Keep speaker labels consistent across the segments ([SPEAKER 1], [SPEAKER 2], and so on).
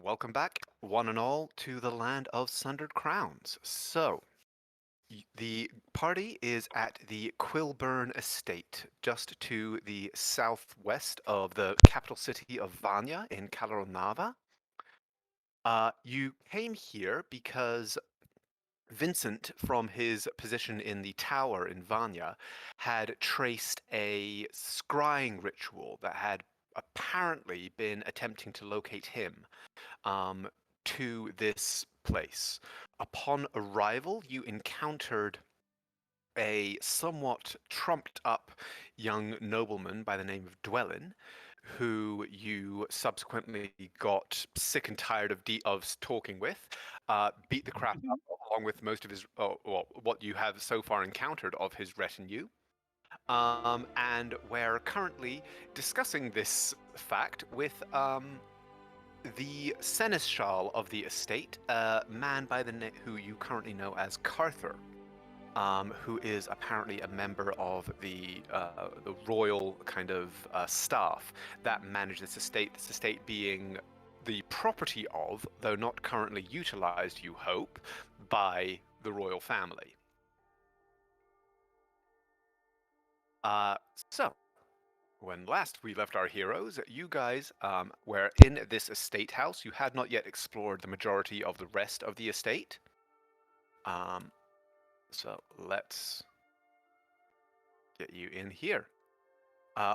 [SPEAKER 1] Welcome back, one and all, to the land of sundered crowns. The party is at the Quilburn Estate, just to the southwest of the capital city of Vanya in Caloronava. You came here because Vincent, from his position in the tower in Vanya, had traced a scrying ritual that had apparently been attempting to locate him um, to this place. Upon arrival, you encountered a somewhat trumped up young nobleman by the name of Dwellin, who you subsequently got sick and tired of talking with, beat the crap
[SPEAKER 2] Mhm.
[SPEAKER 1] up along with most of his, well, what you have so far encountered of his retinue. And we're currently discussing this fact with the seneschal of the estate, a man by the name who you currently know as Carther, who is apparently a member of the royal kind of staff that manage this estate. This estate being the property of, though not currently utilized, you hope, by the royal family. Uh, so, when last we left our heroes, you guys were in this estate house. You had not yet explored the majority of the rest of the estate. Um, so let's get you in here.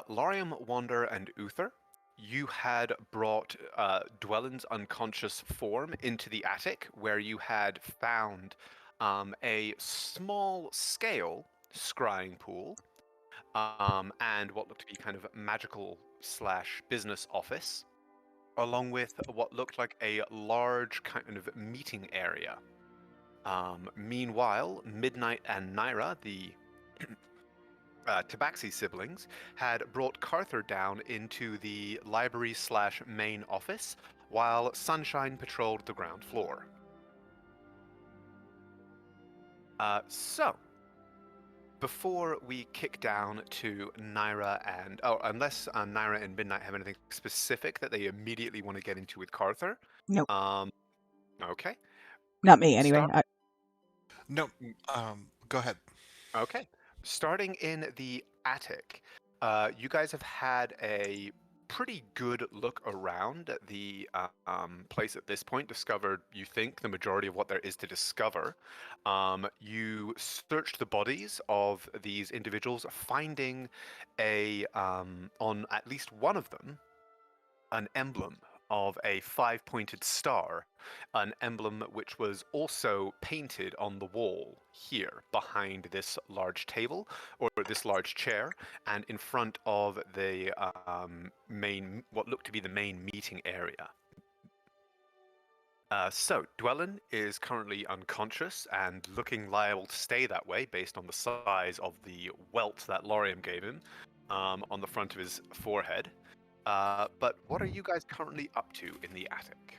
[SPEAKER 1] Larium, Wander, and Uther, you had brought Dwellin's unconscious form into the attic where you had found a small scale scrying pool and what looked to be kind of magical slash business office, along with what looked like a large kind of meeting area. Meanwhile, Midnight and Naira, the Tabaxi siblings, had brought Carther down into the library slash main office, while Sunshine patrolled the ground floor. So, before we kick down to Naira and unless Naira and Midnight have anything specific that they immediately want to get into with Carther,
[SPEAKER 2] Nope,
[SPEAKER 1] um, okay,
[SPEAKER 2] not me anyway.
[SPEAKER 1] start.
[SPEAKER 3] No, go ahead.
[SPEAKER 1] Okay. Starting in the attic, you guys have had a pretty good look around the place at this point, discovered, you think, the majority of what there is to discover. You searched the bodies of these individuals, finding on at least one of them, an emblem of a five-pointed star, an emblem which was also painted on the wall here behind this large table or this large chair and in front of the what looked to be the main meeting area. So, Dwellin is currently unconscious and looking liable to stay that way based on the size of the welt that Lorium gave him on the front of his forehead. But what are you guys currently up to in the attic?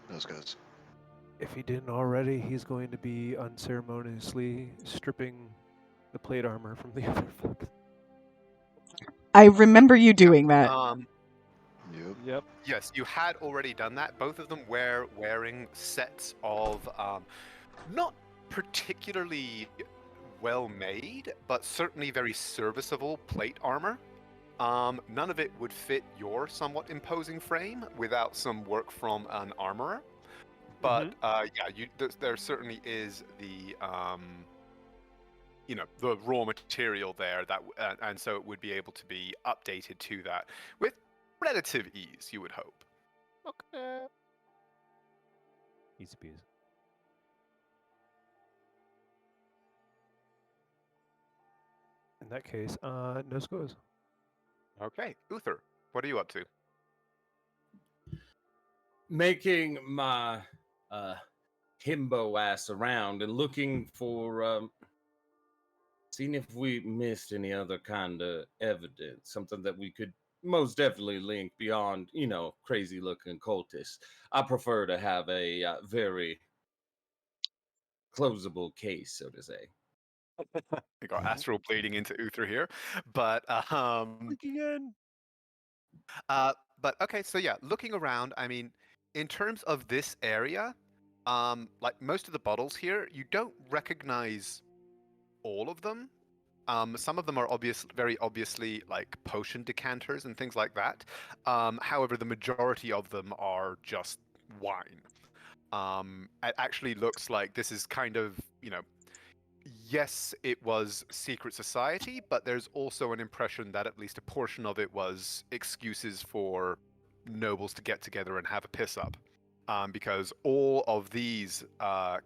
[SPEAKER 3] Those guys.
[SPEAKER 4] If he didn't already, he's going to be unceremoniously stripping the plate armor from the other folks.
[SPEAKER 2] I remember you
[SPEAKER 1] Yeah.
[SPEAKER 2] doing that.
[SPEAKER 3] Yep.
[SPEAKER 4] Yep.
[SPEAKER 1] Yes, you had already done that. Both of them were wearing sets of not particularly well made, but certainly very serviceable plate armor. None of it would fit your somewhat imposing frame without some work from an armorer. But yeah, there certainly is the raw material there and so it would be able to be updated to that with relative ease, you would hope.
[SPEAKER 4] Okay. Easy peasy. In that case, no scores.
[SPEAKER 1] Okay, Uther, what are you up to?
[SPEAKER 5] Making my uh, himbo ass around and looking for seeing if we missed any other kind of evidence, something that we could most definitely link beyond, crazy looking cultists. I prefer to have a very closable case, so to say.
[SPEAKER 1] We got astral bleeding into Uther here, but
[SPEAKER 4] Again.
[SPEAKER 1] uh, but okay. So yeah, looking around, I mean, in terms of this area, like most of the bottles here, you don't recognize all of them. Some of them are very obviously like potion decanters and things like that. However, the majority of them are just wine. It actually looks like this is kind of, yes, it was secret society, but there's also an impression that at least a portion of it was excuses for nobles to get together and have a piss up. Because all of these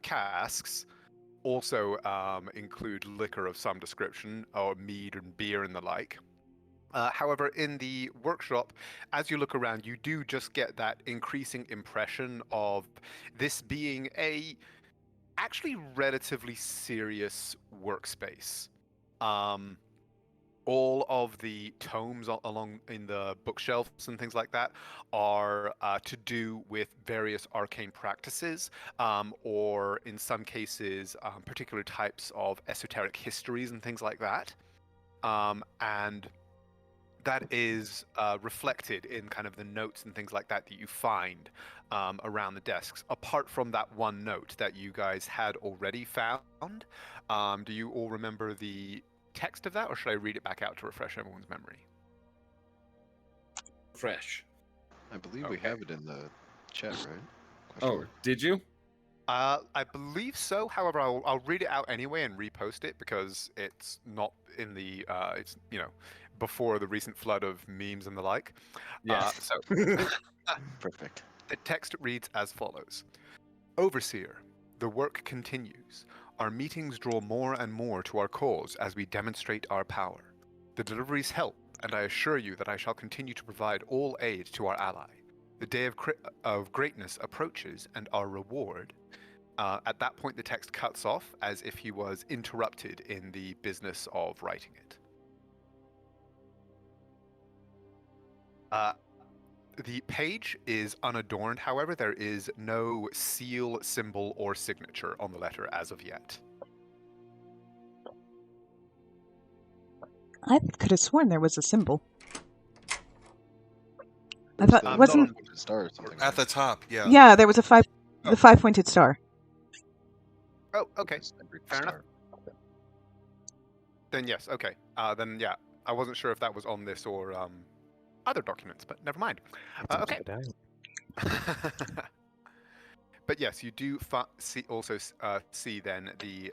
[SPEAKER 1] casks also include liquor of some description, or mead and beer and the like. However, in the workshop, as you look around, you do just get that increasing impression of this being a actually relatively serious workspace. Um, all of the tomes along in the bookshelves and things like that are to do with various arcane practices, or in some cases, particular types of esoteric histories and things like that. And that is reflected in kind of the notes and things like that that you find around the desks. Apart from that one note that you guys had already found, do you all remember the text of that, or should I read it back out to refresh everyone's memory?
[SPEAKER 5] Fresh.
[SPEAKER 3] I believe we
[SPEAKER 1] Okay.
[SPEAKER 3] have it in the chat, right? Question
[SPEAKER 5] Oh,
[SPEAKER 3] mark.
[SPEAKER 5] did you?
[SPEAKER 1] I believe so. However, I'll read it out anyway and repost it because it's not in the it's before the recent flood of memes and the like.
[SPEAKER 5] Yeah.
[SPEAKER 1] So
[SPEAKER 3] Perfect.
[SPEAKER 1] the text reads as follows: Overseer, the work continues. Our meetings draw more and more to our cause as we demonstrate our power. The deliveries help, and I assure you that I shall continue to provide all aid to our ally. The day of greatness approaches, and our reward. At that point, the text cuts off as if he was interrupted in the business of writing it. Uh, the page is unadorned, however, there is no seal, symbol, or signature on the letter as of yet.
[SPEAKER 2] I could have sworn there was a symbol. I
[SPEAKER 3] There's
[SPEAKER 2] thought
[SPEAKER 3] the
[SPEAKER 1] Not on
[SPEAKER 2] wasn't.
[SPEAKER 1] the
[SPEAKER 3] star or something.
[SPEAKER 1] or-
[SPEAKER 3] Right?
[SPEAKER 6] At the top, yeah.
[SPEAKER 2] Yeah, there was a
[SPEAKER 1] Oh.
[SPEAKER 2] the 5-pointed star.
[SPEAKER 1] Oh, okay.
[SPEAKER 3] It's every
[SPEAKER 1] Fair enough.
[SPEAKER 3] star.
[SPEAKER 1] Then yes, okay. Then yeah, I wasn't sure if that was on this or other documents, but never mind.
[SPEAKER 4] It's
[SPEAKER 1] Okay.
[SPEAKER 4] upside down.
[SPEAKER 1] But yes, you do see then the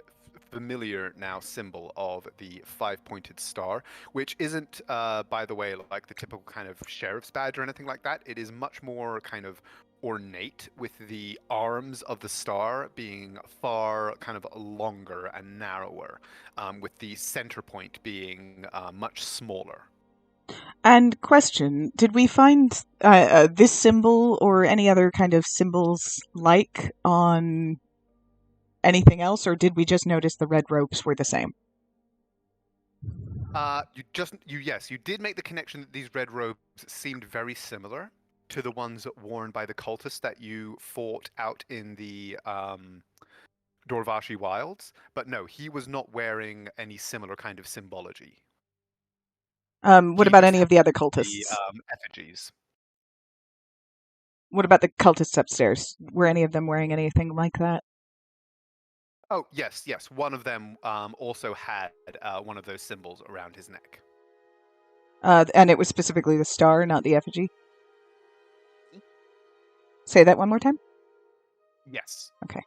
[SPEAKER 1] familiar now symbol of the five-pointed star, which isn't, by the way, like the typical kind of sheriff's badge or anything like that. It is much more kind of ornate, with the arms of the star being far kind of longer and narrower, with the center point being much smaller.
[SPEAKER 2] And question: did we find this symbol or any other kind of symbols like on anything else, or did we just notice the red ropes were the same?
[SPEAKER 1] You did make the connection that these red robes seemed very similar to the ones worn by the cultists that you fought out in the Dorvashi wilds, but no, he was not wearing any similar kind of symbology.
[SPEAKER 2] What
[SPEAKER 1] He
[SPEAKER 2] about
[SPEAKER 1] just
[SPEAKER 2] any
[SPEAKER 1] had
[SPEAKER 2] of the other
[SPEAKER 1] the
[SPEAKER 2] cultists?
[SPEAKER 1] effigies.
[SPEAKER 2] What about the cultists upstairs? Were any of them wearing anything like that?
[SPEAKER 1] Oh, yes, yes. One of them also had one of those symbols around his neck.
[SPEAKER 2] And it was specifically the star, not the effigy? Say that one more time?
[SPEAKER 1] Yes.
[SPEAKER 2] Okay.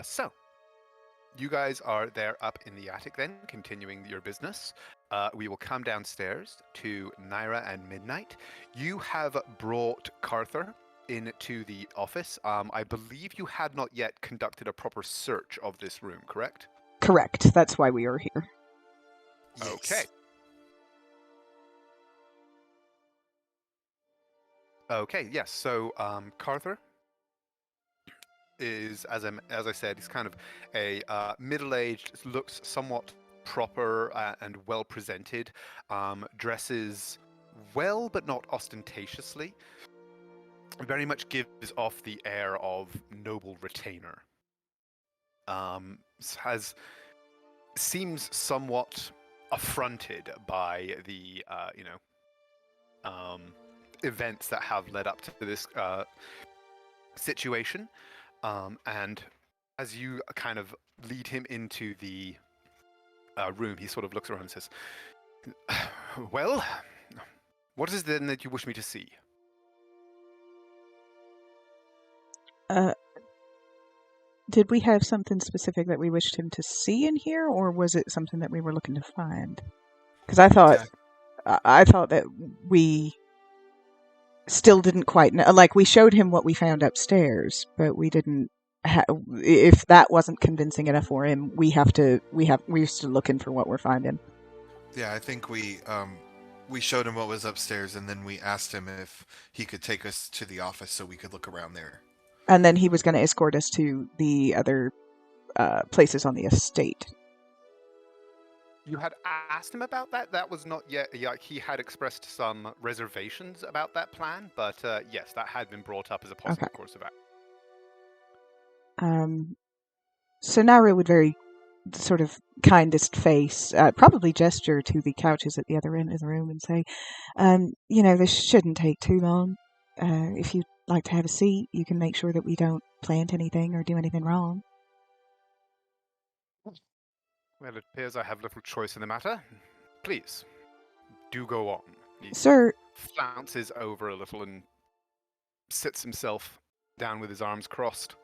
[SPEAKER 1] So, you guys are there up in the attic then, continuing your business. We will come downstairs to Naira and Midnight. You have brought Carther into the office. I believe you had not yet conducted a proper search of this room, correct?
[SPEAKER 2] Correct. That's why we are here.
[SPEAKER 6] Yes.
[SPEAKER 1] Okay. Okay, yes. So, Carther is, as I said, he's kind of a middle-aged, looks somewhat proper and well presented, dresses well but not ostentatiously. Very much gives off the air of noble retainer. seems somewhat affronted by the events that have led up to this situation, and as you kind of lead him into the room, he sort of looks around and says, "Well, what is it then that you wish me to see?"
[SPEAKER 2] Did we have something specific that we wished him to see in here, or was it something that we were looking to find? Because I thought that we still didn't quite know. Like, we showed him what we found upstairs, but we didn't. If that wasn't convincing enough for him, we're still looking for what we're finding.
[SPEAKER 6] Yeah, I think we showed him what was upstairs, and then we asked him if he could take us to the office so we could look around there.
[SPEAKER 2] And then he was going to escort us to the other places on the estate.
[SPEAKER 1] You had asked him about that? That was not yet. Like, he had expressed some reservations about that plan, but yes, that had been brought up as a possible course of action.
[SPEAKER 2] So Naira would very sort of kindest face, probably gesture to the couches at the other end of the room and say, this shouldn't take too long. If you'd like to have a seat, you can make sure that we don't plant anything or do anything wrong.
[SPEAKER 1] Well, it appears I have little choice in the matter. Please, do go on. He
[SPEAKER 2] Sir,
[SPEAKER 1] flounces over a little and sits himself down with his arms crossed.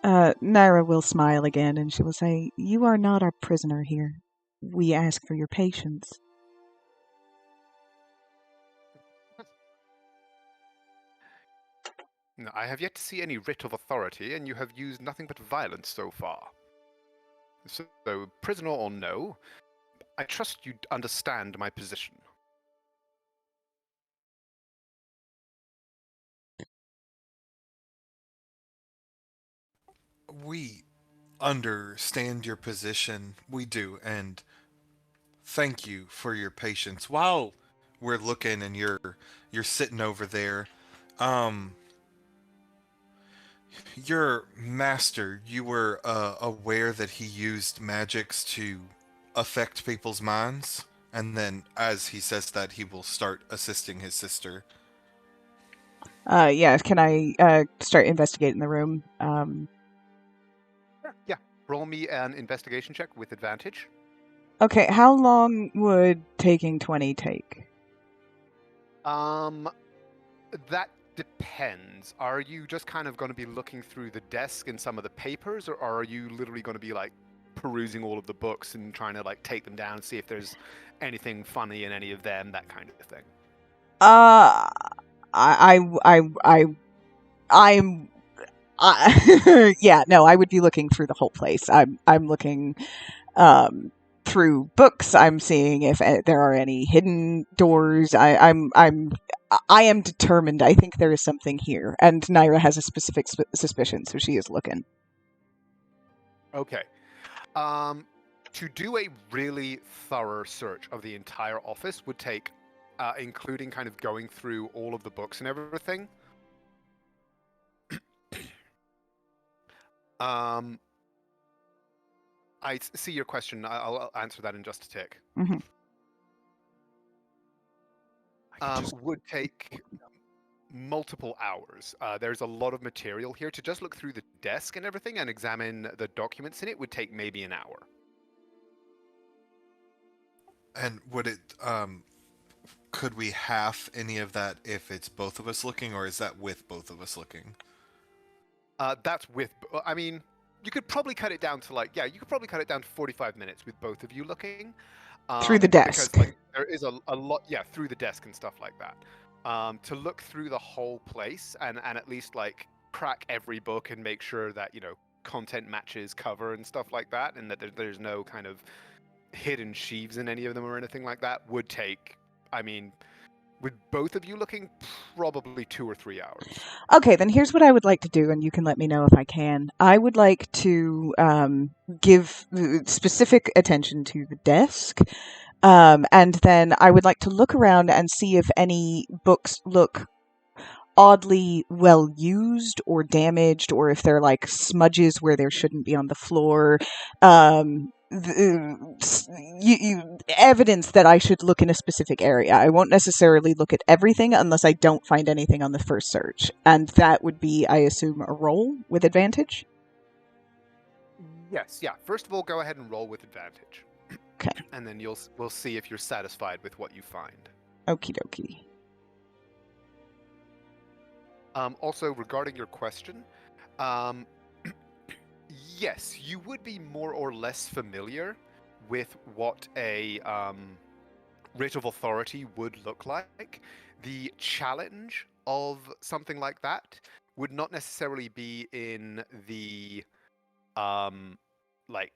[SPEAKER 2] Naira will smile again and she will say, "You are not our prisoner here. We ask for your patience."
[SPEAKER 1] No, I have yet to see any writ of authority, and you have used nothing but violence so far. So, prisoner or no, I trust you understand my position.
[SPEAKER 6] We understand your position. We do, and thank you for your patience. While we're looking and you're sitting over there, your master, you were aware that he used magics to affect people's minds, and then as he says that, he will start assisting his sister.
[SPEAKER 2] Yeah, can I start investigating the room?
[SPEAKER 1] Yeah, roll me an investigation check with advantage.
[SPEAKER 2] Okay, how long would taking 20 take?
[SPEAKER 1] That depends. Are you just kind of going to be looking through the desk and some of the papers, or are you literally going to be like perusing all of the books and trying to like take them down and see if there's anything funny in any of them, that kind of thing?
[SPEAKER 2] Yeah, no, I would be looking through the whole place. I'm looking through books. I'm seeing if there are any hidden doors. I am determined. I think there is something here, and Naira has a specific suspicion, so she is looking.
[SPEAKER 1] Okay. To do a really thorough search of the entire office would take, including kind of going through all of the books and everything. I see your question. I'll answer that in just a tick.
[SPEAKER 2] Mm-hmm.
[SPEAKER 1] Would take multiple hours. There's a lot of material here. To just look through the desk and everything and examine the documents in it would take maybe an hour.
[SPEAKER 6] And would it, could we half any of that if it's both of us looking, or is that with both of us looking?
[SPEAKER 1] That's with, I mean, you could probably cut it down to you could probably cut it down to 45 minutes with both of you looking.
[SPEAKER 2] Through the desk.
[SPEAKER 1] Because there is a lot, through the desk and stuff like that. To look through the whole place and at least crack every book and make sure that, content matches cover and stuff like that, and that there's no kind of hidden sheaves in any of them or anything like that would take, with both of you looking, probably 2 or 3 hours.
[SPEAKER 2] Okay, then here's what I would like to do, and you can let me know if I can. I would like to give specific attention to the desk, and then I would like to look around and see if any books look oddly well used or damaged, or if they're like smudges where there shouldn't be on the floor. Evidence that I should look in a specific area. I won't necessarily look at everything unless I don't find anything on the first search. And that would be, I assume, a roll with advantage?
[SPEAKER 1] Yes, yeah. First of all, go ahead and roll with advantage.
[SPEAKER 2] Okay.
[SPEAKER 1] And then we'll see if you're satisfied with what you find.
[SPEAKER 2] Okie dokie.
[SPEAKER 1] Also, regarding your question, yes, you would be more or less familiar with what a writ of authority would look like. The challenge of something like that would not necessarily be in the like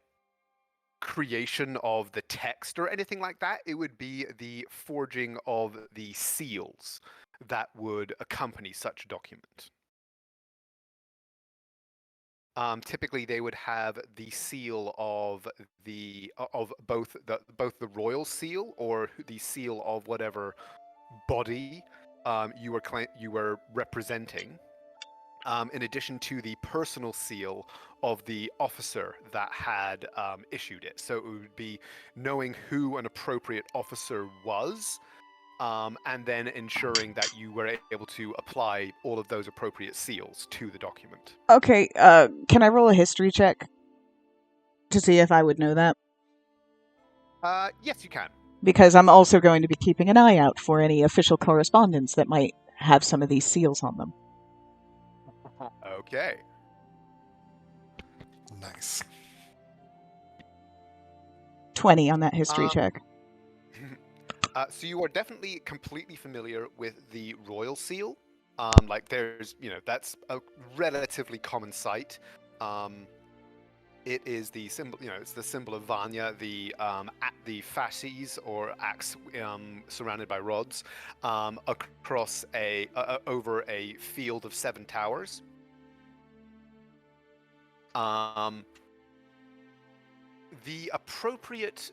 [SPEAKER 1] creation of the text or anything like that. It would be the forging of the seals that would accompany such a document. Typically, they would have the seal of both the royal seal or the seal of whatever body you were representing. In addition to the personal seal of the officer that had issued it. So it would be knowing who an appropriate officer was, and then ensuring that you were able to apply all of those appropriate seals to the document.
[SPEAKER 2] Okay, can I roll a history check to see if I would know that?
[SPEAKER 1] Yes, you can.
[SPEAKER 2] Because I'm also going to be keeping an eye out for any official correspondence that might have some of these seals on them.
[SPEAKER 1] Okay.
[SPEAKER 6] Nice.
[SPEAKER 2] 20 on that history check.
[SPEAKER 1] So you are definitely completely familiar with the royal seal. Like there's, that's a relatively common sight. It is the symbol, it's the symbol of Vanya, the fasces or axe surrounded by rods, across over a field of 7 towers. The appropriate,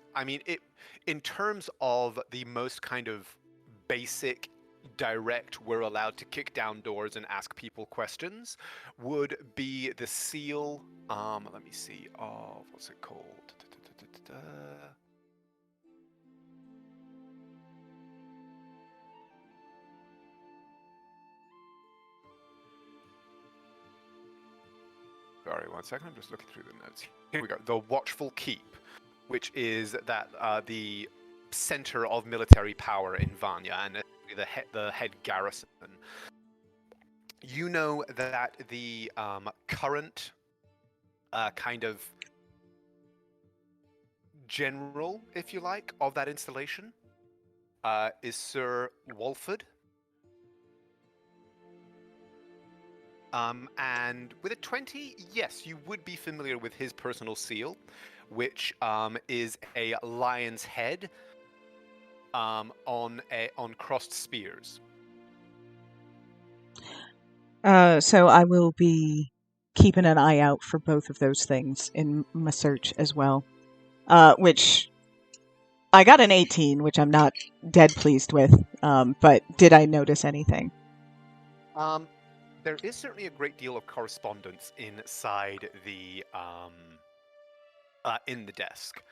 [SPEAKER 1] in terms of the most kind of basic, direct, we're allowed to kick down doors and ask people questions, would be the seal. Let me see. Oh, what's it called? Sorry, 1 second. I'm just looking through the notes. Here we go. The Watchful Keep, which is that the center of military power in Vanya and the head garrison. You know that the current kind of general, if you like, of that installation is Sir Walford. And with a 20, yes, you would be familiar with his personal seal, which is a lion's head on crossed spears.
[SPEAKER 2] So I will be keeping an eye out for both of those things in my search as well. Which I got an 18, which I'm not dead pleased with. But did I notice anything?
[SPEAKER 1] There is certainly a great deal of correspondence inside the in the desk.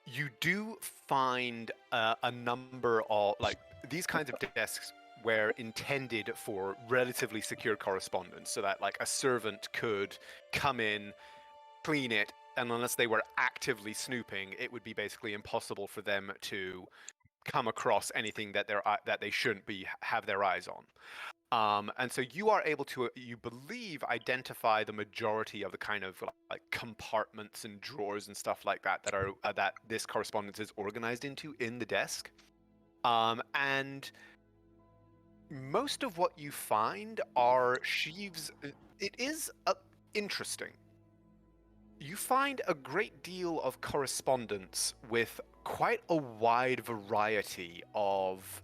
[SPEAKER 1] You do find a number of these kinds of desks were intended for relatively secure correspondence, so that a servant could come in, clean it, and unless they were actively snooping, it would be basically impossible for them to come across anything that they shouldn't have their eyes on. And so you are able to, you believe, identify the majority of the kind of compartments and drawers and stuff like that that are that this correspondence is organized into in the desk. And most of what you find are sheaves. It is interesting. You find a great deal of correspondence with quite a wide variety of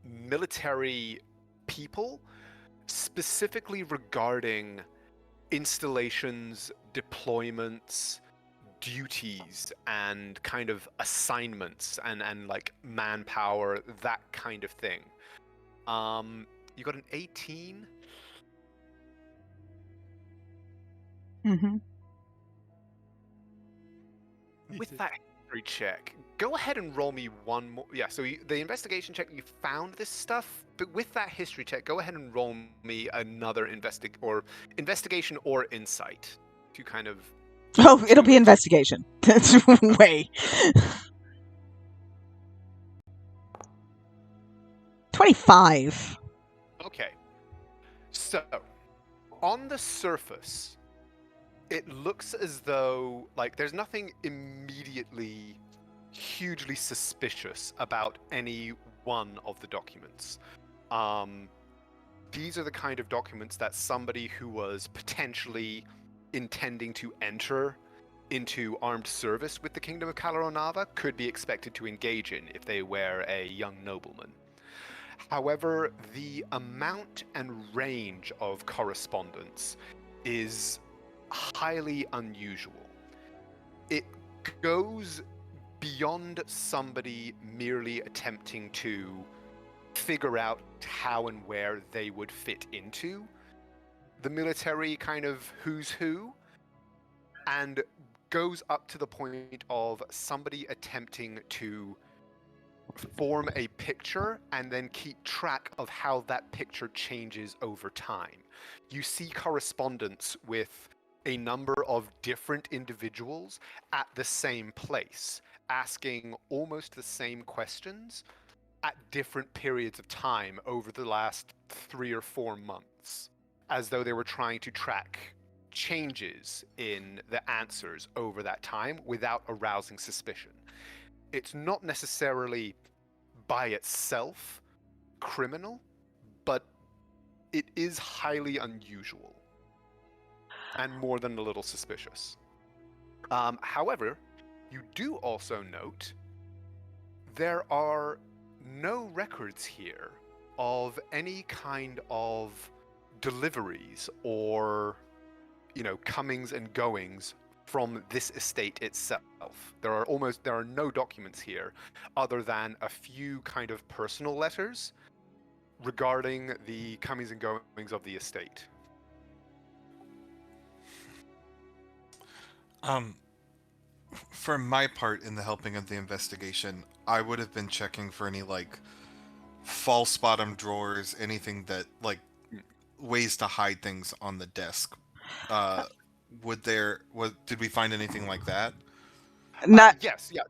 [SPEAKER 1] military people, specifically regarding installations, deployments, duties, and kind of assignments and manpower, that kind of thing. You got an 18.
[SPEAKER 2] Mm-hmm.
[SPEAKER 1] With that history check, go ahead and roll me one more. Yeah, so the investigation check, you found this stuff, but with that history check, go ahead and roll me another investigation or insight to kind of.
[SPEAKER 2] Oh, it'll be
[SPEAKER 1] it.
[SPEAKER 2] investigation. That's way. 25.
[SPEAKER 1] Okay. So, on the surface, it looks as though like there's nothing immediately hugely suspicious about any one of the documents. These are the kind of documents that somebody who was potentially intending to enter into armed service with the Kingdom of Caloronava could be expected to engage in if they were a young nobleman. However, the amount and range of correspondence is highly unusual. It goes beyond somebody merely attempting to figure out how and where they would fit into the military kind of who's who, and goes up to the point of somebody attempting to form a picture and then keep track of how that picture changes over time. You see correspondence with a number of different individuals at the same place, asking almost the same questions at different periods of time over the last 3 or 4 months, as though they were trying to track changes in the answers over that time without arousing suspicion. It's not necessarily by itself criminal, but it is highly unusual and more than a little suspicious. However, you do also note there are no records here of any kind of deliveries or, comings and goings from this estate itself. There are no documents here other than a few kind of personal letters regarding the comings and goings of the estate.
[SPEAKER 6] For my part in the helping of the investigation, I would have been checking for any false bottom drawers, anything that ways to hide things on the desk. Did we find anything like that?
[SPEAKER 1] Yes, yeah.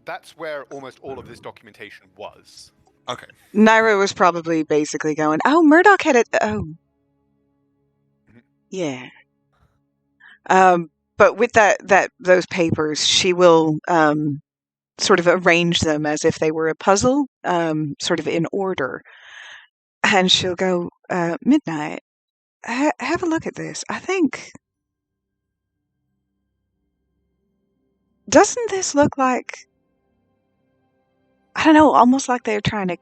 [SPEAKER 1] That's where almost all of this documentation was.
[SPEAKER 6] Okay.
[SPEAKER 2] Naira was probably basically going, "Oh, Murdoch had it. Oh, yeah." But with those papers, she will sort of arrange them as if they were a puzzle, sort of in order, and she'll go, "Midnight, have a look at this. I think, doesn't this look like, I don't know, almost like they're trying to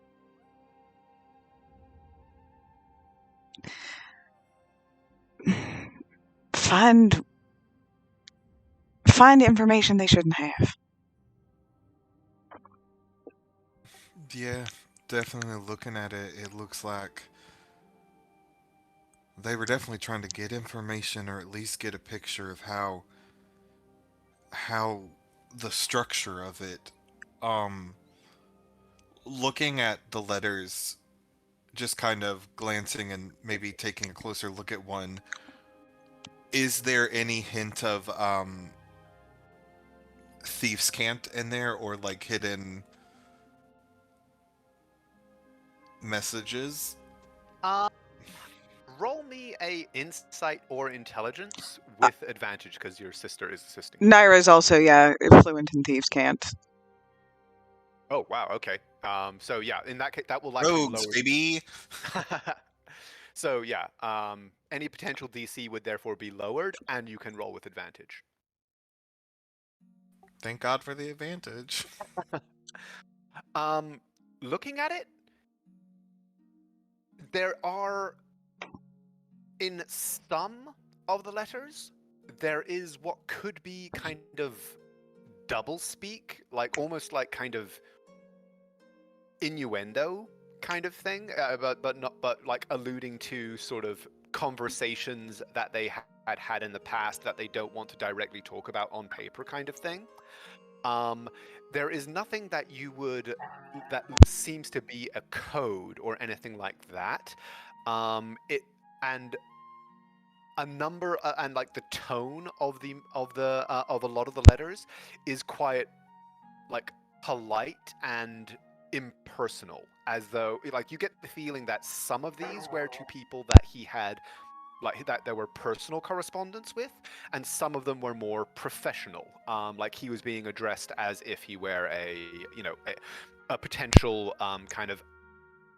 [SPEAKER 2] find information they shouldn't have."
[SPEAKER 6] Yeah, definitely looking at it, it looks like they were definitely trying to get information or at least get a picture of how the structure of it. Looking at the letters, just kind of glancing and maybe taking a closer look at one, is there any hint of thieves' cant in there or hidden messages?
[SPEAKER 1] Roll me a insight or intelligence with advantage because your sister is assisting.
[SPEAKER 2] Naira's also, fluent in thieves' cant.
[SPEAKER 1] Oh wow, okay. So yeah, in that case, that will likely
[SPEAKER 6] Rogues,
[SPEAKER 1] lower.
[SPEAKER 6] baby.
[SPEAKER 1] So yeah, any potential DC would therefore be lowered, and you can roll with advantage.
[SPEAKER 6] Thank God for the advantage.
[SPEAKER 1] Looking at it, there are, in some of the letters, there is what could be kind of double speak, almost like kind of innuendo kind of thing, but like alluding to sort of conversations that they had in the past that they don't want to directly talk about on paper, kind of thing. There is nothing that that seems to be a code or anything like that. It and a number and like the tone of a lot of the letters is quite like polite and impersonal, as though like you get the feeling that some of these were to people that he had like that there were personal correspondence with, and some of them were more professional. Like he was being addressed as if he were a potential kind of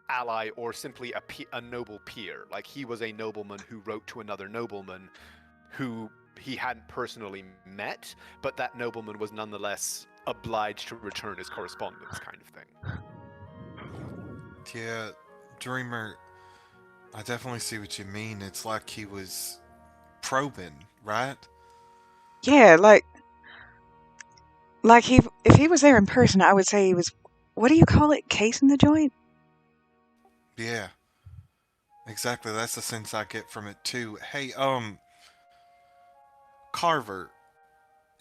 [SPEAKER 1] ally or simply a noble peer. Like he was a nobleman who wrote to another nobleman who he hadn't personally met, but that nobleman was nonetheless obliged to return his correspondence, kind of thing.
[SPEAKER 6] Yeah, Dreamer, I definitely see what you mean. It's like he was probing, right?
[SPEAKER 2] Yeah, like if he was there in person, I would say he was. What do you call it? Casing the joint?
[SPEAKER 6] Yeah, exactly. That's the sense I get from it too. Hey, Carver,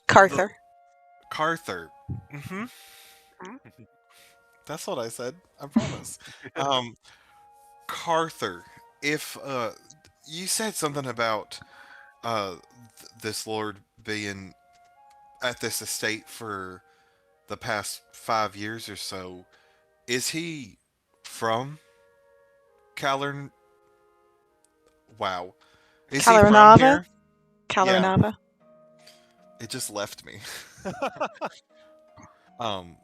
[SPEAKER 6] the
[SPEAKER 2] Carther.
[SPEAKER 6] Carther. Mm-hmm.
[SPEAKER 1] Hmm?
[SPEAKER 6] That's what I said. I promise. um, Carther, if you said something about this lord being at this estate for the past 5 years or so, is he from Calern? Wow, is he from
[SPEAKER 2] Caloranava?
[SPEAKER 6] here? Yeah,
[SPEAKER 2] Caloranava?
[SPEAKER 6] it just left me. Um,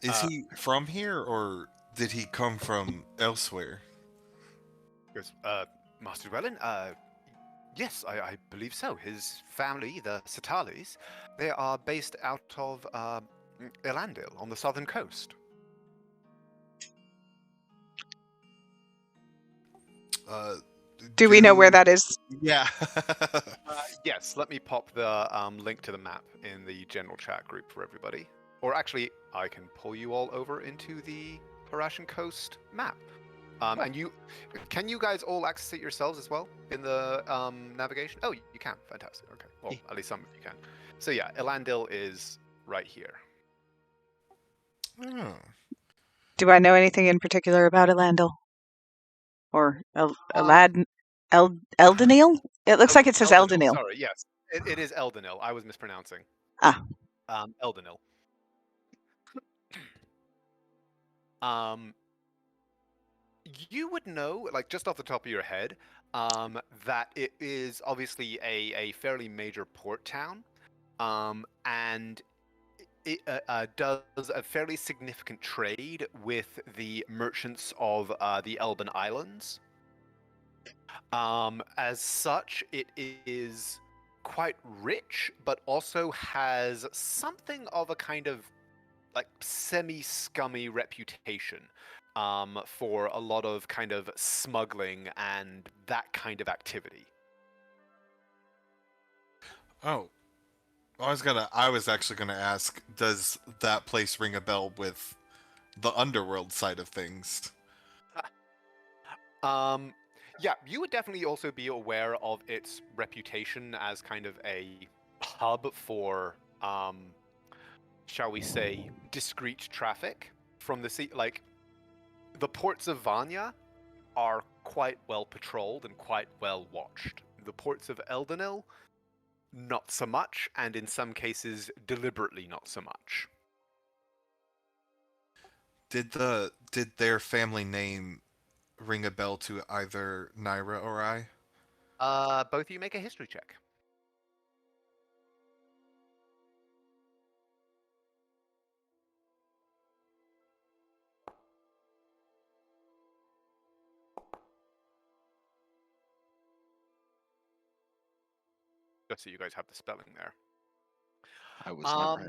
[SPEAKER 6] is
[SPEAKER 1] uh,
[SPEAKER 6] he from here or did he come from elsewhere?
[SPEAKER 1] goes, Master Llewellyn, yes, I believe so. His family, the Satalis, they are based out of Elandil on the southern coast.
[SPEAKER 6] Uh,
[SPEAKER 2] Do we know where
[SPEAKER 6] do
[SPEAKER 2] that is?
[SPEAKER 6] yeah.
[SPEAKER 1] Yes, let me pop the link to the map in the general chat group for everybody. Or actually, I can pull you all over into the Harashan Coast map. And can you guys all access it yourselves as well in the navigation? Oh, you can. Fantastic. Okay. Well, at least some of you can. So yeah, Elandil is right here.
[SPEAKER 6] Oh.
[SPEAKER 2] Do I know anything in particular about Elandil? Or Elad... Eldenil? It looks like it says
[SPEAKER 1] Eldenil.
[SPEAKER 2] Eldenil.
[SPEAKER 1] Sorry, yes, it is Eldenil. I was mispronouncing.
[SPEAKER 2] Ah.
[SPEAKER 1] Eldenil. Um, you would know, like just off the top of your head, that it is obviously a fairly major port town, and it does a fairly significant trade with the merchants of the Elben Islands. As such, it is quite rich, but also has something of a kind of like semi-scummy reputation for a lot of kind of smuggling and that kind of activity.
[SPEAKER 6] Oh, I was actually gonna ask, does that place ring a bell with the underworld side of things?
[SPEAKER 1] Um, yeah, you would definitely also be aware of its reputation as kind of a hub for, shall we say, discreet traffic from the sea. Like, the ports of Vanya are quite well patrolled and quite well watched. The ports of Eldenil, not so much, and in some cases, deliberately not so much.
[SPEAKER 6] Did their family name ring a bell to either Naira or I?
[SPEAKER 1] Both of you make a history check. Just so you guys have the spelling there.
[SPEAKER 3] I was not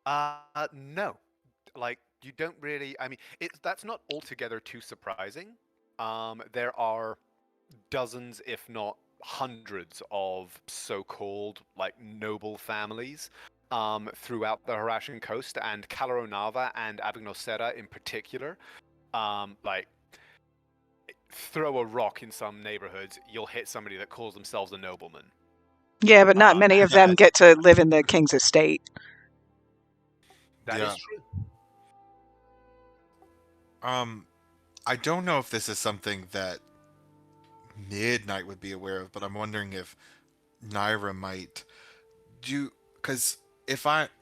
[SPEAKER 3] right.
[SPEAKER 1] No. Like, you don't really. I mean, that's not altogether too surprising. There are dozens, if not hundreds, of so-called like noble families throughout the Harashan coast, and Calaronava and Abignosera in particular. Like, throw a rock in some neighborhoods, you'll hit somebody that calls themselves a nobleman.
[SPEAKER 2] Yeah, but not many of them get to live in the king's estate.
[SPEAKER 1] That is true.
[SPEAKER 6] I don't know if this is something that Midnight would be aware of, but I'm wondering if Naira might do, because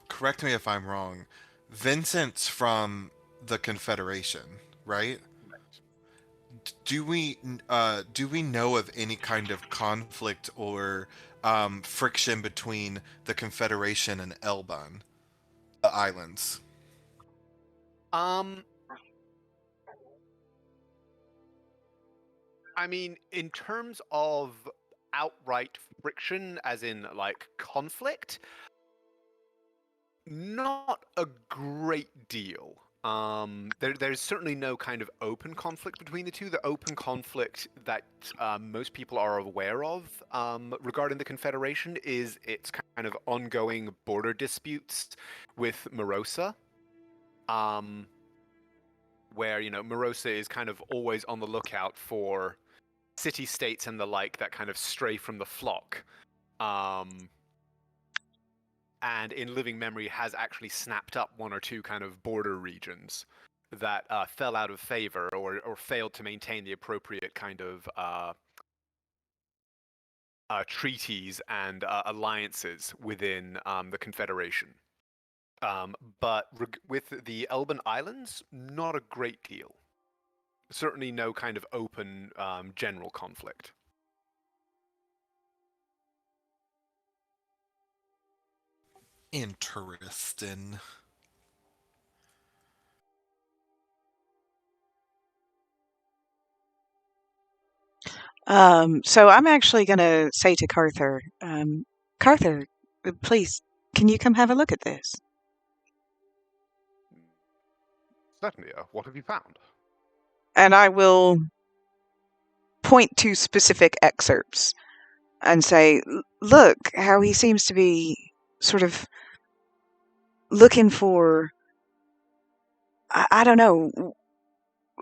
[SPEAKER 6] correct me if I'm wrong, Vincent's from the Confederation, right? Do we know of any kind of conflict or friction between the Confederation and Elban, the islands?
[SPEAKER 1] I mean, in terms of outright friction, as in like conflict, not a great deal. There's certainly no kind of open conflict between the two. The open conflict that most people are aware of regarding the Confederation is its kind of ongoing border disputes with Morosa. Where, Morosa is kind of always on the lookout for city-states and the like that kind of stray from the flock. And in living memory has actually snapped up one or two kind of border regions that fell out of favor or failed to maintain the appropriate kind of treaties and alliances within the Confederation. But with the Elban Islands, not a great deal. Certainly no kind of open general conflict.
[SPEAKER 6] Interesting.
[SPEAKER 2] So I'm actually going to say to Carther, Carther, please, can you come have a look at this?
[SPEAKER 1] Certainly. What have you found?
[SPEAKER 2] And I will point to specific excerpts and say, look how he seems to be sort of looking for, I don't know.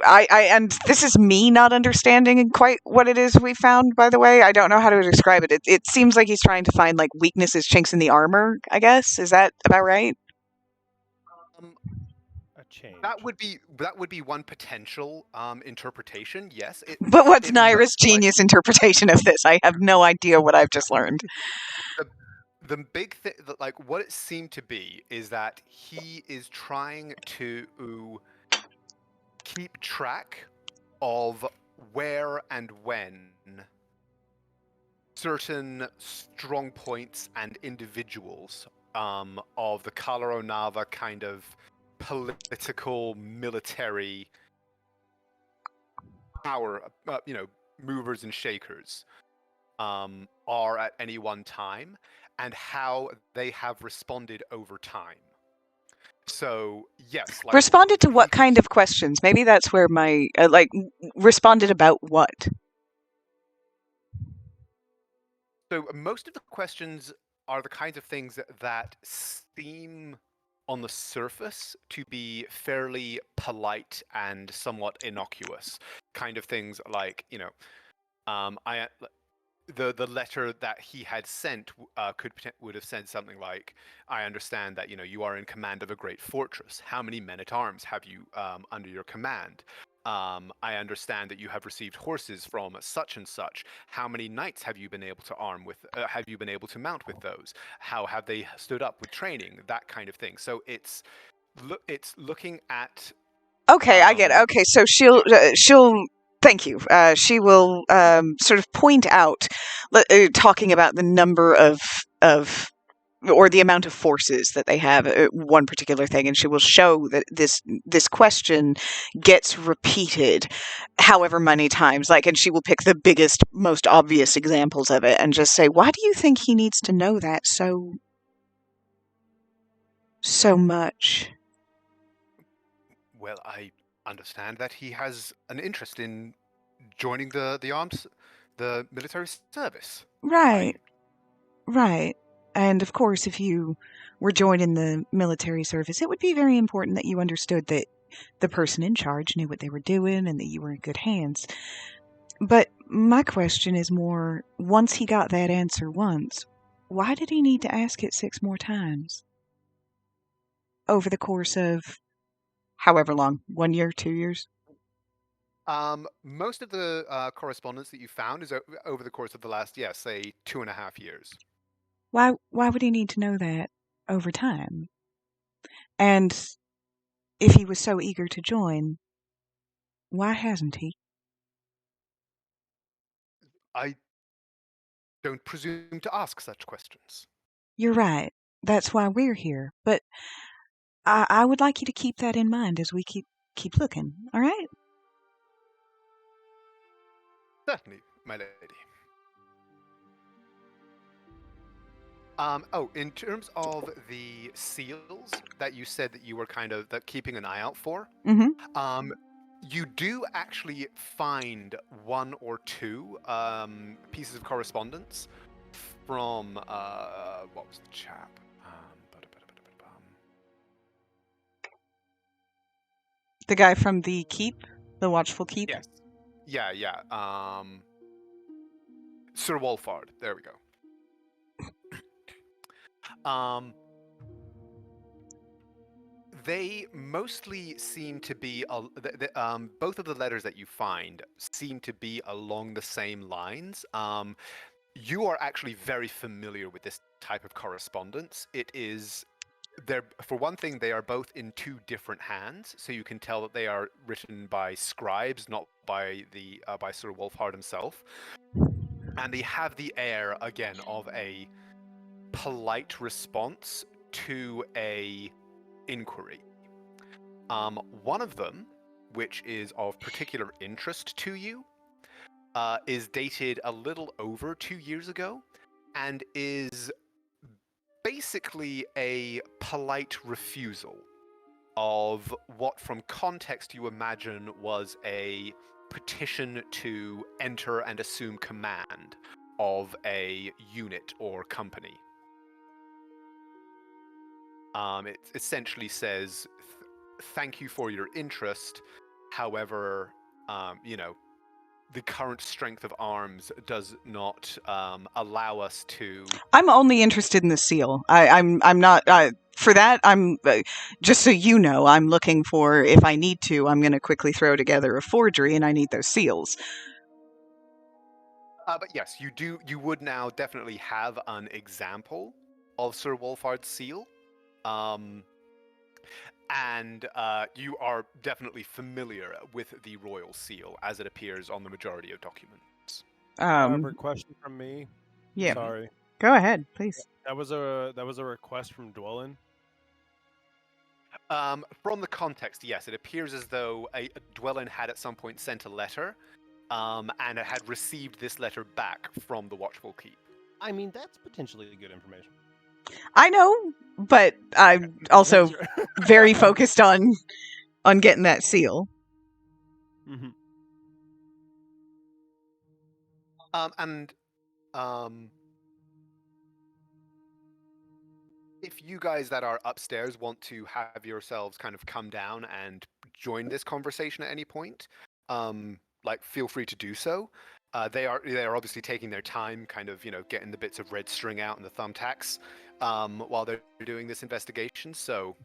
[SPEAKER 2] And this is me not understanding quite what it is we found, by the way. I don't know how to describe it. It seems like he's trying to find like weaknesses, chinks in the armor, I guess. Is that about right?
[SPEAKER 4] A change.
[SPEAKER 1] That would be one potential interpretation. Yes.
[SPEAKER 2] But what's
[SPEAKER 1] it
[SPEAKER 2] Naira's
[SPEAKER 1] looks like
[SPEAKER 2] genius interpretation of this? I have no idea what I've just learned.
[SPEAKER 1] the big thing, like what it seemed to be, is that he is trying to keep track of where and when certain strong points and individuals of the Calaronava kind of political military power, movers and shakers are at any one time, and how they have responded over time. So yes, like,
[SPEAKER 2] responded to what kind of questions? Maybe that's where my responded about what?
[SPEAKER 1] So most of the questions are the kinds of things that seem on the surface to be fairly polite and somewhat innocuous. Kind of things like, the letter that he had sent would have said something like, I understand that you are in command of a great fortress. How many men-at-arms have you under your command? I understand that you have received horses from such and such. How many knights have you been able to arm with? Have you been able to mount with those? How have they stood up with training? That kind of thing. So it's looking at.
[SPEAKER 2] Okay, I get it. Okay, so she'll. Thank you. She will sort of point out, talking about the number of or the amount of forces that they have one particular thing, and she will show that this question gets repeated however many times, and she will pick the biggest, most obvious examples of it and just say, why do you think he needs to know that so much?
[SPEAKER 1] Well, I understand that he has an interest in joining the military service.
[SPEAKER 2] Right. And of course, if you were joining the military service, it would be very important that you understood that the person in charge knew what they were doing and that you were in good hands. But my question is more, once he got that answer once, why did he need to ask it 6 more times? Over the course of however long, 1 year, 2 years?
[SPEAKER 1] Most of the correspondence that you found is over the course of the last, say 2.5 years.
[SPEAKER 2] Why would he need to know that over time? And if he was so eager to join, why hasn't he?
[SPEAKER 1] I don't presume to ask such questions.
[SPEAKER 2] You're right. That's why we're here. But I would like you to keep that in mind as we keep looking. All right?
[SPEAKER 1] Certainly, my lady. In terms of the seals that you said that you were kind of keeping an eye out for,
[SPEAKER 2] Mm-hmm.
[SPEAKER 1] you do actually find 1 or 2 pieces of correspondence from what was the chap?
[SPEAKER 2] The guy from the keep, the watchful keep.
[SPEAKER 1] Yes. Yeah. Sir Wolfhard. There we go. They mostly seem to be both of the letters that you find seem to be along the same lines. You are actually very familiar with this type of correspondence. It is for one thing, they are both in 2 different hands, so you can tell that they are written by scribes, not by by Sir Wolfhard himself. And they have the air again of a polite response to a inquiry. One of them, which is of particular interest to you, is dated a little over 2 years ago, and is basically a polite refusal of what, from context, you imagine was a petition to enter and assume command of a unit or company. It essentially says, thank you for your interest. However, the current strength of arms does not allow us to.
[SPEAKER 2] I'm only interested in the seal. I'm not for that. I'm just so you know. I'm looking for, if I need to, I'm going to quickly throw together a forgery, and I need those seals.
[SPEAKER 1] But yes, you do. You would now definitely have an example of Sir Wolfhard's seal, and you are definitely familiar with the royal seal as it appears on the majority of documents.
[SPEAKER 4] Robert, question from me.
[SPEAKER 2] Yeah.
[SPEAKER 4] Sorry.
[SPEAKER 2] Go ahead, please.
[SPEAKER 4] That was a request from Dwellin.
[SPEAKER 1] From the context, yes, it appears as though a Dwellin had at some point sent a letter, and it had received this letter back from the Watchful Keep.
[SPEAKER 7] I mean, that's potentially good information.
[SPEAKER 2] I know, but I'm also very focused on getting that seal.
[SPEAKER 4] Mm-hmm.
[SPEAKER 1] If you guys that are upstairs want to have yourselves kind of come down and join this conversation at any point, feel free to do so. They are obviously taking their time, kind of getting the bits of red string out and the thumbtacks while they're doing this investigation. So,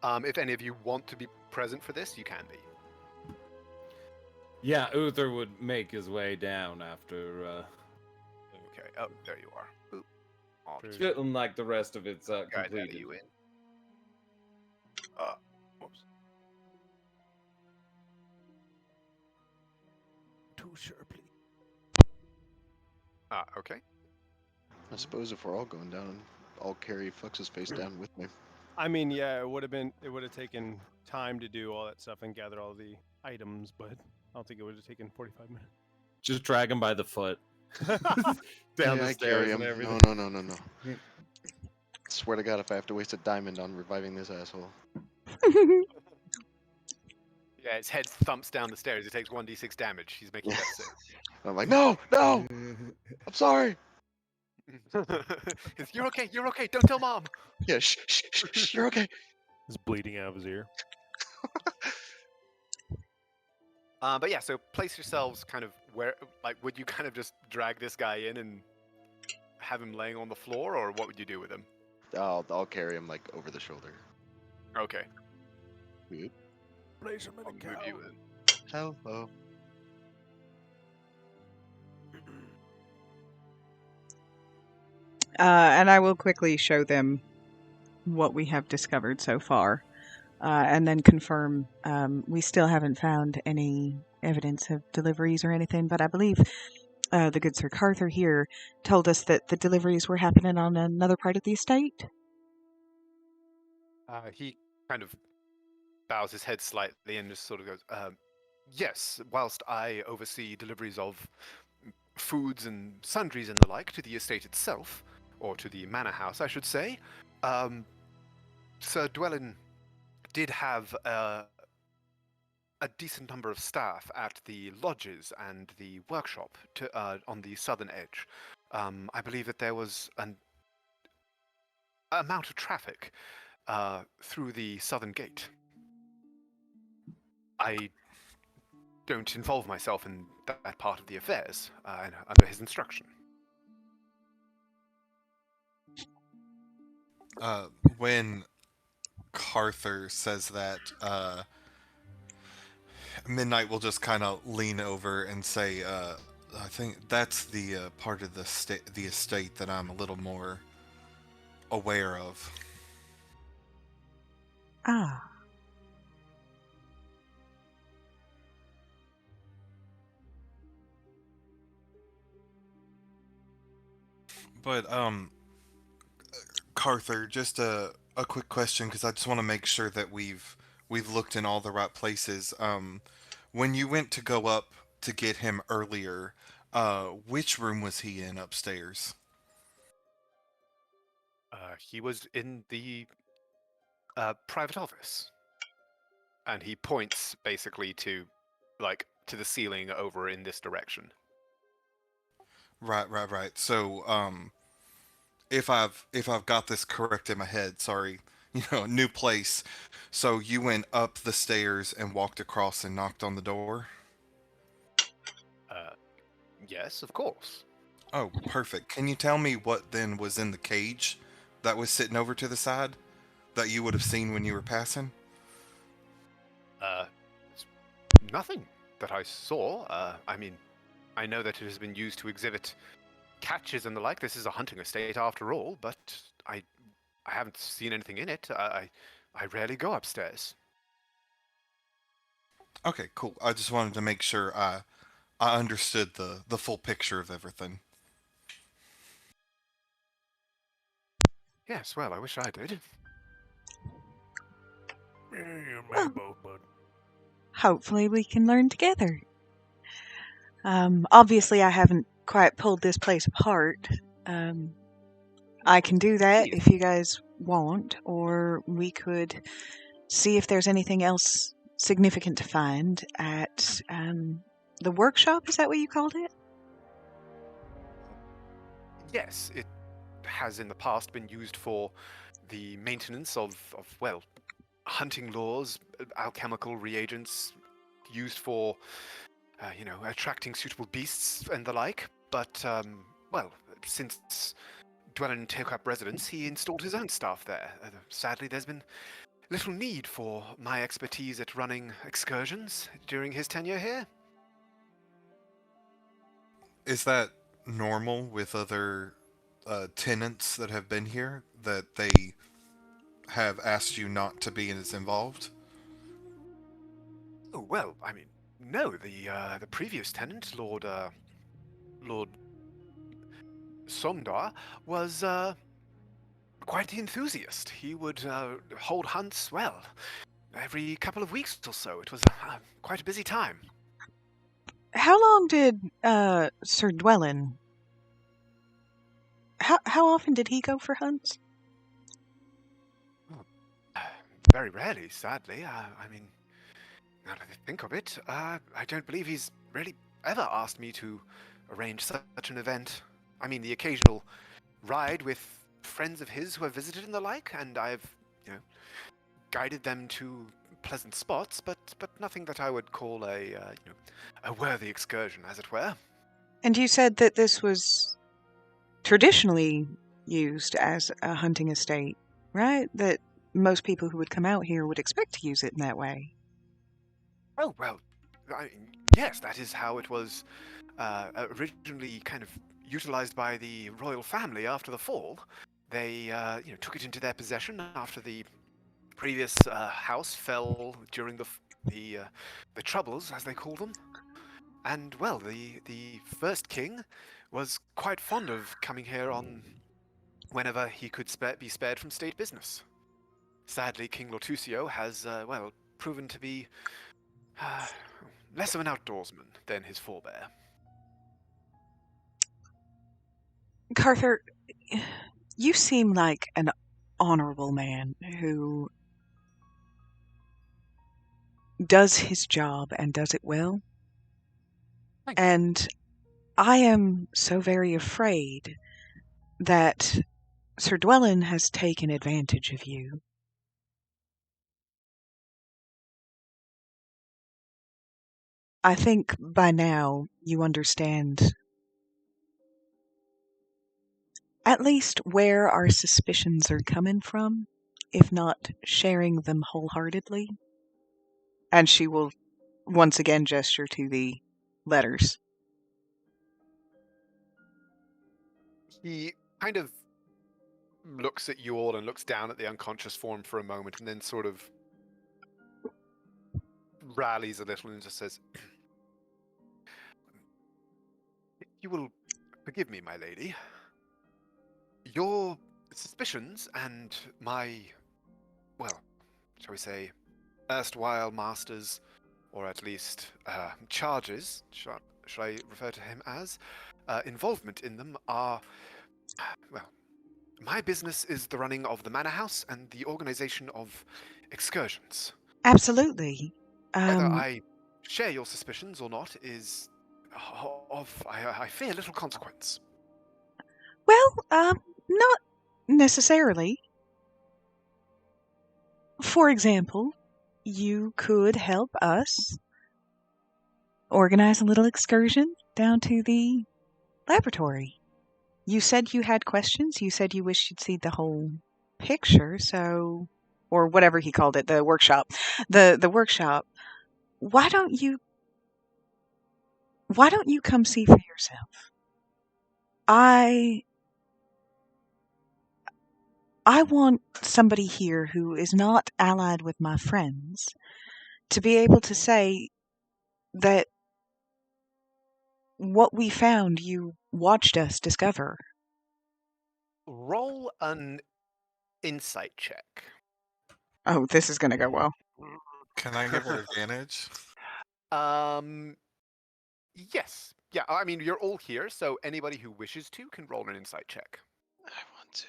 [SPEAKER 1] if any of you want to be present for this, you can be.
[SPEAKER 5] Yeah, Uther would make his way down after.
[SPEAKER 1] Okay. Oh, there you are. Oop.
[SPEAKER 5] Feeling like the rest of it's
[SPEAKER 1] Guide
[SPEAKER 5] completed.
[SPEAKER 1] you in. Whoops.
[SPEAKER 4] Too sharply.
[SPEAKER 1] Okay.
[SPEAKER 3] I suppose if we're all going down, I'll carry Flux's face down with me.
[SPEAKER 4] I mean, yeah, it would have taken time to do all that stuff and gather all the items, but I don't think it would have taken 45 minutes.
[SPEAKER 5] Just drag him by the foot. Down the
[SPEAKER 3] I
[SPEAKER 5] stairs
[SPEAKER 3] carry
[SPEAKER 5] and
[SPEAKER 3] him.
[SPEAKER 5] everything.
[SPEAKER 3] No. Swear to God, if I have to waste a diamond on reviving this asshole.
[SPEAKER 1] Yeah, its head thumps down the stairs. It takes 1d6 damage. He's making that sick.
[SPEAKER 3] I'm like, no! I'm sorry!
[SPEAKER 1] You're okay. You're okay. Don't tell mom.
[SPEAKER 3] Yeah, shh, you're okay.
[SPEAKER 4] He's bleeding out of his ear.
[SPEAKER 1] But yeah, so place yourselves kind of where, like, would you kind of just drag this guy in and have him laying on the floor, or what would you do with him?
[SPEAKER 3] I'll carry him like over the shoulder.
[SPEAKER 1] Okay.
[SPEAKER 4] Place him in
[SPEAKER 1] I'll
[SPEAKER 4] a
[SPEAKER 1] move
[SPEAKER 4] cow.
[SPEAKER 1] you in.
[SPEAKER 3] Hello.
[SPEAKER 2] And I will quickly show them what we have discovered so far, and then confirm we still haven't found any evidence of deliveries or anything, but I believe the good Sir Carther here told us that the deliveries were happening on another part of the estate.
[SPEAKER 1] He kind of bows his head slightly and just sort of goes, yes, whilst I oversee deliveries of foods and sundries and the like to the estate itself, or to the manor house, I should say, Sir Dwellin did have a decent number of staff at the lodges and the workshop on the southern edge. I believe that there was an amount of traffic through the southern gate. I don't involve myself in that part of the affairs under his instruction.
[SPEAKER 6] When Carther says that, Midnight will just kind of lean over and say, I think that's the part of the estate that I'm a little more aware of.
[SPEAKER 2] Ah.
[SPEAKER 6] But Carther, just a quick question because I just want to make sure that we've looked in all the right places. When you went to go up to get him earlier, which room was he in upstairs?
[SPEAKER 1] He was in the private office, and he points basically to, like, to the ceiling over in this direction.
[SPEAKER 6] Right. So, if I've got this correct in my head, sorry, new place. So you went up the stairs and walked across and knocked on the door?
[SPEAKER 1] Yes, of course.
[SPEAKER 6] Oh, perfect. Can you tell me what then was in the cage that was sitting over to the side that you would have seen when you were passing?
[SPEAKER 1] It's nothing that I saw. I mean, I know that it has been used to exhibit catches and the like. This is a hunting estate after all, but I haven't seen anything in it. I rarely go upstairs.
[SPEAKER 6] Okay, cool. I just wanted to make sure I understood the full picture of everything.
[SPEAKER 1] Yes, well, I wish I did.
[SPEAKER 4] Yeah, you may
[SPEAKER 2] Well-
[SPEAKER 4] both, bud.
[SPEAKER 2] Hopefully we can learn together. Obviously I haven't quite pulled this place apart. I can do that if you guys want, or we could see if there's anything else significant to find at the workshop. Is that what you called it?
[SPEAKER 1] Yes, it has in the past been used for the maintenance of well, hunting lures, alchemical reagents used for, attracting suitable beasts and the like. But, well, since Dwellin took up residence, he installed his own staff there. Sadly, there's been little need for my expertise at running excursions during his tenure here.
[SPEAKER 6] Is that normal with other tenants that have been here, that they have asked you not to be as involved?
[SPEAKER 1] Oh, well, I mean, no, the previous tenant, Lord Sondar, was quite the enthusiast. He would hold hunts, well, every couple of weeks or so. It was quite a busy time.
[SPEAKER 2] How long did Sir Dwellin? How often did he go for hunts?
[SPEAKER 1] Very rarely, sadly. I mean, now that I think of it, I don't believe he's really ever asked me to arrange such an event. I mean, the occasional ride with friends of his who have visited and the like, and I've, guided them to pleasant spots, but nothing that I would call a worthy excursion, as it were.
[SPEAKER 2] And you said that this was traditionally used as a hunting estate, right? That most people who would come out here would expect to use it in that way.
[SPEAKER 1] Oh, well, yes, that is how it was originally kind of utilized by the royal family after the fall. They, took it into their possession after the previous house fell during the troubles, as they call them. And well, the first king was quite fond of coming here on whenever he could be spared from state business. Sadly, King Lotusio has, proven to be less of an outdoorsman than his forebear.
[SPEAKER 2] Carther, you seem like an honorable man who does his job and does it well.
[SPEAKER 1] Thank you.
[SPEAKER 2] And I am so very afraid that Sir Dwellin has taken advantage of you. I think by now you understand at least where our suspicions are coming from, if not sharing them wholeheartedly. And she will once again gesture to the letters.
[SPEAKER 1] He kind of looks at you all and looks down at the unconscious form for a moment and then sort of rallies a little and just says, "If you will forgive me, my lady, your suspicions and my, well, shall we say, erstwhile master's, or at least charges, should I refer to him as, involvement in them are, well, my business is the running of the manor house and the organization of excursions.
[SPEAKER 2] Absolutely.
[SPEAKER 1] Whether I share your suspicions or not is I fear, little consequence.
[SPEAKER 2] Well, not necessarily. For example, you could help us organize a little excursion down to the laboratory. You said you had questions. You said you wished you'd see the whole picture, so... or whatever he called it, the workshop. The workshop. Why don't you come see for yourself? I want somebody here who is not allied with my friends to be able to say that what we found you watched us discover.
[SPEAKER 1] Roll an insight check.
[SPEAKER 2] Oh, this is going to go well.
[SPEAKER 6] Can I give her advantage?
[SPEAKER 1] Yes. Yeah, I mean, you're all here, so anybody who wishes to can roll an insight check.
[SPEAKER 3] I want to.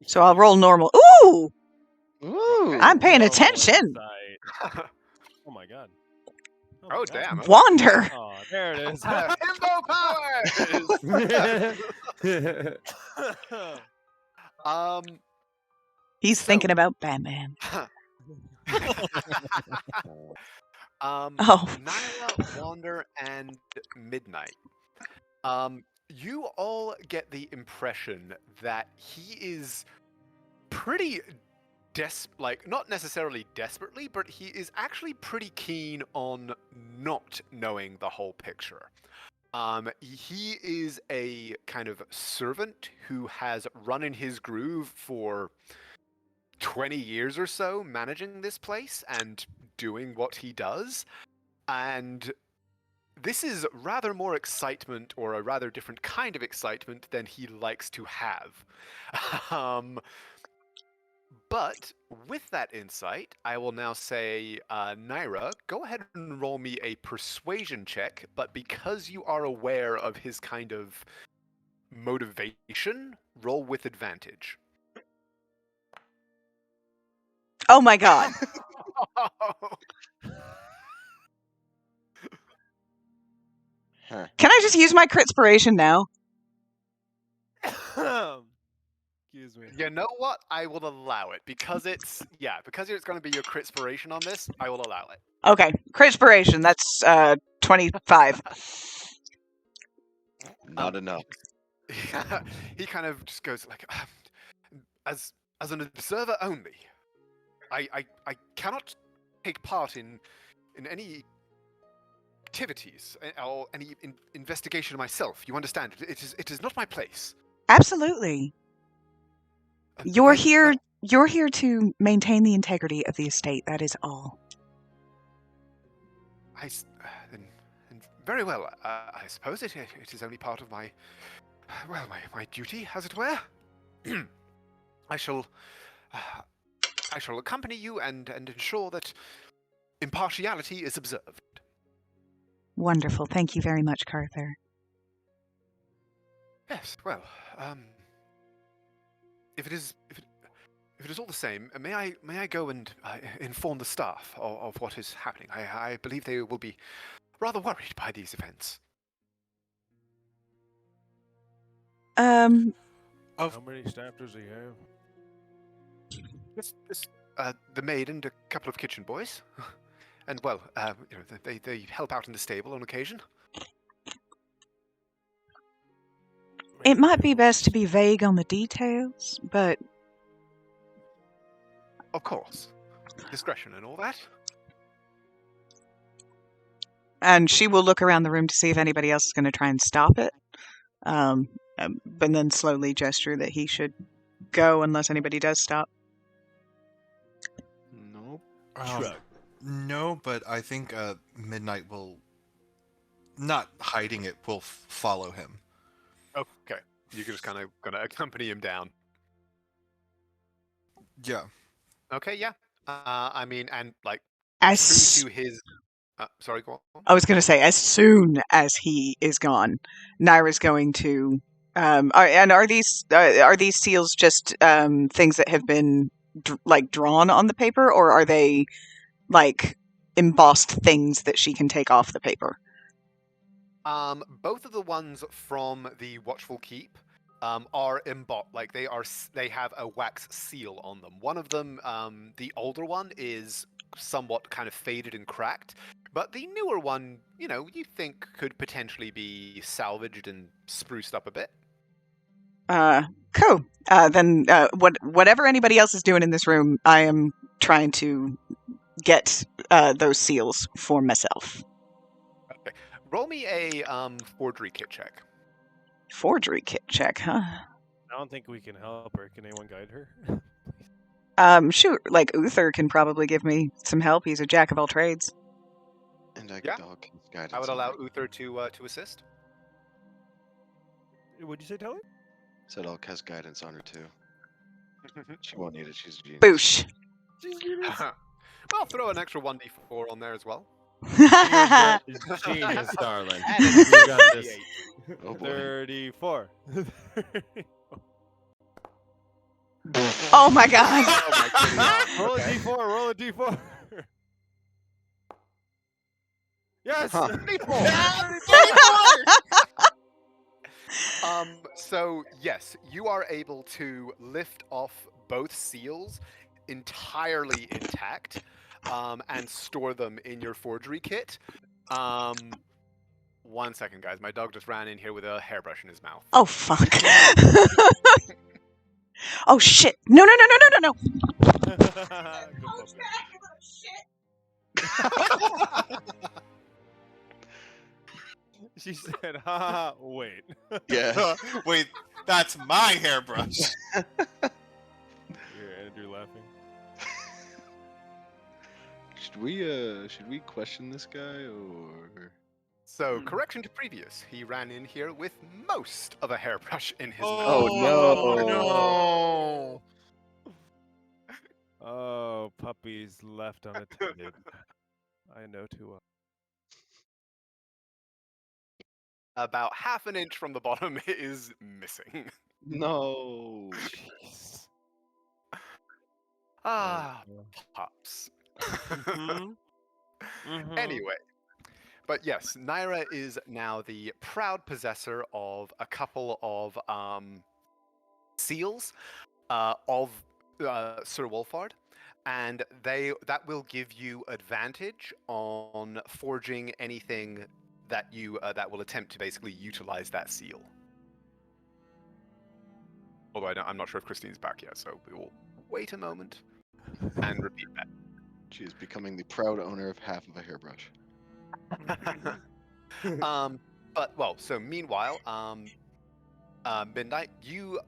[SPEAKER 2] So I'll roll normal. Ooh!
[SPEAKER 3] Ooh.
[SPEAKER 2] I'm paying
[SPEAKER 7] Normal
[SPEAKER 2] attention.
[SPEAKER 7] insight. Oh my god. my
[SPEAKER 1] Oh,
[SPEAKER 7] god.
[SPEAKER 1] damn. Okay.
[SPEAKER 2] Wander!
[SPEAKER 7] Oh, there it is.
[SPEAKER 1] Himbo powers!
[SPEAKER 2] He's
[SPEAKER 1] So-
[SPEAKER 2] thinking about Batman.
[SPEAKER 1] Oh.
[SPEAKER 2] Oh.
[SPEAKER 1] Nyla, Wander, and Midnight. You all get the impression that he is pretty not necessarily desperately, but he is actually pretty keen on not knowing the whole picture. He is a kind of servant who has run in his groove for 20 years or so, managing this place and doing what he does. And this is rather more excitement, or a rather different kind of excitement, than he likes to have. But with that insight, I will now say, Naira, go ahead and roll me a persuasion check, but because you are aware of his kind of motivation, roll with advantage.
[SPEAKER 2] Oh my god.
[SPEAKER 3] Huh.
[SPEAKER 2] Can I just use my critspiration now?
[SPEAKER 7] Excuse me.
[SPEAKER 1] You know what? I will allow it because it's going to be your critspiration on this. I will allow it.
[SPEAKER 2] Okay, critspiration. That's 25.
[SPEAKER 3] Not enough.
[SPEAKER 1] He kind of just goes like, as an observer only, I cannot take part in any activities or any investigation myself. You understand? It is not my place.
[SPEAKER 2] Absolutely. You're
[SPEAKER 1] Then,
[SPEAKER 2] here.
[SPEAKER 1] well,
[SPEAKER 2] You're here to maintain the integrity of the estate. That is all.
[SPEAKER 1] then very well. I suppose it is only part of my duty, as it were. I shall accompany you and ensure that impartiality is observed.
[SPEAKER 2] Wonderful. Thank you very much, Carther.
[SPEAKER 1] Yes. Well, if it is all the same, may I go and inform the staff of what is happening? I believe they will be rather worried by these events.
[SPEAKER 7] How many staff does he have?
[SPEAKER 1] The maid and a couple of kitchen boys, and well, they help out in the stable on occasion.
[SPEAKER 2] It might be best to be vague on the details, but
[SPEAKER 1] Of course, discretion and all that.
[SPEAKER 2] and she will look around the room to see if anybody else is going to try and stop it. But then slowly gesture that he should go unless anybody does stop.
[SPEAKER 3] Nope.
[SPEAKER 7] Shrug.
[SPEAKER 6] No, but I think Midnight will, not hiding it, will follow him.
[SPEAKER 1] Okay, you're just kind of gonna accompany him down.
[SPEAKER 6] Yeah.
[SPEAKER 1] Okay, yeah. I mean, and like
[SPEAKER 2] As
[SPEAKER 1] true to his. Sorry, go on.
[SPEAKER 2] I was going to say, as soon as he is gone, Naira's going to. Are these seals just things that have been drawn on the paper, or are they like embossed things that she can take off the paper?
[SPEAKER 1] Both of the ones from the Watchful Keep are embossed. Like they have a wax seal on them. One of them, the older one, is somewhat kind of faded and cracked, but the newer one, you think could potentially be salvaged and spruced up a bit.
[SPEAKER 2] Cool. Then whatever anybody else is doing in this room, I am trying to get those seals for myself.
[SPEAKER 1] Okay. Roll me a forgery kit check.
[SPEAKER 2] Forgery kit check, huh?
[SPEAKER 7] I don't think we can help her. Can anyone guide her?
[SPEAKER 2] Sure. Like Uther can probably give me some help. He's a jack of all trades.
[SPEAKER 3] And I
[SPEAKER 1] Yeah.
[SPEAKER 3] dog can guidance.
[SPEAKER 1] I would allow
[SPEAKER 3] on her.
[SPEAKER 1] Uther to assist.
[SPEAKER 7] What'd you say, Tyler?
[SPEAKER 3] Said I'll cast guidance on her too. She won't need it. She's a genius.
[SPEAKER 2] Boosh.
[SPEAKER 1] Well, throw an extra 1d4 on there as well.
[SPEAKER 5] Genius, darling.
[SPEAKER 1] And
[SPEAKER 5] You got
[SPEAKER 1] it's
[SPEAKER 5] this.
[SPEAKER 1] 38.
[SPEAKER 3] Oh boy.
[SPEAKER 7] 34.
[SPEAKER 2] Oh my god.
[SPEAKER 1] Oh my goodness.
[SPEAKER 7] Roll a
[SPEAKER 1] Okay.
[SPEAKER 7] d4. Roll a d4. Yes.
[SPEAKER 3] Huh.
[SPEAKER 1] So yes, you are able to lift off both seals entirely intact, and store them in your forgery kit. 1 second, guys. My dog just ran in here with a hairbrush in his mouth.
[SPEAKER 2] Oh fuck. Oh shit. No.
[SPEAKER 7] Good puppy. She said, "Ha ha, wait."
[SPEAKER 3] Yeah.
[SPEAKER 6] Wait, that's my hairbrush.
[SPEAKER 7] You're Andrew laughing.
[SPEAKER 3] Should we question this guy or?
[SPEAKER 1] So, correction to previous. He ran in here with most of a hairbrush in his mouth.
[SPEAKER 3] Oh,
[SPEAKER 6] no!
[SPEAKER 7] Oh, puppies left unattended. I know too well.
[SPEAKER 1] About half an inch from the bottom is missing.
[SPEAKER 3] No.
[SPEAKER 1] Ah,
[SPEAKER 7] Oh,
[SPEAKER 1] pops.
[SPEAKER 7] Mhm.
[SPEAKER 1] Anyway, but yes, Naira is now the proud possessor of a couple of seals of Sir Wolfhard, and that will give you advantage on forging anything that you that will attempt to basically utilize that seal. Although I'm not sure if Christine's back yet, so we will wait a moment and repeat
[SPEAKER 3] She is becoming the proud owner of half of a hairbrush.
[SPEAKER 1] that. So meanwhile, Midnight, you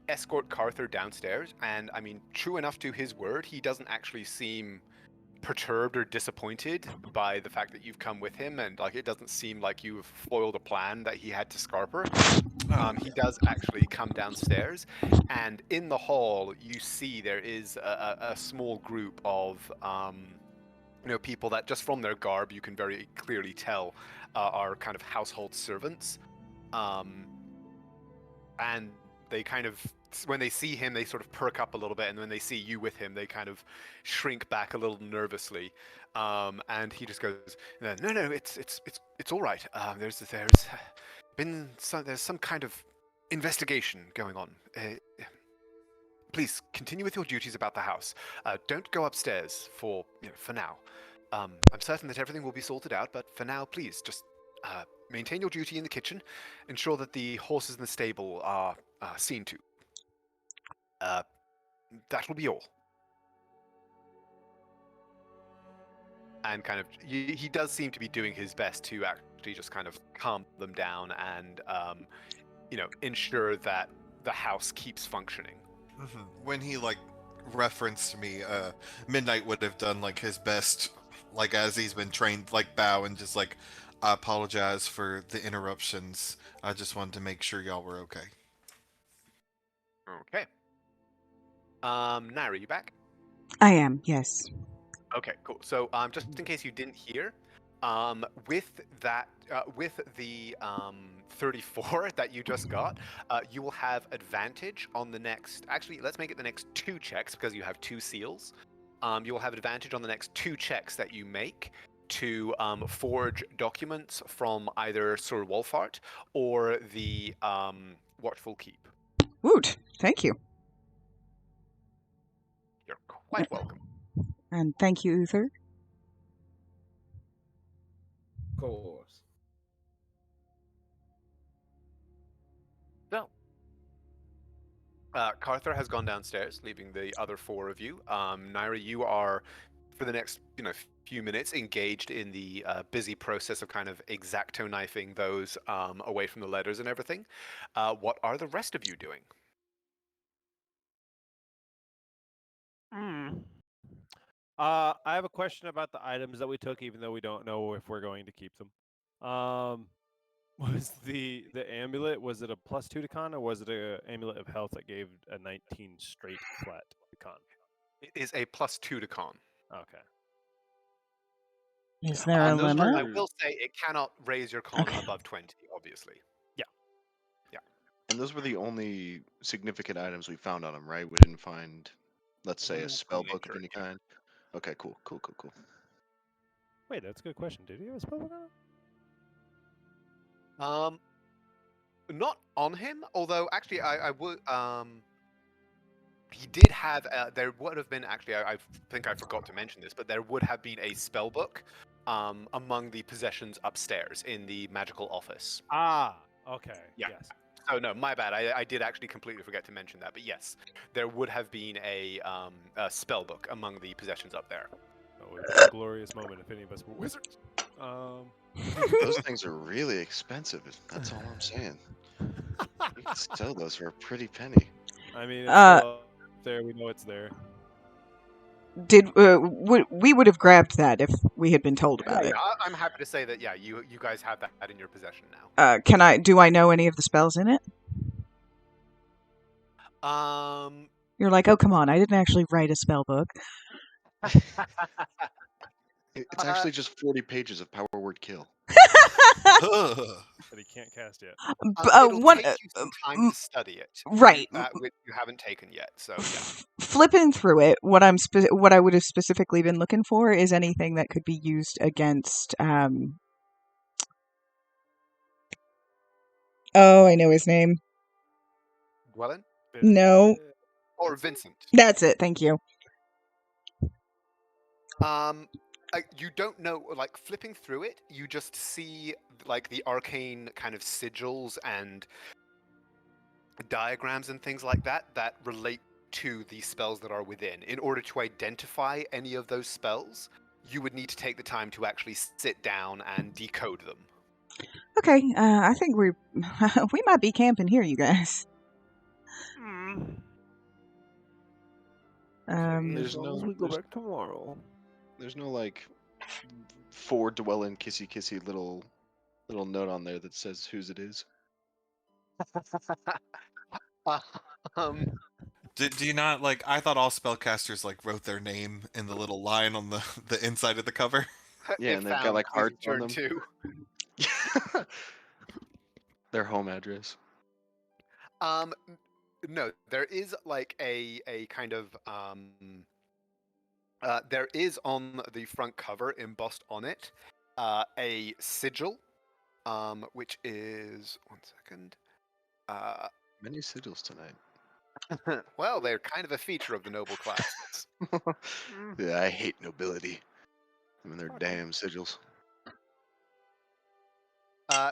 [SPEAKER 1] escort Carther downstairs, and I mean, true enough to his word, he doesn't actually seem perturbed or disappointed by the fact that you've come with him, and like it doesn't seem like you've foiled a plan that he had to Scarper. He does actually come downstairs, and in the hall you see there is a small group of people that just from their garb you can very clearly tell are kind of household servants, and they kind of, when they see him, they sort of perk up a little bit, and when they see you with him, they kind of shrink back a little nervously. And he just goes, "No, it's all right. There's been some kind of investigation going on. Please continue with your duties about the house. Don't go upstairs for now. I'm certain that everything will be sorted out, but for now, please just maintain your duty in the kitchen. Ensure that the horses in the stable are seen to. That will be all." And kind of, he does seem to be doing his best to actually just kind of calm them down and, ensure that the house keeps functioning.
[SPEAKER 6] When he referenced me, Midnight would have done his best, as he's been trained, bow and just I apologize for the interruptions. I just wanted to make sure y'all were okay.
[SPEAKER 1] Okay. Naira, are you back?
[SPEAKER 2] I am, yes.
[SPEAKER 1] Okay, cool. So, just in case you didn't hear, with the 34 that you just got, you will have advantage on the next. Actually, let's make it the next 2 checks because you have 2 seals. You will have advantage on the next 2 checks that you make to forge documents from either Sir Wolfhart or the Watchful Keep.
[SPEAKER 2] Woot, thank you.
[SPEAKER 1] You're quite welcome.
[SPEAKER 2] And thank you, Uther.
[SPEAKER 5] Of course.
[SPEAKER 1] So, Carther has gone downstairs, leaving the other 4 of you. Naira, you are, for the next few minutes, engaged in the busy process of kind of X-Acto knifing those away from the letters and everything. What are the rest of you doing?
[SPEAKER 7] I have a question about the items that we took, even though we don't know if we're going to keep them. Was the amulet, was it a +2 to con, or was it a amulet of health that gave a 19 straight flat to con?
[SPEAKER 1] It is a +2 to con.
[SPEAKER 7] Okay.
[SPEAKER 2] Is there a
[SPEAKER 3] those
[SPEAKER 2] limit?
[SPEAKER 1] I will say it cannot raise your con above 20, obviously.
[SPEAKER 3] And those were the only significant items we found on him, right? We didn't find, let's say, a spell book of any kind. Okay, cool.
[SPEAKER 7] Wait, that's a good question. Did he have a spellbook on him?
[SPEAKER 1] Not on him, although actually I would he did have there would have been actually I think I forgot to mention this, but there would have been a spell book among the possessions upstairs in the magical office.
[SPEAKER 7] Ah, okay.
[SPEAKER 1] Yeah.
[SPEAKER 7] Yes.
[SPEAKER 1] Oh no, my bad. I did actually completely forget to mention that, but yes, there would have been a spell book among the possessions up there.
[SPEAKER 7] That would have been a glorious moment if any of us were wizards.
[SPEAKER 3] Those things are really expensive. That's all I'm saying. You can sell those for a pretty penny.
[SPEAKER 7] I mean, it's still up there. We know it's there.
[SPEAKER 2] We would have grabbed that if we had been told about it.
[SPEAKER 1] I'm happy to say that you guys have that in your possession now.
[SPEAKER 2] Do I know any of the spells in it? You're like, oh come on, I didn't actually write a spell book.
[SPEAKER 3] It's actually just 40 pages of power word kill.
[SPEAKER 7] But he can't cast yet.
[SPEAKER 1] It'll take you some time to study it,
[SPEAKER 2] right?
[SPEAKER 1] Which you haven't taken yet. So yeah.
[SPEAKER 2] Flipping through it, what I would have specifically been looking for is anything that could be used against. Oh, I know his name.
[SPEAKER 1] Gwelyn?
[SPEAKER 2] No.
[SPEAKER 1] Or Vincent.
[SPEAKER 2] That's it. Thank you.
[SPEAKER 1] You don't know, like, flipping through it, you just see, like, the arcane kind of sigils and diagrams and things like that that relate to the spells that are within. In order to identify any of those spells, you would need to take the time to actually sit down and decode them.
[SPEAKER 2] Okay, I think we might be camping here, you guys.
[SPEAKER 7] As
[SPEAKER 3] There's
[SPEAKER 7] long
[SPEAKER 3] no-
[SPEAKER 7] as we go
[SPEAKER 3] there's-
[SPEAKER 7] back tomorrow.
[SPEAKER 3] There's no like for dwelling kissy little note on there that says whose it is.
[SPEAKER 1] Um,
[SPEAKER 6] Do you not like? I thought all spellcasters like wrote their name in the little line on the inside of the cover.
[SPEAKER 3] Yeah,
[SPEAKER 1] if
[SPEAKER 3] and they've got
[SPEAKER 1] found,
[SPEAKER 3] like
[SPEAKER 1] please
[SPEAKER 3] hearts on
[SPEAKER 1] return
[SPEAKER 3] them.
[SPEAKER 1] to.
[SPEAKER 3] Their home address.
[SPEAKER 1] No, there is like a kind of there is on the front cover embossed on it a sigil, which is 1 second.
[SPEAKER 3] Many sigils tonight.
[SPEAKER 1] Well, they're kind of a feature of the noble classes.
[SPEAKER 3] Yeah, I hate nobility. I mean, they're damn sigils.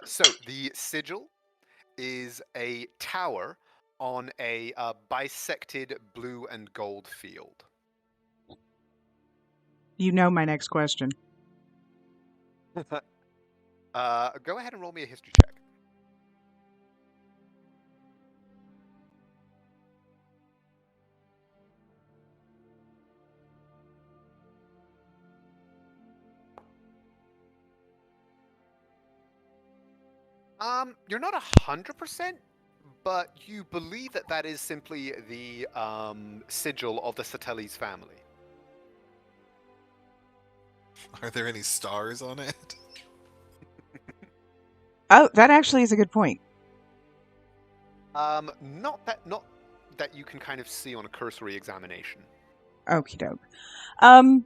[SPEAKER 1] So the sigil is a tower on a bisected blue and gold field.
[SPEAKER 2] You know my next question.
[SPEAKER 1] Go ahead and roll me a history check. You're not 100%, but you believe that that is simply the sigil of the Satellis family.
[SPEAKER 6] Are there any stars on it?
[SPEAKER 2] Oh, that actually is a good point.
[SPEAKER 1] Not that you can kind of see on a cursory examination.
[SPEAKER 2] Okie doke. I'm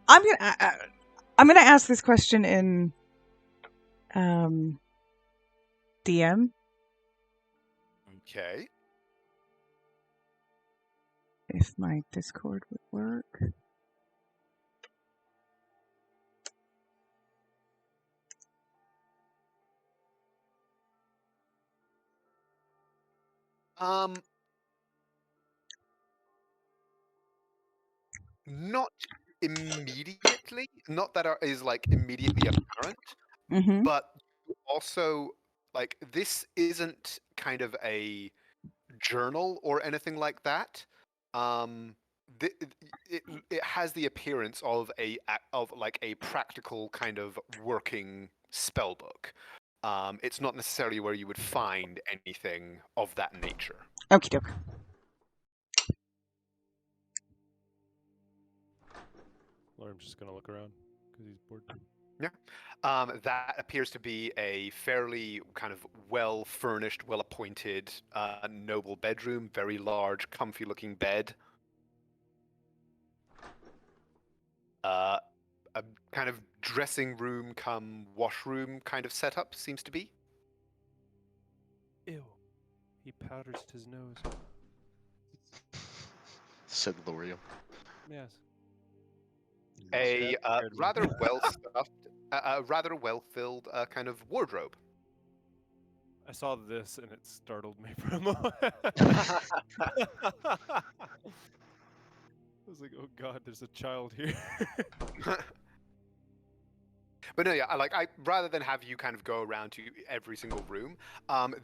[SPEAKER 2] gonna ask this question in DM.
[SPEAKER 1] Okay.
[SPEAKER 2] If my Discord would work.
[SPEAKER 1] Not immediately. Not that is like immediately apparent,
[SPEAKER 2] Mm-hmm.
[SPEAKER 1] but also like this isn't kind of a journal or anything like that. It has the appearance of like a practical kind of working spell book. It's not necessarily where you would find anything of that nature.
[SPEAKER 2] Okie doke.
[SPEAKER 7] Lorm's just gonna look around because he's bored.
[SPEAKER 1] That appears to be a fairly kind of well-furnished, well-appointed, noble bedroom. Very large, comfy-looking bed. A kind of dressing room come washroom kind of setup seems to be.
[SPEAKER 7] Ew. He powders his nose.
[SPEAKER 3] Said Lorium.
[SPEAKER 7] Yes.
[SPEAKER 1] A
[SPEAKER 7] Scared me.
[SPEAKER 1] rather well-stuffed, rather well-filled kind of wardrobe.
[SPEAKER 7] I saw this and it startled me for a moment. I was like, oh god, there's a child here.
[SPEAKER 1] But no, yeah, rather than have you kind of go around to every single room,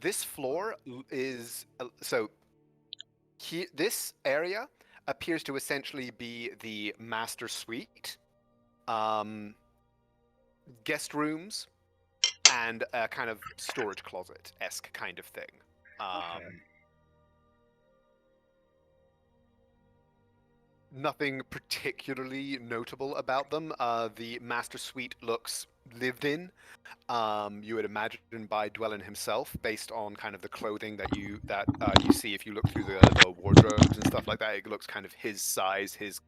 [SPEAKER 1] this floor is so. This area appears to essentially be the master suite, guest rooms, and a kind of storage closet-esque kind of thing. Nothing particularly notable about them. The master suite looks lived in. You would imagine by Dwellin himself, based on kind of the clothing that you see if you look through the wardrobes and stuff like that. It looks kind of his size, his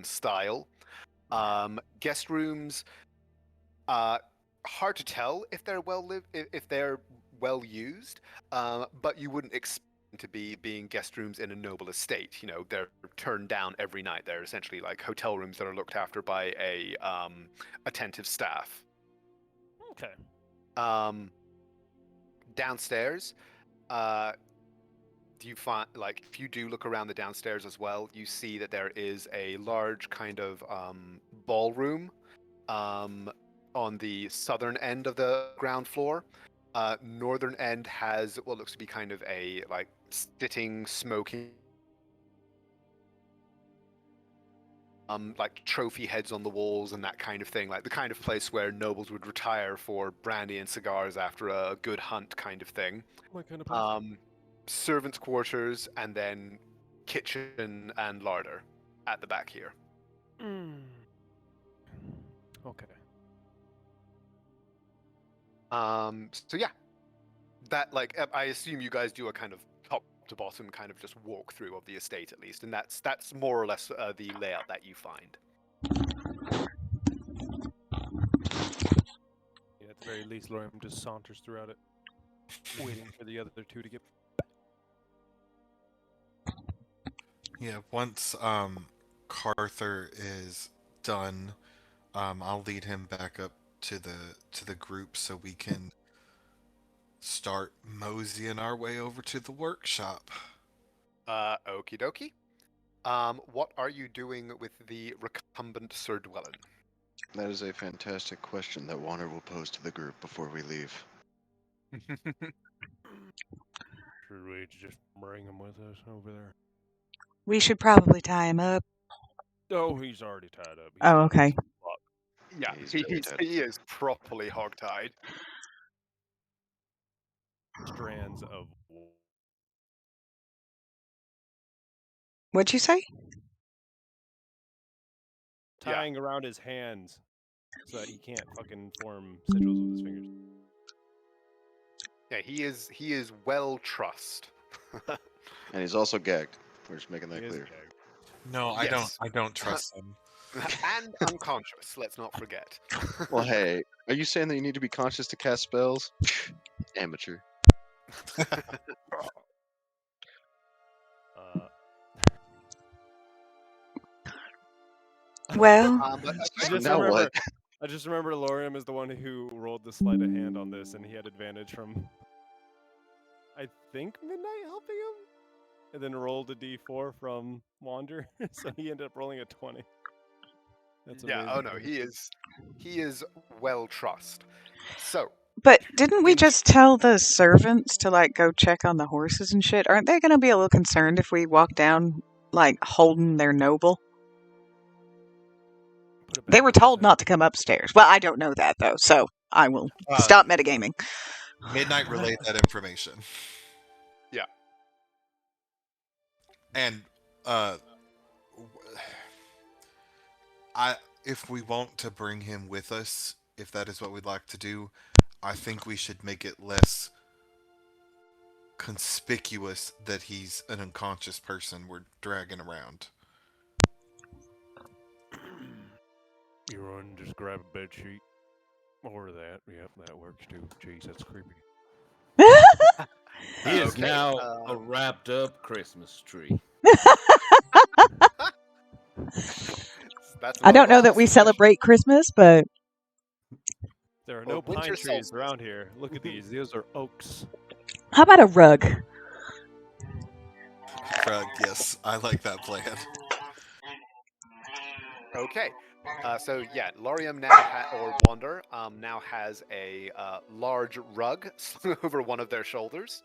[SPEAKER 1] style. Guest rooms, hard to tell if they're well lived, if they're well used, but you wouldn't to be being guest rooms in a noble estate. You know, they're turned down every night. They're essentially like hotel rooms that are looked after by a attentive staff.
[SPEAKER 7] Okay.
[SPEAKER 1] Downstairs, do you find, like, if you do look around the downstairs as well, you see that there is a large kind of ballroom on the southern end of the ground floor. Northern end has what looks to be kind of a like sitting, smoking, like trophy heads on the walls and that kind of thing, like the kind of place where nobles would retire for brandy and cigars after a good hunt, kind of thing.
[SPEAKER 7] My kind of place.
[SPEAKER 1] Servants' quarters, and then kitchen and larder at the back here.
[SPEAKER 7] Okay.
[SPEAKER 1] So yeah, that, like, I assume you guys do a kind of top to bottom kind of just walkthrough of the estate at least, and that's more or less the layout that you find.
[SPEAKER 7] Yeah, at the very least, Lorium just saunters throughout it, waiting for the other two to get.
[SPEAKER 6] Yeah, once Carther is done, I'll lead him back up to the group so we can start moseying our way over to the workshop.
[SPEAKER 1] Okie dokie. What are you doing with the recumbent Sir Dwellin?
[SPEAKER 3] That is a fantastic question that Warner will pose to the group before we leave.
[SPEAKER 7] Should we just bring him with us over there?
[SPEAKER 2] We should probably tie him up.
[SPEAKER 7] Oh, he's already tied up. He's
[SPEAKER 2] Oh,
[SPEAKER 7] tied up
[SPEAKER 2] okay.
[SPEAKER 7] as fuck.
[SPEAKER 1] Yeah,
[SPEAKER 3] He's very tight.
[SPEAKER 1] he is properly hogtied.
[SPEAKER 7] Strands of wool.
[SPEAKER 2] What'd you say?
[SPEAKER 1] Yeah.
[SPEAKER 7] Tying around his hands so that he can't fucking form sigils with his fingers.
[SPEAKER 1] Yeah, he is well trussed.
[SPEAKER 3] And he's also gagged. We're just making that
[SPEAKER 7] He is
[SPEAKER 3] clear.
[SPEAKER 7] gagged.
[SPEAKER 6] No,
[SPEAKER 1] Yes.
[SPEAKER 6] I don't trust him.
[SPEAKER 1] And unconscious, let's not forget.
[SPEAKER 3] Well, hey, are you saying that you need to be conscious to cast spells? Amateur.
[SPEAKER 2] Well,
[SPEAKER 1] But
[SPEAKER 7] I
[SPEAKER 1] okay.
[SPEAKER 7] just
[SPEAKER 3] Now
[SPEAKER 7] remember.
[SPEAKER 3] what?
[SPEAKER 7] I just remember Lorium is the one who rolled the sleight of hand on this, and he had advantage from, I think, Midnight helping him, and then rolled a d4 from Wander, so he ended up rolling a 20. That's amazing.
[SPEAKER 1] Yeah, oh no, he is well trussed. So,
[SPEAKER 2] but didn't we
[SPEAKER 1] In-
[SPEAKER 2] just tell the servants to like go check on the horses and shit? Aren't they going to be a little concerned if we walk down like holding their noble?
[SPEAKER 7] Put it
[SPEAKER 2] They
[SPEAKER 7] back
[SPEAKER 2] were
[SPEAKER 7] in his
[SPEAKER 2] told
[SPEAKER 7] head.
[SPEAKER 2] not to come upstairs. Well, I don't know that though, so I will stop metagaming.
[SPEAKER 6] Midnight relayed that information.
[SPEAKER 1] Yeah.
[SPEAKER 6] And if we want to bring him with us, if that is what we'd like to do, I think we should make it less conspicuous that he's an unconscious person we're dragging around.
[SPEAKER 7] You run, just grab a bed sheet. Or that. Yep, that works too. Jeez, that's creepy.
[SPEAKER 5] He is
[SPEAKER 1] Okay,
[SPEAKER 5] now a wrapped up Christmas tree.
[SPEAKER 1] that's
[SPEAKER 2] I
[SPEAKER 1] what
[SPEAKER 2] don't
[SPEAKER 1] it
[SPEAKER 2] know that
[SPEAKER 1] was.
[SPEAKER 2] we celebrate Christmas, but
[SPEAKER 7] There are
[SPEAKER 1] Well,
[SPEAKER 7] no pine
[SPEAKER 1] winter
[SPEAKER 7] trees
[SPEAKER 1] solstice.
[SPEAKER 7] around here. Look at these. Those are oaks.
[SPEAKER 2] how about a rug?
[SPEAKER 6] Frog, yes, I like that plan.
[SPEAKER 1] Okay. So yeah, Lorium now or Wander now has a large rug slung over one of their shoulders,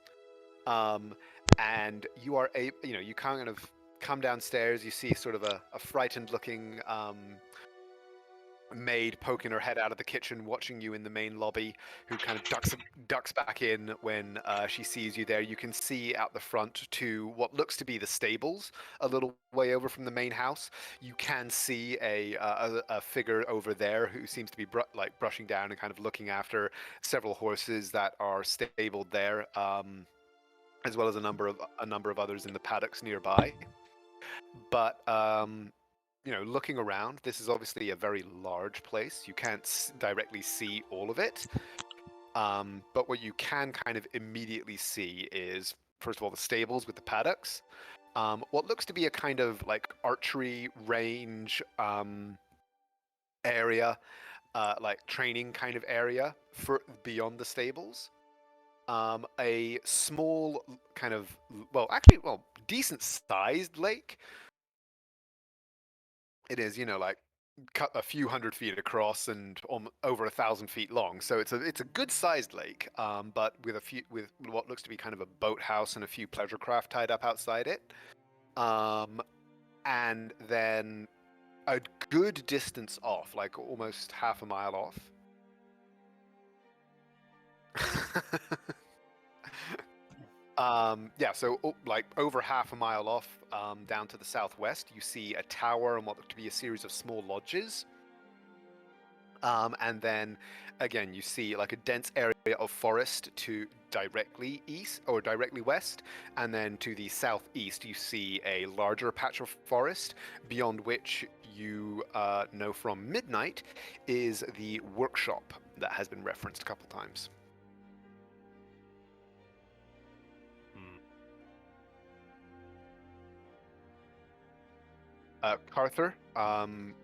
[SPEAKER 1] and you are you kind of come downstairs. You see sort of a frightened-looking maid poking her head out of the kitchen, watching you in the main lobby, who kind of ducks back in when she sees you there. You can see out the front to what looks to be the stables, a little way over from the main house. You can see a figure over there who seems to be brushing down and kind of looking after several horses that are stabled there, as well as a number of others in the paddocks nearby. But looking around, this is obviously a very large place. You can't directly see all of it. But what you can kind of immediately see is first of all, the stables with the paddocks. What looks to be a kind of like archery range area, like training kind of area for beyond the stables. A small kind of decent sized lake. It is, like cut a few 100 feet across and over 1,000 feet long. So it's a good sized lake, but with what looks to be kind of a boathouse and a few pleasure craft tied up outside it. And then a good distance off, like almost half a mile off. So like over half a mile off, down to the southwest, you see a tower and what look to be a series of small lodges. And then again, you see like a dense area of forest to directly east or directly west. And then to the southeast, you see a larger patch of forest, beyond which you know from Midnight is the workshop that has been referenced a couple times. Carther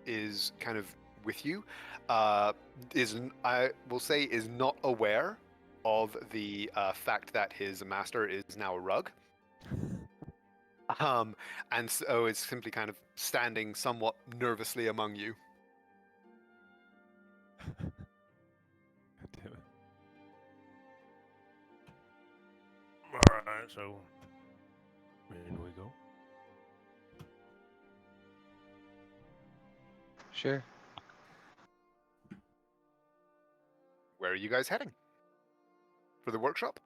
[SPEAKER 1] is kind of with you. I will say is not aware of the fact that his master is now a rug. And so is simply kind of standing somewhat nervously among you.
[SPEAKER 7] God damn it. Alright, so in we go.
[SPEAKER 3] Sure.
[SPEAKER 1] Where are you guys heading? For the workshop?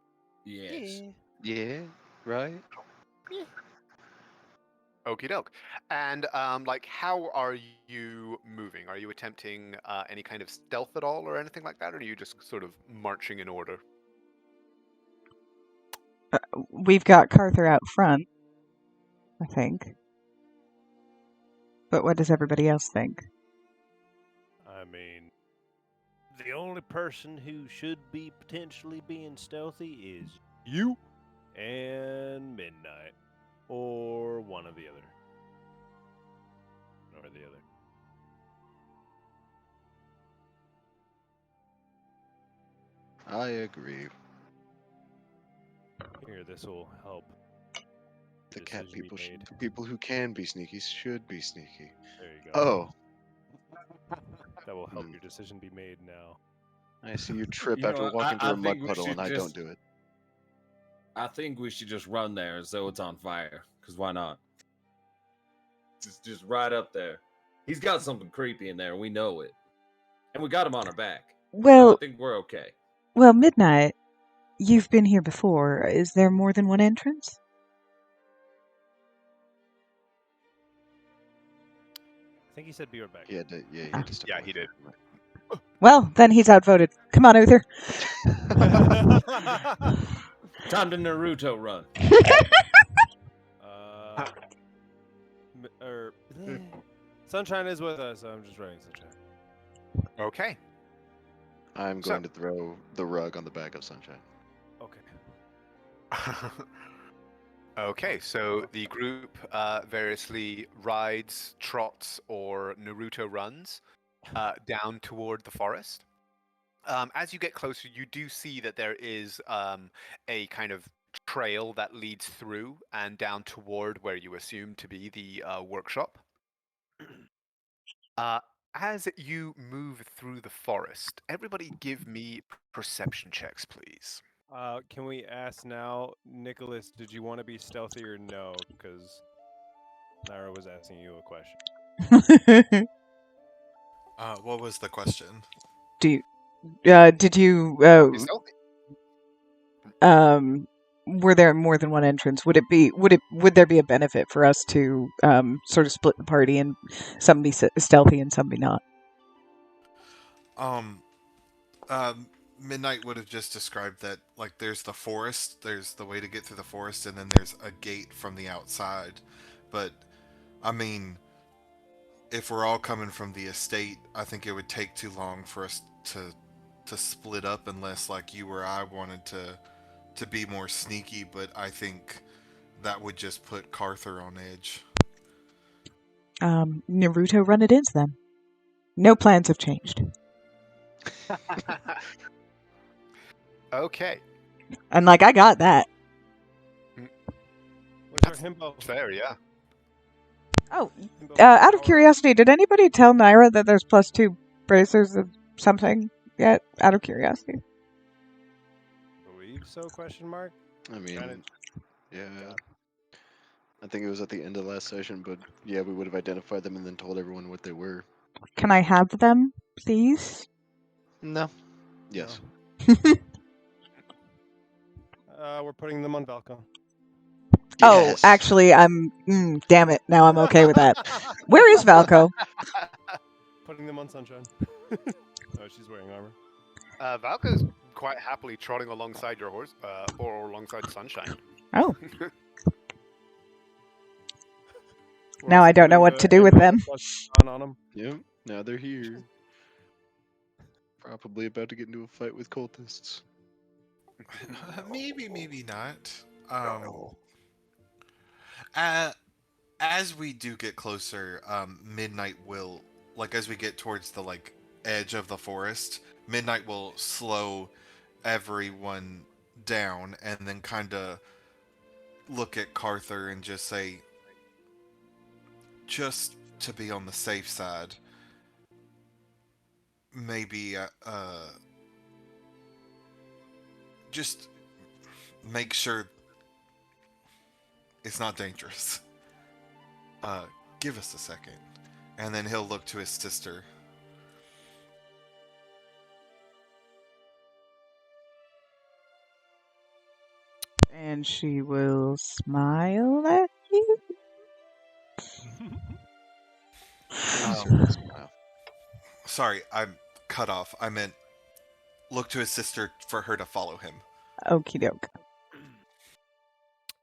[SPEAKER 5] Yes.
[SPEAKER 3] Yeah, right?
[SPEAKER 1] Okie doke. And like, how are you moving? Are you attempting any kind of stealth at all or anything like that? Or are you just sort of marching in order?
[SPEAKER 2] We've got Carther out front, I think. But what does everybody else think?
[SPEAKER 7] I mean, the only person who should be potentially being stealthy is you and Midnight. Or one of the other. Or the other.
[SPEAKER 3] I agree.
[SPEAKER 7] Here, this will help.
[SPEAKER 3] The cat
[SPEAKER 7] Decision be
[SPEAKER 3] people,
[SPEAKER 7] made.
[SPEAKER 3] the people who can be sneaky should be sneaky.
[SPEAKER 7] There you go.
[SPEAKER 3] Oh,
[SPEAKER 7] That will help your decision be made now.
[SPEAKER 3] I see you trip
[SPEAKER 5] You know
[SPEAKER 3] after
[SPEAKER 5] what,
[SPEAKER 3] walking
[SPEAKER 5] I
[SPEAKER 3] through a mud
[SPEAKER 5] think we
[SPEAKER 3] puddle,
[SPEAKER 5] should
[SPEAKER 3] and I don't do it.
[SPEAKER 5] I think we should just run there as though it's on fire. Because why not? Just right up there. He's got something creepy in there, and we know it. And we got him on our back. So
[SPEAKER 2] Well,
[SPEAKER 5] I think we're okay.
[SPEAKER 2] Midnight, you've been here before. Is there more than one entrance?
[SPEAKER 7] I think he said be right back.
[SPEAKER 3] He had to step
[SPEAKER 1] Yeah,
[SPEAKER 3] away
[SPEAKER 1] he
[SPEAKER 3] from
[SPEAKER 1] did.
[SPEAKER 3] it.
[SPEAKER 2] Well, then he's outvoted. Come on, Uther.
[SPEAKER 5] Time to Naruto run.
[SPEAKER 7] Sunshine is with us. I'm just writing Sunshine.
[SPEAKER 1] Okay.
[SPEAKER 3] I'm
[SPEAKER 1] So-
[SPEAKER 3] going to throw the rug on the back of Sunshine.
[SPEAKER 7] Okay.
[SPEAKER 1] Okay, so the group variously rides, trots, or Naruto runs down toward the forest. As you get closer, you do see that there is a kind of trail that leads through and down toward where you assume to be the workshop. As you move through the forest, everybody give me perception checks, please.
[SPEAKER 7] Can we ask now, Nicholas, did you want to be stealthy or no? Because Lyra was asking you a question.
[SPEAKER 6] What was the question?
[SPEAKER 2] Did you,
[SPEAKER 1] Be stealthy.
[SPEAKER 2] were there more than one entrance? Would there be a benefit for us to sort of split the party and some be stealthy and some be not?
[SPEAKER 6] Midnight would have just described that, like, there's the forest, there's the way to get through the forest, and then there's a gate from the outside. But, I mean, if we're all coming from the estate, I think it would take too long for us to split up unless, like, you or I wanted to to be more sneaky, but I think that would just put Carther on edge.
[SPEAKER 2] Naruto, run it into them. No plans have changed.
[SPEAKER 1] Okay.
[SPEAKER 2] And I got that.
[SPEAKER 7] Where's our himbo?
[SPEAKER 1] Fair, yeah.
[SPEAKER 2] Oh,
[SPEAKER 7] Himbo
[SPEAKER 2] out of
[SPEAKER 7] power.
[SPEAKER 2] curiosity, did anybody tell Naira that there's +2 bracers of something yet? Out of curiosity.
[SPEAKER 7] Believe so? Question mark.
[SPEAKER 3] I mean,
[SPEAKER 7] Kinda-
[SPEAKER 3] yeah. I think it was at the end of last session, but yeah, we would have identified them and then told everyone what they were.
[SPEAKER 2] Can I have them, please?
[SPEAKER 3] No. Yes.
[SPEAKER 7] We're putting them on Valco.
[SPEAKER 2] Oh,
[SPEAKER 3] Yes.
[SPEAKER 2] actually, damn it. Now I'm okay with that. Where is Valco?
[SPEAKER 7] Putting them on Sunshine. Oh, she's wearing armor.
[SPEAKER 1] Valka's quite happily trotting alongside your horse, or alongside Sunshine.
[SPEAKER 2] Oh,
[SPEAKER 7] We're
[SPEAKER 2] now
[SPEAKER 7] also
[SPEAKER 2] I don't know
[SPEAKER 7] putting
[SPEAKER 2] what
[SPEAKER 7] the
[SPEAKER 2] to do with
[SPEAKER 7] himbo
[SPEAKER 2] them.
[SPEAKER 7] plus on them.
[SPEAKER 3] Yep. Now they're here. Probably about to get into a fight with cultists.
[SPEAKER 6] Maybe not.
[SPEAKER 1] No.
[SPEAKER 6] As we do get closer, Midnight will, as we get towards the edge of the forest, Midnight will slow everyone down and then kind of look at Carther and just say, just to be on the safe side, maybe just make sure it's not dangerous. Give us a second. And then he'll look to his sister.
[SPEAKER 2] And she will smile at you.
[SPEAKER 3] Wow.
[SPEAKER 6] Sorry, I'm cut off. I meant look to his sister for her to follow him.
[SPEAKER 2] Okie doke.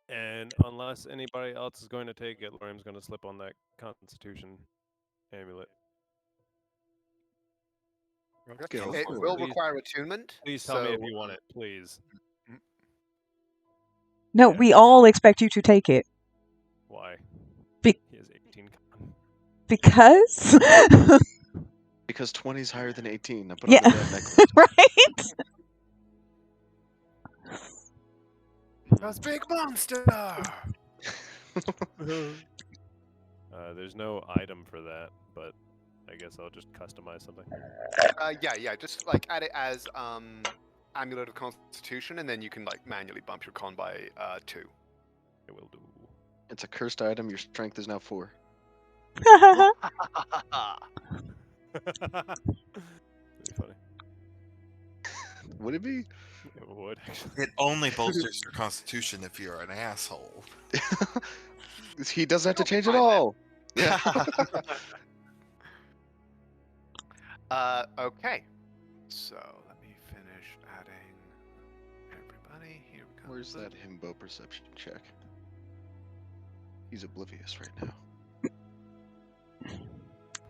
[SPEAKER 7] And unless anybody else is going to take it, Lorium's going to slip on that Constitution amulet.
[SPEAKER 3] Go
[SPEAKER 1] It
[SPEAKER 3] for it.
[SPEAKER 1] will
[SPEAKER 7] Please-
[SPEAKER 1] require attunement.
[SPEAKER 7] Please tell me if
[SPEAKER 1] so-
[SPEAKER 7] you want it, please.
[SPEAKER 2] No,
[SPEAKER 7] Yeah.
[SPEAKER 2] we all expect you to take it.
[SPEAKER 7] Why?
[SPEAKER 2] Be-
[SPEAKER 7] He has 18 con.
[SPEAKER 2] Because?
[SPEAKER 3] Because 20 is higher than 18. Now put
[SPEAKER 2] Yeah.
[SPEAKER 3] on the damn necklace.
[SPEAKER 2] Right?
[SPEAKER 1] That's big monster.
[SPEAKER 7] There's no item for that, but I guess I'll just customize something.
[SPEAKER 1] Yeah. Just add it as Amulet of Constitution, and then you can manually bump your con by 2.
[SPEAKER 7] It will do.
[SPEAKER 3] It's a cursed item. Your strength is now 4.
[SPEAKER 7] Pretty funny.
[SPEAKER 3] Would it be?
[SPEAKER 7] It would actually.
[SPEAKER 6] It only bolsters your constitution if you're an asshole.
[SPEAKER 3] He doesn't have to
[SPEAKER 1] You'll be
[SPEAKER 3] change at
[SPEAKER 1] fine then.
[SPEAKER 3] all. Yeah.
[SPEAKER 1] Okay. So let me finish adding everybody. Here we go.
[SPEAKER 3] Where's that himbo perception check? He's oblivious right now.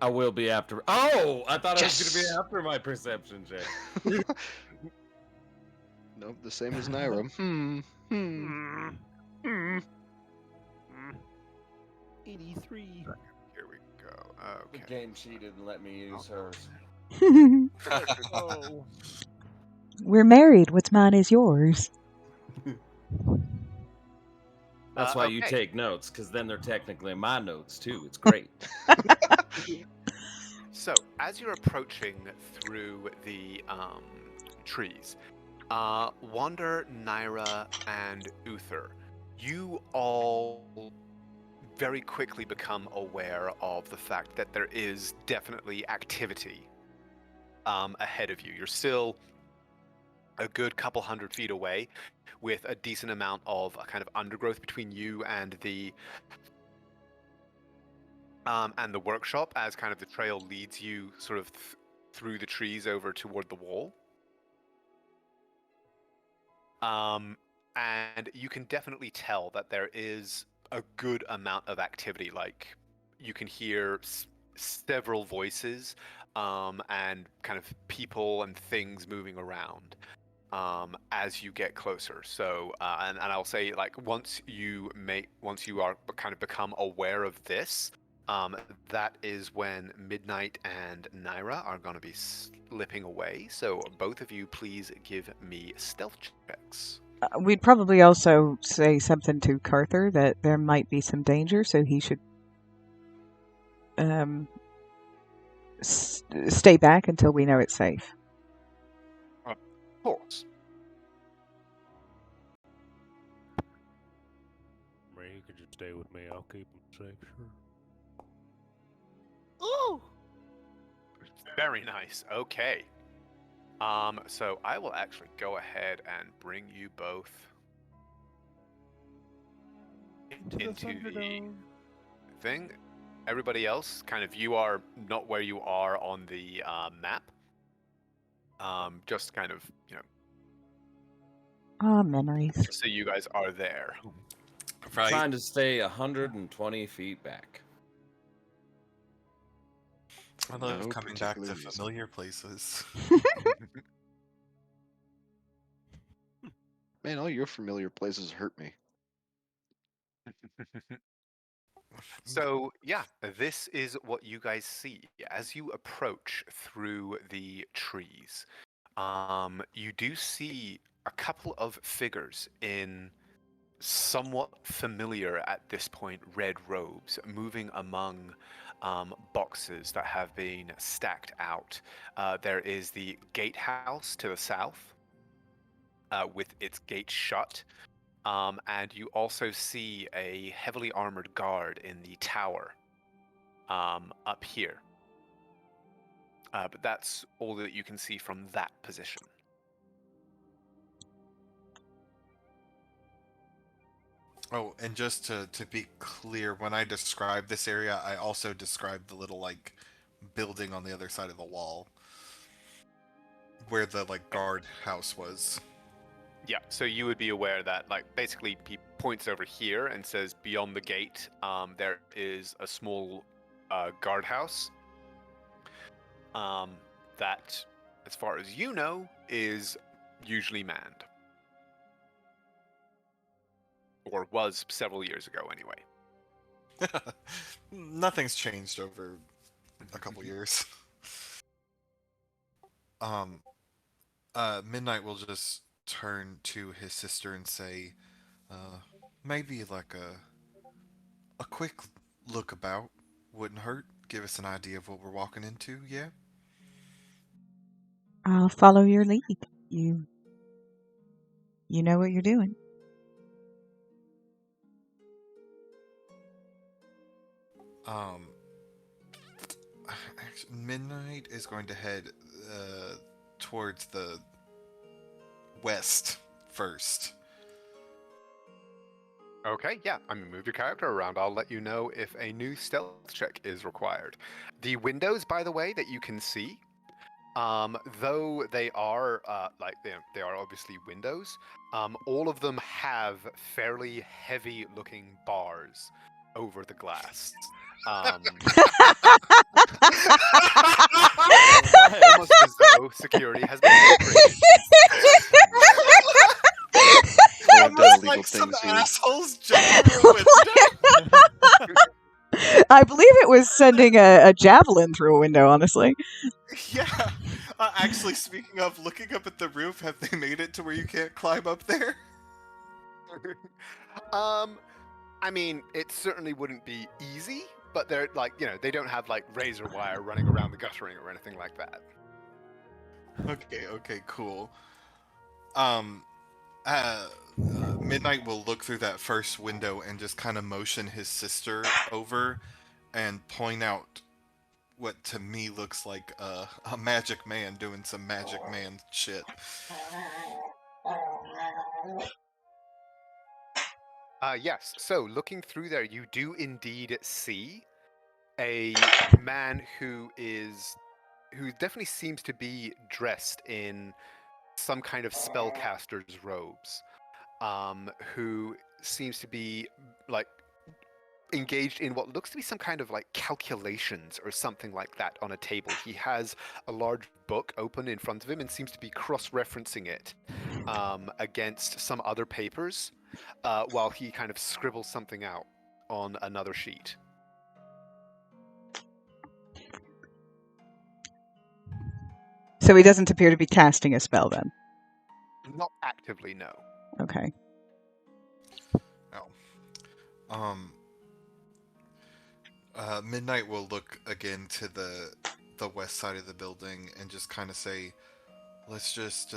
[SPEAKER 5] I will be after. Oh, I thought it was going to
[SPEAKER 3] Yes!
[SPEAKER 5] be after my perception check.
[SPEAKER 3] Nope, the same as Naira.
[SPEAKER 7] 83.
[SPEAKER 1] Here we go.
[SPEAKER 5] The
[SPEAKER 1] Okay.
[SPEAKER 5] game cheated and let me use hers.
[SPEAKER 7] Oh.
[SPEAKER 2] We're married. What's mine is yours.
[SPEAKER 5] That's why you
[SPEAKER 1] okay.
[SPEAKER 5] take notes, because then they're technically my notes too. It's great.
[SPEAKER 1] So as you're approaching through the trees, Wander, Naira, and Uther, you all very quickly become aware of the fact that there is definitely activity ahead of you. You're still a good couple 100 feet away, with a decent amount of kind of undergrowth between you and the workshop, as kind of the trail leads you sort of through the trees over toward the wall. And you can definitely tell that there is a good amount of activity. You can hear several voices and kind of people and things moving around. as you get closer. So, and I'll say, like, once you are kind of become aware of this, that is when Midnight and Naira are going to be slipping away. So, both of you, please give me stealth checks.
[SPEAKER 2] We'd probably also say something to Carther that there might be some danger, so he should stay back until we know it's safe.
[SPEAKER 1] Of course.
[SPEAKER 4] You could just stay with me. I'll keep him safe, sure.
[SPEAKER 1] Ooh. Very nice. Okay. So I will actually go ahead and bring you both into the thing. Everybody else, kind of, you are not where you are on the map. Just kind of,
[SPEAKER 2] Memories.
[SPEAKER 1] just so you guys are there.
[SPEAKER 6] Right.
[SPEAKER 5] Trying to stay 120 feet back.
[SPEAKER 6] I love
[SPEAKER 3] No
[SPEAKER 6] coming back to
[SPEAKER 3] particular reason.
[SPEAKER 6] familiar places.
[SPEAKER 3] Man, all your familiar places hurt me.
[SPEAKER 1] So, yeah, this is what you guys see as you approach through the trees. You do see a couple of figures in somewhat familiar at this point red robes moving among boxes that have been stacked out. There is the gatehouse to the south with its gate shut. And you also see a heavily armored guard in the tower up here. But that's all that you can see from that position.
[SPEAKER 6] Oh, and just to be clear, when I describe this area, I also describe the little, like, building on the other side of the wall where the, like, guard house was.
[SPEAKER 1] Yeah, so you would be aware that, like, basically he points over here and says beyond the gate, there is a small guardhouse that, as far as you know, is usually manned. Or was several years ago, anyway.
[SPEAKER 6] Nothing's changed over a couple years. Midnight will just turn to his sister and say, maybe like a quick look about wouldn't hurt. Give us an idea of what we're walking into, yeah?
[SPEAKER 2] I'll follow your lead. You know what you're doing.
[SPEAKER 6] Midnight is going to head towards the west first.
[SPEAKER 1] Okay, yeah. I mean, move your character around. I'll let you know if a new stealth check is required. The windows, by the way, that you can see, though they are they are obviously windows, all of them have fairly heavy-looking bars over the glass. Almost as though security has been
[SPEAKER 3] I've done illegal
[SPEAKER 6] Like some
[SPEAKER 3] things here.
[SPEAKER 6] assholes jumping through a window.
[SPEAKER 2] I believe it was sending a javelin through a window, honestly.
[SPEAKER 6] Yeah. Actually, speaking of looking up at the roof, have they made it to where you can't climb up there?
[SPEAKER 1] I mean, it certainly wouldn't be easy, but they're like, they don't have like razor wire running around the guttering or anything like that.
[SPEAKER 6] Okay, cool. Midnight will look through that first window and just kind of motion his sister over and point out what to me looks like a magic man doing some magic man shit.
[SPEAKER 1] Yes, so looking through there, you do indeed see a man who definitely seems to be dressed in some kind of spellcaster's robes, who seems to be like engaged in what looks to be some kind of like calculations or something like that on a table. He has a large book open in front of him and seems to be cross-referencing it against some other papers while he kind of scribbles something out on another sheet.
[SPEAKER 2] So he doesn't appear to be casting a spell then?
[SPEAKER 1] Not actively, no.
[SPEAKER 2] Okay.
[SPEAKER 6] Midnight will look again to the west side of the building and just kind of say, let's just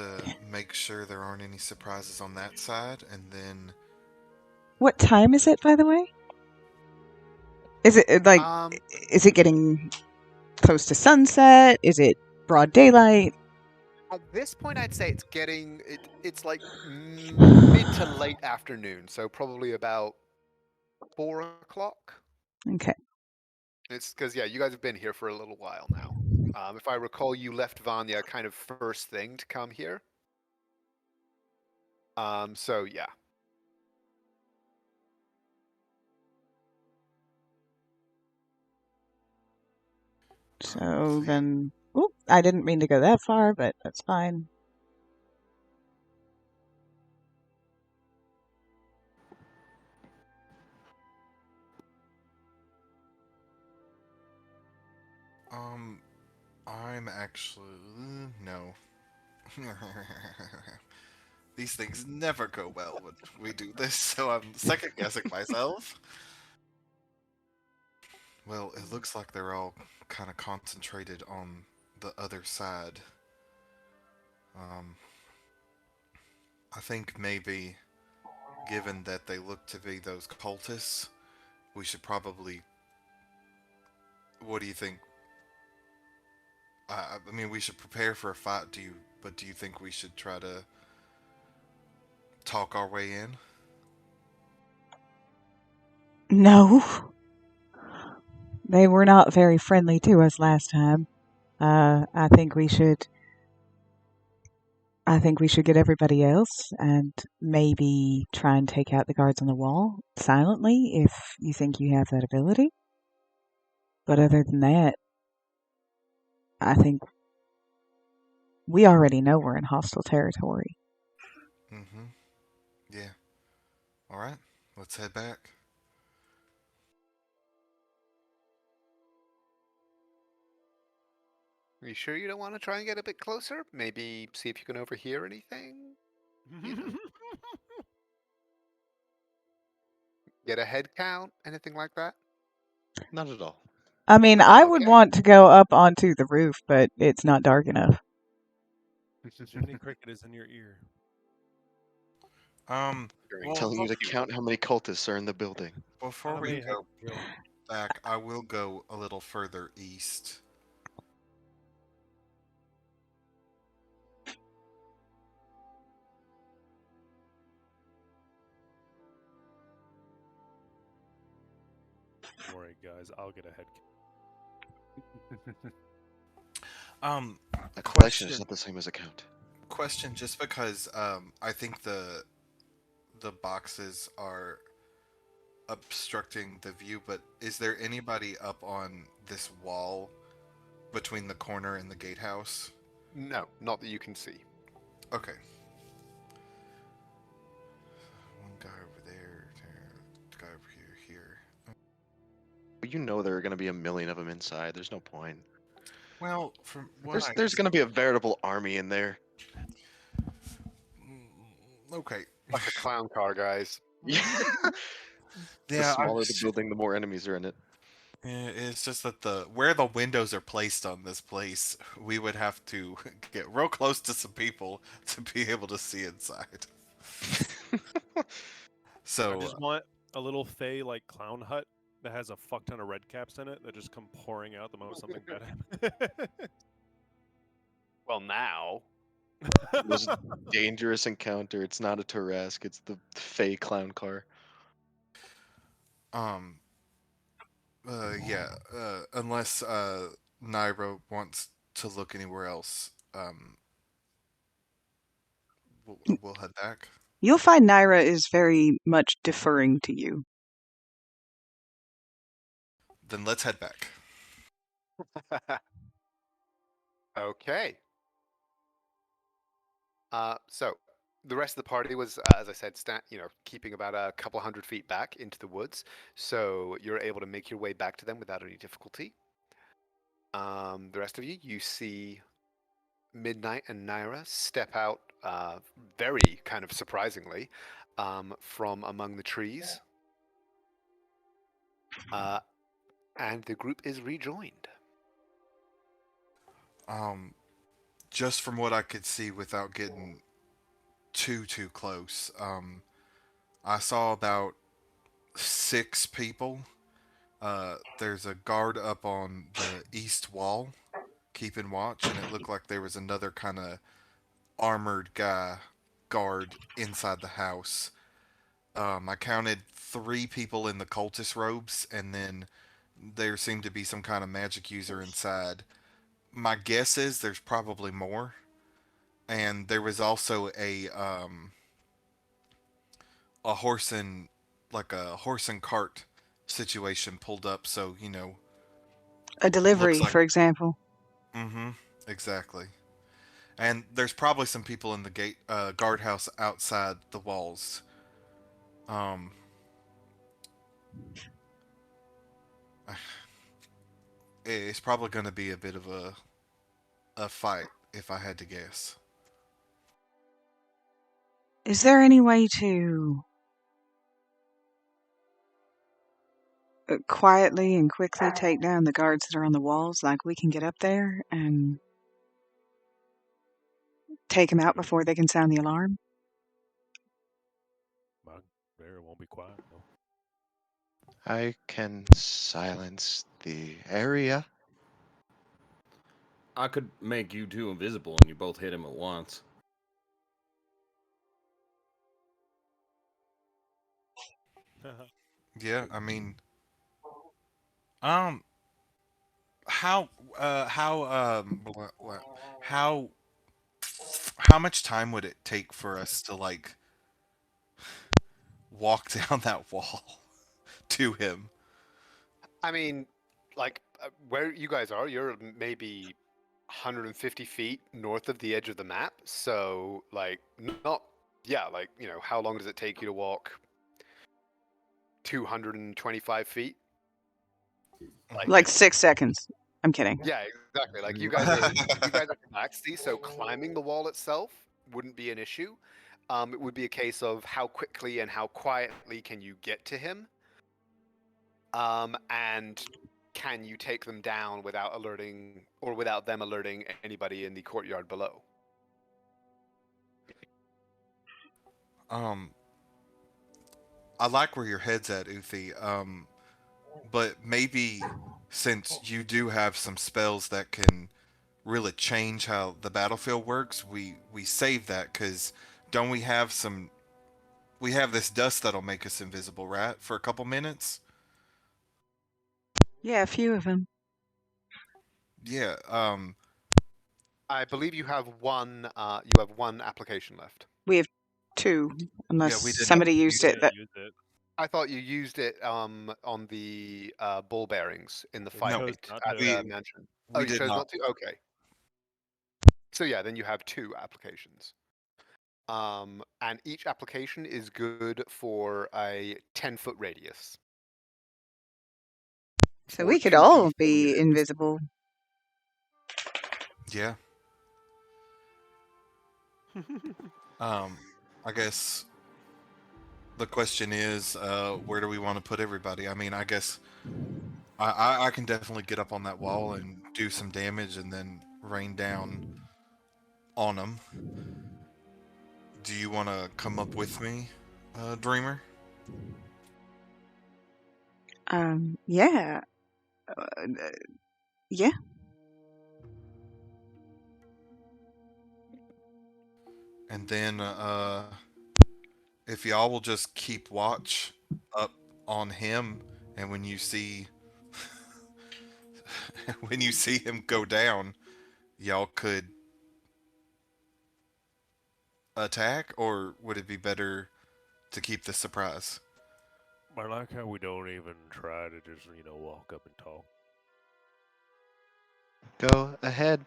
[SPEAKER 6] make sure there aren't any surprises on that side, and then...
[SPEAKER 2] What time is it, by the way? Is it like, is it getting close to sunset? Is it broad daylight?
[SPEAKER 1] At this point, I'd say it's getting it's like mid to late afternoon, so probably about 4 o'clock.
[SPEAKER 2] Okay.
[SPEAKER 1] It's because you guys have been here for a little while now. If I recall, you left Vanya kind of first thing to come here. So yeah.
[SPEAKER 2] So then, I didn't mean to go that far, but that's fine.
[SPEAKER 6] I'm actually... no. These things never go well when we do this, so I'm second-guessing myself. Well, it looks like they're all kind of concentrated on the other side. I think maybe, given that they look to be those cultists, we should probably... What do you think? I mean, we should prepare for a fight, but do you think we should try to talk our way in?
[SPEAKER 2] No. They were not very friendly to us last time. I think we should get everybody else and maybe try and take out the guards on the wall silently if you think you have that ability. But other than that, I think we already know we're in hostile territory.
[SPEAKER 6] Mm-hmm. Yeah. Alright, let's head back.
[SPEAKER 1] Are you sure you don't want to try and get a bit closer? Maybe see if you can overhear anything? You know. Get a head count? Anything like that?
[SPEAKER 3] Not at all.
[SPEAKER 2] I mean,
[SPEAKER 1] No?
[SPEAKER 2] I would
[SPEAKER 1] Okay.
[SPEAKER 2] want to go up onto the roof, but it's not dark enough.
[SPEAKER 7] Jiminy Cricket is in your ear.
[SPEAKER 6] Well,
[SPEAKER 3] Telling you to count how many cultists are in the building.
[SPEAKER 6] Before we go back, I will go a little further east.
[SPEAKER 7] Don't worry, guys. I'll get a head.
[SPEAKER 3] A collection is not the same as a count.
[SPEAKER 6] Question, just because I think the boxes are obstructing the view, but is there anybody up on this wall between the corner and the gatehouse?
[SPEAKER 1] No, not that you can see.
[SPEAKER 6] Okay. One guy over there, guy over here.
[SPEAKER 3] But you know there are going to be a million of them inside. There's no point.
[SPEAKER 6] Well, from what
[SPEAKER 3] There's going to be a veritable army in there.
[SPEAKER 6] Okay.
[SPEAKER 1] Like a clown car, guys.
[SPEAKER 3] Yeah. The
[SPEAKER 6] Yeah,
[SPEAKER 3] smaller the building, the more enemies are in it.
[SPEAKER 6] Yeah, it's just that where the windows are placed on this place, we would have to get real close to some people to be able to see inside. So
[SPEAKER 7] I just want a little fey like clown hut that has a fuck ton of red caps in it that just come pouring out the moment something bad happens.
[SPEAKER 1] Well, now.
[SPEAKER 3] Most dangerous encounter. It's not a Tarrasque. It's the Fey clown car.
[SPEAKER 6] Yeah. Unless Naira wants to look anywhere else, we'll head back.
[SPEAKER 2] You'll find Naira is very much deferring to you.
[SPEAKER 6] Then let's head back.
[SPEAKER 1] Okay. So the rest of the party was, as I said, keeping about a couple hundred feet back into the woods. So you're able to make your way back to them without any difficulty. The rest of you see Midnight and Naira step out, very kind of surprisingly, from among the trees. And the group is rejoined.
[SPEAKER 6] Just from what I could see without getting too close, I saw about 6 people. There's a guard up on the east wall keeping watch, and it looked like there was another kind of armored guard inside the house. I counted 3 people in the cultist robes, and then there seemed to be some kind of magic user inside. My guess is there's probably more, and there was also a horse and like a horse and cart situation pulled up. So
[SPEAKER 2] A delivery,
[SPEAKER 6] looks like
[SPEAKER 2] for example.
[SPEAKER 6] mm-hmm, exactly. And there's probably some people in the guardhouse outside the walls. Um, it's probably going to be a bit of a fight if I had to guess.
[SPEAKER 2] Is there any way to quietly and quickly take down the guards that are on the walls? Like, we can get up there and take them out before they can sound the alarm?
[SPEAKER 7] My bear won't be quiet. No.
[SPEAKER 3] I can silence the area.
[SPEAKER 5] I could make you two invisible and you both hit him at once.
[SPEAKER 6] Yeah, I mean, um, how how how much time would it take for us to like walk down that wall to him?
[SPEAKER 1] I mean, where you guys are, you're maybe 150 feet north of the edge of the map. So, how long does it take you to walk 225 feet?
[SPEAKER 2] Like 6 seconds. I'm kidding.
[SPEAKER 1] Yeah, exactly. Like you guys are relaxed, so climbing the wall itself wouldn't be an issue. It would be a case of how quickly and how quietly can you get to him, and can you take them down without alerting or without them alerting anybody in the courtyard below?
[SPEAKER 6] Um, I like where your head's at, Uthi. But maybe since you do have some spells that can really change how the battlefield works, we save that because don't we have some? We have this dust that'll make us invisible, right? For a couple minutes.
[SPEAKER 2] Yeah, a few of them.
[SPEAKER 6] Yeah.
[SPEAKER 1] I believe you have one. You have one application left.
[SPEAKER 2] We have 2, unless
[SPEAKER 6] Yeah, we didn't
[SPEAKER 2] somebody
[SPEAKER 7] You
[SPEAKER 2] used it.
[SPEAKER 7] didn't use it.
[SPEAKER 1] I thought you used it on the ball bearings in the
[SPEAKER 7] It
[SPEAKER 1] fight
[SPEAKER 6] No,
[SPEAKER 7] chose not
[SPEAKER 1] at
[SPEAKER 7] to.
[SPEAKER 1] the mansion. Oh,
[SPEAKER 6] we
[SPEAKER 1] you
[SPEAKER 6] did
[SPEAKER 1] chose
[SPEAKER 6] not.
[SPEAKER 1] not to? Okay. So yeah, then you have 2 applications. And each application is good for a 10-foot radius.
[SPEAKER 2] So
[SPEAKER 1] For
[SPEAKER 2] we could
[SPEAKER 1] 2d4
[SPEAKER 2] all be
[SPEAKER 1] units.
[SPEAKER 2] invisible.
[SPEAKER 6] Yeah. I guess the question is, where do we want to put everybody? I mean, I guess I can definitely get up on that wall and do some damage and then rain down on them. Do you want to come up with me, Dreamer?
[SPEAKER 2] Yeah. Yeah.
[SPEAKER 6] And then, if y'all will just keep watch up on him, and when you see when you see him go down, y'all could attack, or would it be better to keep the surprise?
[SPEAKER 4] I like how we don't even try to just, walk up and talk.
[SPEAKER 3] Go ahead.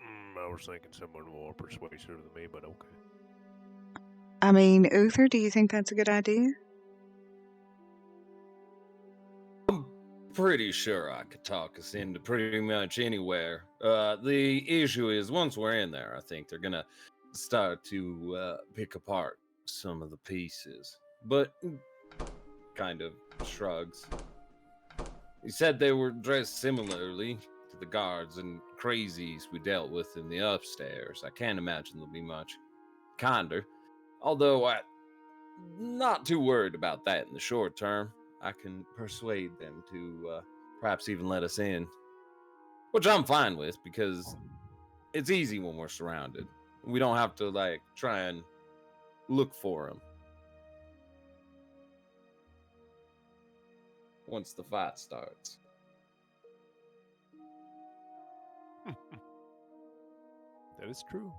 [SPEAKER 4] I was thinking someone more persuasive than me, but okay.
[SPEAKER 8] I mean, Uther, do you think that's a good idea?
[SPEAKER 5] Pretty sure I could talk us into pretty much anywhere. The issue is once we're in there, I think they're gonna start to pick apart some of the pieces. But kind of shrugs. He said they were dressed similarly to the guards and crazies we dealt with in the upstairs. I can't imagine there'll be much kinder. Although I'm not too worried about that in the short term. I can persuade them to perhaps even let us in. Which I'm fine with because it's easy when we're surrounded. We don't have to try and look for them once the fight starts.
[SPEAKER 4] That is true.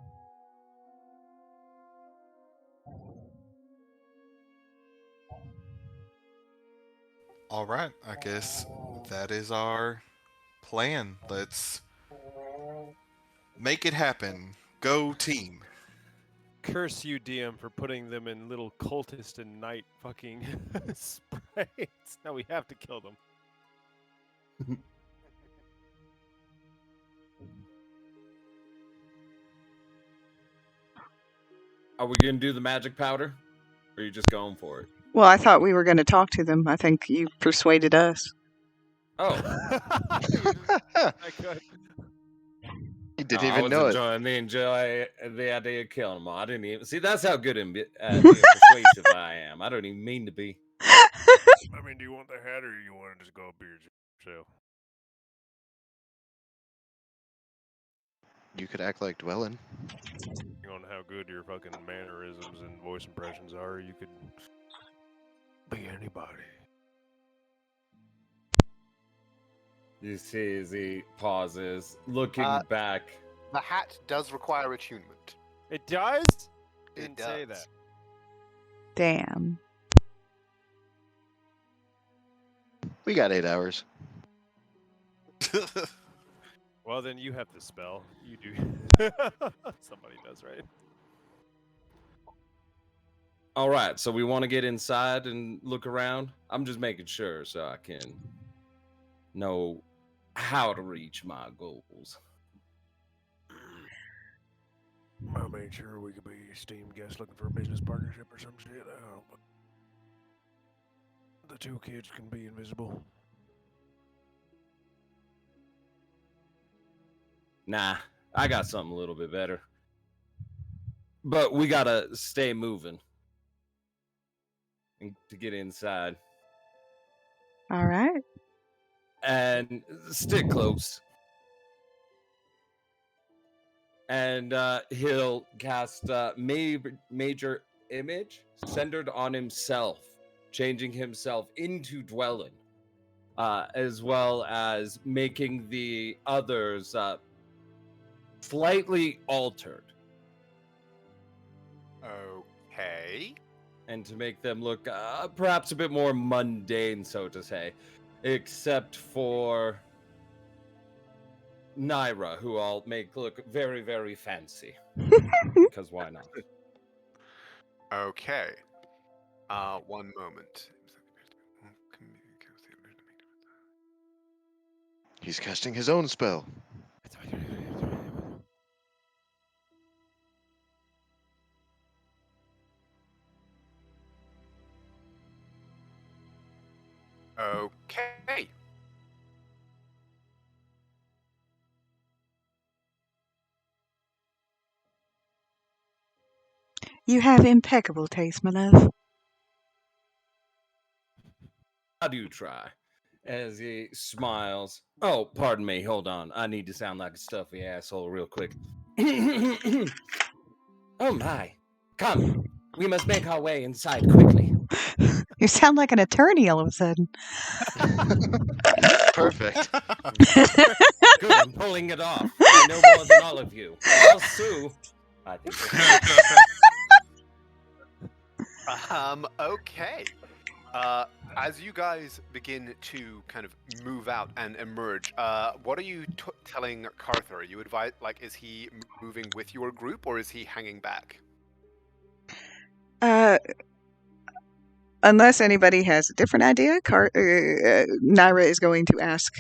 [SPEAKER 6] All right, I guess that is our plan. Let's make it happen. Go team.
[SPEAKER 7] Curse you, DM, for putting them in little cultist and knight fucking sprays. Now we have to kill them.
[SPEAKER 5] Are we going to do the magic powder? Or are you just going for it?
[SPEAKER 8] Well, I thought we were going to talk to them. I think you persuaded us.
[SPEAKER 5] Oh.
[SPEAKER 7] I could.
[SPEAKER 3] He didn't even know it.
[SPEAKER 5] I enjoy the idea of killing them all. I didn't even see. That's how good and persuasive I am. I don't even mean to be.
[SPEAKER 4] I mean, do you want the hat or do you want to just go up yourself?
[SPEAKER 3] You could act like Dwellin.
[SPEAKER 4] Depending on how good your fucking mannerisms and voice impressions are, you could be anybody.
[SPEAKER 5] You see as he pauses, looking back.
[SPEAKER 1] The hat does require attunement.
[SPEAKER 7] It does?
[SPEAKER 1] It
[SPEAKER 7] Didn't say
[SPEAKER 1] does.
[SPEAKER 7] that.
[SPEAKER 8] Damn.
[SPEAKER 3] We got 8 hours.
[SPEAKER 7] Well, then you have the spell. You do. Somebody does, right?
[SPEAKER 5] All right, so we want to get inside and look around. I'm just making sure so I can know how to reach my goals.
[SPEAKER 4] I made sure we could be esteemed guests looking for a business partnership or some shit. I don't know, but the two kids can be invisible.
[SPEAKER 5] Nah, I got something a little bit better. But we gotta stay moving to get inside.
[SPEAKER 8] All right.
[SPEAKER 5] And stick close. And he'll cast major image centered on himself, changing himself into Dwellin, as well as making the others slightly altered.
[SPEAKER 1] Okay.
[SPEAKER 5] And to make them look perhaps a bit more mundane, so to say, except for Naira, who I'll make look very, very fancy. Because why not?
[SPEAKER 1] Okay. One moment.
[SPEAKER 3] He's casting his own spell.
[SPEAKER 1] Okay.
[SPEAKER 8] You have impeccable taste, my love.
[SPEAKER 5] I do try. As he smiles. Oh, pardon me. Hold on. I need to sound like a stuffy asshole real quick. Oh my. Come. We must make our way inside quickly.
[SPEAKER 8] You sound like an attorney all of a sudden.
[SPEAKER 3] Perfect.
[SPEAKER 5] Good, I'm pulling it off. I know more than all of you. I'll sue. I think
[SPEAKER 1] Okay. As you guys begin to kind of move out and emerge, what are you telling Carther? Are you is he moving with your group or is he hanging back?
[SPEAKER 8] Unless anybody has a different idea, Naira is going to ask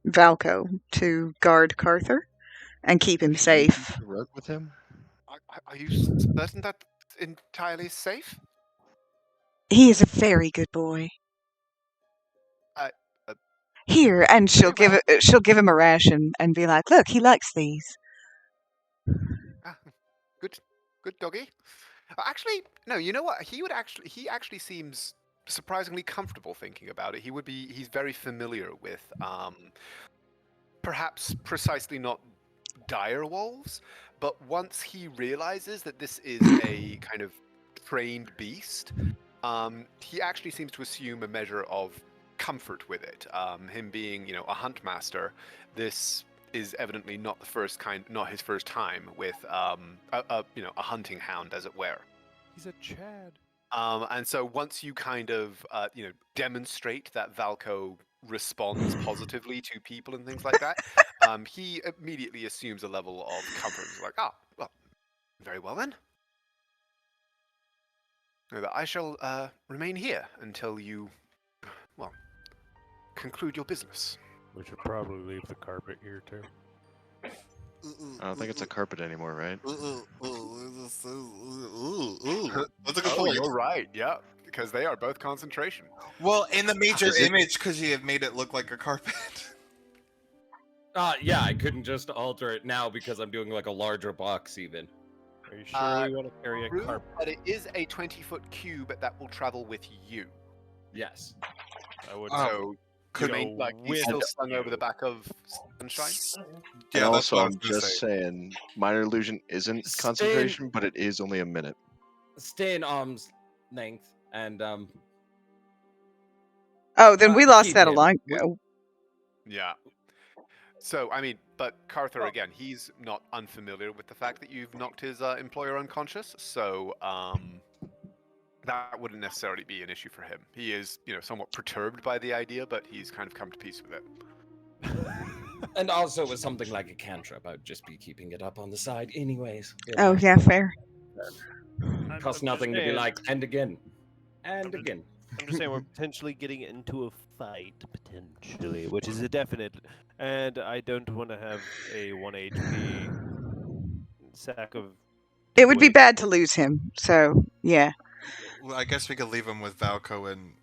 [SPEAKER 8] Valco to guard Carther and keep him safe.
[SPEAKER 3] To work with him?
[SPEAKER 1] Are you certain that's entirely safe?
[SPEAKER 8] He is a very good boy.
[SPEAKER 1] Uh,
[SPEAKER 8] Here, and she'll
[SPEAKER 1] Very
[SPEAKER 8] she'll give him a ration and be like, "Look, he likes these."
[SPEAKER 1] Good doggy. Actually, no. You know what? He actually seems surprisingly comfortable thinking about it. He's very familiar with perhaps precisely not dire wolves, but once he realizes that this is a kind of trained beast, he actually seems to assume a measure of comfort with it. Him being, a hunt master, this is evidently not his first time with a hunting hound, as it were.
[SPEAKER 7] He's a Chad.
[SPEAKER 1] And so once you kind of demonstrate that Valco responds positively to people and things like that, he immediately assumes a level of comfort. He's like, well, very well then. I shall remain here until you, conclude your business.
[SPEAKER 7] We should probably leave the carpet here too.
[SPEAKER 3] I don't think it's a carpet anymore, right?
[SPEAKER 6] That's a good point.
[SPEAKER 1] You're right. Yeah, because they are both concentration.
[SPEAKER 6] Well, in the major
[SPEAKER 3] Is it-
[SPEAKER 6] image, because you have made it look like a carpet.
[SPEAKER 5] Yeah, I couldn't just alter it now because I'm doing like a larger box even.
[SPEAKER 7] Are you sure we want to carry a
[SPEAKER 1] True,
[SPEAKER 7] carpet?
[SPEAKER 1] but it is a 20-foot cube that will travel with you.
[SPEAKER 5] Yes.
[SPEAKER 7] I would.
[SPEAKER 1] So
[SPEAKER 6] could
[SPEAKER 1] you mean like he's still slung over the back of Sunshine?
[SPEAKER 6] Yeah,
[SPEAKER 3] and
[SPEAKER 6] that's
[SPEAKER 3] also,
[SPEAKER 6] what I
[SPEAKER 3] I'm
[SPEAKER 6] was gonna
[SPEAKER 3] just
[SPEAKER 6] say.
[SPEAKER 3] saying, minor illusion isn't
[SPEAKER 5] Stay-
[SPEAKER 3] concentration, but it is only a minute.
[SPEAKER 5] Stay in arm's length and
[SPEAKER 8] Oh, then we lost
[SPEAKER 5] keep
[SPEAKER 8] that a
[SPEAKER 5] him.
[SPEAKER 8] long ago.
[SPEAKER 1] Yeah. So, but Carther, again, he's not unfamiliar with the fact that you've knocked his employer unconscious, so that wouldn't necessarily be an issue for him. He is, somewhat perturbed by the idea, but he's kind of come to peace with it.
[SPEAKER 5] And also with something like a cantrip, I'd just be keeping it up on the side anyways.
[SPEAKER 8] Oh, yeah, fair.
[SPEAKER 5] Costs
[SPEAKER 7] I'm
[SPEAKER 5] nothing
[SPEAKER 7] just
[SPEAKER 5] to be
[SPEAKER 7] saying-
[SPEAKER 5] like, and again. And
[SPEAKER 7] I'm just-
[SPEAKER 5] again.
[SPEAKER 7] I'm just saying we're potentially getting into a fight, potentially, which is a definite. And I don't want to have a 1 HP sack of.
[SPEAKER 8] It would be
[SPEAKER 7] waste.
[SPEAKER 8] bad to lose him. So, yeah.
[SPEAKER 6] Well, I guess we could leave him with Valco and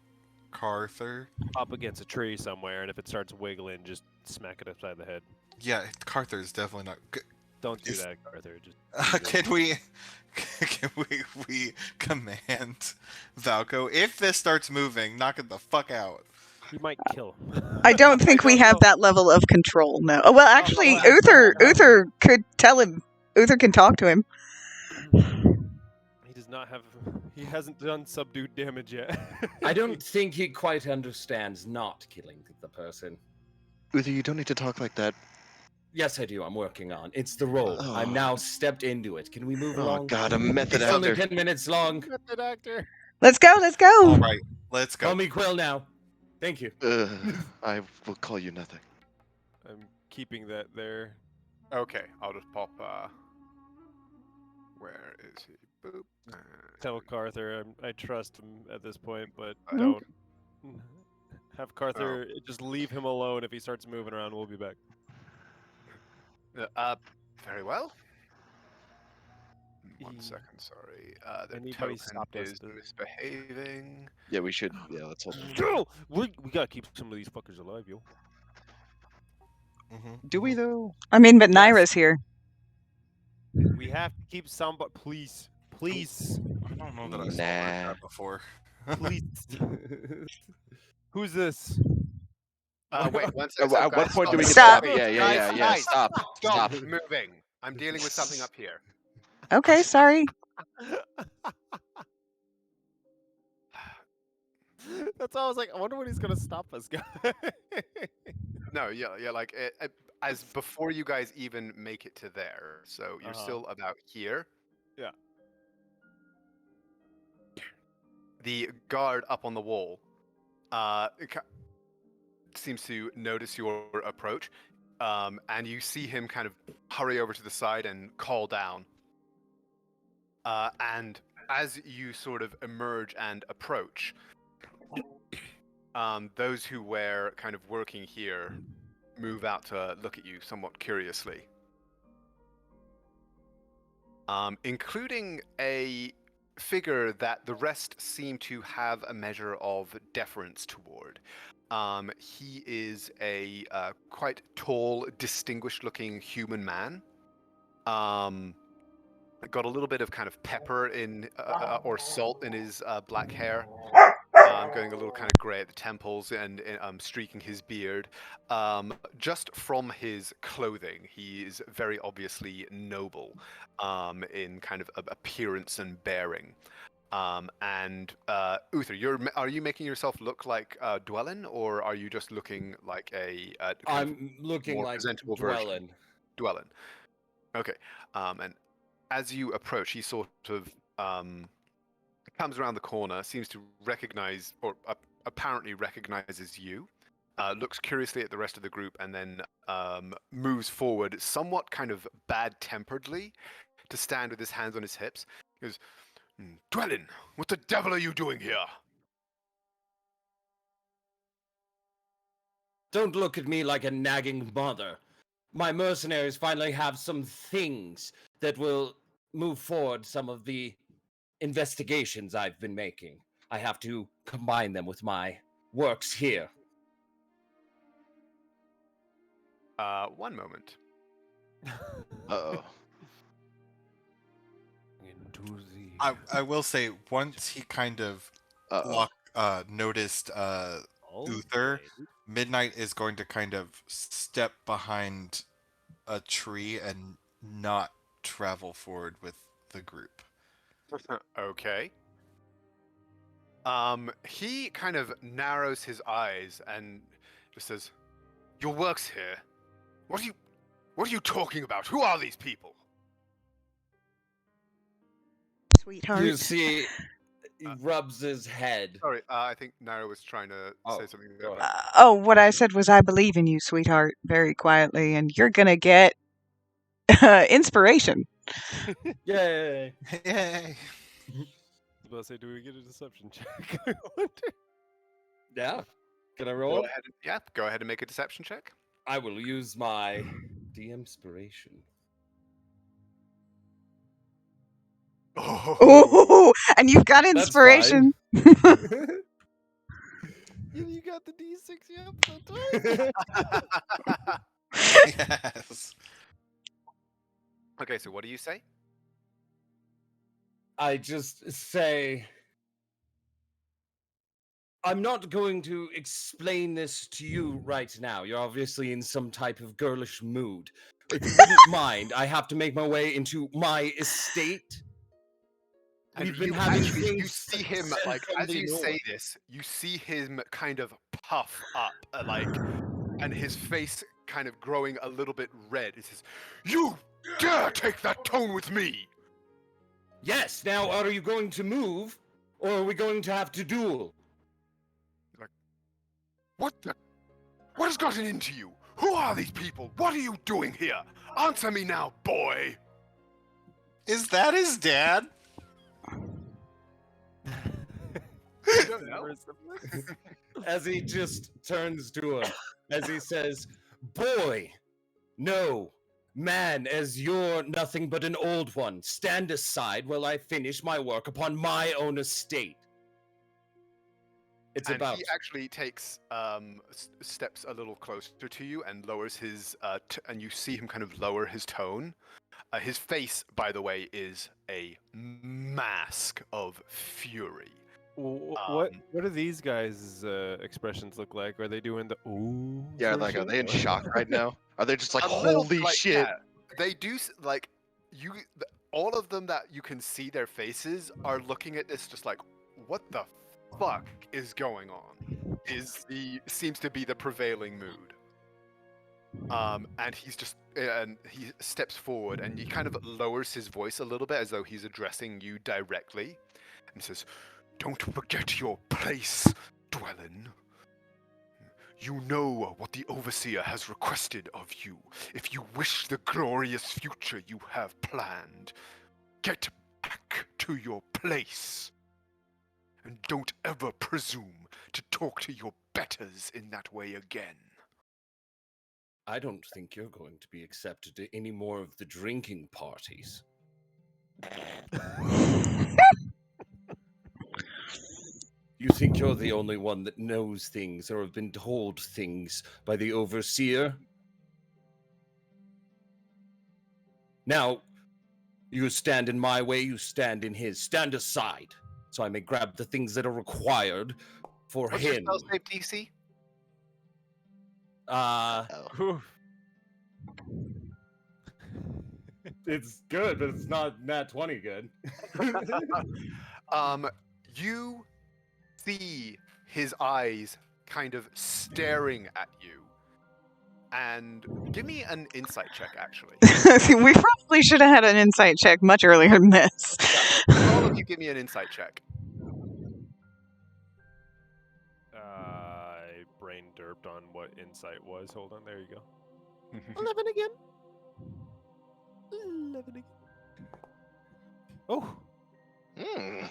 [SPEAKER 6] Carther.
[SPEAKER 7] Up against a tree somewhere, and if it starts wiggling, just smack it upside the head.
[SPEAKER 6] Yeah, Carther is definitely not.
[SPEAKER 7] Don't do
[SPEAKER 6] Is-
[SPEAKER 7] that, Arthur. Just
[SPEAKER 6] Can we command Valco if this starts moving, knock it the fuck out?
[SPEAKER 7] you might kill him.
[SPEAKER 8] I don't think we
[SPEAKER 7] don't
[SPEAKER 8] have
[SPEAKER 7] know.
[SPEAKER 8] that level of control, no. Oh, well, actually,
[SPEAKER 5] well,
[SPEAKER 8] Uther could tell him. Uther can talk to him.
[SPEAKER 7] He does not have. He hasn't done subdued damage yet.
[SPEAKER 5] I don't think he quite understands not killing the person.
[SPEAKER 3] Uther, you don't need to talk like that.
[SPEAKER 5] Yes, I do. I'm working on. It's the role. I'm now stepped into it. Can we move
[SPEAKER 3] Oh
[SPEAKER 5] along?
[SPEAKER 3] God, a method
[SPEAKER 5] It's only
[SPEAKER 3] actor.
[SPEAKER 5] 10 minutes long.
[SPEAKER 7] Method actor.
[SPEAKER 8] Let's go, let's go.
[SPEAKER 6] All right, let's go.
[SPEAKER 5] Call me Quill now. Thank you.
[SPEAKER 3] I will call you nothing.
[SPEAKER 7] I'm keeping that there.
[SPEAKER 1] Okay, I'll just pop. Where is he? Boop.
[SPEAKER 7] Tell Carther I trust him at this point, but
[SPEAKER 1] I
[SPEAKER 7] don't have Carther just leave him alone. If he starts moving around, we'll be back.
[SPEAKER 1] Very well. One
[SPEAKER 7] E-
[SPEAKER 1] second, sorry. The
[SPEAKER 7] Anybody
[SPEAKER 1] token
[SPEAKER 7] stop us
[SPEAKER 1] is
[SPEAKER 7] to-
[SPEAKER 1] misbehaving.
[SPEAKER 3] Yeah, we should. Yeah, let's hold.
[SPEAKER 7] Yo, we gotta keep some of these fuckers alive, yo.
[SPEAKER 3] Do we though?
[SPEAKER 8] I mean, but
[SPEAKER 7] Yes.
[SPEAKER 8] Naira's here.
[SPEAKER 7] We have to keep some, but please, please,
[SPEAKER 6] I don't know that I saw
[SPEAKER 3] Nah.
[SPEAKER 6] that before.
[SPEAKER 7] please. Who's this?
[SPEAKER 1] Wait, one second.
[SPEAKER 3] At what point do we get
[SPEAKER 8] Stop.
[SPEAKER 3] to that? Yeah.
[SPEAKER 1] Guys,
[SPEAKER 3] Stop.
[SPEAKER 1] Stop moving. I'm dealing with something up here.
[SPEAKER 8] Okay, sorry.
[SPEAKER 7] That's all I was like. I wonder when he's gonna stop us, guys.
[SPEAKER 1] No, yeah, like as before you guys even make it to there. So you're
[SPEAKER 7] Uh-huh.
[SPEAKER 1] still about here.
[SPEAKER 7] Yeah.
[SPEAKER 1] the guard up on the wall seems to notice your approach, and you see him kind of hurry over to the side and call down. And as you sort of emerge and approach, those who were kind of working here move out to look at you somewhat curiously, including a figure that the rest seem to have a measure of deference toward. He is a quite tall, distinguished-looking human man. Got a little bit of kind of pepper in or salt in his black hair, going a little kind of gray at the temples and streaking his beard. Just from his clothing, he is very obviously noble in kind of appearance and bearing. And Uther, are you making yourself look like Dwellin, or are you just looking like a kind of
[SPEAKER 5] I'm looking
[SPEAKER 1] more
[SPEAKER 5] like
[SPEAKER 1] presentable version?
[SPEAKER 5] Dwellin.
[SPEAKER 1] Dwellin. Okay. And as you approach, he sort of comes around the corner, seems to recognize, or apparently recognizes you, looks curiously at the rest of the group, and then moves forward somewhat kind of bad-temperedly to stand with his hands on his hips. He goes, Dwellin, what the devil are you doing here?
[SPEAKER 5] Don't look at me like a nagging mother. My mercenaries finally have some things that will move forward some of the investigations I've been making. I have to combine them with my works here.
[SPEAKER 1] One moment.
[SPEAKER 3] Uh-oh.
[SPEAKER 4] Into the.
[SPEAKER 6] I will say, once he kind of noticed Uther, Midnight is going to kind of step behind a tree and not travel forward with the group.
[SPEAKER 1] Okay. He kind of narrows his eyes and just says, "Your work's here. What are you talking about? Who are these people?"
[SPEAKER 8] Sweetheart.
[SPEAKER 5] You see, he rubs his head.
[SPEAKER 1] Sorry, I think Nara was trying to say something there.
[SPEAKER 5] go ahead.
[SPEAKER 8] What I said was I believe in you, sweetheart, very quietly, and you're gonna get inspiration.
[SPEAKER 5] Yay!
[SPEAKER 6] Yay!
[SPEAKER 7] I was about to say, do we get a deception check? I wonder.
[SPEAKER 5] Yeah. Can I roll?
[SPEAKER 1] Go ahead and make a deception check.
[SPEAKER 5] I will use my de-inspiration.
[SPEAKER 8] Ooh, and you've got inspiration.
[SPEAKER 7] You got the D6, yep, that's right.
[SPEAKER 6] Yes.
[SPEAKER 1] Okay, so what do you say?
[SPEAKER 5] I just say, I'm not going to explain this to you right now. You're obviously in some type of girlish mood. If you wouldn't mind, I have to make my way into my estate.
[SPEAKER 1] And
[SPEAKER 5] We've been
[SPEAKER 1] you
[SPEAKER 5] having
[SPEAKER 1] actually, you
[SPEAKER 5] things
[SPEAKER 1] see him,
[SPEAKER 5] sent
[SPEAKER 1] like,
[SPEAKER 5] from
[SPEAKER 1] as
[SPEAKER 5] the
[SPEAKER 1] you say
[SPEAKER 5] north.
[SPEAKER 1] this, you see him kind of puff up, and his face kind of growing a little bit red. He says, "You dare take that tone with me!"
[SPEAKER 5] Yes, now are you going to move, or are we going to have to duel?
[SPEAKER 1] What has gotten into you? Who are these people? What are you doing here? Answer me now, boy!
[SPEAKER 6] Is that his dad?
[SPEAKER 1] I don't know.
[SPEAKER 5] As he just turns to him, as he says, "Boy, no, man, as you're nothing but an old one, stand aside while I finish my work upon my own estate." It's
[SPEAKER 1] And
[SPEAKER 5] about.
[SPEAKER 1] he actually takes steps a little closer to you and lowers his, and you see him kind of lower his tone. His face, by the way, is a mask of fury.
[SPEAKER 7] What do these guys' expressions look like? Are they doing the ooh?
[SPEAKER 3] Yeah,
[SPEAKER 7] sort of
[SPEAKER 3] like, are
[SPEAKER 7] shit,
[SPEAKER 3] they in
[SPEAKER 7] or-
[SPEAKER 3] shock right now? Are they just like,
[SPEAKER 1] A little,
[SPEAKER 3] holy
[SPEAKER 1] like,
[SPEAKER 3] shit?
[SPEAKER 1] yeah, they do like you. All of them that you can see their faces are looking at this, just like, what the fuck is going on? Seems to be the prevailing mood. And he steps forward and he kind of lowers his voice a little bit as though he's addressing you directly, and says, Don't forget your place, Dwellin. You know what the Overseer has requested of you. If you wish the glorious future you have planned, get back to your place. And don't ever presume to talk to your betters in that way again.
[SPEAKER 5] I don't think you're going to be accepted to any more of the drinking parties. You think you're the only one that knows things or have been told things by the Overseer? Now, you stand in my way, you stand in his. Stand aside, so I may grab the things that are required for
[SPEAKER 1] What's your
[SPEAKER 5] him.
[SPEAKER 1] spell save DC?
[SPEAKER 3] Oh.
[SPEAKER 5] It's good, but it's not nat 20 good.
[SPEAKER 1] You see his eyes kind of staring at you. And give me an insight check, actually.
[SPEAKER 8] We probably should have had an insight check much earlier than this.
[SPEAKER 1] All of you give me an insight check.
[SPEAKER 7] I brain derped on what insight was. Hold on, there you go.
[SPEAKER 4] 11 again. 11 again. Oh,
[SPEAKER 3] Mm.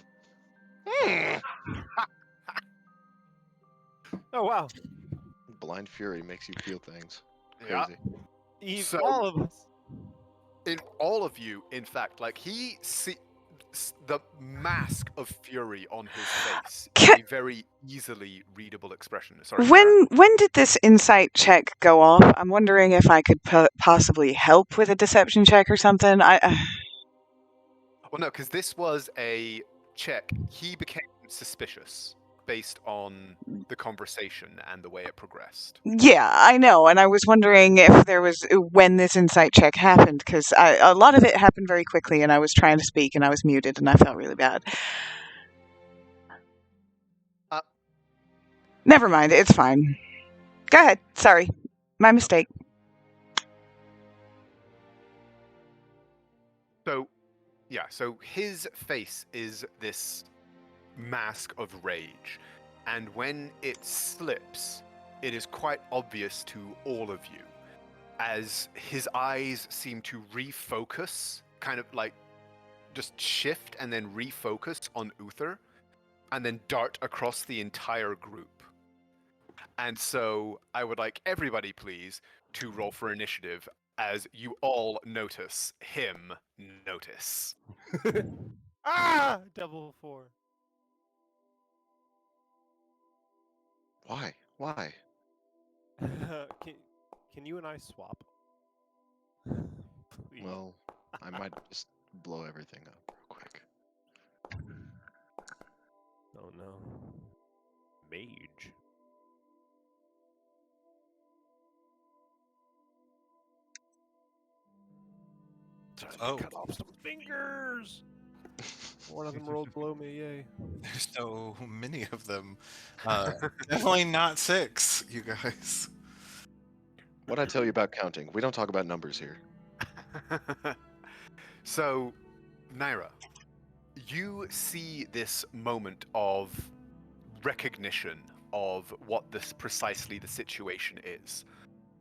[SPEAKER 4] oh wow.
[SPEAKER 3] Blind fury makes you feel things.
[SPEAKER 1] Yeah.
[SPEAKER 3] Crazy.
[SPEAKER 1] So-
[SPEAKER 4] All of us.
[SPEAKER 1] In all of you, in fact, like he see the mask of fury on his face is a very easily readable expression. Sorry. Sarah?
[SPEAKER 8] When did this insight check go off? I'm wondering if I could possibly help with a deception check or something.
[SPEAKER 1] Well, no, because this was a check. He became suspicious based on the conversation and the way it progressed.
[SPEAKER 8] Yeah, I know, and I was wondering if there was when this insight check happened, because a lot of it happened very quickly, and I was trying to speak, and I was muted, and I felt really bad. Never mind, it's fine. Go ahead. Sorry, my mistake.
[SPEAKER 1] So, yeah, so his face is this mask of rage, and when it slips, it is quite obvious to all of you as his eyes seem to refocus, kind of like just shift and then refocus on Uther, and then dart across the entire group. And so I would like everybody, please, to roll for initiative as you all notice him notice.
[SPEAKER 7] Ah, double 4.
[SPEAKER 3] Why? Why?
[SPEAKER 7] Can you and I swap? Please.
[SPEAKER 3] Well, I might just blow everything up real quick.
[SPEAKER 7] Oh no. Mage.
[SPEAKER 6] Oh.
[SPEAKER 7] Cut off some fingers. One of them rolled below me. Yay.
[SPEAKER 6] There's so many of them. Definitely not 6, you guys.
[SPEAKER 3] What'd I tell you about counting? We don't talk about numbers here.
[SPEAKER 1] So, Naira, you see this moment of recognition of what this precisely the situation is,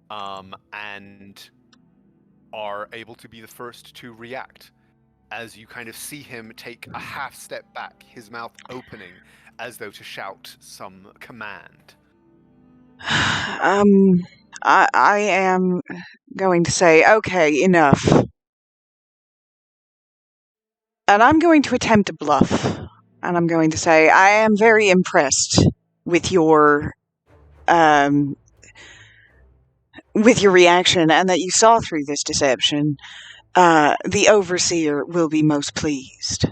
[SPEAKER 1] and are able to be the first to react as you kind of see him take a half step back, his mouth opening as though to shout some command.
[SPEAKER 8] I am going to say, okay, enough. And I'm going to attempt a bluff. And I'm going to say, I am very impressed with your reaction and that you saw through this deception. The Overseer will be most pleased.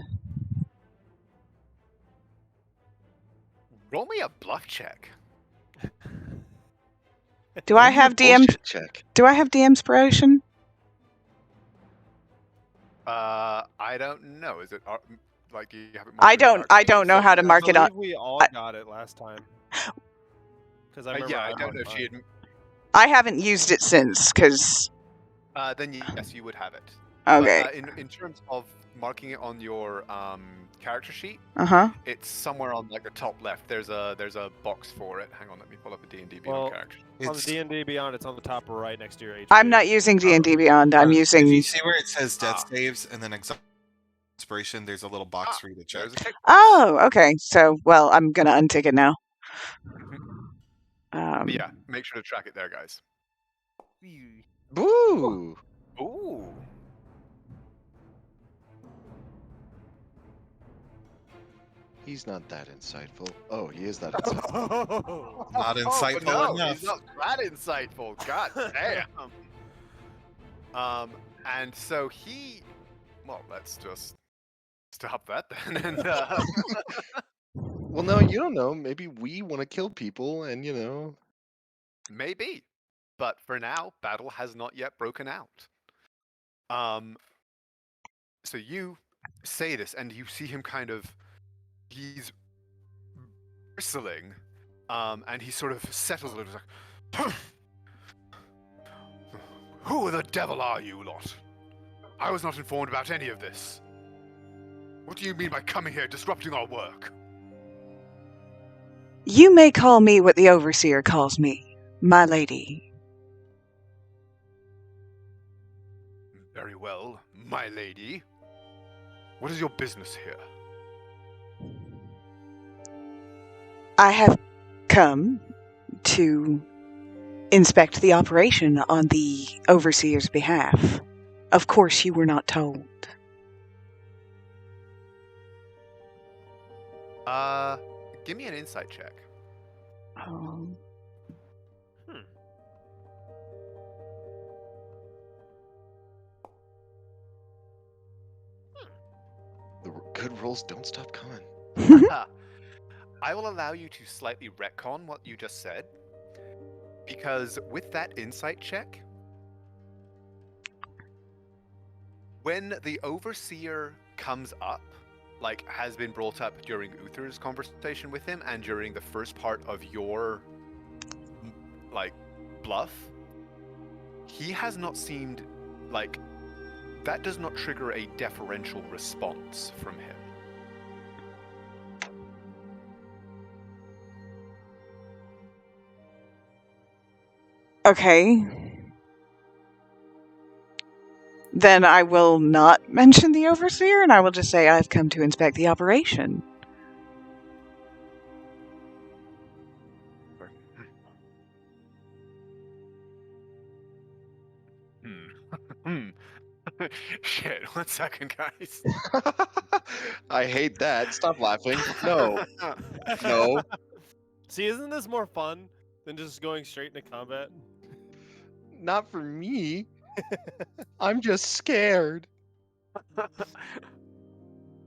[SPEAKER 1] Roll me a bluff check.
[SPEAKER 8] Do I have DM?
[SPEAKER 3] Bullshit check.
[SPEAKER 8] Do I have DM inspiration?
[SPEAKER 1] I don't know. Is it like you have it?
[SPEAKER 8] I don't know how to mark it
[SPEAKER 7] I
[SPEAKER 8] up.
[SPEAKER 7] believe we all got it last time. Because I remember.
[SPEAKER 1] Yeah, I don't know if she had.
[SPEAKER 8] I haven't used it since, because...
[SPEAKER 1] Then yes, you would have it.
[SPEAKER 8] Okay.
[SPEAKER 1] But, in terms of marking it on your character sheet.
[SPEAKER 8] Uh-huh.
[SPEAKER 1] It's somewhere on like the top left. There's a box for it. Hang on, let me pull up a D&D Beyond
[SPEAKER 7] Well,
[SPEAKER 1] character.
[SPEAKER 7] On the
[SPEAKER 6] It's
[SPEAKER 7] D&D Beyond, it's on the top right next to your HP.
[SPEAKER 8] I'm not using D&D Beyond. I'm
[SPEAKER 6] if
[SPEAKER 8] using...
[SPEAKER 6] you see where it says death
[SPEAKER 1] Ah.
[SPEAKER 6] saves and then expiration, there's a little box for you to check.
[SPEAKER 1] There's a tick box.
[SPEAKER 8] Oh, okay. So, well, I'm going to untick it now.
[SPEAKER 1] But yeah, make sure to track it there, guys.
[SPEAKER 3] Boo!
[SPEAKER 1] Ooh.
[SPEAKER 3] He's not that insightful. Oh, he is that insightful.
[SPEAKER 6] Not
[SPEAKER 1] but
[SPEAKER 6] insightful
[SPEAKER 1] no,
[SPEAKER 6] enough.
[SPEAKER 1] he's not that insightful. God damn. And so he, well, let's just stop that then. And
[SPEAKER 3] Well, no, you don't know. Maybe we want to kill people, and
[SPEAKER 1] maybe, but for now, battle has not yet broken out. So you say this, and you see him kind of, he's bristling, and he sort of settles a little, like, who the devil are you lot? I was not informed about any of this. What do you mean by coming here disrupting our work?
[SPEAKER 8] You may call me what the Overseer calls me, my lady.
[SPEAKER 1] Very well, my lady. What is your business here?
[SPEAKER 8] I have come to inspect the operation on the Overseer's behalf. Of course, you were not told.
[SPEAKER 1] Give me an insight check.
[SPEAKER 3] The good rolls don't stop coming.
[SPEAKER 1] I will allow you to slightly retcon what you just said, because with that insight check, when the Overseer comes up, like has been brought up during Uther's conversation with him and during the first part of your like bluff, he has not seemed like that does not trigger a deferential response from him.
[SPEAKER 8] Okay. Then I will not mention the Overseer, and I will just say I've come to inspect the operation.
[SPEAKER 1] Shit, 1 second, guys.
[SPEAKER 3] I hate that. Stop laughing. No. No.
[SPEAKER 7] See, isn't this more fun than just going straight into combat?
[SPEAKER 3] Not for me. I'm just scared.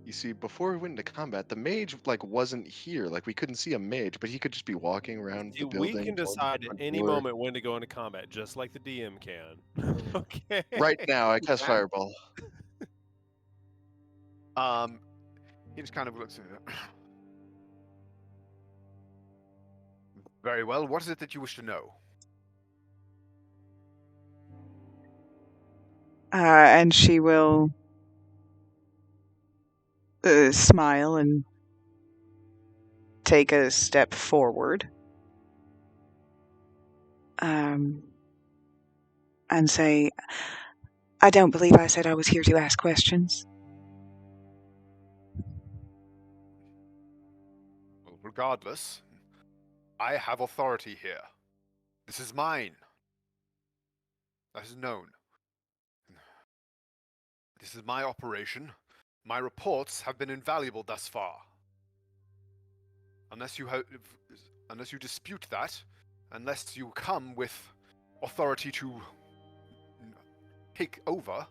[SPEAKER 3] You see, before we went into combat, the mage wasn't here. Like we couldn't see a mage, but he could just be walking around the
[SPEAKER 7] We
[SPEAKER 3] building.
[SPEAKER 7] can
[SPEAKER 3] towards the
[SPEAKER 7] decide at
[SPEAKER 3] front
[SPEAKER 7] any
[SPEAKER 3] door.
[SPEAKER 7] moment when to go into combat, just like the DM can. Okay.
[SPEAKER 3] Right now, I cast Fireball.
[SPEAKER 1] He just kind of looks at it. Very well. What is it that you wish to know?
[SPEAKER 8] And she will smile and take a step forward. And say, I don't believe I said I was here to ask questions.
[SPEAKER 1] Well, regardless, I have authority here. This is mine. That is known. This is my operation. My reports have been invaluable thus far. Unless you dispute that, unless you come with authority to take over.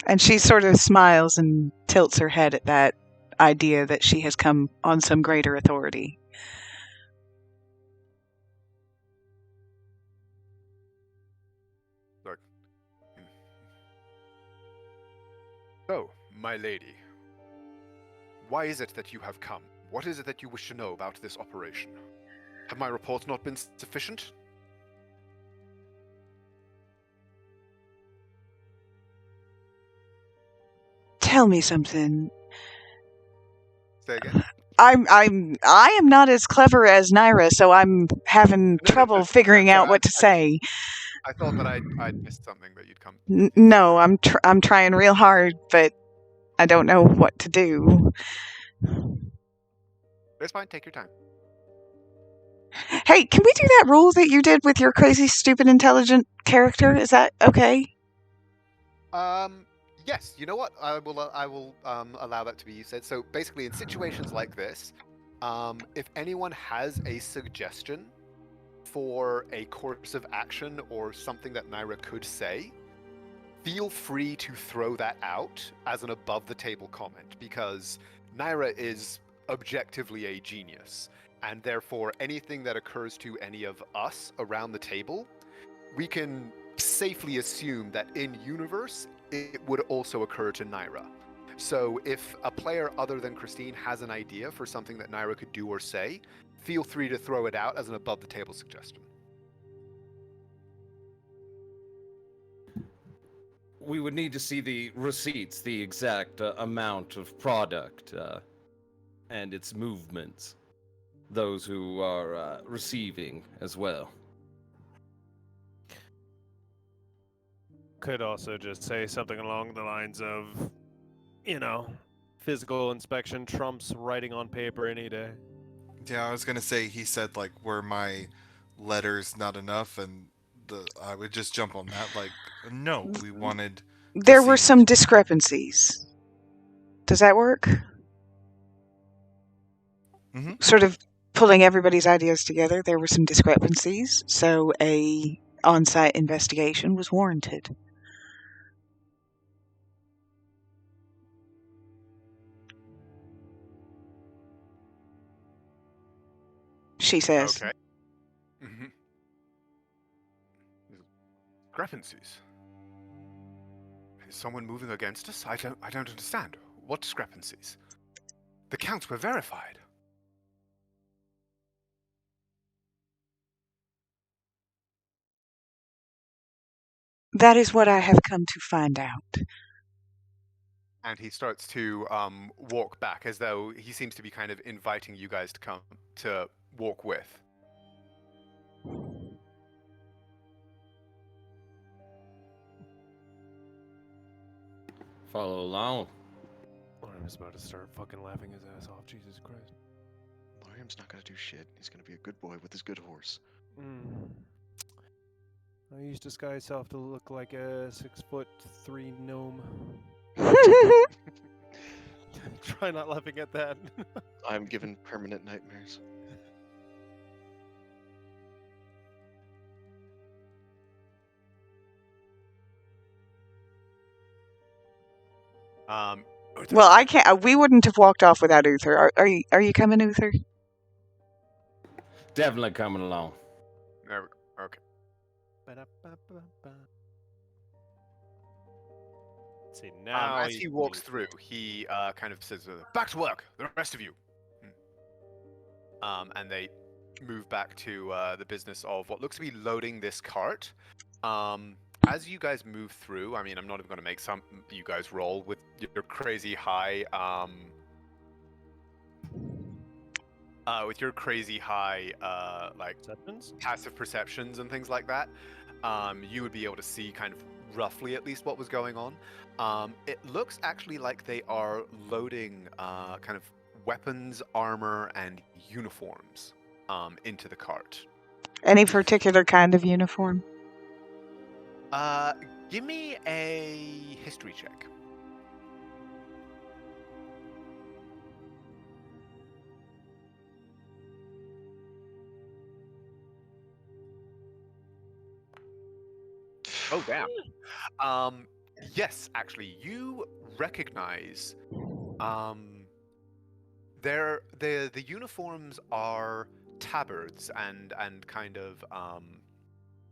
[SPEAKER 8] And she sort of smiles and tilts her head at that idea that she has come on some greater authority.
[SPEAKER 1] Look. So, my lady, why is it that you have come? What is it that you wish to know about this operation? Have my reports not been sufficient?
[SPEAKER 8] tell me something.
[SPEAKER 1] Say again.
[SPEAKER 8] I am not as clever as Naira, so I'm having trouble figuring out what to say.
[SPEAKER 1] I thought that I'd missed something that you'd come.
[SPEAKER 8] No, I'm trying real hard, but I don't know what to do.
[SPEAKER 1] It's fine. Take your time.
[SPEAKER 8] Hey, can we do that rule that you did with your crazy, stupid, intelligent character? Is that okay?
[SPEAKER 1] Yes. You know what? I will allow that to be said. So basically, in situations like this, if anyone has a suggestion for a course of action or something that Naira could say, feel free to throw that out as an above the table comment, because Naira is objectively a genius, and therefore anything that occurs to any of us around the table, we can safely assume that in universe it would also occur to Naira. So if a player other than Christine has an idea for something that Naira could do or say, feel free to throw it out as an above the table suggestion.
[SPEAKER 5] We would need to see the receipts, the exact amount of product and its movements. Those who are receiving as well.
[SPEAKER 7] Could also just say something along the lines of, physical inspection trumps writing on paper any day.
[SPEAKER 6] Yeah, I was gonna say he said like, were my letters not enough, and I would just jump on that like, no, we wanted.
[SPEAKER 8] There were
[SPEAKER 6] see-
[SPEAKER 8] some discrepancies. Does that work?
[SPEAKER 6] Mhm.
[SPEAKER 8] Sort of pulling everybody's ideas together, there were some discrepancies, so a on-site investigation was warranted. She says.
[SPEAKER 1] Okay. Discrepancies. Is someone moving against us? I don't understand. What discrepancies? The counts were verified.
[SPEAKER 8] That is what I have come to find out.
[SPEAKER 1] And he starts to walk back, as though he seems to be kind of inviting you guys to come to walk with.
[SPEAKER 5] Follow along.
[SPEAKER 7] I was about to start fucking laughing his ass off. Jesus Christ.
[SPEAKER 3] Lorium's not gonna do shit. He's gonna be a good boy with his good horse.
[SPEAKER 7] I used to disguise self to look like a 6'3" gnome. Try not laughing at that.
[SPEAKER 3] I'm given permanent nightmares.
[SPEAKER 8] Well, I can't. We wouldn't have walked off without Uther. Are you coming, Uther?
[SPEAKER 5] Definitely coming along.
[SPEAKER 1] Okay.
[SPEAKER 7] See, now
[SPEAKER 1] as he walks through, he kind of says, "Back to work, the rest of you." And they move back to the business of what looks to be loading this cart. As you guys move through, I mean, I'm not even going to make you guys roll with your crazy high, like
[SPEAKER 7] Perceptions?
[SPEAKER 1] passive perceptions and things like that. You would be able to see kind of roughly at least what was going on. It looks actually like they are loading kind of weapons, armor, and uniforms into the cart.
[SPEAKER 8] Any particular kind of uniform?
[SPEAKER 1] Give me a history check. Oh, damn. Yes, actually, you recognize the uniforms are tabards and kind of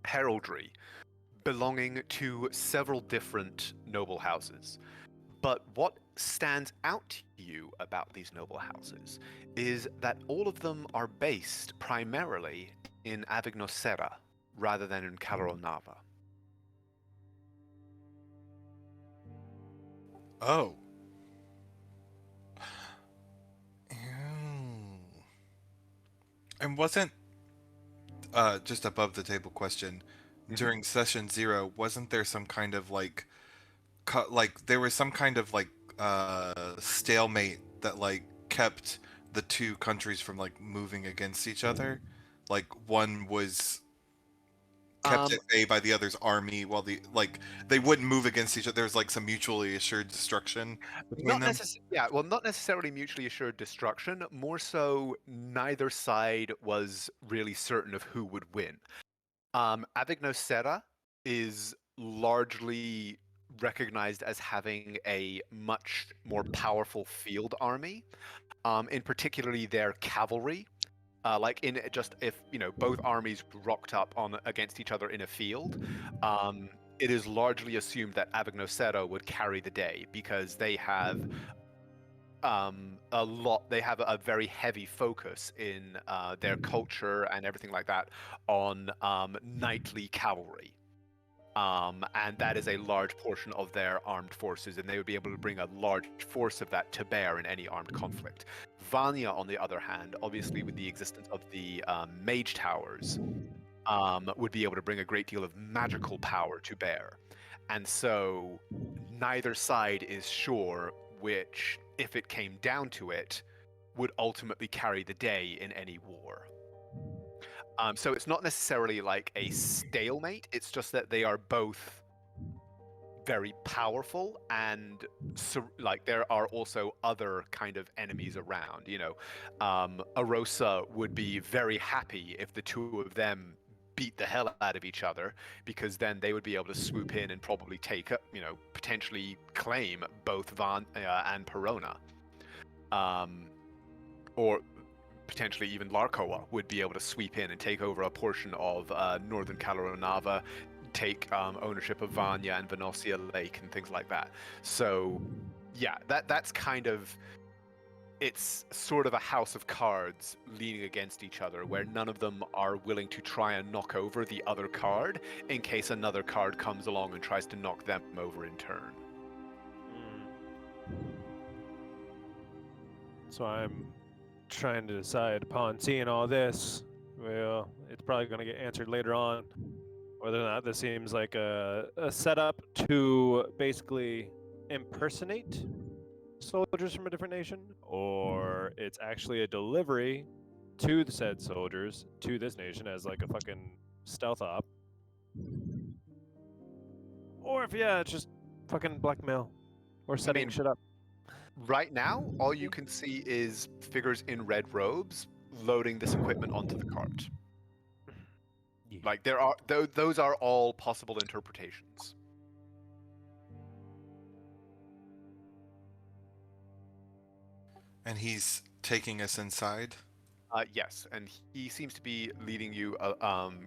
[SPEAKER 1] heraldry belonging to several different noble houses. But what stands out to you about these noble houses is that all of them are based primarily in Avignosera rather than in Caloronava.
[SPEAKER 6] Oh. And wasn't just above the table question during session 0? Wasn't there some kind of like there was some kind of like stalemate that like kept the two countries from like moving against each other? Like one was kept at bay by the other's army while they wouldn't move against each other. There was like some mutually assured destruction between them.
[SPEAKER 1] Not necessarily mutually assured destruction. More so, neither side was really certain of who would win. Avignosera is largely recognized as having a much more powerful field army, in particularly their cavalry. Like in just if both armies rocked up on against each other in a field, it is largely assumed that Avignosera would carry the day because they have they have a very heavy focus in their culture and everything like that on knightly cavalry. And that is a large portion of their armed forces, and they would be able to bring a large force of that to bear in any armed conflict. Vanya, on the other hand, obviously with the existence of the mage towers, would be able to bring a great deal of magical power to bear. And so neither side is sure which, if it came down to it, would ultimately carry the day in any war. So it's not necessarily like a stalemate, it's just that they are both very powerful, and like there are also other kind of enemies around. Arosa would be very happy if the two of them beat the hell out of each other, because then they would be able to swoop in and probably take up, potentially claim both Van and Perona. Or potentially even Larkoa would be able to sweep in and take over a portion of northern Caloronava, take ownership of Vanya and Venosia Lake and things like that. So, yeah, that's kind of, it's sort of a house of cards leaning against each other, where none of them are willing to try and knock over the other card in case another card comes along and tries to knock them over in turn.
[SPEAKER 4] So I'm trying to decide upon seeing all this. Well, it's probably going to get answered later on. Whether or not this seems like a setup to basically impersonate soldiers from a different nation, or it's actually a delivery to the said soldiers to this nation as like a fucking stealth op. Or if, yeah, it's just fucking blackmail or setting shit up.
[SPEAKER 1] Right now, all you can see is figures in red robes loading this equipment onto the cart.
[SPEAKER 4] Yeah.
[SPEAKER 1] Like those are all possible interpretations.
[SPEAKER 6] And he's taking us inside.
[SPEAKER 1] Yes, and he seems to be leading you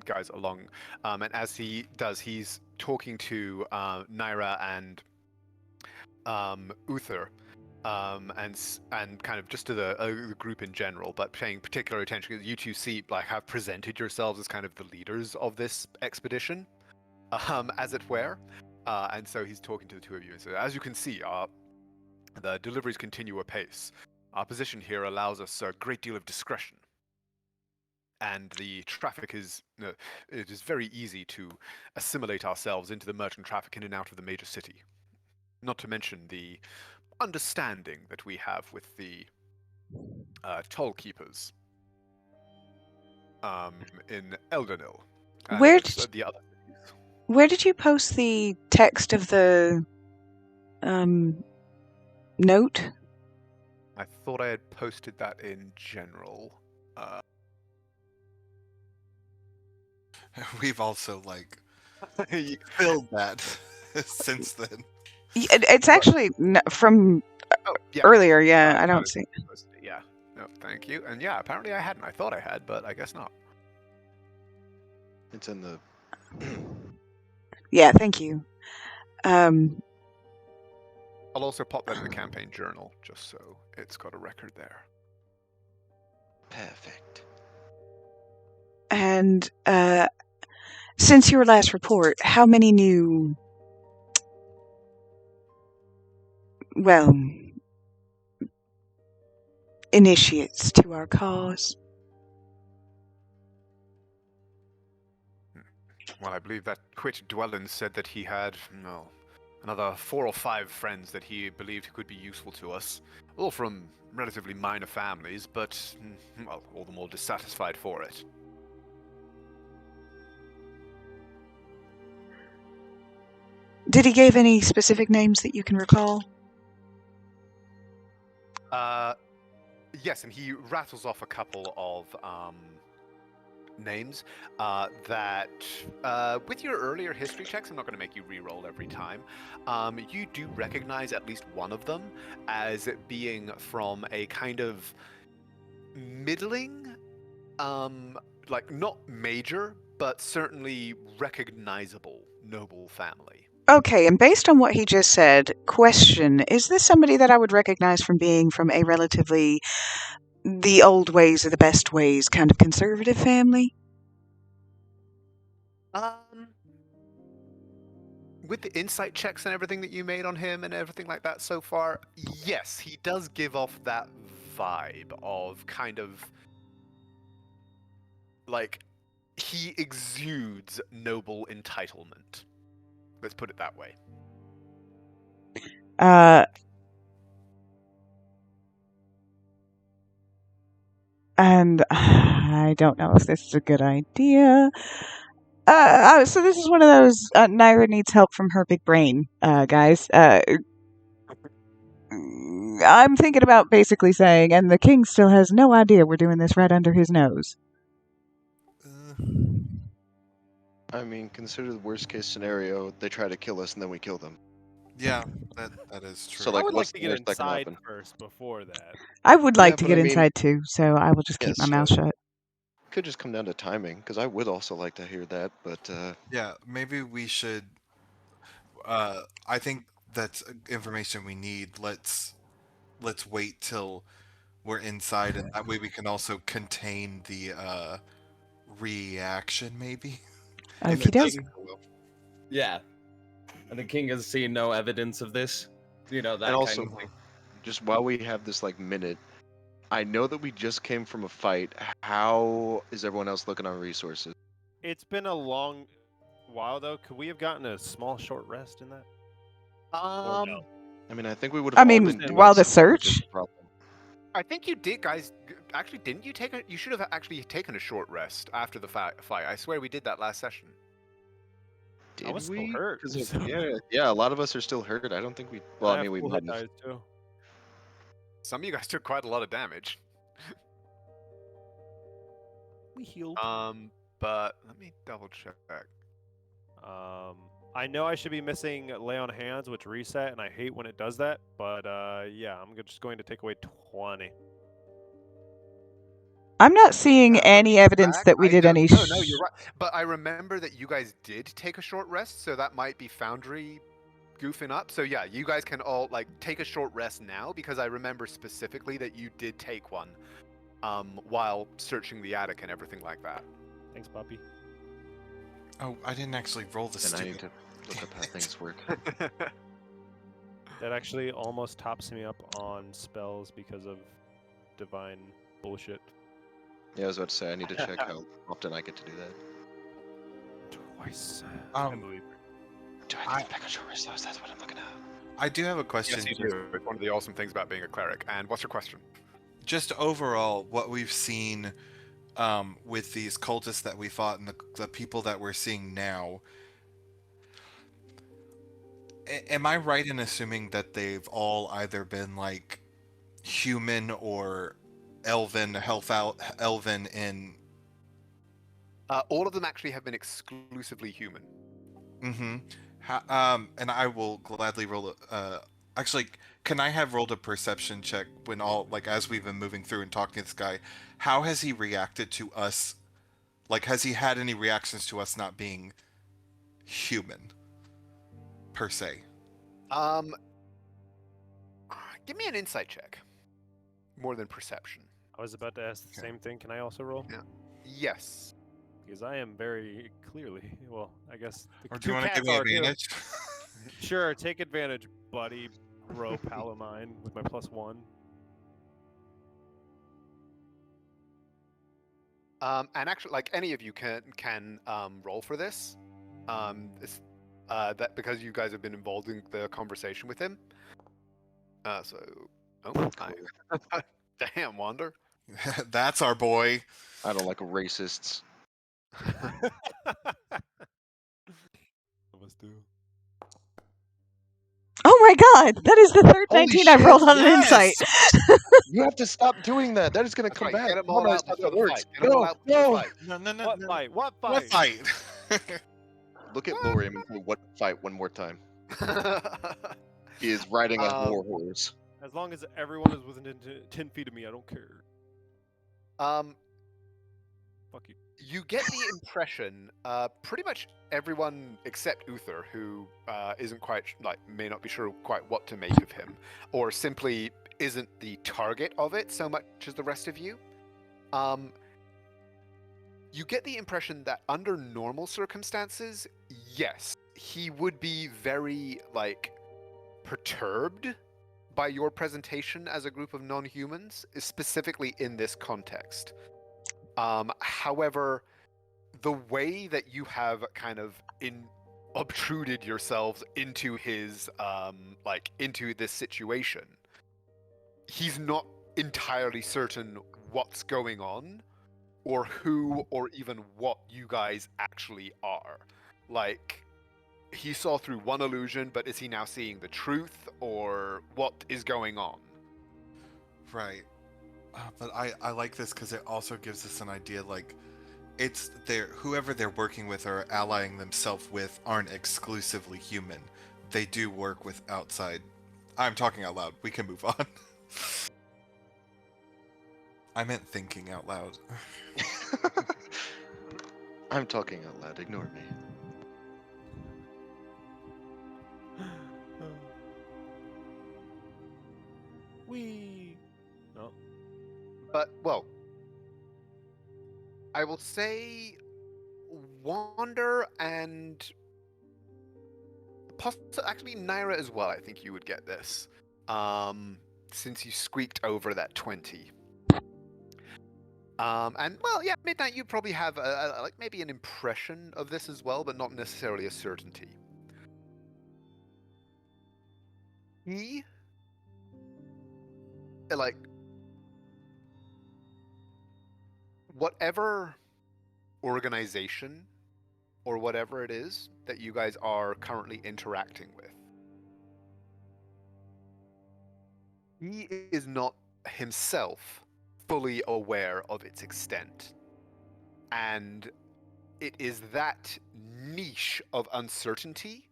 [SPEAKER 1] guys along. And as he does, he's talking to Naira and Uther, and kind of just to the group in general, but paying particular attention because you two have presented yourselves as kind of the leaders of this expedition, as it were. And so he's talking to the two of you. And so, as you can see, the deliveries continue apace. Our position here allows us a great deal of discretion, and the traffic is it is very easy to assimilate ourselves into the merchant traffic in and out of the major city. Not to mention the understanding that we have with the toll keepers in Eldenil. And
[SPEAKER 8] Where
[SPEAKER 1] with
[SPEAKER 8] did
[SPEAKER 1] the other
[SPEAKER 8] where did you post the text of the note?
[SPEAKER 1] I thought I had posted that in general.
[SPEAKER 6] We've also filled that since then.
[SPEAKER 8] It's actually from
[SPEAKER 1] Yeah.
[SPEAKER 8] earlier. Yeah, I don't see.
[SPEAKER 1] Yeah. No, thank you. And yeah, apparently I hadn't. I thought I had, but I guess not.
[SPEAKER 3] It's in the.
[SPEAKER 8] Yeah, thank you.
[SPEAKER 1] I'll also pop that in the campaign journal, just so it's got a record there.
[SPEAKER 3] Perfect.
[SPEAKER 8] And since your last report, how many new, initiates to our cause?
[SPEAKER 1] Well, I believe that Quit Dwellin said that he had, no, another 4 or 5 friends that he believed could be useful to us. All from relatively minor families, but, well, all the more dissatisfied for it.
[SPEAKER 8] Did he give any specific names that you can recall?
[SPEAKER 1] Yes, and he rattles off a couple of names that, with your earlier history checks, I'm not going to make you re-roll every time, you do recognize at least one of them as being from a kind of middling, like not major, but certainly recognizable noble family.
[SPEAKER 8] Okay, and based on what he just said, question, is this somebody that I would recognize from being from a relatively the old ways are the best ways kind of conservative family?
[SPEAKER 1] With the insight checks and everything that you made on him and everything like that so far, yes, he does give off that vibe of kind of like he exudes noble entitlement. Let's put it that way.
[SPEAKER 2] And I don't know if this is a good idea. So this is one of those Naira needs help from her big brain, guys. I'm thinking about basically saying, and the king still has no idea we're doing this right under his nose.
[SPEAKER 3] I mean, consider the worst case scenario. They try to kill us and then we kill them.
[SPEAKER 6] Yeah, that is true.
[SPEAKER 3] So,
[SPEAKER 4] I
[SPEAKER 3] like,
[SPEAKER 4] would like
[SPEAKER 3] what's
[SPEAKER 4] to
[SPEAKER 3] the
[SPEAKER 4] get
[SPEAKER 3] worst that can
[SPEAKER 4] inside
[SPEAKER 3] happen?
[SPEAKER 4] first before that.
[SPEAKER 2] I would like
[SPEAKER 3] Yeah,
[SPEAKER 2] to
[SPEAKER 3] but
[SPEAKER 2] get
[SPEAKER 3] I mean-
[SPEAKER 2] inside too, so I will just keep my
[SPEAKER 3] Yes,
[SPEAKER 2] mouth shut.
[SPEAKER 3] Could just come down to timing, because I would also like to hear that, but
[SPEAKER 6] Yeah, maybe we should. I think that's information we need. Let's wait till we're inside, and that way we can also contain the reaction. Maybe if
[SPEAKER 2] Okie
[SPEAKER 6] it does
[SPEAKER 2] doke.
[SPEAKER 6] go well.
[SPEAKER 5] Yeah. And the king has seen no evidence of this. You know, that
[SPEAKER 3] and
[SPEAKER 5] kind
[SPEAKER 3] also,
[SPEAKER 5] of thing.
[SPEAKER 3] just while we have this like minute, I know that we just came from a fight. How is everyone else looking on resources?
[SPEAKER 4] It's been a long while though. Could we have gotten a small short rest in that? Or no?
[SPEAKER 3] I mean, I think we would
[SPEAKER 2] I
[SPEAKER 3] have all
[SPEAKER 2] mean,
[SPEAKER 3] been doing
[SPEAKER 2] while the
[SPEAKER 3] something with this
[SPEAKER 2] search?
[SPEAKER 3] problem.
[SPEAKER 1] I think you did, guys. Actually, didn't you take a? You should have actually taken a short rest after the fight. I swear we did that last session.
[SPEAKER 3] Did
[SPEAKER 4] was still
[SPEAKER 3] we?
[SPEAKER 4] hurt,
[SPEAKER 3] 'Cause
[SPEAKER 4] so-
[SPEAKER 3] yeah, a lot of us are still hurt. I don't think we. Well, I mean,
[SPEAKER 4] have
[SPEAKER 3] we
[SPEAKER 4] full
[SPEAKER 3] might
[SPEAKER 4] hit
[SPEAKER 3] have.
[SPEAKER 4] dice too.
[SPEAKER 1] Some of you guys took quite a lot of damage.
[SPEAKER 4] We healed.
[SPEAKER 1] But let me double check.
[SPEAKER 4] I know I should be missing lay on hands, which reset, and I hate when it does that. But yeah, I'm just going to take away 20.
[SPEAKER 2] I'm not seeing any evidence
[SPEAKER 1] Back,
[SPEAKER 2] that we
[SPEAKER 1] I
[SPEAKER 2] did
[SPEAKER 1] don't-
[SPEAKER 2] any.
[SPEAKER 1] No, you're right. But I remember that you guys did take a short rest, so that might be Foundry goofing up. So yeah, you guys can all like take a short rest now because I remember specifically that you did take one, while searching the attic and everything like that.
[SPEAKER 4] Thanks, puppy.
[SPEAKER 6] Oh, I didn't actually roll the
[SPEAKER 3] And I need
[SPEAKER 6] stupid.
[SPEAKER 3] to look up how things work.
[SPEAKER 4] That actually almost tops me up on spells because of divine bullshit.
[SPEAKER 3] Yeah, I was about to say I need to check how often I get to do that.
[SPEAKER 4] Twice.
[SPEAKER 6] Um,
[SPEAKER 4] I believe.
[SPEAKER 3] Do I need to pick a short rest? That's what I'm looking at.
[SPEAKER 6] I do have a question.
[SPEAKER 1] Yes, you do. It's one of the awesome things about being a cleric. And what's your question?
[SPEAKER 6] Just overall, what we've seen with these cultists that we fought and the people that we're seeing now. Am I right in assuming that they've all either been like human or elven, elven in?
[SPEAKER 1] All of them actually have been exclusively human.
[SPEAKER 6] And I will gladly roll. Actually, can I have rolled a perception check when as we've been moving through and talking to this guy? How has he reacted to us? Like, has he had any reactions to us not being human, per se?
[SPEAKER 1] Give me an insight check. More than perception.
[SPEAKER 4] I was about to ask the
[SPEAKER 6] Okay.
[SPEAKER 4] same thing. Can I also roll?
[SPEAKER 1] Yeah. Yes.
[SPEAKER 4] Because I am very clearly. Well, I guess. The
[SPEAKER 6] Or do
[SPEAKER 4] two
[SPEAKER 6] you want to give
[SPEAKER 4] cats
[SPEAKER 6] me
[SPEAKER 4] are, too.
[SPEAKER 6] advantage?
[SPEAKER 4] Sure, take advantage, buddy, bro, pal of mine, with my +1.
[SPEAKER 1] And actually, like any of you can roll for this. that because you guys have been involved in the conversation with him. Oh, damn, Wander.
[SPEAKER 6] That's our boy.
[SPEAKER 3] I don't like racists.
[SPEAKER 7] Of us do.
[SPEAKER 8] Oh my god, that is the third
[SPEAKER 3] Holy
[SPEAKER 8] 19 I've
[SPEAKER 3] shit,
[SPEAKER 8] rolled on an
[SPEAKER 6] yes!
[SPEAKER 8] insight.
[SPEAKER 3] You have to stop doing that. That is going to
[SPEAKER 1] That's
[SPEAKER 3] come
[SPEAKER 1] right.
[SPEAKER 3] back.
[SPEAKER 1] Get them
[SPEAKER 3] You
[SPEAKER 1] all
[SPEAKER 3] don't
[SPEAKER 1] out
[SPEAKER 3] understand
[SPEAKER 1] before
[SPEAKER 3] how
[SPEAKER 1] the
[SPEAKER 3] that
[SPEAKER 1] fight.
[SPEAKER 3] works.
[SPEAKER 1] Get them all
[SPEAKER 3] No,
[SPEAKER 1] out before the
[SPEAKER 3] no.
[SPEAKER 1] fight.
[SPEAKER 6] No.
[SPEAKER 7] What fight? What
[SPEAKER 6] What
[SPEAKER 7] fight?
[SPEAKER 6] fight?
[SPEAKER 3] Look at Lorium and say, what fight one more time. He is riding a war horse.
[SPEAKER 7] As long as everyone is within 10 feet of me, I don't care. Fuck you.
[SPEAKER 1] You get the impression, pretty much everyone except Uther, who isn't quite may not be sure quite what to make of him, or simply isn't the target of it so much as the rest of you. You get the impression that under normal circumstances, yes, he would be very perturbed by your presentation as a group of non-humans, specifically in this context. However, the way that you have kind of obtruded yourselves into his into this situation, he's not entirely certain what's going on or who or even what you guys actually are. Like, he saw through one illusion, but is he now seeing the truth, or what is going on?
[SPEAKER 6] Right. But I like this because it also gives us an idea, like, it's whoever they're working with or allying themselves with aren't exclusively human. They do work with outside. I'm talking out loud. We can move on. I meant thinking out loud.
[SPEAKER 3] I'm talking out loud. Ignore me.
[SPEAKER 7] Wee. No.
[SPEAKER 1] But, well, I will say Wander and actually Naira as well. I think you would get this, since you squeaked over that 20. And well, yeah, Midnight, you probably have like maybe an impression of this as well, but not necessarily a certainty. He, like, whatever organization or whatever it is that you guys are currently interacting with, he is not himself fully aware of its extent. And it is that niche of uncertainty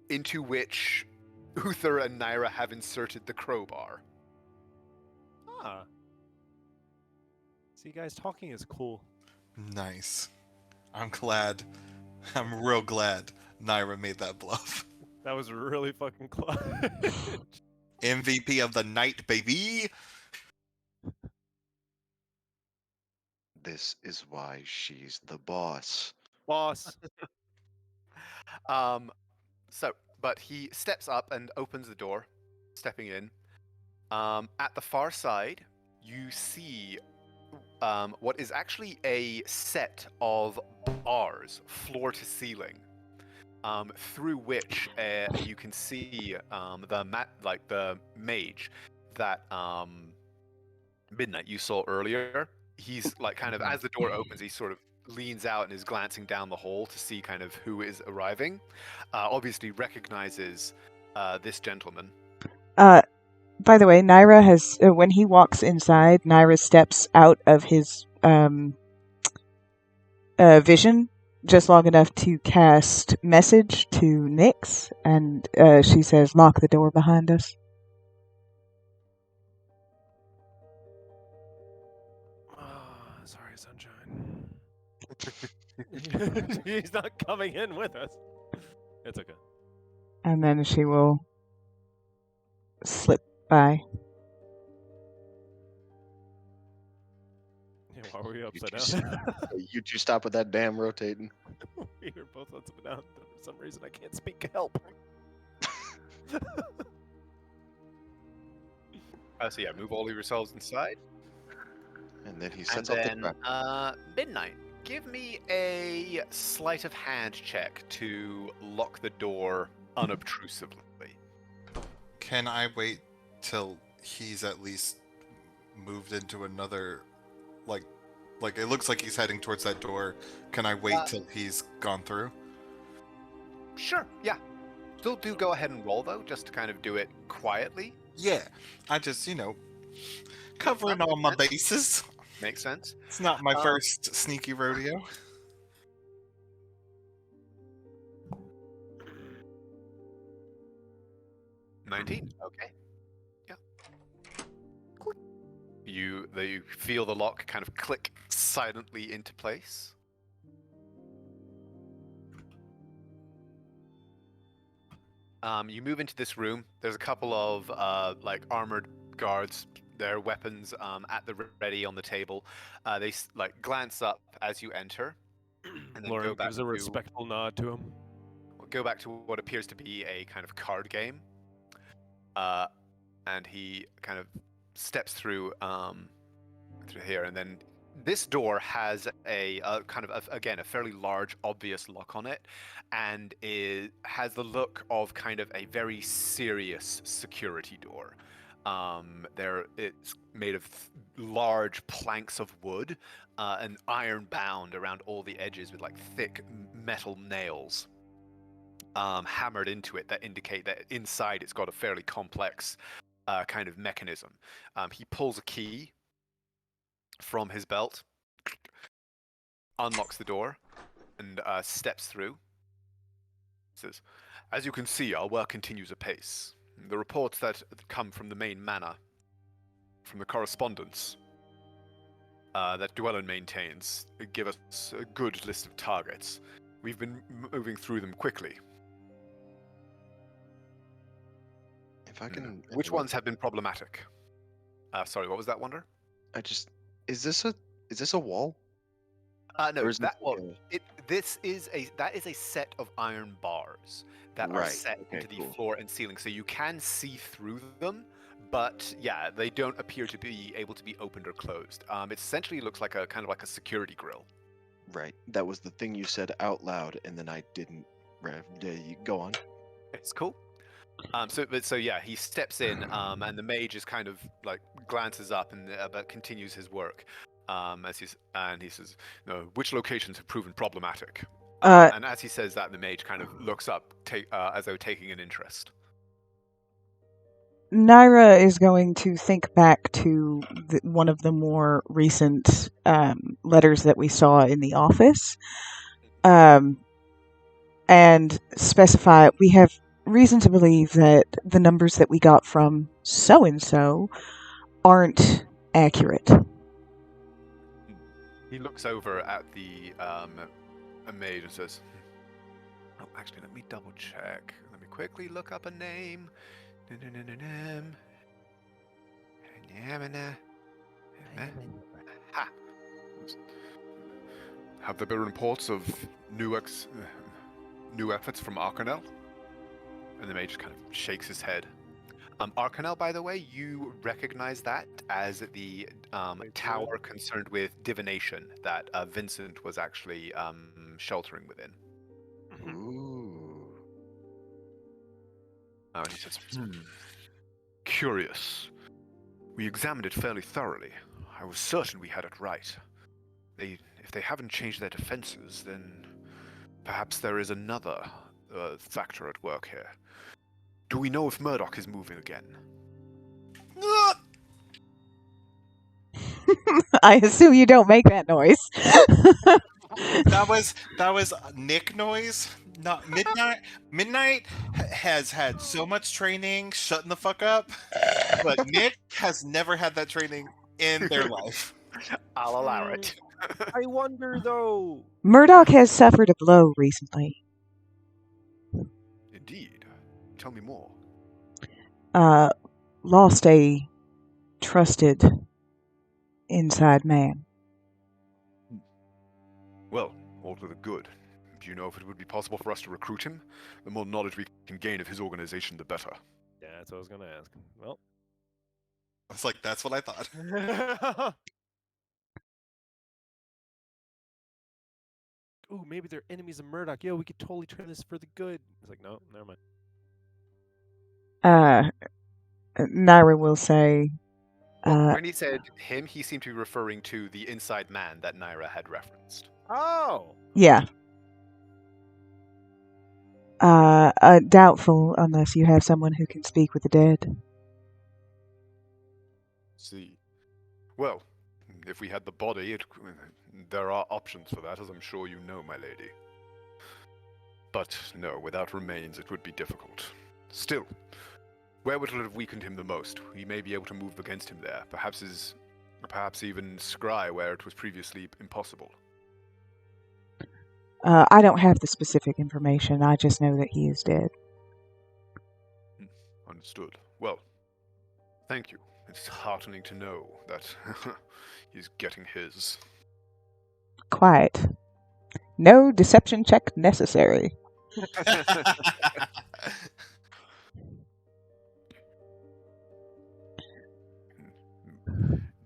[SPEAKER 1] into which Uther and Naira have inserted the crowbar.
[SPEAKER 7] Ah. See, guys, talking is cool.
[SPEAKER 6] Nice. I'm glad. I'm real glad Naira made that bluff.
[SPEAKER 7] That was really fucking close.
[SPEAKER 6] MVP of the night, baby!
[SPEAKER 3] This is why she's the boss.
[SPEAKER 7] Boss.
[SPEAKER 1] But he steps up and opens the door, stepping in. At the far side, you see what is actually a set of bars, floor to ceiling, through which you can see the mage that Midnight you saw earlier. He's like kind of, as the door opens, he sort of leans out and is glancing down the hall to see kind of who is arriving. Obviously recognizes this gentleman.
[SPEAKER 8] By the way, Naira has, when he walks inside, Naira steps out of his vision just long enough to cast message to Nyx, and she says, "Lock the door behind us."
[SPEAKER 7] Sorry, sunshine. He's not coming in with us. It's okay.
[SPEAKER 8] And then she will slip by.
[SPEAKER 7] Yeah, why were we upside
[SPEAKER 3] You two
[SPEAKER 7] down?
[SPEAKER 3] You two stop with that damn rotating.
[SPEAKER 7] We are both upside down. For some reason, I can't speak. Help.
[SPEAKER 1] So yeah, move all of yourselves inside.
[SPEAKER 3] And then he
[SPEAKER 1] And
[SPEAKER 3] sets off the
[SPEAKER 1] then
[SPEAKER 3] trap.
[SPEAKER 1] Midnight, Give me a sleight of hand check to lock the door unobtrusively.
[SPEAKER 6] Can I wait till he's at least moved into another, like it looks like he's heading towards that door. Can I wait till he's gone through?
[SPEAKER 1] Sure, yeah. Still do go ahead and roll, though, just to kind of do it quietly.
[SPEAKER 6] Yeah, I just, covering all my bases.
[SPEAKER 1] Makes sense.
[SPEAKER 6] It's not my first sneaky rodeo.
[SPEAKER 1] 19. Okay. Yeah. You feel the lock kind of click silently into place. You move into this room. There's a couple of armored guards, their weapons at the ready on the table. They glance up as you enter, and then
[SPEAKER 4] Lauren gives a respectful nod to him.
[SPEAKER 1] Go back to what appears to be a kind of card game. And he kind of steps through here, and then this door has a kind of again a fairly large, obvious lock on it, and it has the look of kind of a very serious security door. It's made of large planks of wood and iron bound around all the edges with like thick metal nails hammered into it that indicate that inside it's got a fairly complex kind of mechanism. He pulls a key from his belt, unlocks the door, and steps through. He says, "As you can see, our work continues apace. The reports that come from the main manor, from the correspondence that Dwellin maintains, give us a good list of targets. We've been moving through them quickly.
[SPEAKER 3] If I can,
[SPEAKER 1] Which ones have been problematic?" Sorry, what was that, Wonder?
[SPEAKER 3] is this a wall?
[SPEAKER 1] No,
[SPEAKER 3] Or is
[SPEAKER 1] that
[SPEAKER 3] this
[SPEAKER 1] that is a set of iron bars that are
[SPEAKER 3] Right,
[SPEAKER 1] set
[SPEAKER 3] okay,
[SPEAKER 1] into the
[SPEAKER 3] cool.
[SPEAKER 1] floor and ceiling, so you can see through them. But yeah, they don't appear to be able to be opened or closed. It essentially looks like a kind of like a security grill.
[SPEAKER 3] Right. That was the thing you said out loud, and then I didn't. Go on.
[SPEAKER 1] It's cool. So yeah, he steps in, and the mage is kind of like glances up and but continues his work. He says, "No, which locations have proven problematic?" And as he says that, the mage kind of looks up, as though taking an interest.
[SPEAKER 2] Naira is going to think back to one of the more recent letters that we saw in the office, and specify we have reason to believe that the numbers that we got from so and so aren't accurate.
[SPEAKER 1] He looks over at the maid and says, "Oh, actually, let me double check. Let me quickly look up a name. Ha. Have there been reports of new efforts from Arcanel?" And the mage just kind of shakes his head. Arcanel, by the way, you recognize that as the tower concerned with divination that Vincent was actually sheltering within.
[SPEAKER 3] Ooh.
[SPEAKER 1] He says, "Curious. We examined it fairly thoroughly. I was certain we had it right. If they haven't changed their defenses, then perhaps there is another factor at work here. Do we know if Murdoch is moving again?"
[SPEAKER 2] I assume you don't make that noise.
[SPEAKER 6] That was Nick noise. Not Midnight. Midnight has had so much training shutting the fuck up, but Nick has never had that training in their life.
[SPEAKER 1] I'll allow it.
[SPEAKER 7] I wonder though.
[SPEAKER 2] Murdoch has suffered a blow recently.
[SPEAKER 1] Indeed. Tell me more.
[SPEAKER 2] Lost a trusted inside man.
[SPEAKER 1] Well, all to the good. Do you know if it would be possible for us to recruit him? The more knowledge we can gain of his organization, the better.
[SPEAKER 7] Yeah, that's what I was gonna ask. Well,
[SPEAKER 6] I was like, that's what I thought.
[SPEAKER 7] ooh, maybe they're enemies of Murdoch. Yo, we could totally turn this for the good. He's like, no, never mind.
[SPEAKER 2] Naira will say,
[SPEAKER 1] Well, when he said him, he seemed to be referring to the inside man that Naira had referenced.
[SPEAKER 7] Oh!
[SPEAKER 2] yeah. Doubtful unless you have someone who can speak with the dead.
[SPEAKER 1] See. Well, if we had the body, there are options for that, as I'm sure you know, my lady. But no, without remains, it would be difficult. Still, where would it have weakened him the most? We may be able to move against him there. Perhaps even scry where it was previously impossible.
[SPEAKER 2] I don't have the specific information. I just know that he is dead.
[SPEAKER 1] Understood. Well, thank you. It's heartening to know that he's getting his.
[SPEAKER 2] Quiet. No deception check necessary.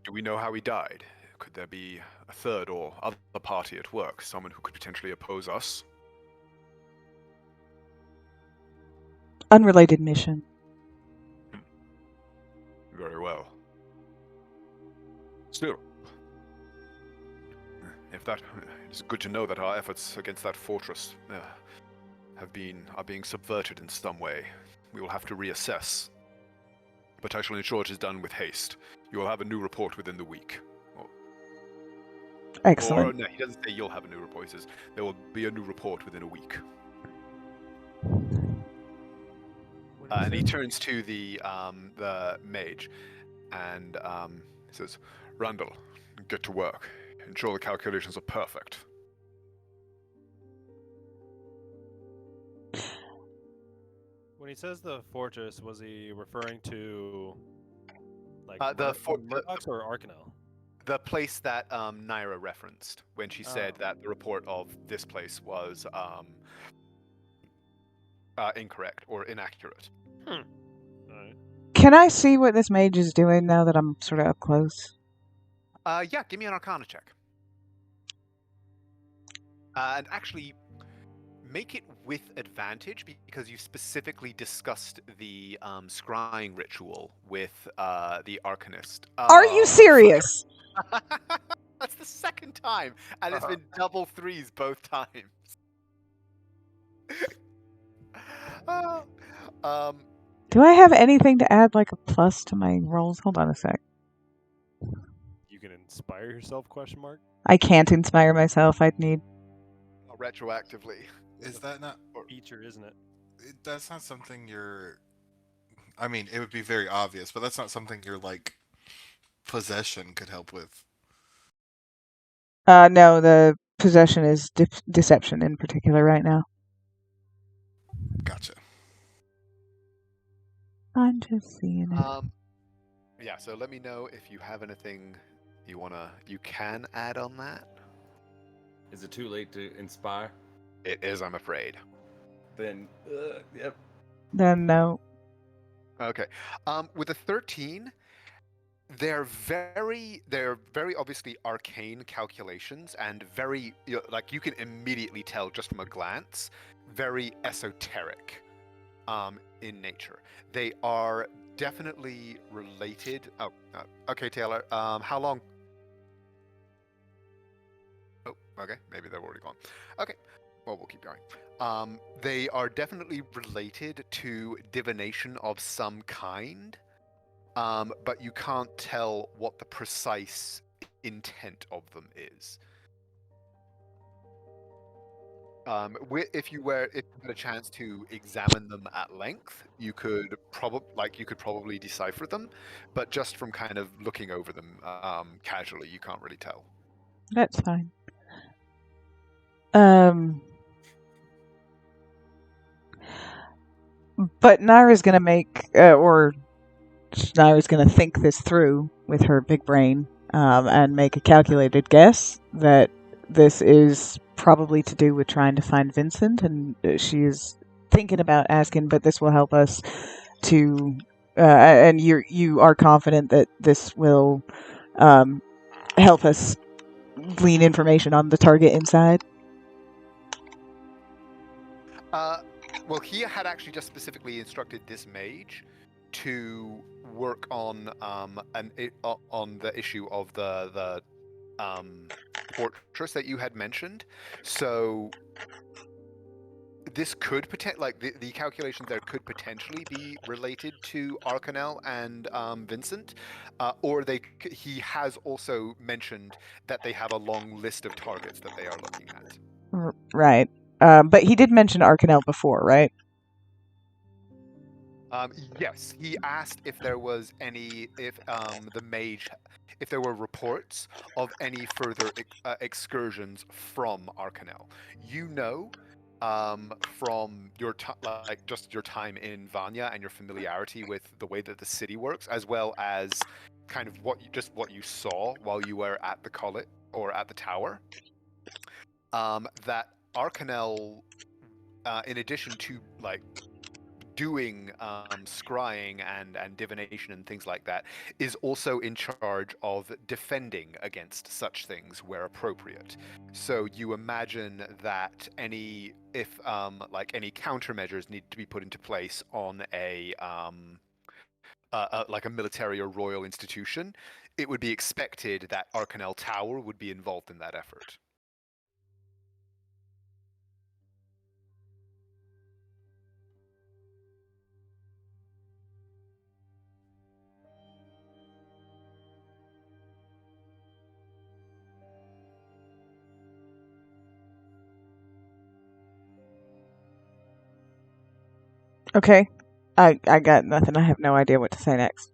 [SPEAKER 1] Do we know how he died? Could there be a third or other party at work? Someone who could potentially oppose us?
[SPEAKER 2] Unrelated mission.
[SPEAKER 1] Very well. Still, it's good to know that our efforts against that fortress are being subverted in some way. We will have to reassess. But I shall ensure it is done with haste. You will have a new report within the week.
[SPEAKER 2] Excellent.
[SPEAKER 1] Or, no, he doesn't say you'll have a new report. He says there will be a new report within a week. And he turns to the mage and says, Randall, get to work. Ensure the calculations are perfect.
[SPEAKER 7] When he says the fortress, was he referring to like Murdoch's or Arcanel?
[SPEAKER 1] The place that Naira referenced when she said that the report of this place was incorrect or inaccurate.
[SPEAKER 7] Right.
[SPEAKER 2] Can I see what this mage is doing now that I'm sort of up close?
[SPEAKER 1] Yeah, give me an Arcana check. And actually, make it with advantage because you specifically discussed the scrying ritual with the Arcanist.
[SPEAKER 2] Are you serious?
[SPEAKER 1] That's the second time, and it's been double threes both times.
[SPEAKER 2] Do I have anything to add, like a plus to my rolls? Hold on a sec.
[SPEAKER 7] You can inspire yourself? Question mark.
[SPEAKER 2] I can't inspire myself. I'd need.
[SPEAKER 1] Retroactively.
[SPEAKER 6] Is that not
[SPEAKER 7] feature, isn't it?
[SPEAKER 6] That's not something you're. I mean, it would be very obvious, but that's not something your like possession could help with.
[SPEAKER 2] No, the possession is deception in particular right now.
[SPEAKER 6] Gotcha.
[SPEAKER 2] I'm just seeing it.
[SPEAKER 1] Yeah, so let me know if you have anything you can add on that.
[SPEAKER 5] Is it too late to inspire?
[SPEAKER 1] It is, I'm afraid.
[SPEAKER 5] Then, yep.
[SPEAKER 2] Then no.
[SPEAKER 1] Okay. With a 13, they're very obviously arcane calculations and very, like you can immediately tell just from a glance, very esoteric in nature. They are definitely related. Oh, okay, Taylor. How long? Oh, okay. Maybe they're already gone. Okay. Well, we'll keep going. They are definitely related to divination of some kind, but you can't tell what the precise intent of them is. If you had a chance to examine them at length, you could probably decipher them, but just from kind of looking over them casually, you can't really tell.
[SPEAKER 2] That's fine. But Naira's gonna Naira's gonna think this through with her big brain, and make a calculated guess that this is probably to do with trying to find Vincent, and she is thinking about asking, but this will help us to, and you are confident that this will help us glean information on the target inside?
[SPEAKER 1] Well, he had actually just specifically instructed this mage to work on on the issue of the fortress that you had mentioned. So this could like the calculations there could potentially be related to Arcanel and Vincent, or he has also mentioned that they have a long list of targets that they are looking at.
[SPEAKER 2] Right. But he did mention Arcanel before, right?
[SPEAKER 1] Yes, he asked if there was if there were reports of any further excursions from Arcanel. You know, from your just your time in Vanya and your familiarity with the way that the city works, as well as kind of what you saw while you were at the college or at the tower, that Arcanel, in addition to like doing scrying and divination and things like that, is also in charge of defending against such things where appropriate. So you imagine that any countermeasures need to be put into place on like a military or royal institution, it would be expected that Arcanel Tower would be involved in that effort.
[SPEAKER 2] Okay. I got nothing. I have no idea what to say next.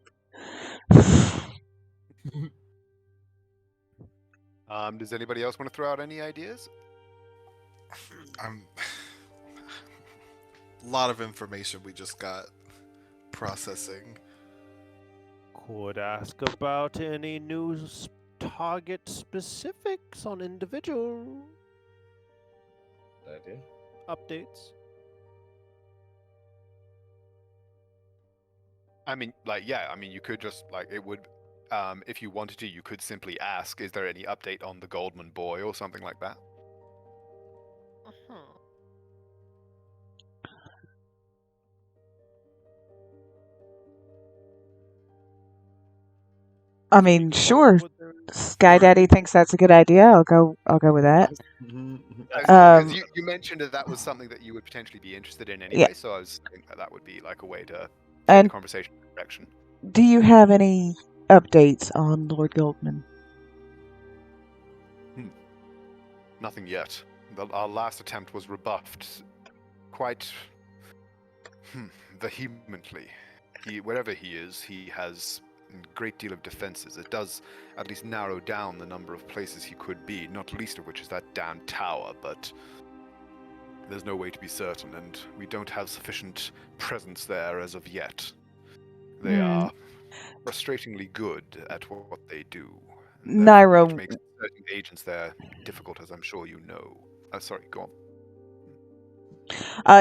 [SPEAKER 1] Does anybody else want to throw out any ideas?
[SPEAKER 6] A lot of information we just got processing.
[SPEAKER 4] Could ask about any news target specifics on individual
[SPEAKER 5] Idea.
[SPEAKER 4] updates.
[SPEAKER 1] I mean, you could just it would, if you wanted to, you could simply ask, "Is there any update on the Goldman boy?" or something like that.
[SPEAKER 2] I mean, sure. Sky Daddy thinks that's a good idea. I'll go with that.
[SPEAKER 1] Because you mentioned that was something that you would potentially be interested in anyway,
[SPEAKER 2] Yeah.
[SPEAKER 1] so I was thinking that would be like a way to take the conversation in that direction.
[SPEAKER 2] Do you have any updates on Lord Goldman?
[SPEAKER 1] Nothing yet. Our last attempt was rebuffed quite vehemently. Wherever he is, he has a great deal of defenses. It does at least narrow down the number of places he could be, not least of which is that damn tower, but there's no way to be certain, and we don't have sufficient presence there as of yet. They are frustratingly good at what they do.
[SPEAKER 2] Naira,
[SPEAKER 1] which makes certain agents there difficult, as I'm sure you know. Sorry, go on.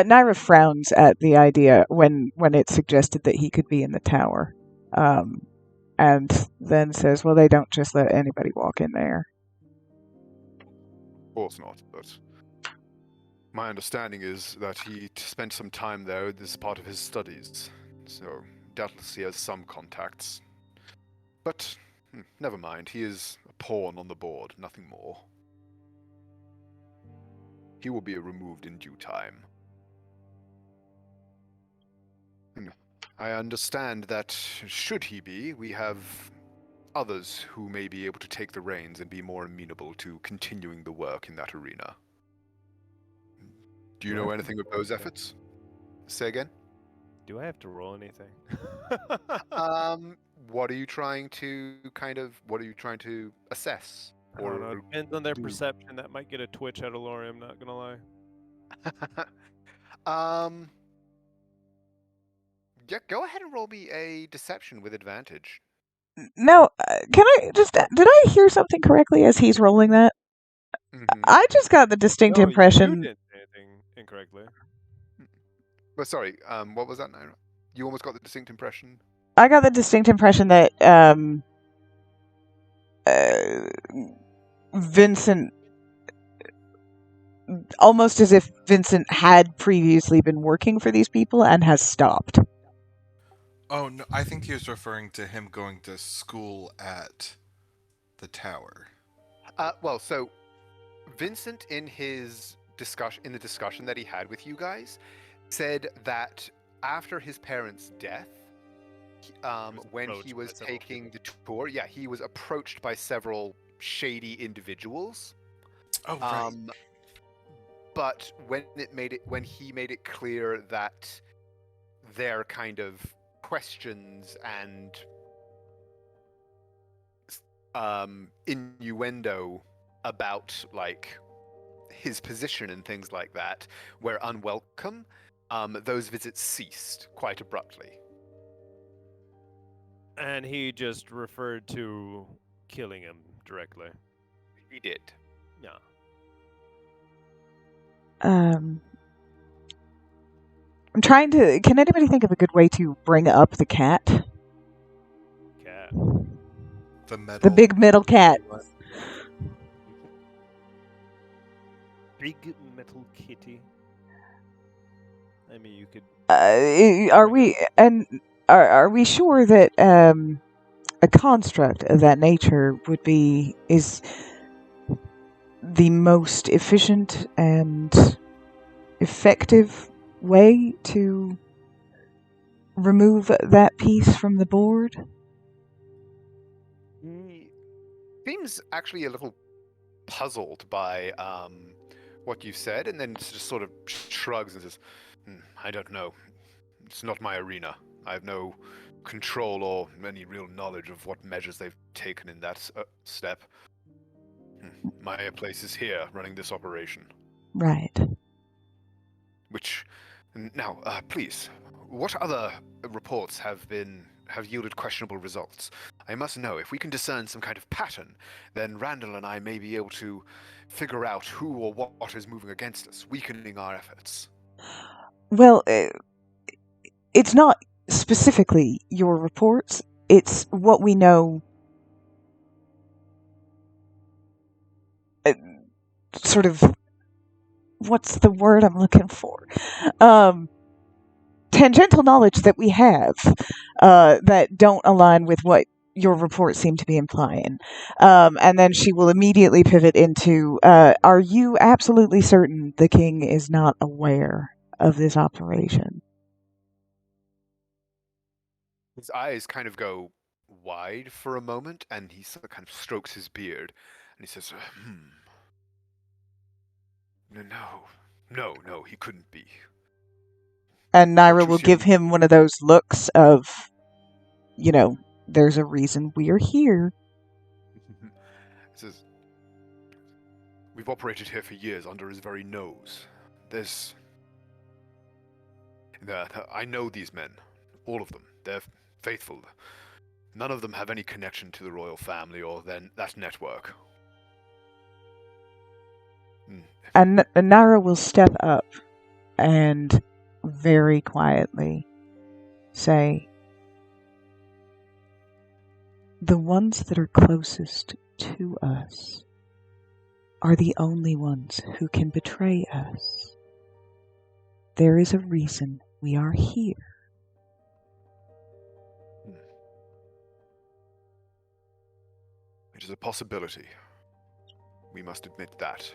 [SPEAKER 2] Naira frowns at the idea when it's suggested that he could be in the tower, and then says, "Well, they don't just let anybody walk in there."
[SPEAKER 1] Of course not, but my understanding is that he spent some time there. This is part of his studies, so doubtless he has some contacts. But never mind, he is a pawn on the board, nothing more. He will be removed in due time. I understand that, should he be, we have others who may be able to take the reins and be more amenable to continuing the work in that arena. Do you know anything of those efforts? Say again?
[SPEAKER 4] Do I have to roll anything?
[SPEAKER 1] What are you trying to assess?
[SPEAKER 4] I don't know. Depends on their perception. That might get a twitch out of Lori, I'm not gonna lie.
[SPEAKER 1] Yeah, go ahead and roll me a deception with advantage.
[SPEAKER 2] No, can I just... Did I hear something correctly as he's rolling that?
[SPEAKER 1] Mm-hmm.
[SPEAKER 2] I just got the distinct impression...
[SPEAKER 7] You didn't say anything incorrectly.
[SPEAKER 1] But sorry, what was that, Naira? You almost got the distinct impression?
[SPEAKER 2] I got the distinct impression that Vincent almost as if Vincent had previously been working for these people and has stopped.
[SPEAKER 6] Oh, no, I think he was referring to him going to school at the tower.
[SPEAKER 1] Well, so Vincent, in the discussion that he had with you guys, said that after his parents' death, when he
[SPEAKER 7] approached
[SPEAKER 1] was
[SPEAKER 7] by several
[SPEAKER 1] taking the tour, yeah, he was approached by several shady individuals.
[SPEAKER 6] Oh, right.
[SPEAKER 1] But when he made it clear that their kind of questions and innuendo about like his position and things like that were unwelcome, those visits ceased quite abruptly.
[SPEAKER 4] And he just referred to killing him directly.
[SPEAKER 1] He did.
[SPEAKER 4] Yeah.
[SPEAKER 2] I'm trying to. Can anybody think of a good way to bring up the cat?
[SPEAKER 4] Cat.
[SPEAKER 6] The metal.
[SPEAKER 2] The big middle cat.
[SPEAKER 4] Big metal kitty. I mean, you could.
[SPEAKER 2] Are we and are we sure that a construct of that nature is the most efficient and effective way to remove that piece from the board?
[SPEAKER 1] He seems actually a little puzzled by what you said, and then just sort of shrugs and says, I don't know. It's not my arena. I have no control or any real knowledge of what measures they've taken in that step. My place is here, running this operation.
[SPEAKER 2] Right.
[SPEAKER 1] Which, now, please, what other reports have yielded questionable results? I must know. If we can discern some kind of pattern, then Randall and I may be able to figure out who or what is moving against us, weakening our efforts.
[SPEAKER 2] Well, it's not specifically your reports. It's what we know. Sort of. What's the word I'm looking for? Tangential knowledge that we have that don't align with what your reports seem to be implying. And then she will immediately pivot into, are you absolutely certain the king is not aware of this operation?
[SPEAKER 1] His eyes kind of go wide for a moment, and he sort of kind of strokes his beard, and he says, No, he couldn't be.
[SPEAKER 2] And
[SPEAKER 1] What
[SPEAKER 2] Naira
[SPEAKER 1] you
[SPEAKER 2] will
[SPEAKER 1] see-
[SPEAKER 2] give him one of those looks of, there's a reason we're here.
[SPEAKER 1] He says, we've operated here for years under his very nose. I know these men, all of them. They're faithful. None of them have any connection to the royal family or that network.
[SPEAKER 2] And Naira will step up and very quietly say, the ones that are closest to us are the only ones who can betray us. There is a reason we are here.
[SPEAKER 1] It is a possibility. We must admit that.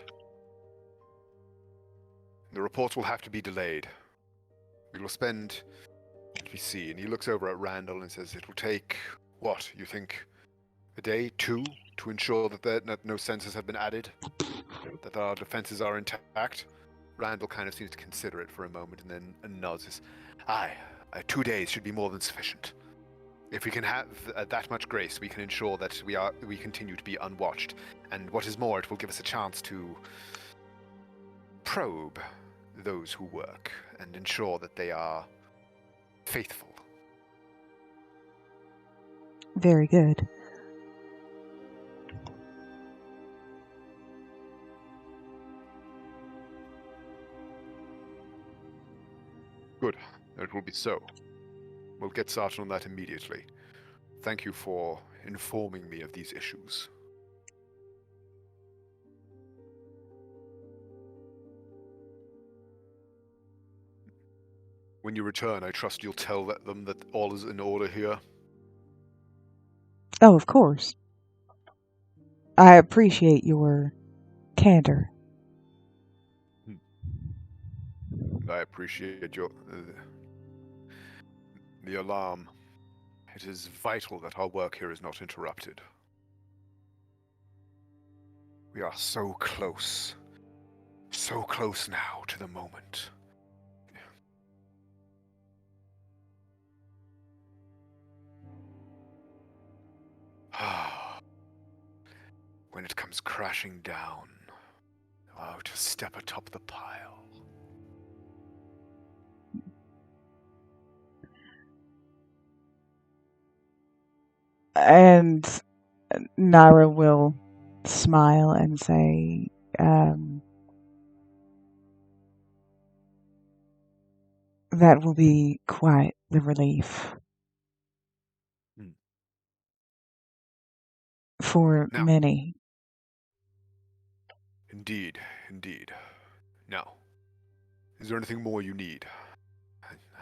[SPEAKER 1] The reports will have to be delayed. We will spend, let me see, and he looks over at Randall and says, it will take, what, you think, a day, 2, to ensure that no sensors have been added? That our defenses are intact? Randall kind of seems to consider it for a moment and then nods. Says, aye, 2 days should be more than sufficient. If we can have that much grace, we can ensure that we continue to be unwatched. And what is more, it will give us a chance to probe those who work and ensure that they are faithful.
[SPEAKER 2] Very good.
[SPEAKER 1] Good. It will be so. We'll get started on that immediately. Thank you for informing me of these issues. When you return, I trust you'll tell them that all is in order here.
[SPEAKER 2] Oh, of course. I appreciate your candor.
[SPEAKER 1] I appreciate your the alarm. It is vital that our work here is not interrupted. We are so close now to the moment. When it comes crashing down, to step atop the pile.
[SPEAKER 2] And Nara will smile and say, that will be quite the relief. For
[SPEAKER 1] Now,
[SPEAKER 2] many.
[SPEAKER 1] Indeed. Now, is there anything more you need?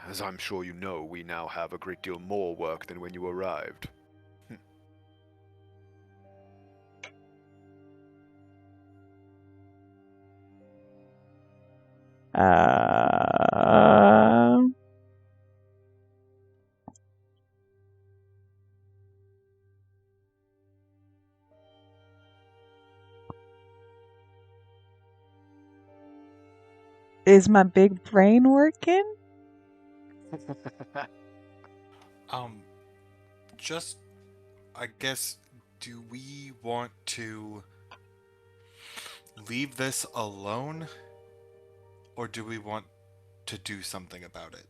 [SPEAKER 1] As I'm sure you know, we now have a great deal more work than when you arrived.
[SPEAKER 2] Is my big brain working?
[SPEAKER 6] Just, I guess, do we want to leave this alone? Or do we want to do something about it?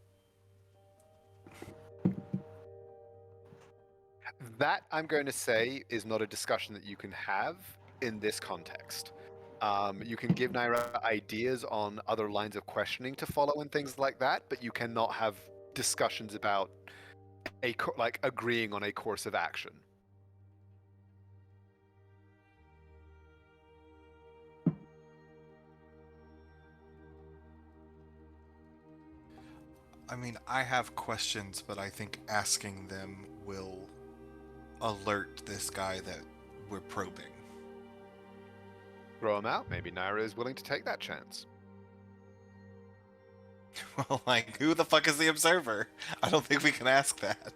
[SPEAKER 1] That, I'm going to say, is not a discussion that you can have in this context. You can give Naira ideas on other lines of questioning to follow and things like that, but you cannot have discussions about agreeing on a course of action.
[SPEAKER 6] I mean, I have questions, but I think asking them will alert this guy that we're probing.
[SPEAKER 1] Throw him out. Maybe Naira is willing to take that chance.
[SPEAKER 6] Well, like, who the fuck is the observer? I don't think we can ask that.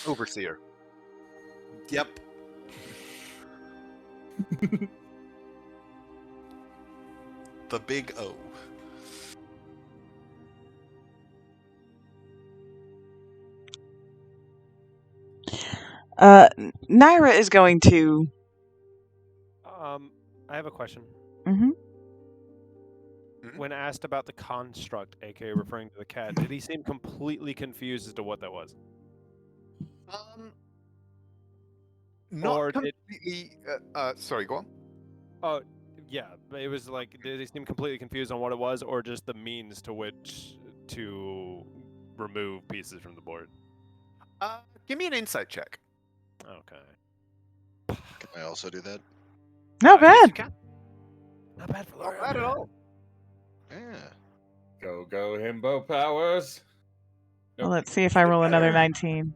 [SPEAKER 1] Overseer.
[SPEAKER 6] Yep. The big O.
[SPEAKER 8] Naira is going to.
[SPEAKER 4] I have a question.
[SPEAKER 2] Mm-hmm.
[SPEAKER 4] When asked about the construct, aka referring to the cat, did he seem completely confused as to what that was?
[SPEAKER 1] Not
[SPEAKER 4] Or
[SPEAKER 1] completely. Sorry, go on.
[SPEAKER 4] Oh, yeah, but it was like, did he seem completely confused on what it was, or just the means to which to remove pieces from the board?
[SPEAKER 1] Give me an insight check.
[SPEAKER 4] Okay.
[SPEAKER 3] Can I also do that?
[SPEAKER 2] Not
[SPEAKER 1] Yes,
[SPEAKER 2] bad.
[SPEAKER 1] you can.
[SPEAKER 4] Not bad for
[SPEAKER 1] Not bad at all.
[SPEAKER 3] Yeah.
[SPEAKER 5] Go himbo powers.
[SPEAKER 2] Well, let's see if I roll another 19.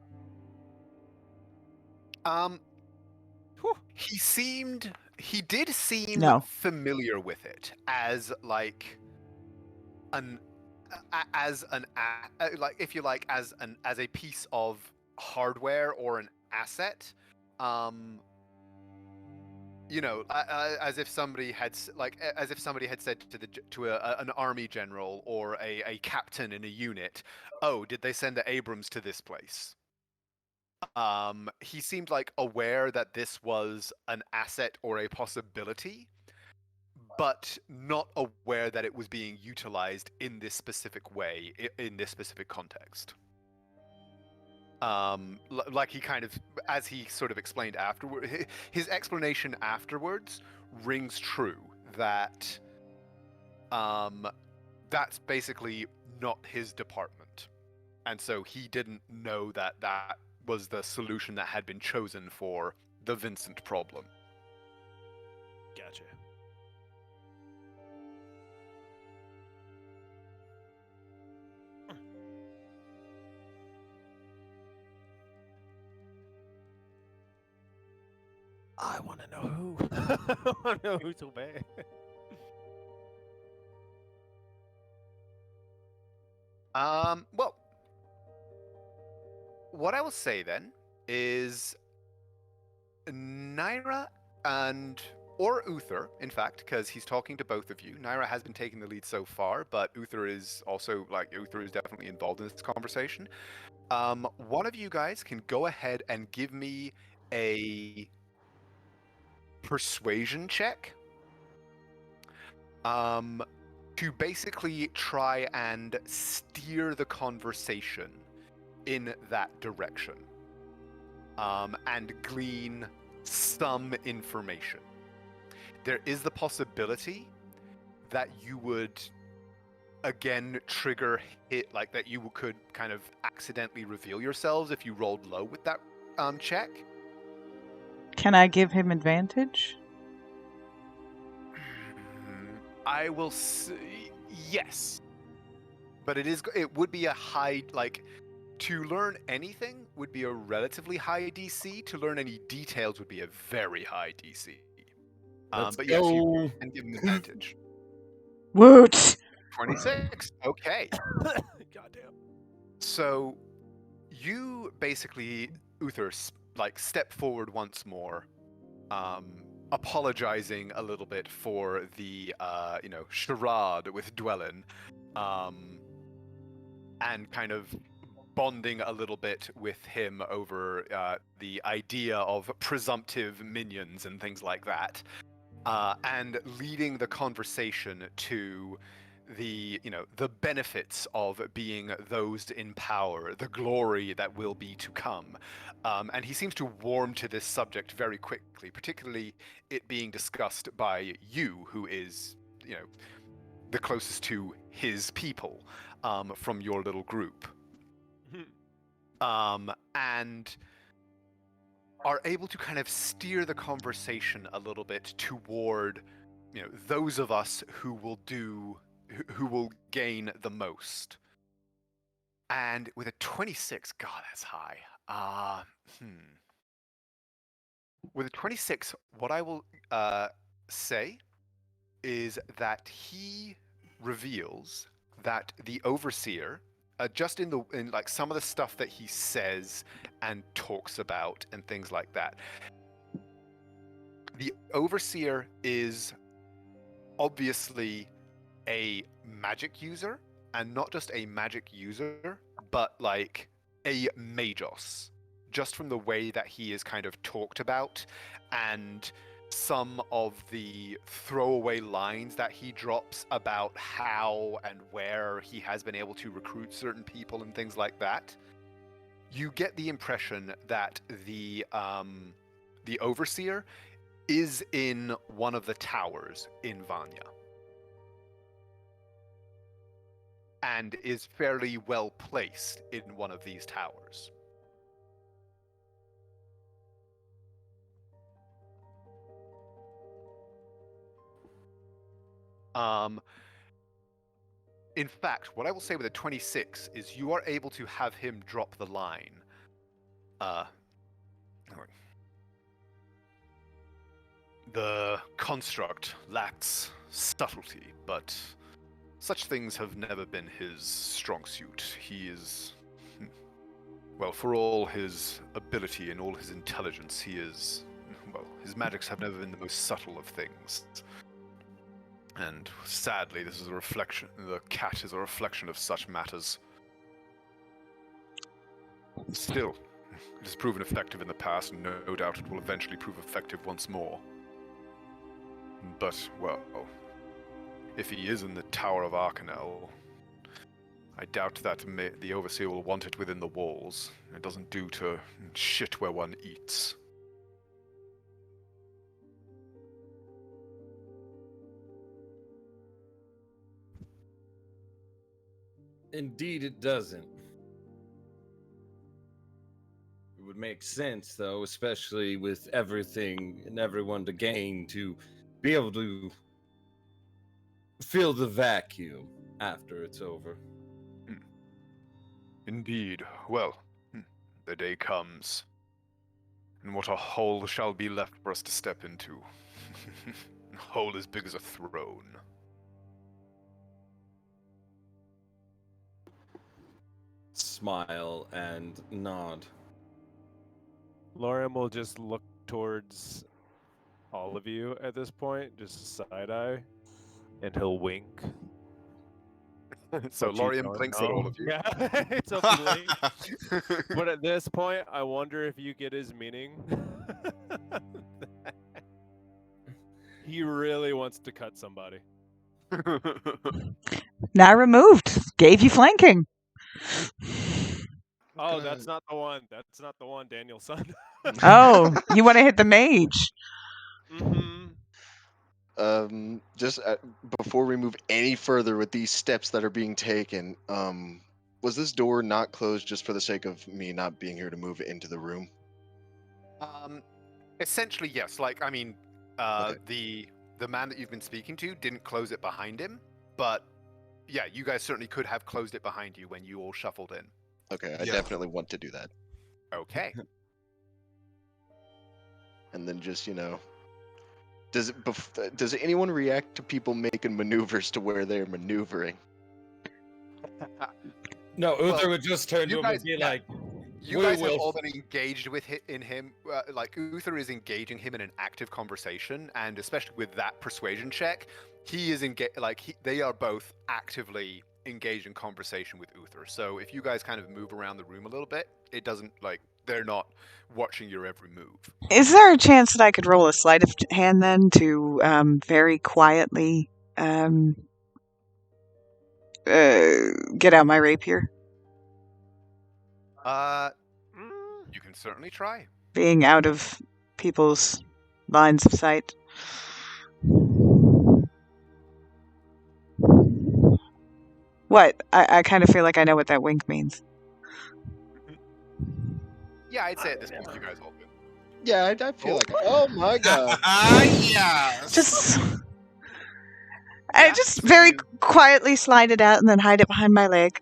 [SPEAKER 1] He did seem
[SPEAKER 2] No.
[SPEAKER 1] familiar with it as like if you like, as a piece of hardware or an asset. As if somebody had said to an army general or a captain in a unit, "Oh, did they send the Abrams to this place?" He seemed like aware that this was an asset or a possibility, but not aware that it was being utilized in this specific way, in this specific context. Like he kind of, as he sort of explained afterward, his explanation afterwards rings true that that's basically not his department, and so he didn't know that that was the solution that had been chosen for the Vincent problem.
[SPEAKER 4] Gotcha.
[SPEAKER 7] I want to know who. I want to know who to obey.
[SPEAKER 1] Well, what I will say then is Naira or Uther, in fact, because he's talking to both of you. Naira has been taking the lead so far, but Uther is definitely involved in this conversation. One of you guys can go ahead and give me a persuasion check. To basically try and steer the conversation in that direction. And glean some information. There is the possibility that you would again trigger hit, like that you could kind of accidentally reveal yourselves if you rolled low with that check.
[SPEAKER 2] Can I give him advantage?
[SPEAKER 1] I will say yes, but it would be a high, like, to learn anything would be a relatively high DC. To learn any details would be a very high DC.
[SPEAKER 5] Let's
[SPEAKER 1] but
[SPEAKER 5] go.
[SPEAKER 1] yes, you can give him advantage.
[SPEAKER 2] Woot!
[SPEAKER 1] 26. Okay.
[SPEAKER 7] Goddamn.
[SPEAKER 1] So you basically, Uther, step forward once more, apologizing a little bit for the charade with Dwellin, and kind of bonding a little bit with him over the idea of presumptive minions and things like that, and leading the conversation to the benefits of being those in power, the glory that will be to come. And he seems to warm to this subject very quickly, particularly it being discussed by you, who is, the closest to his people from your little group. And are able to kind of steer the conversation a little bit toward, those of us who will gain the most. And with a 26, God, that's high. With a 26, what I will say is that he reveals that the overseer, just in like some of the stuff that he says and talks about and things like that, the overseer is obviously a magic user, and not just a magic user, but like a magos, just from the way that he is kind of talked about and some of the throwaway lines that he drops about how and where he has been able to recruit certain people and things like that. You get the impression that the overseer is in one of the towers in Vanya, and is fairly well placed in one of these towers. In fact, what I will say with a 26 is you are able to have him drop the line. The construct lacks subtlety, but such things have never been his strong suit. He is, well, for all his ability and all his intelligence, his magics have never been the most subtle of things. And sadly, this is a reflection, the cat is a reflection of such matters. Still, it has proven effective in the past, and no doubt it will eventually prove effective once more. But, well, if he is in the Tower of Arcanel, I doubt that the Overseer will want it within the walls. It doesn't do to shit where one eats.
[SPEAKER 5] Indeed, it doesn't. It would make sense, though, especially with everything and everyone to gain, to be able to fill the vacuum after it's over.
[SPEAKER 1] Indeed. Well, the day comes. And what a hole shall be left for us to step into. A hole as big as a throne.
[SPEAKER 5] Smile and nod.
[SPEAKER 4] Lorium will just look towards all of you at this point, just side eye, and he'll wink.
[SPEAKER 1] So
[SPEAKER 4] But you
[SPEAKER 1] Lorium
[SPEAKER 4] don't
[SPEAKER 1] blinks at all
[SPEAKER 4] know.
[SPEAKER 1] of you.
[SPEAKER 4] Yeah, so he blinks. But at this point, I wonder if you get his meaning. He really wants to cut somebody.
[SPEAKER 2] Now removed. Gave you flanking.
[SPEAKER 4] Oh, that's not the one. That's not the one, Daniel's son.
[SPEAKER 2] Oh, you want to hit the mage?
[SPEAKER 4] Mm-hmm.
[SPEAKER 3] Just before we move any further with these steps that are being taken, was this door not closed just for the sake of me not being here to move it into the room?
[SPEAKER 1] Essentially, yes. Like, I mean,
[SPEAKER 3] Okay.
[SPEAKER 1] the man that you've been speaking to didn't close it behind him, but yeah, you guys certainly could have closed it behind you when you all shuffled in.
[SPEAKER 3] Okay, I
[SPEAKER 6] Yeah.
[SPEAKER 3] definitely want to do that.
[SPEAKER 1] Okay.
[SPEAKER 3] And then just, does anyone react to people making maneuvers to where they're maneuvering?
[SPEAKER 5] No, Uther
[SPEAKER 1] Well,
[SPEAKER 5] would just turn to
[SPEAKER 1] you
[SPEAKER 5] him
[SPEAKER 1] guys-
[SPEAKER 5] and be
[SPEAKER 1] yeah.
[SPEAKER 5] like,
[SPEAKER 1] You
[SPEAKER 5] We
[SPEAKER 1] guys have
[SPEAKER 5] will
[SPEAKER 1] all been engaged with in him. Like Uther is engaging him in an active conversation, and especially with that persuasion check, he is they are both actively engaged in conversation with Uther. So if you guys kind of move around the room a little bit, it doesn't they're not watching your every move.
[SPEAKER 8] Is there a chance that I could roll a sleight of hand then to very quietly get out my rapier?
[SPEAKER 1] You can certainly try.
[SPEAKER 8] Being out of people's lines of sight. What? I kind of feel like I know what that wink means.
[SPEAKER 1] Yeah, I'd say at this point you guys all do.
[SPEAKER 3] Yeah, I feel like. Oh my god.
[SPEAKER 6] Yes.
[SPEAKER 8] Just,
[SPEAKER 1] Yeah,
[SPEAKER 8] I just
[SPEAKER 1] so
[SPEAKER 8] very
[SPEAKER 1] you-
[SPEAKER 8] quietly slide it out and then hide it behind my leg.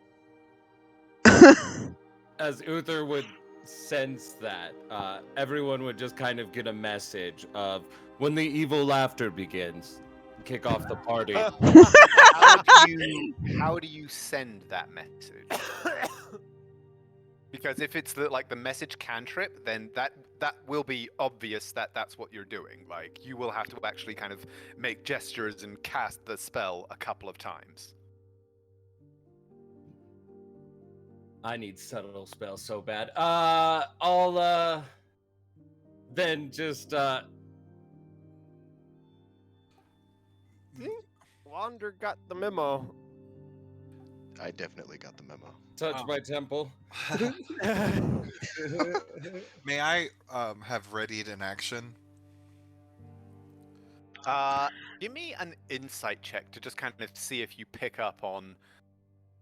[SPEAKER 5] as Uther would sense that, everyone would just kind of get a message of when the evil laughter begins, kick off the party.
[SPEAKER 1] How do you send that message? Because if it's the message cantrip, then that will be obvious that that's what you're doing. Like, you will have to actually kind of make gestures and cast the spell a couple of times.
[SPEAKER 5] I need subtle spells so bad. I'll then just
[SPEAKER 7] Wander got the memo.
[SPEAKER 3] I definitely got the memo.
[SPEAKER 5] touch my temple.
[SPEAKER 6] May I have readied an action?
[SPEAKER 1] Give me an insight check to just kind of see if you pick up on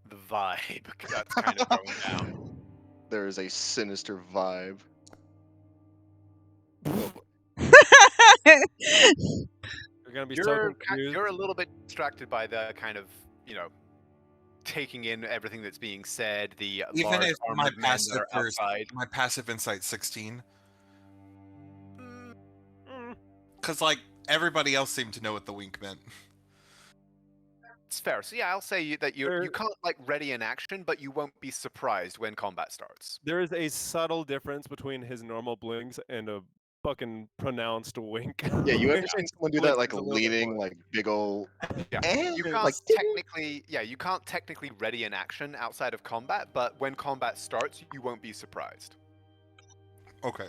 [SPEAKER 1] the vibe that's kind of going down.
[SPEAKER 3] There is a sinister vibe.
[SPEAKER 4] You're gonna be so confused.
[SPEAKER 1] You're a little bit distracted by the kind of, taking in everything that's being said, the
[SPEAKER 6] Even
[SPEAKER 1] large
[SPEAKER 6] if my
[SPEAKER 1] armored men that
[SPEAKER 6] passive
[SPEAKER 1] are outside.
[SPEAKER 6] my passive insight 16,
[SPEAKER 1] Mm,
[SPEAKER 6] because everybody else seemed to know what the wink meant.
[SPEAKER 1] It's fair. So yeah, I'll say that you can't ready an action, but you won't be surprised when combat starts.
[SPEAKER 7] There is a subtle difference between his normal blinks and a fucking pronounced wink.
[SPEAKER 3] Yeah, you ever seen someone do that,
[SPEAKER 7] Blinks a little bit
[SPEAKER 3] leaning,
[SPEAKER 7] more.
[SPEAKER 3] big ol'.
[SPEAKER 1] Yeah, you can't
[SPEAKER 3] ding.
[SPEAKER 1] you can't technically ready an action outside of combat, but when combat starts, you won't be surprised.
[SPEAKER 6] Okay.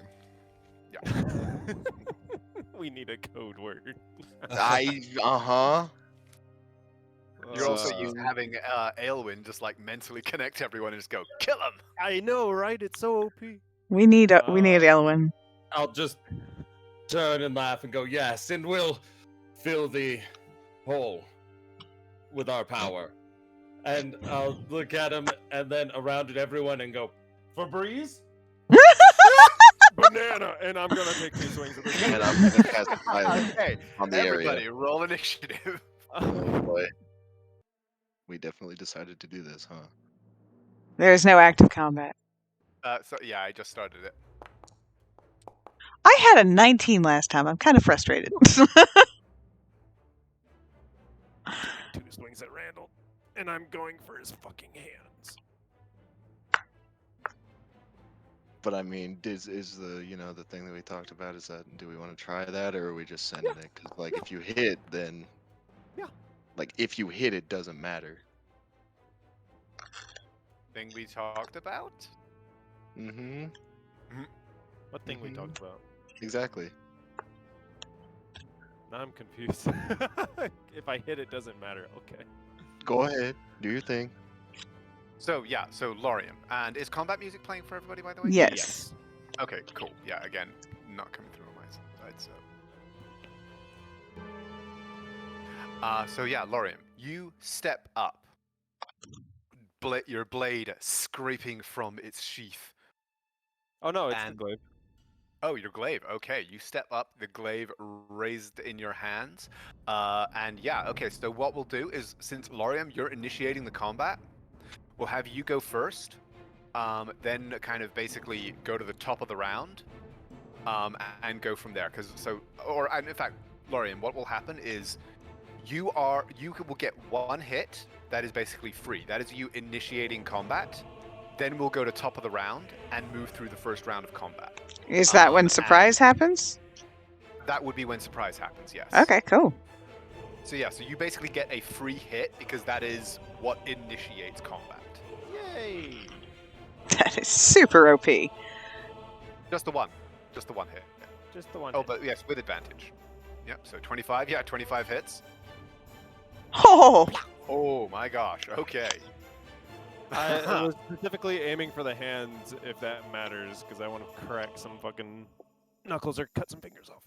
[SPEAKER 7] We need a code word.
[SPEAKER 1] You're also used to having Aelwyn just mentally connect everyone and just go kill him.
[SPEAKER 7] I know, right? It's so OP.
[SPEAKER 8] we need Elwyn.
[SPEAKER 5] I'll just turn and laugh and go, yes, and we'll fill the hole with our power. And I'll look at him and then around at everyone and go, Febreze?
[SPEAKER 7] Banana, and I'm gonna take 2 swings at this.
[SPEAKER 3] And I'm gonna cast silence
[SPEAKER 1] Okay,
[SPEAKER 3] on the
[SPEAKER 1] everybody,
[SPEAKER 3] area.
[SPEAKER 1] roll initiative.
[SPEAKER 3] Oh boy. We definitely decided to do this, huh?
[SPEAKER 8] There is no active combat.
[SPEAKER 1] So yeah, I just started it.
[SPEAKER 8] I had a 19 last time. I'm kind of frustrated.
[SPEAKER 4] 2 swings at Randall, and I'm going for his fucking hands.
[SPEAKER 3] But I mean, is the the thing that we talked about, is that, do we want to try that, or are we just sending it? Because like if you hit, then like if you hit, it doesn't matter.
[SPEAKER 1] Thing we talked about?
[SPEAKER 3] Mm-hmm.
[SPEAKER 4] What thing we talked about?
[SPEAKER 3] Exactly.
[SPEAKER 4] Now I'm confused. If I hit, it doesn't matter. Okay.
[SPEAKER 3] Go ahead, do your thing.
[SPEAKER 1] So yeah, so Lorium. And is combat music playing for everybody, by the way?
[SPEAKER 8] Yes.
[SPEAKER 1] Okay, cool. Yeah, again, not coming through on my side, so. So yeah, Lorium, you step up. Your blade scraping from its sheath.
[SPEAKER 4] Oh no, it's the
[SPEAKER 1] And-
[SPEAKER 4] glaive.
[SPEAKER 1] Oh, your glaive. Okay, you step up, the glaive raised in your hands. And yeah, okay, so what we'll do is, since Lorium, you're initiating the combat, we'll have you go first, then kind of basically go to the top of the round, and go from there. And in fact, Lorium, what will happen is you will get one hit that is basically free. That is you initiating combat. Then we'll go to top of the round and move through the first round of combat.
[SPEAKER 8] Is that when
[SPEAKER 1] and-
[SPEAKER 8] surprise happens?
[SPEAKER 1] That would be when surprise happens, yes.
[SPEAKER 8] Okay, cool.
[SPEAKER 1] So yeah, so you basically get a free hit because that is what initiates combat.
[SPEAKER 4] Yay!
[SPEAKER 8] That is super OP.
[SPEAKER 1] Just the one hit.
[SPEAKER 4] Just the one.
[SPEAKER 1] Oh,
[SPEAKER 4] hit.
[SPEAKER 1] but yes, with advantage. Yep, so 25, 25 hits.
[SPEAKER 8] Oh,
[SPEAKER 1] Oh my gosh, okay.
[SPEAKER 4] I was specifically aiming for the hands, if that matters, because I want to crack some fucking knuckles or cut some fingers off.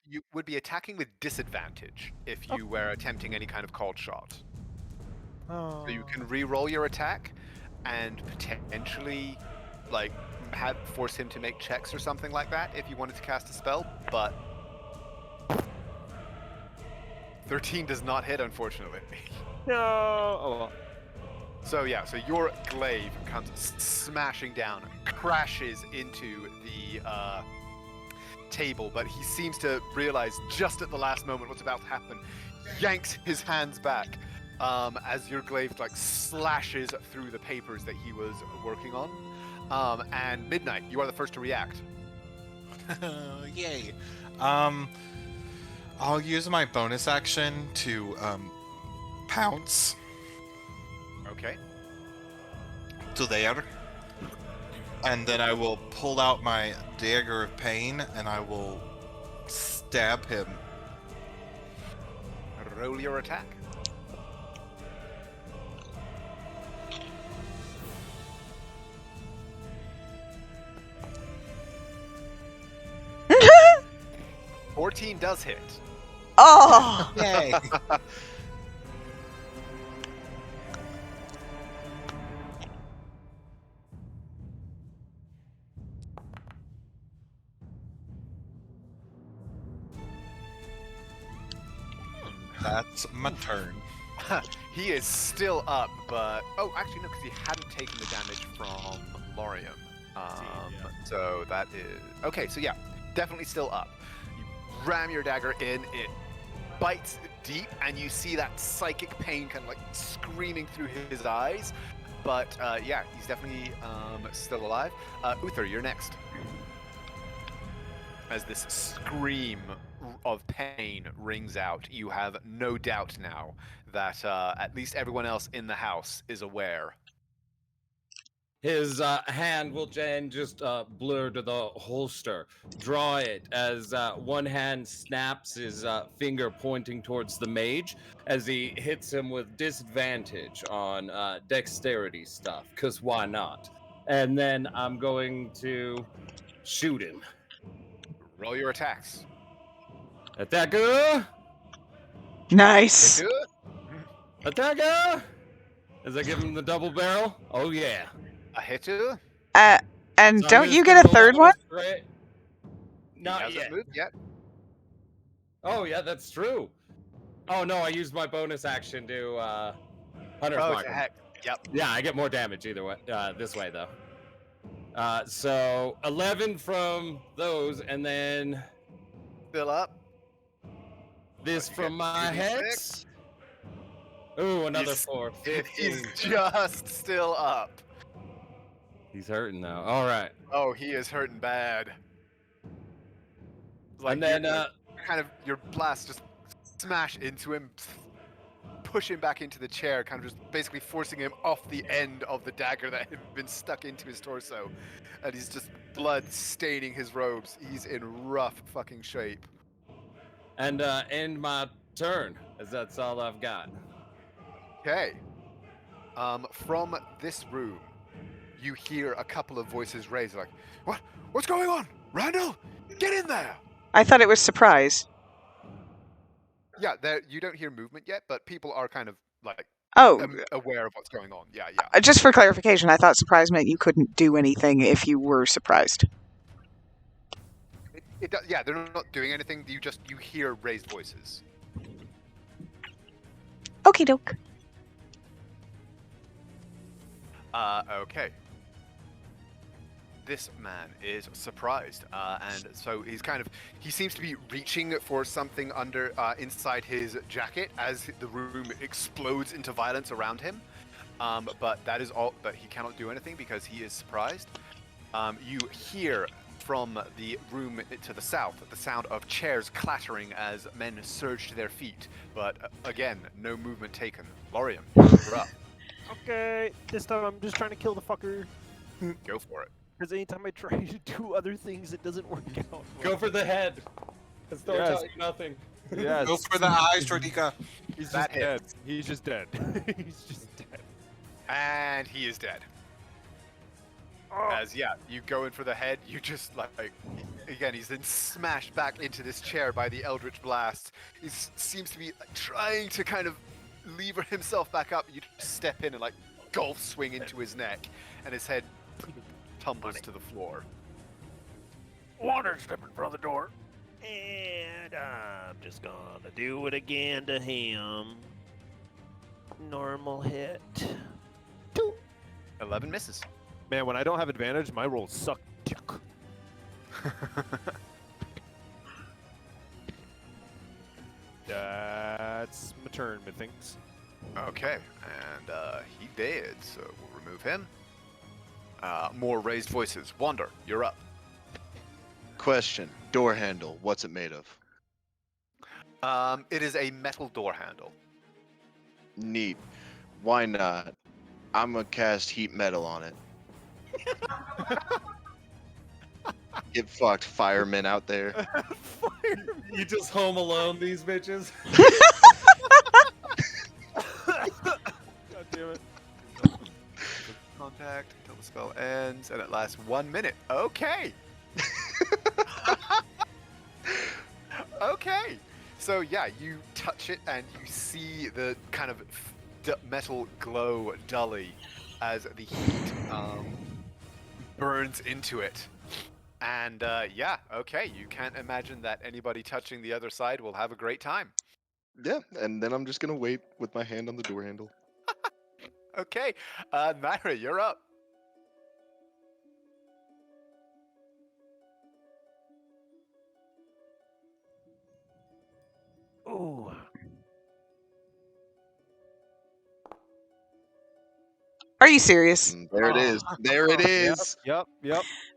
[SPEAKER 1] You would be attacking with disadvantage if you were attempting any kind of called shot.
[SPEAKER 4] Oh.
[SPEAKER 1] So you can re-roll your attack and potentially like force him to make checks or something like that if you wanted to cast a spell, but 13 does not hit, unfortunately.
[SPEAKER 4] No. Oh well.
[SPEAKER 1] So yeah, so your glaive comes smashing down, crashes into the table, but he seems to realize just at the last moment what's about to happen, yanks his hands back as your glaive like slashes through the papers that he was working on. And Midnight, you are the first to react.
[SPEAKER 6] Yay. I'll use my bonus action to pounce
[SPEAKER 1] Okay.
[SPEAKER 6] to there. And then I will pull out my dagger of pain and I will stab him.
[SPEAKER 1] Roll your attack.
[SPEAKER 8] oh,
[SPEAKER 1] 14 does hit.
[SPEAKER 8] oh.
[SPEAKER 6] Yay. That's my turn.
[SPEAKER 1] He is still up, but actually no, because he hadn't taken the damage from Lorium. So that is okay. So yeah, definitely still up. You ram your dagger in, it bites deep, and you see that psychic pain kind of like screaming through his eyes. But yeah, he's definitely still alive. Uther, you're next. As this scream of pain rings out, you have no doubt now that at least everyone else in the house is aware.
[SPEAKER 5] His hand will then just blur to the holster, draw it as one hand snaps, his finger pointing towards the mage as he hits him with disadvantage on dexterity stuff, because why not? And then I'm going to shoot him.
[SPEAKER 1] Roll your attacks.
[SPEAKER 5] Attacker!
[SPEAKER 8] Nice.
[SPEAKER 1] Hit
[SPEAKER 5] Attacker! As I give him the double barrel. Oh, yeah.
[SPEAKER 1] a hitu.
[SPEAKER 8] And
[SPEAKER 5] So I'm
[SPEAKER 8] don't
[SPEAKER 5] just
[SPEAKER 8] you
[SPEAKER 5] gonna
[SPEAKER 8] get a
[SPEAKER 5] roll
[SPEAKER 8] third
[SPEAKER 5] on
[SPEAKER 8] one?
[SPEAKER 5] straight-
[SPEAKER 1] He
[SPEAKER 5] Not
[SPEAKER 1] hasn't
[SPEAKER 5] yet.
[SPEAKER 1] moved yet.
[SPEAKER 5] Oh, yeah, that's true. Oh, no, I used my bonus action to Hunter's
[SPEAKER 1] Oh,
[SPEAKER 5] Mark
[SPEAKER 1] to
[SPEAKER 5] him.
[SPEAKER 1] heck. Yep.
[SPEAKER 5] Yeah, I get more damage either way. This way, though. So 11 from those, and then
[SPEAKER 1] Still up.
[SPEAKER 5] this
[SPEAKER 1] You
[SPEAKER 5] from
[SPEAKER 1] get
[SPEAKER 5] my
[SPEAKER 1] 2d6.
[SPEAKER 5] hex. Ooh, another
[SPEAKER 1] He's-
[SPEAKER 5] 4. 15.
[SPEAKER 1] He's just still up.
[SPEAKER 5] He's hurting though. All right.
[SPEAKER 1] Oh, he is hurting bad. Like
[SPEAKER 5] And then
[SPEAKER 1] your blast just smash into him, push him back into the chair, kind of just basically forcing him off the end of the dagger that had been stuck into his torso, and he's just blood staining his robes. He's in rough fucking shape.
[SPEAKER 5] and end my turn, as that's all I've got.
[SPEAKER 1] Okay. From this room, you hear a couple of voices raised, like, "What? What's going on? Randall, get in there!"
[SPEAKER 8] I thought it was surprise.
[SPEAKER 1] Yeah, you don't hear movement yet, but people are kind of like
[SPEAKER 8] Oh,
[SPEAKER 1] aware of what's going on. Yeah.
[SPEAKER 8] just for clarification, I thought surprise meant you couldn't do anything if you were surprised.
[SPEAKER 1] Yeah, they're not doing anything. You hear raised voices.
[SPEAKER 8] Okie doke.
[SPEAKER 1] Okay. This man is surprised, and so he seems to be reaching for something inside his jacket as the room explodes into violence around him. But that is all. But he cannot do anything because he is surprised. You hear from the room to the south the sound of chairs clattering as men surge to their feet. But again, no movement taken. Lorian, you're up.
[SPEAKER 4] Okay, this time I'm just trying to kill the fucker.
[SPEAKER 1] Go for it.
[SPEAKER 4] Because anytime I try to do other things, it doesn't work out.
[SPEAKER 5] Go for the head. Because Thor
[SPEAKER 4] Yes.
[SPEAKER 5] taught you nothing.
[SPEAKER 4] Yes.
[SPEAKER 6] Go for the eyes, Rodika.
[SPEAKER 4] He's
[SPEAKER 1] That
[SPEAKER 4] just dead.
[SPEAKER 1] hits.
[SPEAKER 4] He's just dead. He's just dead.
[SPEAKER 1] And he is dead. As you go in for the head, you just again, he's then smashed back into this chair by the Eldritch Blast. He seems to be trying to kind of lever himself back up. You just step in and golf swing into his neck, and his head tumbles to the floor.
[SPEAKER 9] Water step in front of the door. And I'm just gonna do it again to him. Normal hit.
[SPEAKER 1] 11 misses.
[SPEAKER 4] Man, when I don't have advantage, my rolls suck. That's my turn, methinks.
[SPEAKER 1] Okay, and he dead, so we'll remove him. More raised voices. Wander, you're up.
[SPEAKER 3] Question: door handle. What's it made of?
[SPEAKER 1] It is a metal door handle.
[SPEAKER 3] Neat. Why not? I'm gonna cast heat metal on it. Get fucked, firemen out there.
[SPEAKER 5] You just home alone these bitches.
[SPEAKER 4] God damn it.
[SPEAKER 1] Contact until the spell ends, and it lasts 1 minute. Okay. Okay. So you touch it and you see the kind of metal glow dully as the heat burns into it. And okay, you can't imagine that anybody touching the other side will have a great time.
[SPEAKER 3] Yeah, and then I'm just gonna wait with my hand on the door handle.
[SPEAKER 1] Okay, Naira, you're up.
[SPEAKER 9] Ooh.
[SPEAKER 8] Are you serious?
[SPEAKER 3] And there it is. There it is.
[SPEAKER 4] Yep.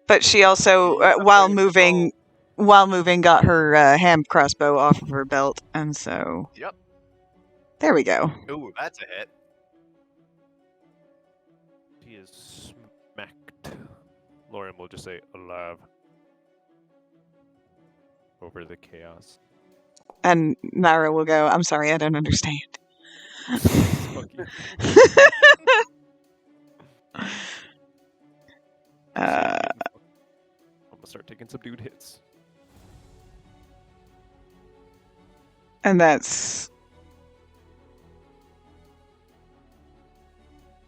[SPEAKER 8] But she also,
[SPEAKER 4] Yeah,
[SPEAKER 8] while
[SPEAKER 4] wait,
[SPEAKER 8] moving, got her hand crossbow off of her belt, and so
[SPEAKER 1] Yep.
[SPEAKER 8] there we go.
[SPEAKER 1] Ooh, that's a hit.
[SPEAKER 4] He is smacked. Lorian will just say, alive. Over the chaos.
[SPEAKER 8] And Naira will go, I'm sorry, I don't understand.
[SPEAKER 4] Fuck you. I'm gonna start taking some dude hits.
[SPEAKER 8] And that's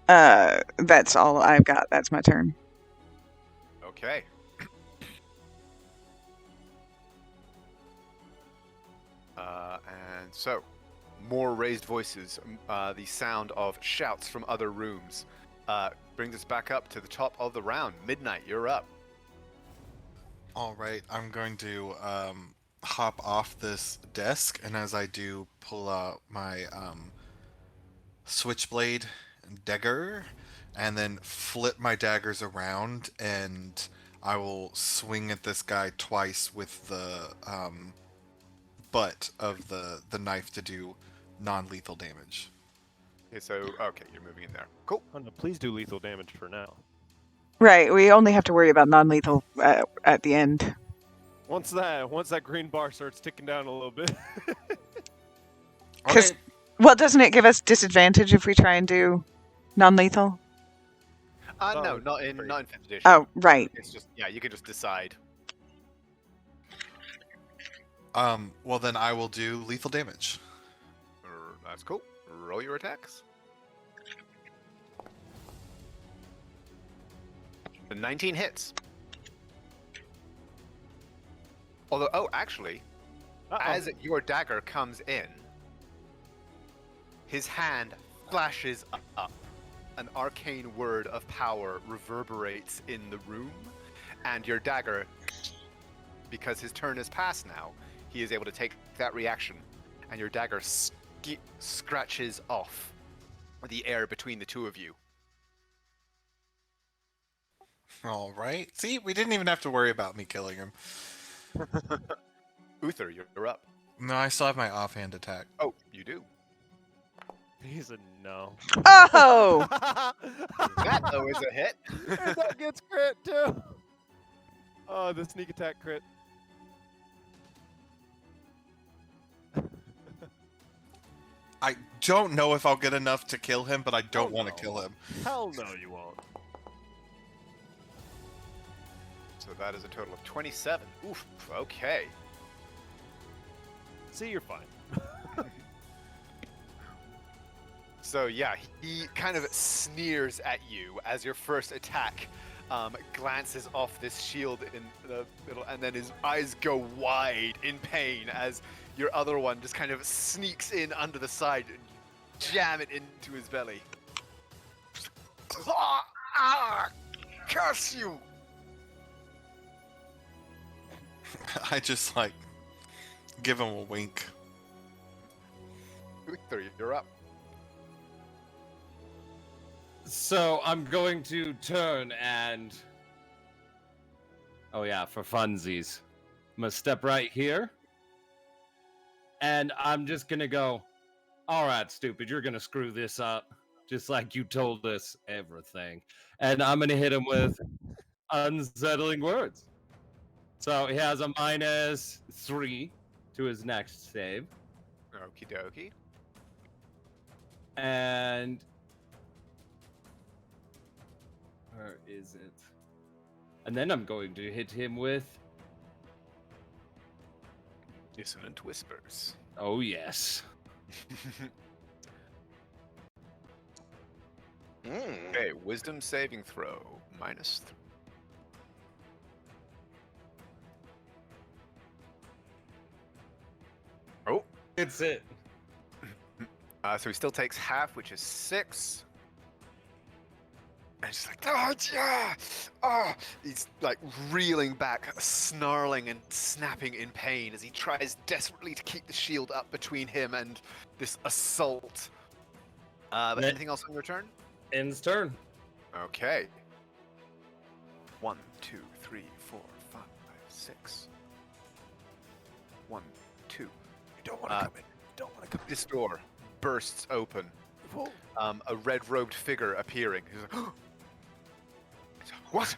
[SPEAKER 8] all I've got. That's my turn.
[SPEAKER 1] Okay. And so, more raised voices, the sound of shouts from other rooms. brings us back up to the top of the round. Midnight, you're up.
[SPEAKER 6] All right, I'm going to hop off this desk, and as I do, pull out my switchblade dagger, and then flip my daggers around, and I will swing at this guy twice with the butt of the knife to do non-lethal damage.
[SPEAKER 1] Okay, okay, you're moving in there. Cool.
[SPEAKER 4] Oh no, please do lethal damage for now.
[SPEAKER 8] Right, we only have to worry about non-lethal at the end.
[SPEAKER 4] Once that green bar starts ticking down a little bit.
[SPEAKER 8] Because, well, doesn't it give us disadvantage if we try and do non-lethal?
[SPEAKER 1] No, not in 5th edition.
[SPEAKER 8] Oh, right.
[SPEAKER 1] It's just, yeah, you can just decide.
[SPEAKER 6] Well then I will do lethal damage.
[SPEAKER 1] That's cool. Roll your attacks. The 19 hits. Although, actually, as your dagger comes in, his hand flashes up. An arcane word of power reverberates in the room, and your dagger, because his turn is past now, he is able to take that reaction, and your dagger scratches off the air between the two of you.
[SPEAKER 6] All right. See, we didn't even have to worry about me killing him.
[SPEAKER 1] Uther, you're up.
[SPEAKER 6] No, I still have my offhand attack.
[SPEAKER 1] Oh, you do.
[SPEAKER 4] He's a no.
[SPEAKER 8] Oh!
[SPEAKER 1] That, though, is a hit.
[SPEAKER 4] And that gets crit too. Oh, the sneak attack crit.
[SPEAKER 6] I don't know if I'll get enough to kill him, but I don't want to
[SPEAKER 4] no.
[SPEAKER 6] kill him.
[SPEAKER 4] Hell no, you won't.
[SPEAKER 1] So that is a total of 27. Oof, okay.
[SPEAKER 4] See, you're fine.
[SPEAKER 1] So yeah, he kind of sneers at you as your first attack glances off this shield in the middle, and then his eyes go wide in pain as your other one just kind of sneaks in under the side and jam it into his belly. Curse you!
[SPEAKER 6] I just like give him a wink.
[SPEAKER 1] Uther, you're up.
[SPEAKER 5] So I'm going to turn and... Oh yeah, for funsies. I'm gonna step right here. And I'm just gonna go, alright, stupid, you're gonna screw this up. Just like you told us everything. And I'm gonna hit him with unsettling words. So he has a -3 to his next save.
[SPEAKER 1] Okie dokie.
[SPEAKER 5] And... Where is it? And then I'm going to hit him with...
[SPEAKER 1] Dissonant whispers.
[SPEAKER 5] Oh, yes.
[SPEAKER 1] Okay, wisdom saving throw. -3. Oh.
[SPEAKER 5] It's it.
[SPEAKER 1] So he still takes half, which is 6. And he's like, oh, yeah! Oh! He's like reeling back, snarling and snapping in pain as he tries desperately to keep the shield up between him and this assault. But anything else on your turn?
[SPEAKER 5] Ends turn.
[SPEAKER 1] Okay. 1, 2, 3, 4, 5, 6. 1, 2.
[SPEAKER 9] You don't want to come in. You don't want to come in.
[SPEAKER 1] This door bursts open. A red-robed figure appearing. He's like, what?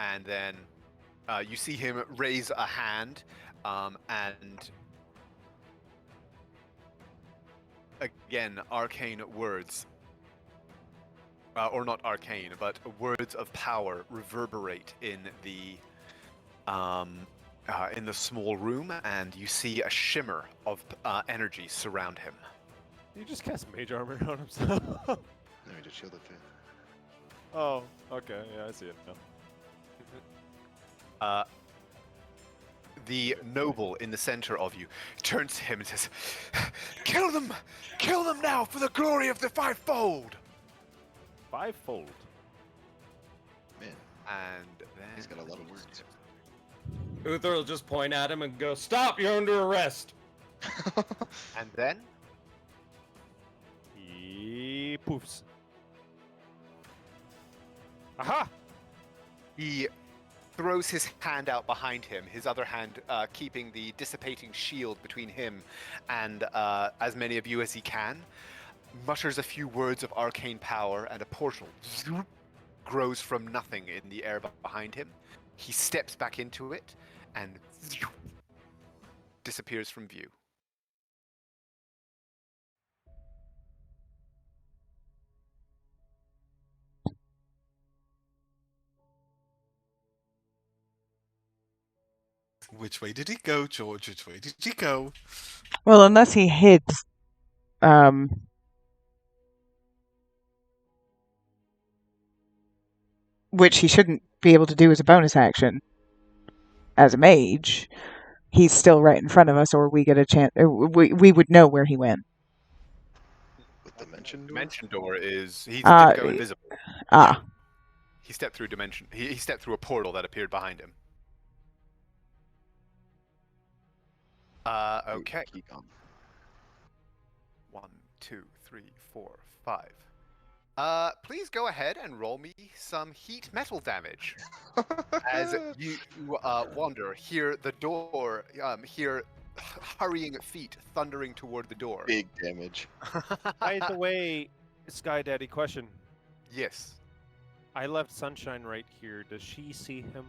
[SPEAKER 1] And then you see him raise a hand, and again, arcane words, or not arcane, but words of power reverberate in the small room, and you see a shimmer of energy surround him.
[SPEAKER 4] You just cast mage armor on himself.
[SPEAKER 3] No, he just shield of faith.
[SPEAKER 4] Oh, okay. Yeah, I see it now.
[SPEAKER 1] The noble in the center of you turns to him and says, kill them! Kill them now for the glory of the fivefold!
[SPEAKER 7] 5-fold.
[SPEAKER 3] Man,
[SPEAKER 1] And then
[SPEAKER 3] he's got a lot of words.
[SPEAKER 5] Uther will just point at him and go, "Stop! You're under arrest."
[SPEAKER 1] And then
[SPEAKER 7] He poofs. Aha!
[SPEAKER 1] he throws his hand out behind him, his other hand keeping the dissipating shield between him and as many of you as he can, mutters a few words of arcane power, and a portal grows from nothing in the air behind him. He steps back into it and disappears from view.
[SPEAKER 6] Which way did he go, George? Which way did he go?
[SPEAKER 2] Well, unless he hid, which he shouldn't be able to do as a bonus action. As a mage, he's still right in front of us, or we get a chance. We would know where he went.
[SPEAKER 3] With dimension door?
[SPEAKER 1] Dimension door is he didn't go invisible. He stepped through dimension. He stepped through a portal that appeared behind him. Okay.
[SPEAKER 3] Keep on.
[SPEAKER 1] 1, 2, 3, 4, 5. Please go ahead and roll me some heat metal damage. As you wander, hear the door, hear hurrying feet thundering toward the door.
[SPEAKER 3] Big damage.
[SPEAKER 4] By the way, Sky Daddy, question.
[SPEAKER 1] Yes.
[SPEAKER 4] I left Sunshine right here. Does she see him?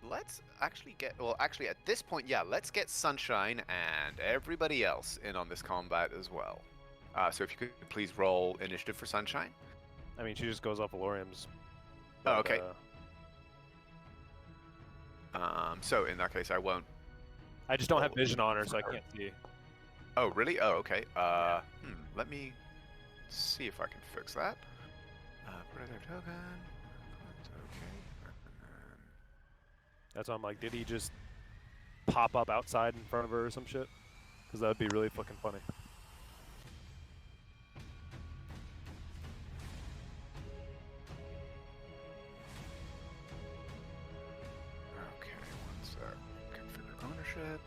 [SPEAKER 1] Let's actually get, well, actually at this point, yeah, let's get Sunshine and everybody else in on this combat as well. So if you could please roll initiative for Sunshine.
[SPEAKER 4] I mean, she just goes off Valorium's.
[SPEAKER 1] Oh, okay. So in that case, I won't.
[SPEAKER 4] I just don't have vision on her, so I can't see.
[SPEAKER 1] Oh, really? Oh, okay. Let me see if I can fix that. Predator token. Okay.
[SPEAKER 4] That's why I'm like, did he just pop up outside in front of her or some shit? Because that would be really fucking funny.
[SPEAKER 1] Okay, one sec. Configure ownership.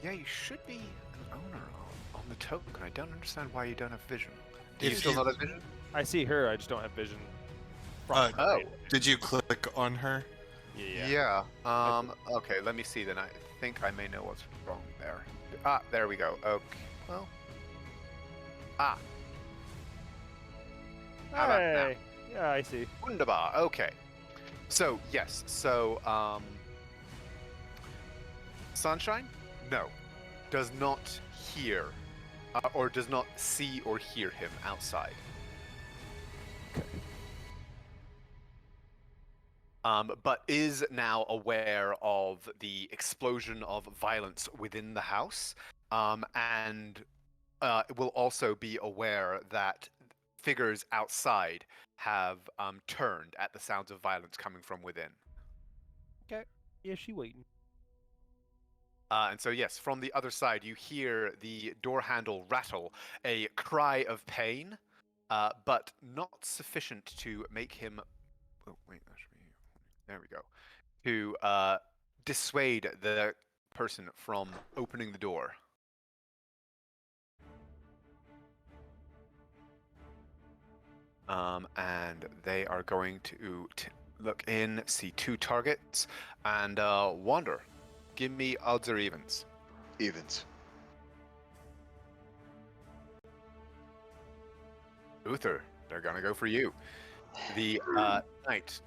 [SPEAKER 1] Yeah, you should be an owner on the token. I don't understand why you don't have vision. Do you
[SPEAKER 6] If
[SPEAKER 1] still
[SPEAKER 6] you-
[SPEAKER 1] not have vision?
[SPEAKER 4] I see her, I just don't have vision.
[SPEAKER 6] Uh,
[SPEAKER 4] From her.
[SPEAKER 6] Did you click on her?
[SPEAKER 4] Yeah.
[SPEAKER 1] Okay, let me see then. I think I may know what's wrong there. Ah, there we go. Okay. Well. Ah. How about now?
[SPEAKER 4] Hey. Yeah, I see.
[SPEAKER 1] Wunderbar. Okay. So, yes. So, Sunshine? No. Does not hear or does not see or hear him outside. But is now aware of the explosion of violence within the house, and will also be aware that figures outside have turned at the sounds of violence coming from within.
[SPEAKER 4] Okay. Yeah, she waiting.
[SPEAKER 1] And so, yes, from the other side, you hear the door handle rattle, a cry of pain, but not sufficient to make him. Oh, wait, that should be. There we go. To dissuade the person from opening the door. And they are going to look in, see 2 targets, and wander. Give me odds or evens.
[SPEAKER 3] Evens.
[SPEAKER 1] Uther, they're gonna go for you. The knight,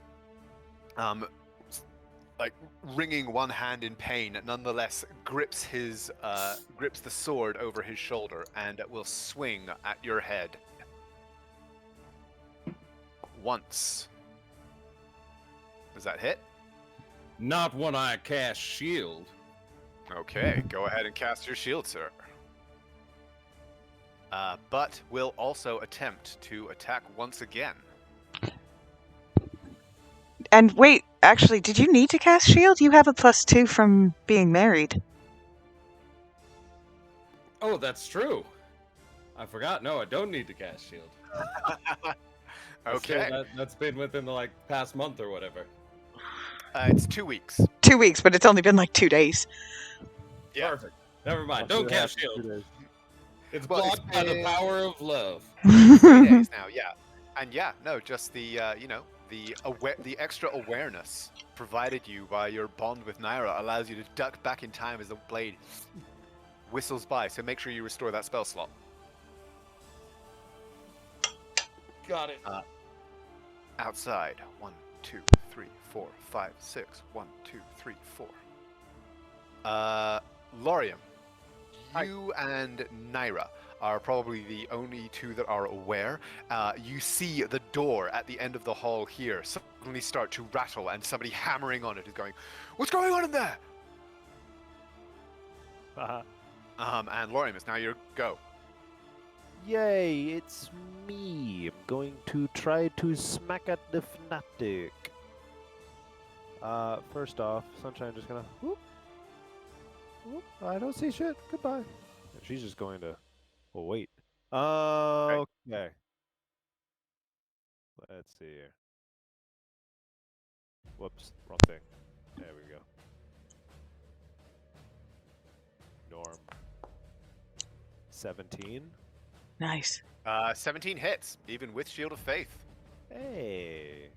[SPEAKER 1] like wringing one hand in pain, nonetheless grips the sword over his shoulder and will swing at your head. Once. Does that hit?
[SPEAKER 5] Not when I cast shield.
[SPEAKER 1] Okay, go ahead and cast your shield, sir. But will also attempt to attack once again.
[SPEAKER 8] And wait, actually, did you need to cast shield? You have a +2 from being married.
[SPEAKER 5] Oh, that's true. I forgot. No, I don't need to cast shield.
[SPEAKER 1] Okay.
[SPEAKER 5] That's been within the like past month or whatever.
[SPEAKER 1] It's 2 weeks.
[SPEAKER 8] 2 weeks, but it's only been like 2 days.
[SPEAKER 1] Yeah.
[SPEAKER 5] Perfect. Never mind.
[SPEAKER 4] I'll
[SPEAKER 5] Don't
[SPEAKER 4] see what
[SPEAKER 5] cast
[SPEAKER 4] happens in
[SPEAKER 5] shield.
[SPEAKER 4] 2 days.
[SPEAKER 5] It's
[SPEAKER 1] Well, it's
[SPEAKER 5] blocked by the
[SPEAKER 1] been-
[SPEAKER 5] power of love.
[SPEAKER 1] 3 days now, yeah. And yeah, no, just the the extra awareness provided you by your bond with Naira allows you to duck back in time as the blade whistles by. So make sure you restore that spell slot.
[SPEAKER 5] Got it.
[SPEAKER 1] Outside, 1, 2, 3, 4, 5, 6. 1, 2, 3, 4. Lorium, you and Naira are probably the only two that are aware. You see the door at the end of the hall here suddenly start to rattle, and somebody hammering on it is going, "What's going on in there?" And Lorium, it's now your go.
[SPEAKER 9] Yay, it's me. I'm going to try to smack at the fanatic. First off, Sunshine just gonna whoop. Whoop, I don't see shit. Goodbye. And she's just going to oh wait. Okay. Let's see here. Whoops, wrong thing. There we go. Norm. 17.
[SPEAKER 8] Nice.
[SPEAKER 1] 17 hits, even with Shield of Faith.
[SPEAKER 9] Hey.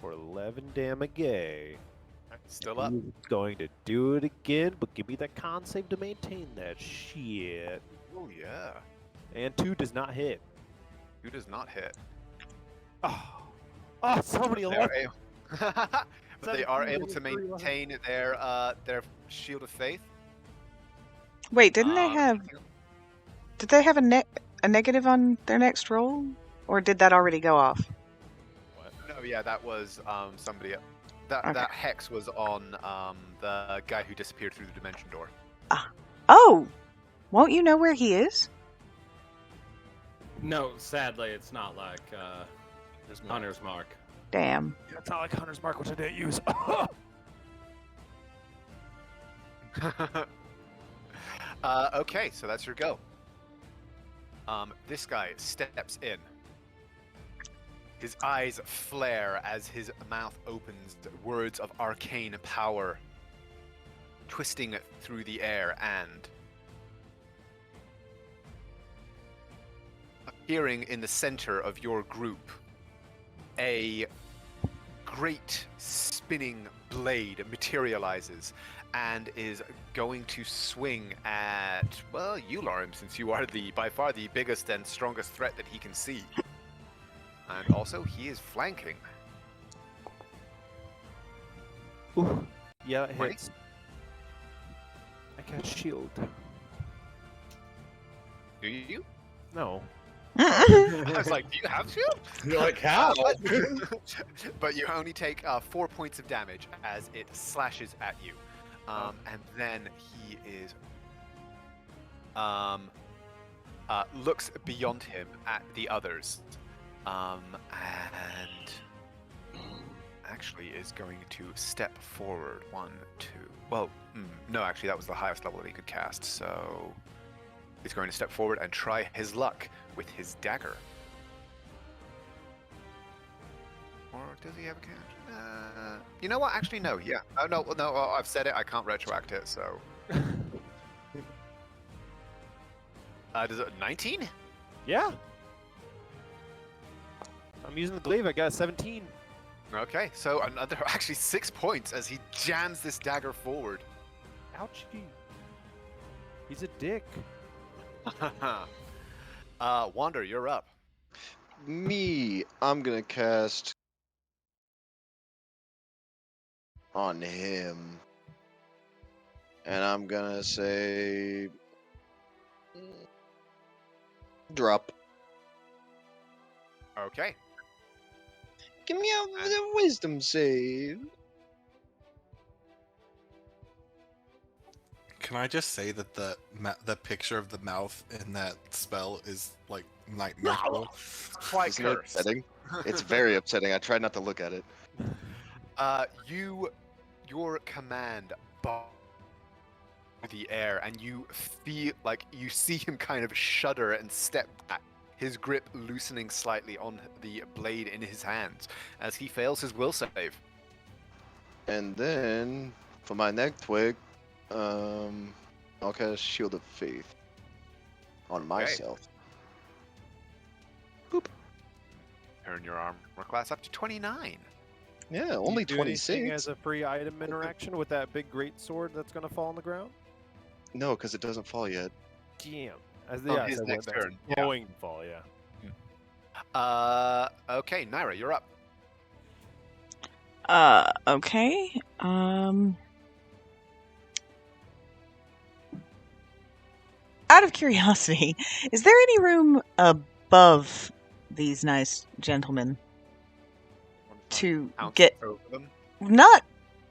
[SPEAKER 9] For 11 damage.
[SPEAKER 1] Still up.
[SPEAKER 9] He's going to do it again, but give me that con save to maintain that shit.
[SPEAKER 1] Oh yeah.
[SPEAKER 9] And 2 does not hit.
[SPEAKER 1] 2 does not hit.
[SPEAKER 9] Oh, somebody
[SPEAKER 1] They
[SPEAKER 9] left.
[SPEAKER 1] are able, but they are
[SPEAKER 9] 17
[SPEAKER 1] able to
[SPEAKER 9] against 3 left.
[SPEAKER 1] maintain their Shield of Faith.
[SPEAKER 8] Wait, didn't they have? Did they have a negative on their next roll, or did that already go off?
[SPEAKER 1] No, yeah, that was somebody. That
[SPEAKER 8] Okay.
[SPEAKER 1] that hex was on the guy who disappeared through the dimension door.
[SPEAKER 8] Oh, won't you know where he is?
[SPEAKER 5] No, sadly, it's not like Hunter's Mark.
[SPEAKER 8] Damn.
[SPEAKER 9] It's not like Hunter's Mark, which I didn't use.
[SPEAKER 1] Okay, so that's your go. This guy steps in. His eyes flare as his mouth opens, words of arcane power twisting through the air, and appearing in the center of your group, a great spinning blade materializes and is going to swing at, well, you, Lorium, since you are by far the biggest and strongest threat that he can see. And also, he is flanking.
[SPEAKER 9] Ooh, yeah, it
[SPEAKER 1] 20?
[SPEAKER 9] hits. I got shield.
[SPEAKER 1] Do you?
[SPEAKER 9] No.
[SPEAKER 1] I was like, do you have shield?
[SPEAKER 5] You're like, how?
[SPEAKER 1] But you only take 4 points of damage as it slashes at you. And then he is looks beyond him at the others, and actually is going to step forward. 1, 2. Well, no, actually, that was the highest level that he could cast. So he's going to step forward and try his luck with his dagger. Or does he have a cantrip? You know what? Actually, no. Yeah. Oh, no. I've said it. I can't retroact it. So. Does it 19?
[SPEAKER 9] Yeah. I'm using the glaive. I got 17.
[SPEAKER 1] Okay. So another actually 6 points as he jams this dagger forward.
[SPEAKER 9] Ouchie. He's a dick.
[SPEAKER 1] Wander, you're up.
[SPEAKER 3] Me, I'm gonna cast on him, and I'm gonna say drop.
[SPEAKER 1] Okay.
[SPEAKER 3] Give me a wisdom save.
[SPEAKER 6] Can I just say that the picture of the mouth in that spell is like nightmare?
[SPEAKER 1] Quite
[SPEAKER 3] Isn't it
[SPEAKER 1] cursed.
[SPEAKER 3] upsetting? It's very upsetting. I tried not to look at it.
[SPEAKER 1] Your command the air, and you feel like you see him kind of shudder and step back, his grip loosening slightly on the blade in his hands as he fails his will save.
[SPEAKER 3] And then for my neck twig, I'll cast Shield of Faith on myself. Boop.
[SPEAKER 1] Turn your armor class up to 29.
[SPEAKER 3] Yeah,
[SPEAKER 4] Do
[SPEAKER 3] only
[SPEAKER 4] you do anything
[SPEAKER 3] 26.
[SPEAKER 4] as a free item interaction with that big great sword that's gonna fall on the ground?
[SPEAKER 3] No, because it doesn't fall yet.
[SPEAKER 4] Damn. As
[SPEAKER 1] On
[SPEAKER 4] yeah,
[SPEAKER 1] his
[SPEAKER 4] so
[SPEAKER 1] next
[SPEAKER 4] that's
[SPEAKER 1] turn, yeah.
[SPEAKER 4] going to fall, yeah.
[SPEAKER 1] Okay, Naira, you're up.
[SPEAKER 2] Okay. Out of curiosity, is there any room above these nice gentlemen to
[SPEAKER 1] Pounce
[SPEAKER 2] get
[SPEAKER 1] over them.
[SPEAKER 2] not?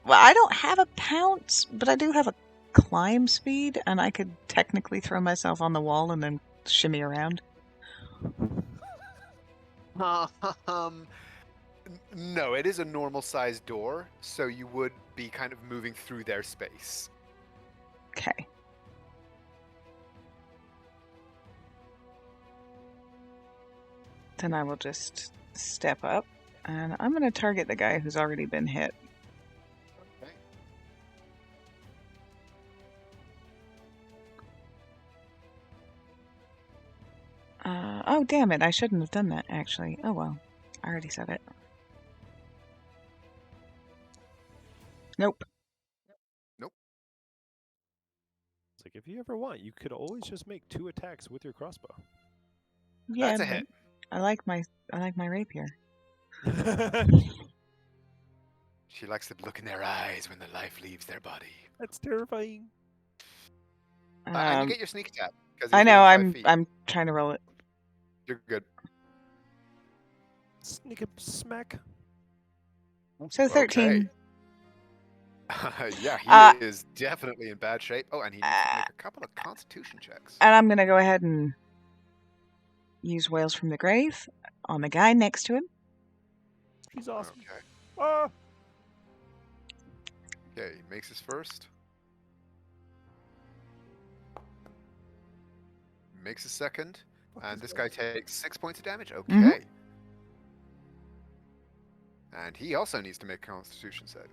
[SPEAKER 2] Well, I don't have a pounce, but I do have a climb speed, and I could technically throw myself on the wall and then shimmy around.
[SPEAKER 1] No, it is a normal sized door, so you would be kind of moving through their space.
[SPEAKER 2] Okay. Then I will just step up, and I'm going to target the guy who's already been hit.
[SPEAKER 1] Okay.
[SPEAKER 2] Oh, damn it. I shouldn't have done that, actually. Oh, well. I already said it. Nope.
[SPEAKER 4] It's like if you ever want, you could always just make 2 attacks with your crossbow.
[SPEAKER 2] Yeah,
[SPEAKER 1] That's a
[SPEAKER 2] but
[SPEAKER 1] hit.
[SPEAKER 2] I like my rapier.
[SPEAKER 1] She likes the look in their eyes when the life leaves their body.
[SPEAKER 4] That's terrifying.
[SPEAKER 1] And you get your sneak attack. 'cause he's
[SPEAKER 2] I know.
[SPEAKER 1] within 5 feet.
[SPEAKER 2] I'm trying to roll it.
[SPEAKER 1] You're good.
[SPEAKER 4] Sneak up smack.
[SPEAKER 2] So 13.
[SPEAKER 1] Yeah, he is definitely in bad shape. Oh, and he needs to make a couple of constitution checks.
[SPEAKER 2] And I'm gonna go ahead and use Wails from the Grave on the guy next to him.
[SPEAKER 4] He's awesome.
[SPEAKER 1] Okay.
[SPEAKER 4] Ah!
[SPEAKER 1] Okay, he makes his first. Makes his second. And this guy takes 6 points of damage. Okay.
[SPEAKER 2] Mhm.
[SPEAKER 1] And he also needs to make a constitution save.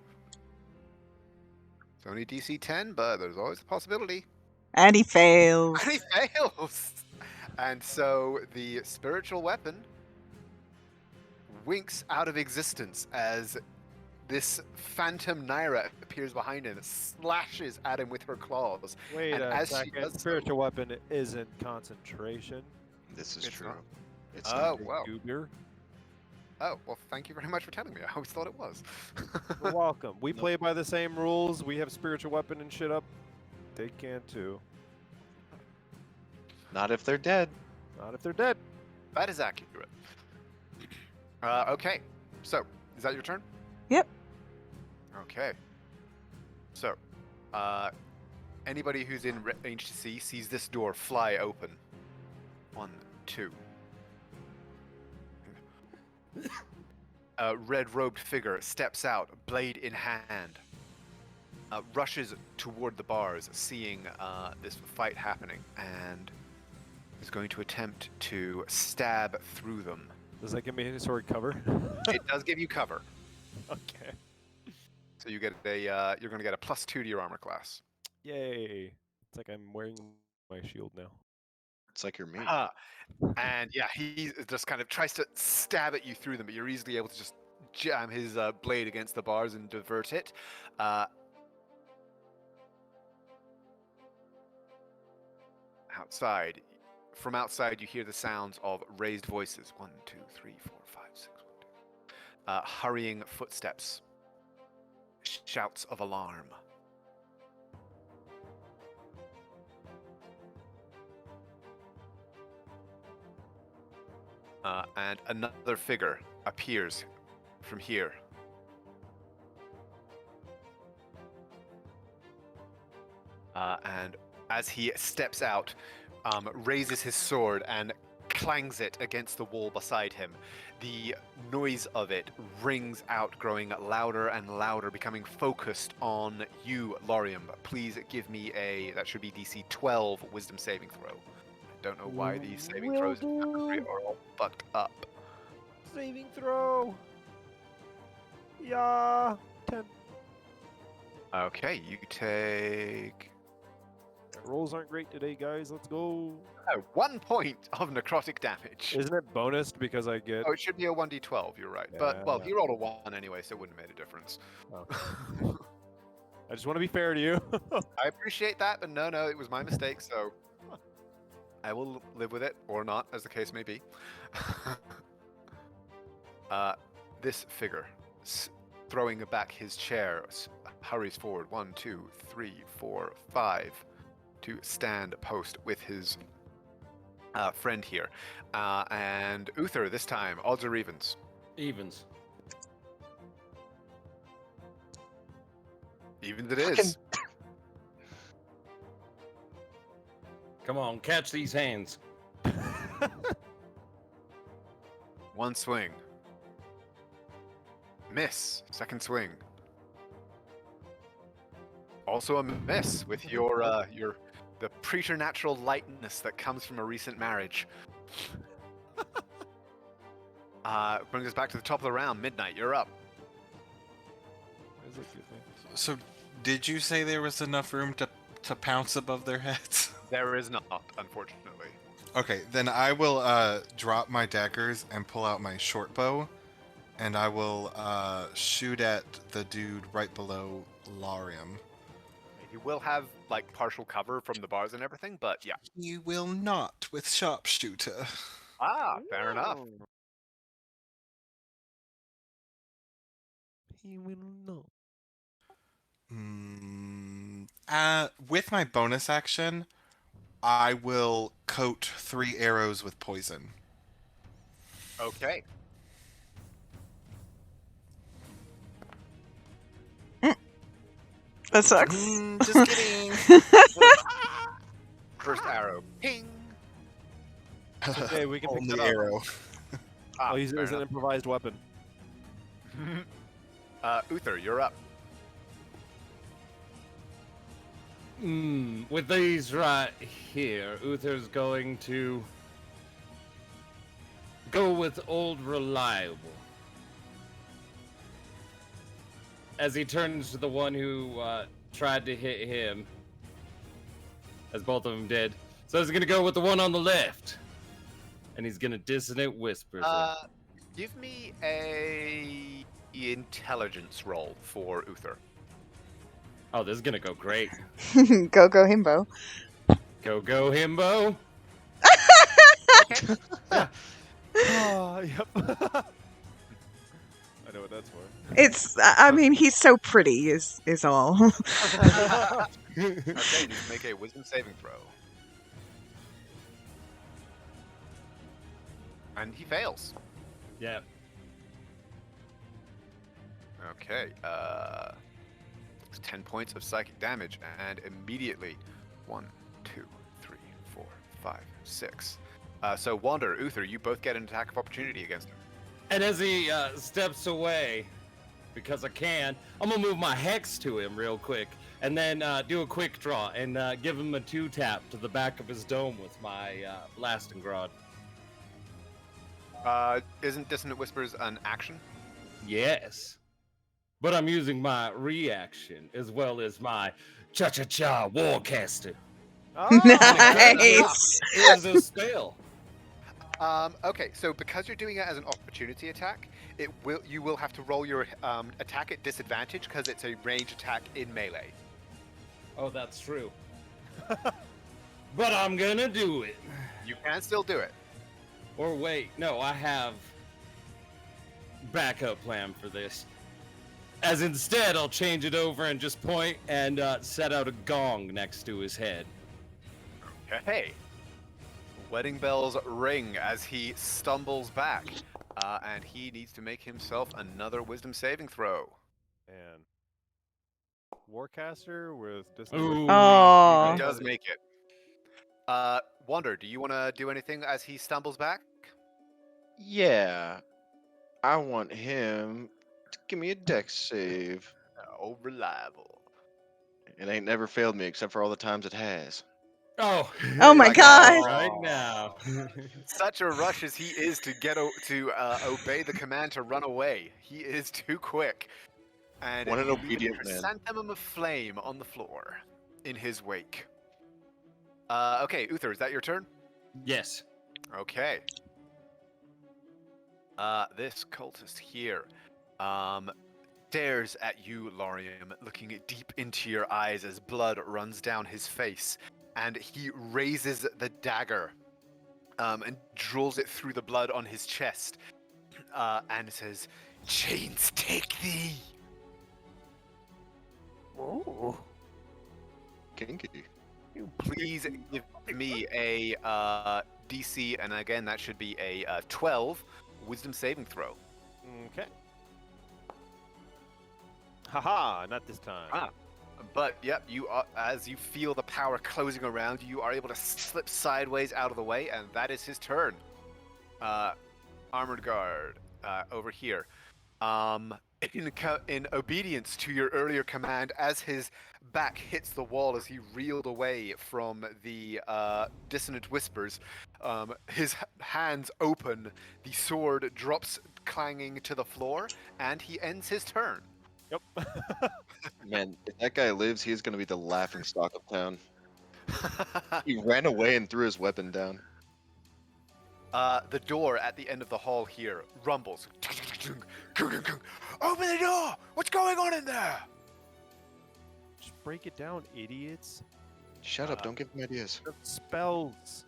[SPEAKER 1] It's only DC 10, but there's always a possibility.
[SPEAKER 2] And he fails.
[SPEAKER 1] And he fails! And so the spiritual weapon winks out of existence as this phantom Naira appears behind him, slashes at him with her claws.
[SPEAKER 4] Wait
[SPEAKER 1] And
[SPEAKER 4] a
[SPEAKER 1] as she
[SPEAKER 4] second.
[SPEAKER 1] does so-
[SPEAKER 4] Spiritual weapon isn't concentration.
[SPEAKER 3] This is
[SPEAKER 1] It's
[SPEAKER 3] true.
[SPEAKER 1] not.
[SPEAKER 3] It's
[SPEAKER 1] Oh,
[SPEAKER 3] not.
[SPEAKER 1] wow.
[SPEAKER 4] Goober.
[SPEAKER 1] Oh, well, thank you very much for telling me. I always thought it was.
[SPEAKER 4] You're welcome. We
[SPEAKER 3] No.
[SPEAKER 4] play by the same rules. We have spiritual weapon and shit up. They can too.
[SPEAKER 3] Not if they're dead.
[SPEAKER 4] Not if they're dead.
[SPEAKER 1] That is accurate. Okay, so, is that your turn?
[SPEAKER 2] Yep.
[SPEAKER 1] Okay. So, anybody who's in range to see sees this door fly open. 1, 2. A red-robed figure steps out, blade in hand, rushes toward the bars, seeing this fight happening, and is going to attempt to stab through them.
[SPEAKER 4] Does that give me any sort of cover?
[SPEAKER 1] It does give you cover,
[SPEAKER 4] Okay.
[SPEAKER 1] so you get a you're going to get a +2 to your armor class.
[SPEAKER 4] Yay. It's like I'm wearing my shield now.
[SPEAKER 3] It's like you're me.
[SPEAKER 1] And yeah, he just kind of tries to stab at you through them, but you're easily able to just jam his blade against the bars and divert it. Outside, from outside, you hear the sounds of raised voices. 1, 2, 3, 4, 5, 6, 1, 2. Hurrying footsteps. Shouts of alarm. And another figure appears from here. And as he steps out, raises his sword and clangs it against the wall beside him. The noise of it rings out, growing louder and louder, becoming focused on you, Lorium. Please give me that should be DC 12 Wisdom saving throw. I don't know why these saving
[SPEAKER 9] Will
[SPEAKER 1] throws in Geometry
[SPEAKER 9] do.
[SPEAKER 1] are all fucked up.
[SPEAKER 9] Saving throw. Yeah. 10.
[SPEAKER 1] Okay, you take
[SPEAKER 9] Rolls aren't great today, guys. Let's go.
[SPEAKER 1] 1 point of necrotic damage.
[SPEAKER 9] Isn't it bonused because I get?
[SPEAKER 1] Oh, it should be a 1d12, you're right. But, well, he rolled a 1 anyway, so it wouldn't have made a difference.
[SPEAKER 9] Oh. I just want to be fair to you.
[SPEAKER 1] I appreciate that, but no, it was my mistake, so I will live with it, or not, as the case may be. This figure, throwing back his chair, hurries forward 1, 2, 3, 4, 5 to stand post with his friend here. And Uther, this time, odds or evens?
[SPEAKER 5] Evens.
[SPEAKER 1] Evens it is.
[SPEAKER 5] Come on, catch these hands.
[SPEAKER 1] One swing. Miss. Second swing. Also a miss with the preternatural lightness that comes from a recent marriage. Brings us back to the top of the round. Midnight, you're up.
[SPEAKER 6] So, did you say there was enough room to pounce above their heads?
[SPEAKER 1] There is not, unfortunately.
[SPEAKER 6] Okay, then I will drop my daggers and pull out my short bow, and I will shoot at the dude right below Larium.
[SPEAKER 1] You will have like partial cover from the bars and everything, but yeah.
[SPEAKER 6] You will not with sharpshooter.
[SPEAKER 1] Fair enough.
[SPEAKER 9] He will not.
[SPEAKER 6] With my bonus action, I will coat 3 arrows with poison.
[SPEAKER 1] Okay.
[SPEAKER 8] That sucks.
[SPEAKER 6] Just kidding.
[SPEAKER 1] First arrow. Ping.
[SPEAKER 9] Okay, we can pick
[SPEAKER 6] Only
[SPEAKER 9] that up.
[SPEAKER 6] arrow.
[SPEAKER 9] Oh, he's
[SPEAKER 1] Fair
[SPEAKER 9] an
[SPEAKER 1] enough.
[SPEAKER 9] improvised weapon.
[SPEAKER 1] Uther, you're up.
[SPEAKER 5] With these right here, Uther's going to go with Old Reliable. As he turns to the one who tried to hit him, as both of them did. So he's going to go with the one on the left. And he's going to Dissonant Whispers him.
[SPEAKER 1] Give me a intelligence roll for Uther.
[SPEAKER 5] Oh, this is going to go great.
[SPEAKER 8] Go himbo.
[SPEAKER 5] Go, himbo.
[SPEAKER 1] Okay.
[SPEAKER 9] Oh, yep. I know what that's for.
[SPEAKER 8] It's. I mean, he's so pretty. Is all.
[SPEAKER 1] Okay, you need to make a wisdom saving throw. And he fails.
[SPEAKER 5] Yeah.
[SPEAKER 1] Okay, 10 points of psychic damage, and immediately 1, 2, 3, 4, 5, 6. So Wander, Uther, you both get an attack of opportunity against him.
[SPEAKER 5] And as he steps away, because I can, I'm gonna move my hex to him real quick, and then do a quick draw and give him a 2-tap to the back of his dome with my blasting rod.
[SPEAKER 1] Isn't Dissonant Whispers an action?
[SPEAKER 5] Yes, but I'm using my reaction as well as my cha-cha-cha warcaster.
[SPEAKER 8] Nice.
[SPEAKER 5] It is a spell.
[SPEAKER 1] Okay, so because you're doing it as an opportunity attack, you will have to roll your attack at disadvantage because it's a range attack in melee.
[SPEAKER 5] Oh, that's true. But I'm gonna do it.
[SPEAKER 1] You can still do it.
[SPEAKER 5] Or wait, no, I have backup plan for this. As instead, I'll change it over and just point and set out a gong next to his head.
[SPEAKER 1] Okay. Wedding bells ring as he stumbles back, and he needs to make himself another wisdom saving throw.
[SPEAKER 9] And Warcaster with
[SPEAKER 5] Ooh.
[SPEAKER 9] distance.
[SPEAKER 8] Oh.
[SPEAKER 1] He does make it. Wander, do you want to do anything as he stumbles back?
[SPEAKER 3] Yeah, I want him to give me a dex save.
[SPEAKER 1] Oh, reliable.
[SPEAKER 3] It ain't never failed me except for all the times it has.
[SPEAKER 5] Oh,
[SPEAKER 8] Oh my
[SPEAKER 1] Like,
[SPEAKER 8] god!
[SPEAKER 5] right now.
[SPEAKER 1] Such a rush as he is to obey the command to run away. He is too quick, and
[SPEAKER 3] What an
[SPEAKER 1] you leave a
[SPEAKER 3] obedient man.
[SPEAKER 1] chrysanthemum of flame on the floor in his wake. Okay, Uther, is that your turn?
[SPEAKER 5] Yes.
[SPEAKER 1] Okay. This cultist here, stares at you, Lorium, looking deep into your eyes as blood runs down his face, and he raises the dagger, and drills it through the blood on his chest, and says, "Chains take thee."
[SPEAKER 9] Oh.
[SPEAKER 3] Kinky.
[SPEAKER 1] Please give me a DC, and again that should be a 12 Wisdom saving throw.
[SPEAKER 9] Okay. Haha, not this time.
[SPEAKER 1] Ah. But yep, you are, as you feel the power closing around you, are able to slip sideways out of the way, and that is his turn. Armored guard over here. In obedience to your earlier command, as his back hits the wall as he reeled away from the dissonant whispers, his hands open, the sword drops clanging to the floor, and he ends his turn.
[SPEAKER 9] Yep.
[SPEAKER 3] Man, if that guy lives, he's gonna be the laughing stock of town. He ran away and threw his weapon down.
[SPEAKER 1] The door at the end of the hall here rumbles. Open the door! What's going on in there?
[SPEAKER 9] Just break it down, idiots.
[SPEAKER 3] Shut up! Don't give him ideas.
[SPEAKER 9] They're spells.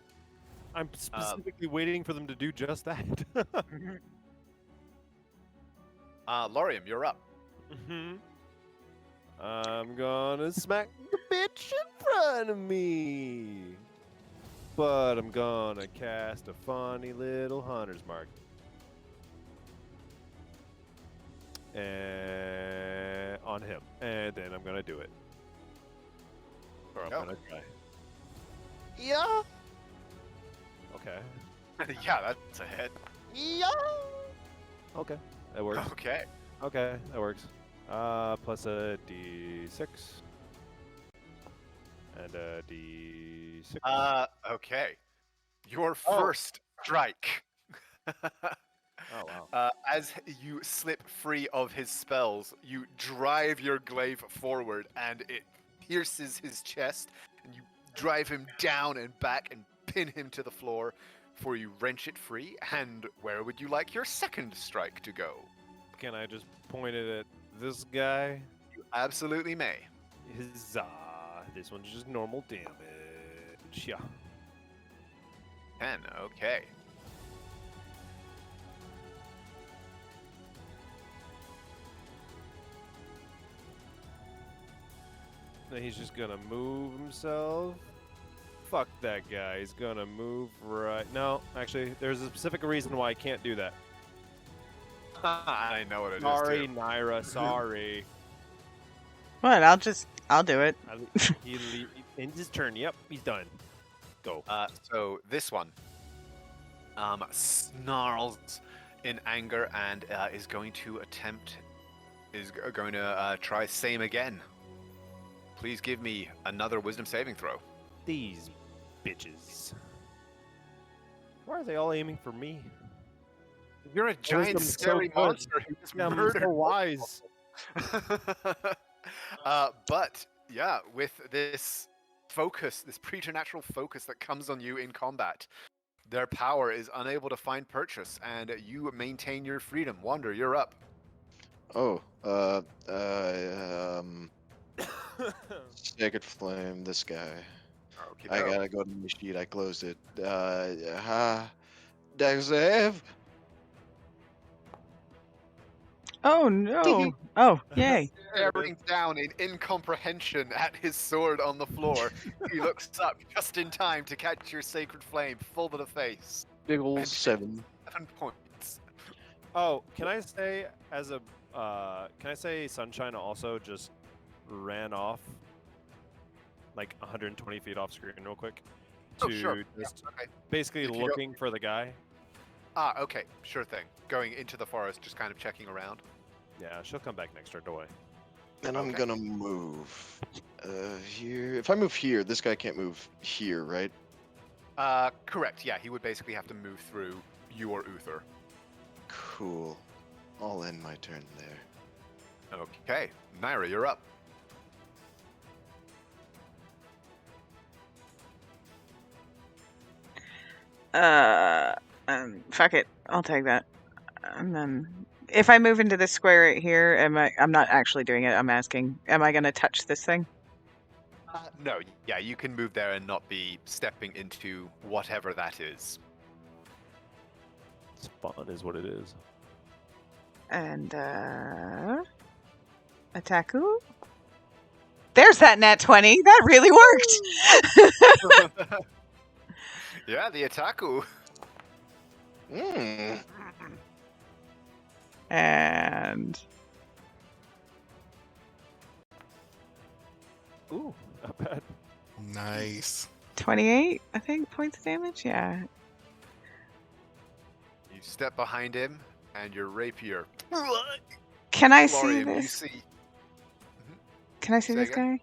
[SPEAKER 9] I'm specifically waiting for them to do just that.
[SPEAKER 1] Lorium, you're up.
[SPEAKER 9] Mm-hmm. I'm gonna smack the bitch in front of me. But I'm gonna cast a funny little hunter's mark. And on him. And then I'm gonna do it. Or I'm
[SPEAKER 1] Go.
[SPEAKER 9] gonna try. Yeah. Okay.
[SPEAKER 1] Yeah, that's a hit.
[SPEAKER 9] Yeah. Okay. That works.
[SPEAKER 1] Okay.
[SPEAKER 9] Okay, that works. Plus a d6. And a d6.
[SPEAKER 1] Okay. Your first strike.
[SPEAKER 9] Oh, wow.
[SPEAKER 1] As you slip free of his spells, you drive your glaive forward and it pierces his chest, and you drive him down and back and pin him to the floor before you wrench it free. And where would you like your second strike to go?
[SPEAKER 9] Can I just point it at this guy?
[SPEAKER 1] You absolutely may.
[SPEAKER 9] Huzzah. This one's just normal damage. Yeah.
[SPEAKER 1] 10, okay.
[SPEAKER 9] Then he's just gonna move himself. Fuck that guy. He's gonna move right. No, actually, there's a specific reason why I can't do that.
[SPEAKER 1] I know what it is.
[SPEAKER 9] Sorry,
[SPEAKER 1] too.
[SPEAKER 9] Naira. Sorry.
[SPEAKER 8] What? I'll do it.
[SPEAKER 9] He ends his turn. Yep, he's done. Go.
[SPEAKER 1] So this one snarls in anger and is going to try same again. Please give me another wisdom saving throw.
[SPEAKER 9] These bitches. Why are they all aiming for me?
[SPEAKER 1] You're a giant
[SPEAKER 9] Wisdom's so
[SPEAKER 1] scary
[SPEAKER 9] good.
[SPEAKER 1] monster who just
[SPEAKER 9] Yeah, I'm
[SPEAKER 1] murdered
[SPEAKER 9] so wise.
[SPEAKER 1] but yeah, with this focus, this preternatural focus that comes on you in combat, their power is unable to find purchase, and you maintain your freedom. Wander, you're up.
[SPEAKER 3] Oh, Sacred Flame, this guy.
[SPEAKER 1] Okay,
[SPEAKER 3] I gotta go to my sheet. I closed it. Dex save.
[SPEAKER 8] Oh no! Oh, yay!
[SPEAKER 1] Staring down in incomprehension at his sword on the floor, he looks up just in time to catch your sacred flame full to the face.
[SPEAKER 3] Big ol' 7.
[SPEAKER 1] 7 points.
[SPEAKER 9] Oh, can I say Sunshine also just ran off like 120 feet off screen real quick
[SPEAKER 1] Oh, sure.
[SPEAKER 4] to just
[SPEAKER 1] Okay.
[SPEAKER 4] basically
[SPEAKER 1] If you don't-
[SPEAKER 4] looking for the guy.
[SPEAKER 1] Ah, okay. Sure thing. Going into the forest, just kind of checking around.
[SPEAKER 4] Yeah, she'll come back next turn. Don't worry.
[SPEAKER 3] And I'm
[SPEAKER 1] Okay.
[SPEAKER 3] gonna move here. If I move here, this guy can't move here, right?
[SPEAKER 1] Correct. Yeah, he would basically have to move through you or Uther.
[SPEAKER 3] Cool. I'll end my turn there.
[SPEAKER 1] Okay. Naira, you're up.
[SPEAKER 8] Fuck it. I'll take that. And then, if I move into this square right here, I'm not actually doing it. I'm asking, am I going to touch this thing?
[SPEAKER 1] No, yeah, you can move there and not be stepping into whatever that is.
[SPEAKER 4] It's fun, is what it is.
[SPEAKER 8] And, Attaku? There's that nat 20. That really worked.
[SPEAKER 1] Yeah, the Attaku.
[SPEAKER 3] Mm.
[SPEAKER 8] And
[SPEAKER 4] Ooh, not bad.
[SPEAKER 6] Nice.
[SPEAKER 8] 28, I think, points of damage. Yeah.
[SPEAKER 1] You step behind him, and your rapier.
[SPEAKER 8] Can I see
[SPEAKER 1] Florian, you
[SPEAKER 8] this?
[SPEAKER 1] see.
[SPEAKER 8] Can I see
[SPEAKER 1] Say
[SPEAKER 8] this
[SPEAKER 1] again?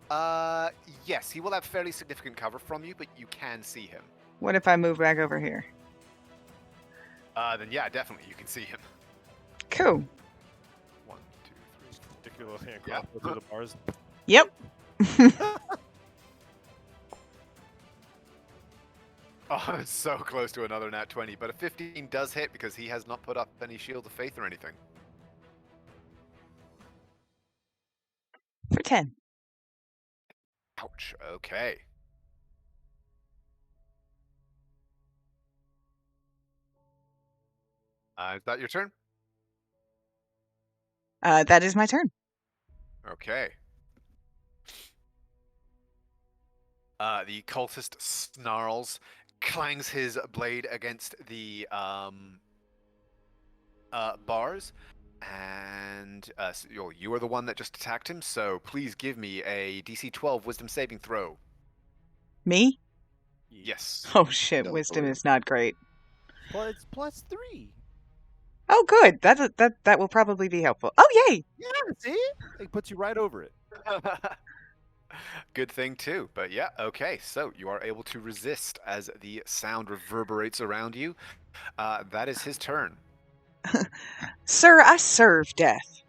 [SPEAKER 8] guy?
[SPEAKER 1] Yes, he will have fairly significant cover from you, but you can see him.
[SPEAKER 8] What if I move back over here?
[SPEAKER 1] Then yeah, definitely you can see him.
[SPEAKER 8] Cool.
[SPEAKER 1] 1, 2, 3.
[SPEAKER 4] Stick your little hand
[SPEAKER 1] Yeah.
[SPEAKER 4] through the bars.
[SPEAKER 8] Yep.
[SPEAKER 1] Oh, it's so close to another nat 20, but a 15 does hit because he has not put up any shield of faith or anything.
[SPEAKER 8] For 10.
[SPEAKER 1] Ouch. Okay. Is that your turn?
[SPEAKER 8] That is my turn.
[SPEAKER 1] Okay. The cultist snarls, clangs his blade against the bars, and you are the one that just attacked him, so please give me a DC 12 Wisdom saving throw.
[SPEAKER 8] Me?
[SPEAKER 1] Yes.
[SPEAKER 8] Oh shit,
[SPEAKER 3] No,
[SPEAKER 8] wisdom
[SPEAKER 3] sorry.
[SPEAKER 8] is not great.
[SPEAKER 7] Plus 3.
[SPEAKER 8] Oh good. That will probably be helpful. Oh yay!
[SPEAKER 7] Yeah, see? It puts you right over it.
[SPEAKER 1] Good thing too, but yeah, okay, so you are able to resist as the sound reverberates around you. That is his turn.
[SPEAKER 8] Sir, I serve death.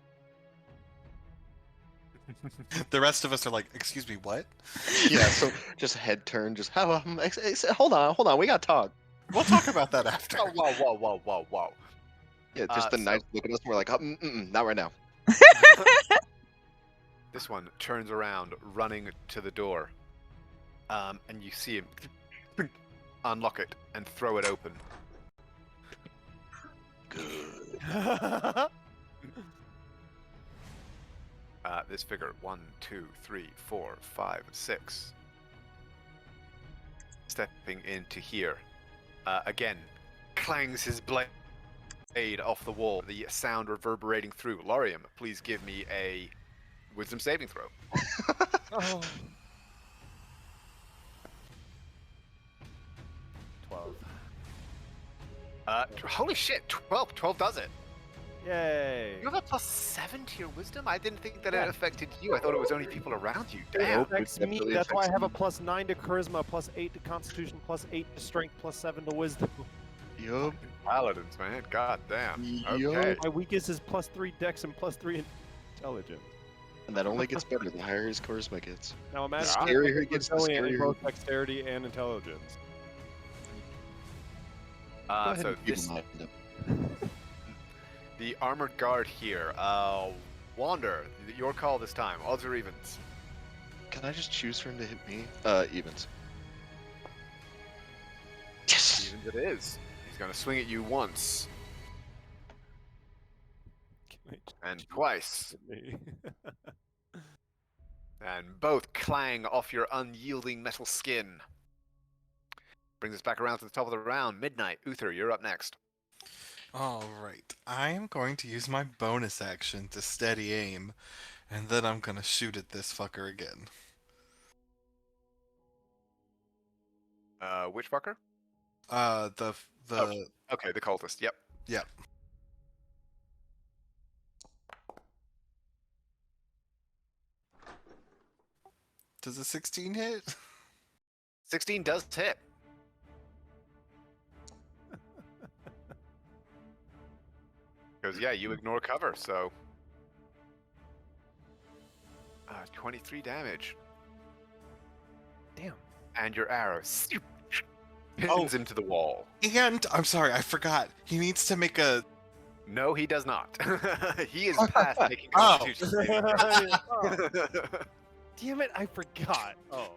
[SPEAKER 6] The rest of us are like, excuse me, what?
[SPEAKER 3] Yeah, so just head turn, just hold on, we gotta talk.
[SPEAKER 6] We'll talk about that after.
[SPEAKER 1] Oh, whoa.
[SPEAKER 3] Yeah, just the
[SPEAKER 1] So-
[SPEAKER 3] nice look at us. And we're like, not right now.
[SPEAKER 1] This one turns around, running to the door, and you see him unlock it and throw it open.
[SPEAKER 3] Good.
[SPEAKER 1] This figure 1, 2, 3, 4, 5, 6. Stepping into here, again, clangs his blade off the wall. The sound reverberating through. Lorium, please give me a Wisdom saving throw.
[SPEAKER 7] Oh. 12.
[SPEAKER 1] Holy shit, 12. 12 does it.
[SPEAKER 7] Yay.
[SPEAKER 1] You have a +7 to your wisdom? I didn't think that
[SPEAKER 7] Yeah.
[SPEAKER 1] it affected you. I thought it was only people around you. Damn.
[SPEAKER 3] Nope.
[SPEAKER 7] Affects
[SPEAKER 3] it
[SPEAKER 7] me.
[SPEAKER 3] definitely
[SPEAKER 7] That's why I
[SPEAKER 3] affects
[SPEAKER 7] have a
[SPEAKER 3] me.
[SPEAKER 7] +9 to charisma, +8 to constitution, +8 to strength, +7 to wisdom.
[SPEAKER 3] Yup.
[SPEAKER 1] Paladins, man. God damn.
[SPEAKER 3] Yup.
[SPEAKER 1] Okay.
[SPEAKER 7] My weakest is +3 dex and +3 intelligence.
[SPEAKER 3] And that only gets better the higher his charisma gets.
[SPEAKER 7] Now imagine
[SPEAKER 1] Yeah.
[SPEAKER 3] Scarier
[SPEAKER 7] being
[SPEAKER 3] it gets, the
[SPEAKER 7] resilient in
[SPEAKER 3] scarier-
[SPEAKER 7] both dexterity and intelligence.
[SPEAKER 3] Go ahead
[SPEAKER 1] So
[SPEAKER 3] and keep
[SPEAKER 1] this,
[SPEAKER 3] in mind.
[SPEAKER 1] the armored guard here, Wander, your call this time. Odds or evens?
[SPEAKER 3] Can I just choose for him to hit me? Evens. Yes!
[SPEAKER 1] Evens it is. He's gonna swing at you once and twice,
[SPEAKER 7] Me.
[SPEAKER 1] and both clang off your unyielding metal skin. Brings us back around to the top of the round. Midnight. Uther, you're up next.
[SPEAKER 6] Alright, I am going to use my bonus action to steady aim, and then I'm gonna shoot at this fucker again.
[SPEAKER 1] Which fucker?
[SPEAKER 6] The
[SPEAKER 1] Okay, the cultist. Yep.
[SPEAKER 6] yeah. Does a 16 hit?
[SPEAKER 1] 16 does hit. Because yeah, you ignore cover, so 23 damage.
[SPEAKER 9] Damn.
[SPEAKER 1] And your arrow pins him to the wall.
[SPEAKER 6] And I'm sorry, I forgot. He needs to make a.
[SPEAKER 1] No, he does not. He is past making
[SPEAKER 6] Oh.
[SPEAKER 1] Constitution saving throws.
[SPEAKER 9] Damn it, I forgot. Oh.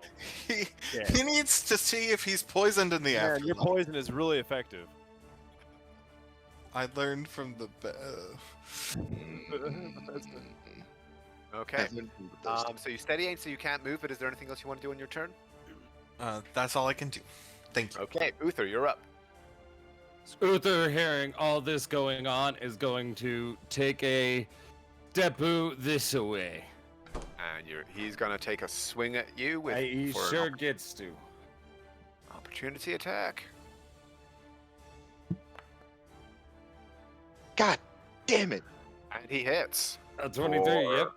[SPEAKER 6] He,
[SPEAKER 9] Yeah.
[SPEAKER 6] he needs to see if he's poisoned in the
[SPEAKER 9] Man, your
[SPEAKER 6] afterlife.
[SPEAKER 9] poison is really effective.
[SPEAKER 6] I learned from the.
[SPEAKER 1] Okay. So you steady aim, so you can't move. But is there anything else you want to do on your turn?
[SPEAKER 6] That's all I can do. Thank you.
[SPEAKER 1] Okay, Uther, you're up.
[SPEAKER 5] Uther, hearing all this going on, is going to take a Depu this way.
[SPEAKER 1] And he's gonna take a swing at you with
[SPEAKER 5] He
[SPEAKER 1] for an
[SPEAKER 5] sure gets to.
[SPEAKER 1] opportunity attack.
[SPEAKER 3] God damn it!
[SPEAKER 1] And he hits.
[SPEAKER 5] 23,
[SPEAKER 1] For
[SPEAKER 5] yep.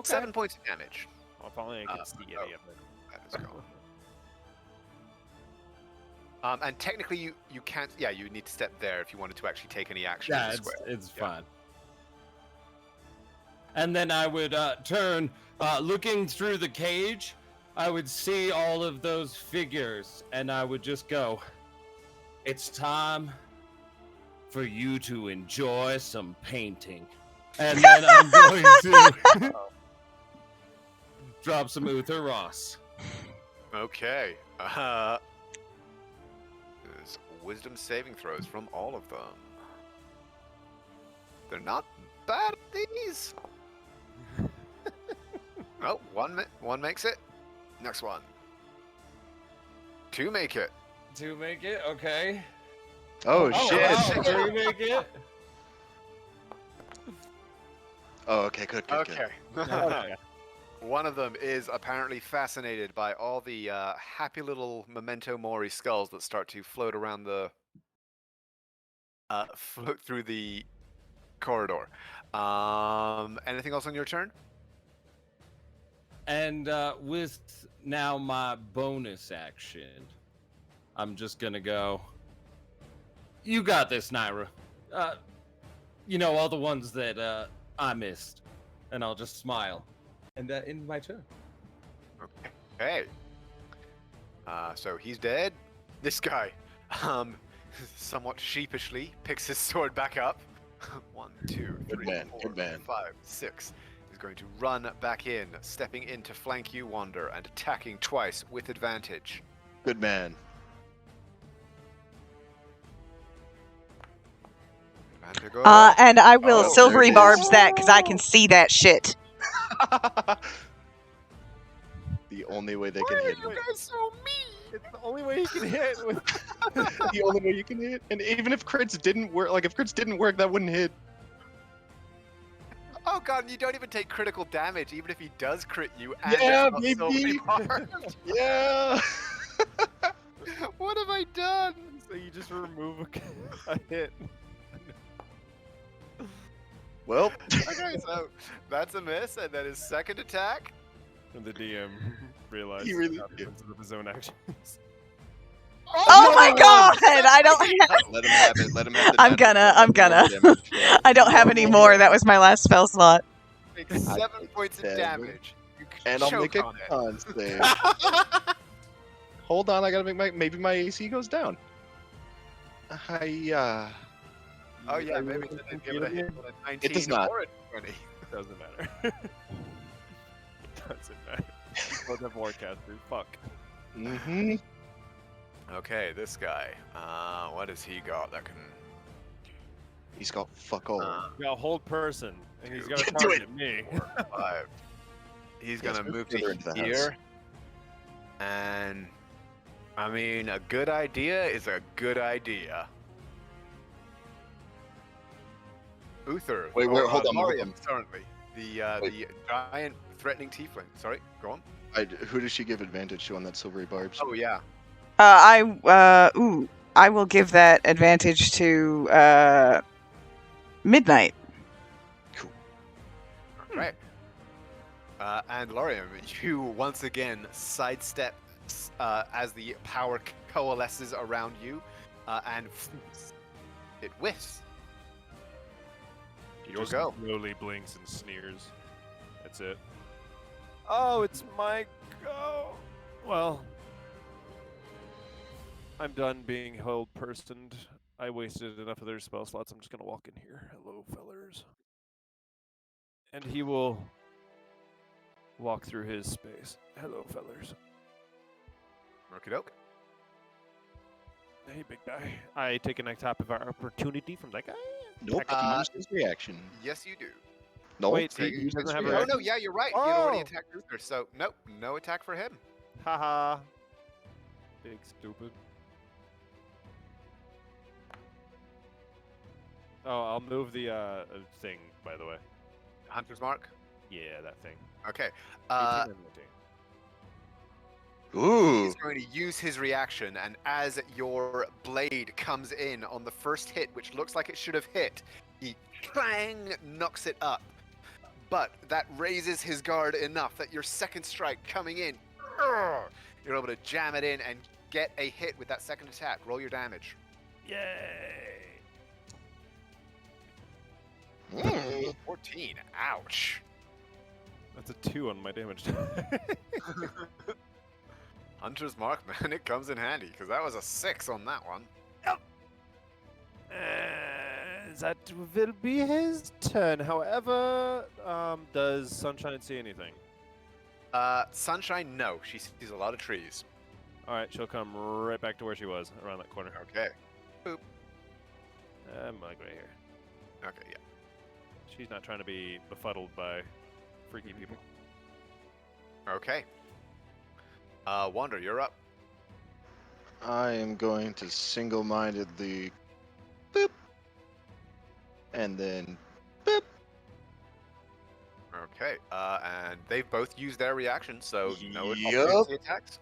[SPEAKER 1] 7 points of damage.
[SPEAKER 9] Well, if only I could see any of it.
[SPEAKER 1] That is gone. And technically, you can't. Yeah, you need to step there if you wanted to actually take any action.
[SPEAKER 5] Yeah,
[SPEAKER 1] in the
[SPEAKER 5] it's,
[SPEAKER 1] square.
[SPEAKER 5] it's
[SPEAKER 1] Yeah.
[SPEAKER 5] fine. And then I would turn, looking through the cage, I would see all of those figures, and I would just go, it's time for you to enjoy some painting. And then I'm going to drop some Uther Ross.
[SPEAKER 1] Okay. There's wisdom saving throws from all of them. They're not bad at these. Oh, one makes it. Next one. 2 make it.
[SPEAKER 5] To make it, okay.
[SPEAKER 3] Oh,
[SPEAKER 5] Oh,
[SPEAKER 3] shit!
[SPEAKER 5] wow, to make it.
[SPEAKER 3] Oh, okay, good, good,
[SPEAKER 1] Okay.
[SPEAKER 5] Okay.
[SPEAKER 1] One of them is apparently fascinated by all the happy little memento mori skulls that start to float around the float through the corridor. Anything else on your turn?
[SPEAKER 5] And with now my bonus action, I'm just gonna go. You got this, Naira. You know, all the ones that I missed, and I'll just smile. And that ends my turn.
[SPEAKER 1] Okay. So he's dead. This guy, somewhat sheepishly, picks his sword back up. 1, 2, 3,
[SPEAKER 3] man,
[SPEAKER 1] 4,
[SPEAKER 3] good man.
[SPEAKER 1] 5, 6. He's going to run back in, stepping in to flank you, Wander, and attacking twice with advantage.
[SPEAKER 3] Good man.
[SPEAKER 1] Manticore.
[SPEAKER 8] And I will
[SPEAKER 1] Oh,
[SPEAKER 8] silvery
[SPEAKER 1] there it
[SPEAKER 8] barbs
[SPEAKER 1] is.
[SPEAKER 8] that because I can see that shit.
[SPEAKER 3] The only way they can hit.
[SPEAKER 9] You guys so mean. It's the only way you can hit with.
[SPEAKER 3] The only way you can hit. And even if crits didn't work, like if crits didn't work, that wouldn't hit.
[SPEAKER 1] Oh god, you don't even take critical damage, even if he does crit you. And
[SPEAKER 3] Yeah,
[SPEAKER 1] it's not
[SPEAKER 3] baby.
[SPEAKER 1] silvery barbed.
[SPEAKER 3] Yeah.
[SPEAKER 1] What have I done?
[SPEAKER 9] So you just remove a hit.
[SPEAKER 3] Well,
[SPEAKER 1] Okay, so that's a miss, and then his second attack.
[SPEAKER 9] And the DM realized
[SPEAKER 3] He
[SPEAKER 9] the
[SPEAKER 3] really-
[SPEAKER 9] consequences of his own actions.
[SPEAKER 8] Oh my god! I don't.
[SPEAKER 3] let him have it. Let him have the
[SPEAKER 8] I'm gonna.
[SPEAKER 3] damage.
[SPEAKER 8] I don't have any more. That was my last spell slot.
[SPEAKER 1] Take 7 points of
[SPEAKER 3] dead.
[SPEAKER 1] damage. You
[SPEAKER 3] And I'll
[SPEAKER 1] choke
[SPEAKER 3] make a
[SPEAKER 1] on it.
[SPEAKER 3] con save. Hold on, I gotta make maybe my AC goes down. Hiya.
[SPEAKER 1] Oh yeah, maybe it didn't give it a hit on a 19
[SPEAKER 3] It does not.
[SPEAKER 1] or a 20.
[SPEAKER 9] Doesn't matter. It doesn't matter. Both have warcasters. Fuck.
[SPEAKER 3] Mm-hmm.
[SPEAKER 1] Okay, this guy. What has he got that can?
[SPEAKER 3] He's got fuck all.
[SPEAKER 9] You got a hold person, and he's got to
[SPEAKER 3] Do it.
[SPEAKER 9] target me.
[SPEAKER 1] 5. He's
[SPEAKER 3] Yes,
[SPEAKER 1] gonna move
[SPEAKER 3] further into
[SPEAKER 1] to
[SPEAKER 3] the house.
[SPEAKER 1] here, and I mean, a good idea is a good idea. Uther.
[SPEAKER 3] Wait, hold on,
[SPEAKER 1] Mariam, currently. The giant threatening tiefling. Sorry, go on.
[SPEAKER 3] Who does she give advantage to on that silvery barbs?
[SPEAKER 1] Oh yeah.
[SPEAKER 8] I will give that advantage to Midnight.
[SPEAKER 1] Right. And Lorium, you once again sidestep as the power coalesces around you, and it whiffs.
[SPEAKER 4] He
[SPEAKER 1] Your
[SPEAKER 4] just
[SPEAKER 1] go.
[SPEAKER 4] slowly blinks and sneers. That's it. Oh, it's my go. Well, I'm done being held personed. I wasted enough of their spell slots. I'm just gonna walk in here. Hello, fellers. And he will walk through his space. Hello, fellers.
[SPEAKER 1] Okie doke.
[SPEAKER 4] Hey, big guy. I take an attack of our opportunity from that guy.
[SPEAKER 3] Nope. He used his reaction.
[SPEAKER 1] Yes, you do.
[SPEAKER 3] Nope.
[SPEAKER 4] Wait,
[SPEAKER 3] he
[SPEAKER 4] he
[SPEAKER 3] used
[SPEAKER 4] doesn't
[SPEAKER 3] his
[SPEAKER 4] have a
[SPEAKER 1] Oh
[SPEAKER 3] reaction.
[SPEAKER 1] no, yeah, you're right. He had already
[SPEAKER 4] Oh!
[SPEAKER 1] attacked Uther, so nope, no attack for him.
[SPEAKER 4] Haha. Big stupid. Oh, I'll move the thing, by the way.
[SPEAKER 1] Hunter's mark.
[SPEAKER 4] Yeah, that thing.
[SPEAKER 1] Okay.
[SPEAKER 4] 18 and 19.
[SPEAKER 3] Ooh.
[SPEAKER 1] He's going to use his reaction, and as your blade comes in on the first hit, which looks like it should have hit, he clang knocks it up. But that raises his guard enough that your second strike coming in, you're able to jam it in and get a hit with that second attack. Roll your damage.
[SPEAKER 4] Yay!
[SPEAKER 1] 14. Ouch.
[SPEAKER 4] That's a 2 on my damage.
[SPEAKER 1] Hunter's mark, man, it comes in handy because that was a 6 on that one.
[SPEAKER 4] That will be his turn. However, does Sunshine see anything?
[SPEAKER 1] Sunshine, no. She sees a lot of trees.
[SPEAKER 4] All right, she'll come right back to where she was, around that corner.
[SPEAKER 1] Okay.
[SPEAKER 4] I'm like right here.
[SPEAKER 1] Okay, yeah.
[SPEAKER 4] She's not trying to be befuddled by freaky people.
[SPEAKER 1] Okay. Wander, you're up.
[SPEAKER 3] I am going to single-mindedly boop, and then boop.
[SPEAKER 1] Okay. And they've both used their reaction, so no
[SPEAKER 3] Yup.
[SPEAKER 1] opportunity attacks.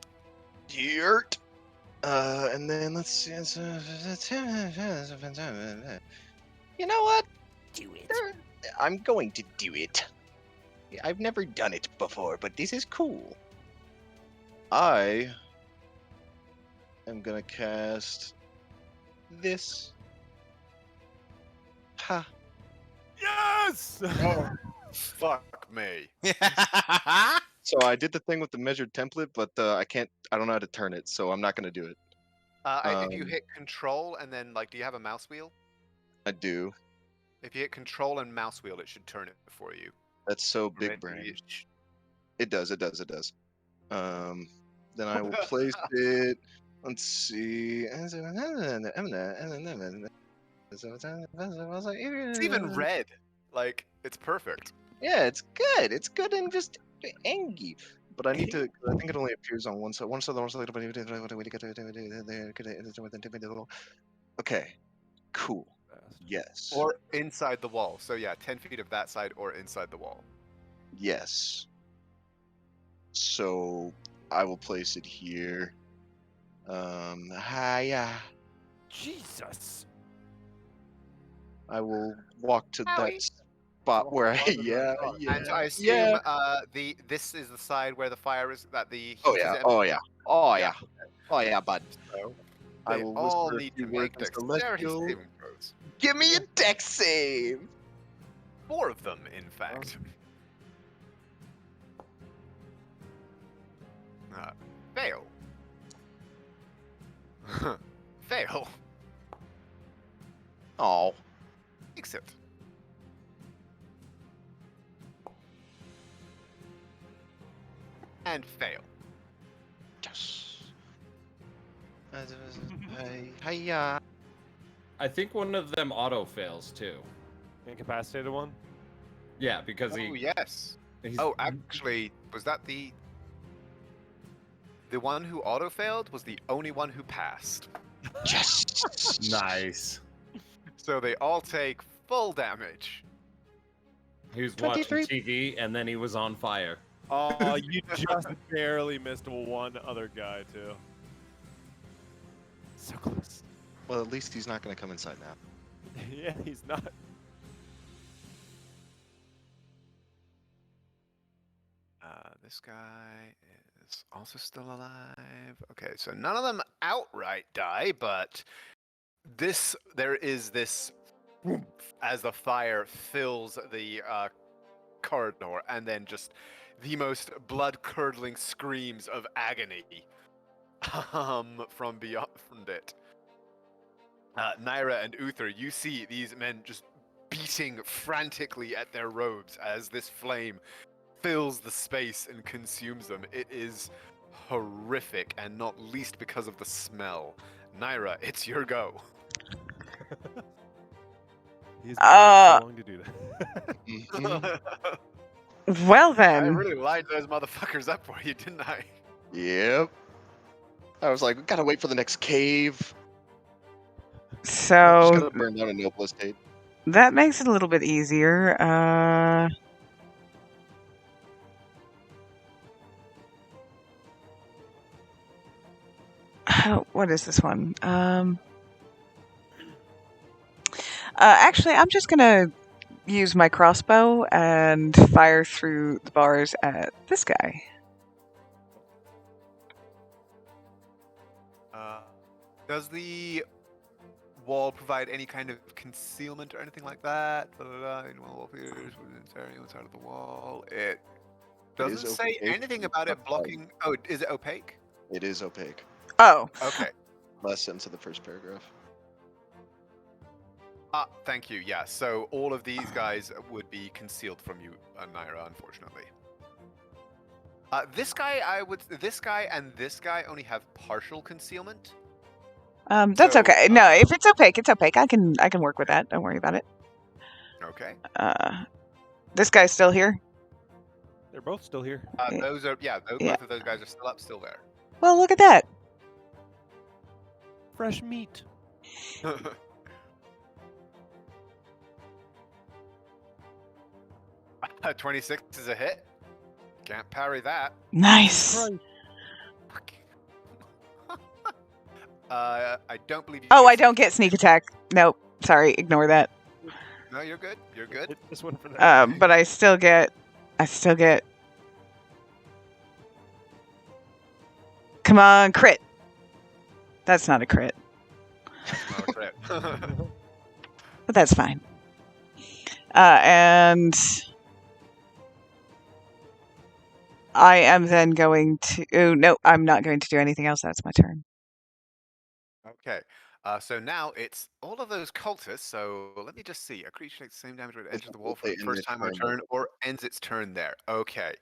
[SPEAKER 3] Yurt. And then let's see. You know what?
[SPEAKER 10] Do it.
[SPEAKER 3] I'm going to do it. I've never done it before, but this is cool. I am gonna cast this. Ha.
[SPEAKER 4] Yes!
[SPEAKER 1] Oh, fuck me.
[SPEAKER 3] So I did the thing with the measured template, but I don't know how to turn it, so I'm not gonna do it.
[SPEAKER 1] If you hit control and then, like, do you have a mouse wheel?
[SPEAKER 3] I do.
[SPEAKER 1] If you hit control and mouse wheel, it should turn it for you.
[SPEAKER 3] That's so
[SPEAKER 1] Or
[SPEAKER 3] big
[SPEAKER 1] maybe
[SPEAKER 3] brain.
[SPEAKER 1] it sh-
[SPEAKER 3] It does. Then I will place it. Let's see.
[SPEAKER 1] It's even red. Like, it's perfect.
[SPEAKER 3] Yeah, it's good. It's good and just angy. But I need to. I think it only appears on one side. Okay. Cool. Yes.
[SPEAKER 1] Or inside the wall. So yeah, 10 feet of that side or inside the wall.
[SPEAKER 3] Yes. So I will place it here. Hiya.
[SPEAKER 4] Jesus!
[SPEAKER 3] I will walk to that spot where I yeah.
[SPEAKER 1] And I assume
[SPEAKER 3] Yeah.
[SPEAKER 1] this is the side where the fire is that the
[SPEAKER 3] Oh
[SPEAKER 1] heat
[SPEAKER 3] yeah.
[SPEAKER 1] is
[SPEAKER 3] Oh yeah. Oh
[SPEAKER 1] Yeah.
[SPEAKER 3] yeah. Oh yeah, bud.
[SPEAKER 1] So
[SPEAKER 3] I
[SPEAKER 1] they
[SPEAKER 3] will
[SPEAKER 1] all
[SPEAKER 3] whisper a
[SPEAKER 1] need
[SPEAKER 3] few
[SPEAKER 1] to
[SPEAKER 3] words
[SPEAKER 1] make
[SPEAKER 3] in
[SPEAKER 1] dexterity
[SPEAKER 3] celestial.
[SPEAKER 1] saving throws.
[SPEAKER 3] Give me a dex save.
[SPEAKER 1] 4 of them, in fact. Fail. Fail.
[SPEAKER 3] Oh.
[SPEAKER 1] Exit. And fail.
[SPEAKER 3] Yes. Hiya.
[SPEAKER 5] I think one of them auto fails too.
[SPEAKER 4] Incapacitated one?
[SPEAKER 5] Yeah, because
[SPEAKER 1] Oh,
[SPEAKER 5] he's
[SPEAKER 1] Oh, actually, was that the one who auto failed was the only one who passed.
[SPEAKER 3] Yes.
[SPEAKER 5] nice.
[SPEAKER 1] So they all take full damage.
[SPEAKER 5] He was watching
[SPEAKER 3] 23.
[SPEAKER 5] TV and then he was on fire.
[SPEAKER 7] Oh, you just barely missed one other guy too. So close.
[SPEAKER 3] Well, at least he's not going to come inside now.
[SPEAKER 7] Yeah, he's not.
[SPEAKER 1] This guy is also still alive. Okay, so none of them outright die, but there is this whoomph as the fire fills the corridor, and then just the most blood-curdling screams of agony from beyond it. Naira and Uther, you see these men just beating frantically at their robes as this flame fills the space and consumes them. It is horrific, and not least because of the smell. Naira, it's your go.
[SPEAKER 7] He's been waiting so long to do that.
[SPEAKER 8] Well
[SPEAKER 1] I
[SPEAKER 8] then.
[SPEAKER 1] really lined those motherfuckers up for you, didn't I?
[SPEAKER 3] Yep. I was like, we gotta wait for the next cave. Just
[SPEAKER 8] So
[SPEAKER 3] gotta burn down a noble estate.
[SPEAKER 8] that makes it a little bit easier. What is this one? Actually, I'm just gonna use my crossbow and fire through the bars at this guy.
[SPEAKER 1] Does the wall provide any kind of concealment or anything like that? Wall appears within its area outside of the wall. It doesn't
[SPEAKER 3] is
[SPEAKER 1] say
[SPEAKER 3] opaque.
[SPEAKER 1] anything about it
[SPEAKER 3] Not
[SPEAKER 1] blocking. Oh, is it opaque?
[SPEAKER 3] It is opaque.
[SPEAKER 8] Oh,
[SPEAKER 1] Okay.
[SPEAKER 3] Last sentence of the first paragraph.
[SPEAKER 1] Thank you. Yeah. So all of these guys would be concealed from you, Naira, unfortunately. This guy and this guy only have partial concealment.
[SPEAKER 8] that's
[SPEAKER 1] So,
[SPEAKER 8] okay. No, if it's opaque, it's opaque. I can work with that. Don't worry about it.
[SPEAKER 1] Okay.
[SPEAKER 8] This guy's still here.
[SPEAKER 7] They're both still here.
[SPEAKER 8] Yeah.
[SPEAKER 1] Those are
[SPEAKER 8] Yeah.
[SPEAKER 1] both of those guys are still up, still there.
[SPEAKER 8] Well, look at that.
[SPEAKER 7] Fresh meat.
[SPEAKER 1] 26 is a hit. Can't parry that.
[SPEAKER 8] Nice.
[SPEAKER 1] I don't believe you.
[SPEAKER 8] Oh, I don't get sneak attack. Nope. Sorry, ignore that.
[SPEAKER 1] No, you're good. You're good.
[SPEAKER 7] Hit this one for that.
[SPEAKER 8] But I still get. Come on, crit. That's not a crit,
[SPEAKER 1] Not a crit.
[SPEAKER 8] but that's fine. And I am then going to. Oh, no, I'm not going to do anything else. That's my turn.
[SPEAKER 1] Okay. So now it's all of those cultists. So let me just see. A creature takes the same damage when it enters the wall for
[SPEAKER 3] They
[SPEAKER 1] the
[SPEAKER 3] end
[SPEAKER 1] first
[SPEAKER 3] their
[SPEAKER 1] time on a
[SPEAKER 3] turn.
[SPEAKER 1] turn, or ends its turn there. Okay.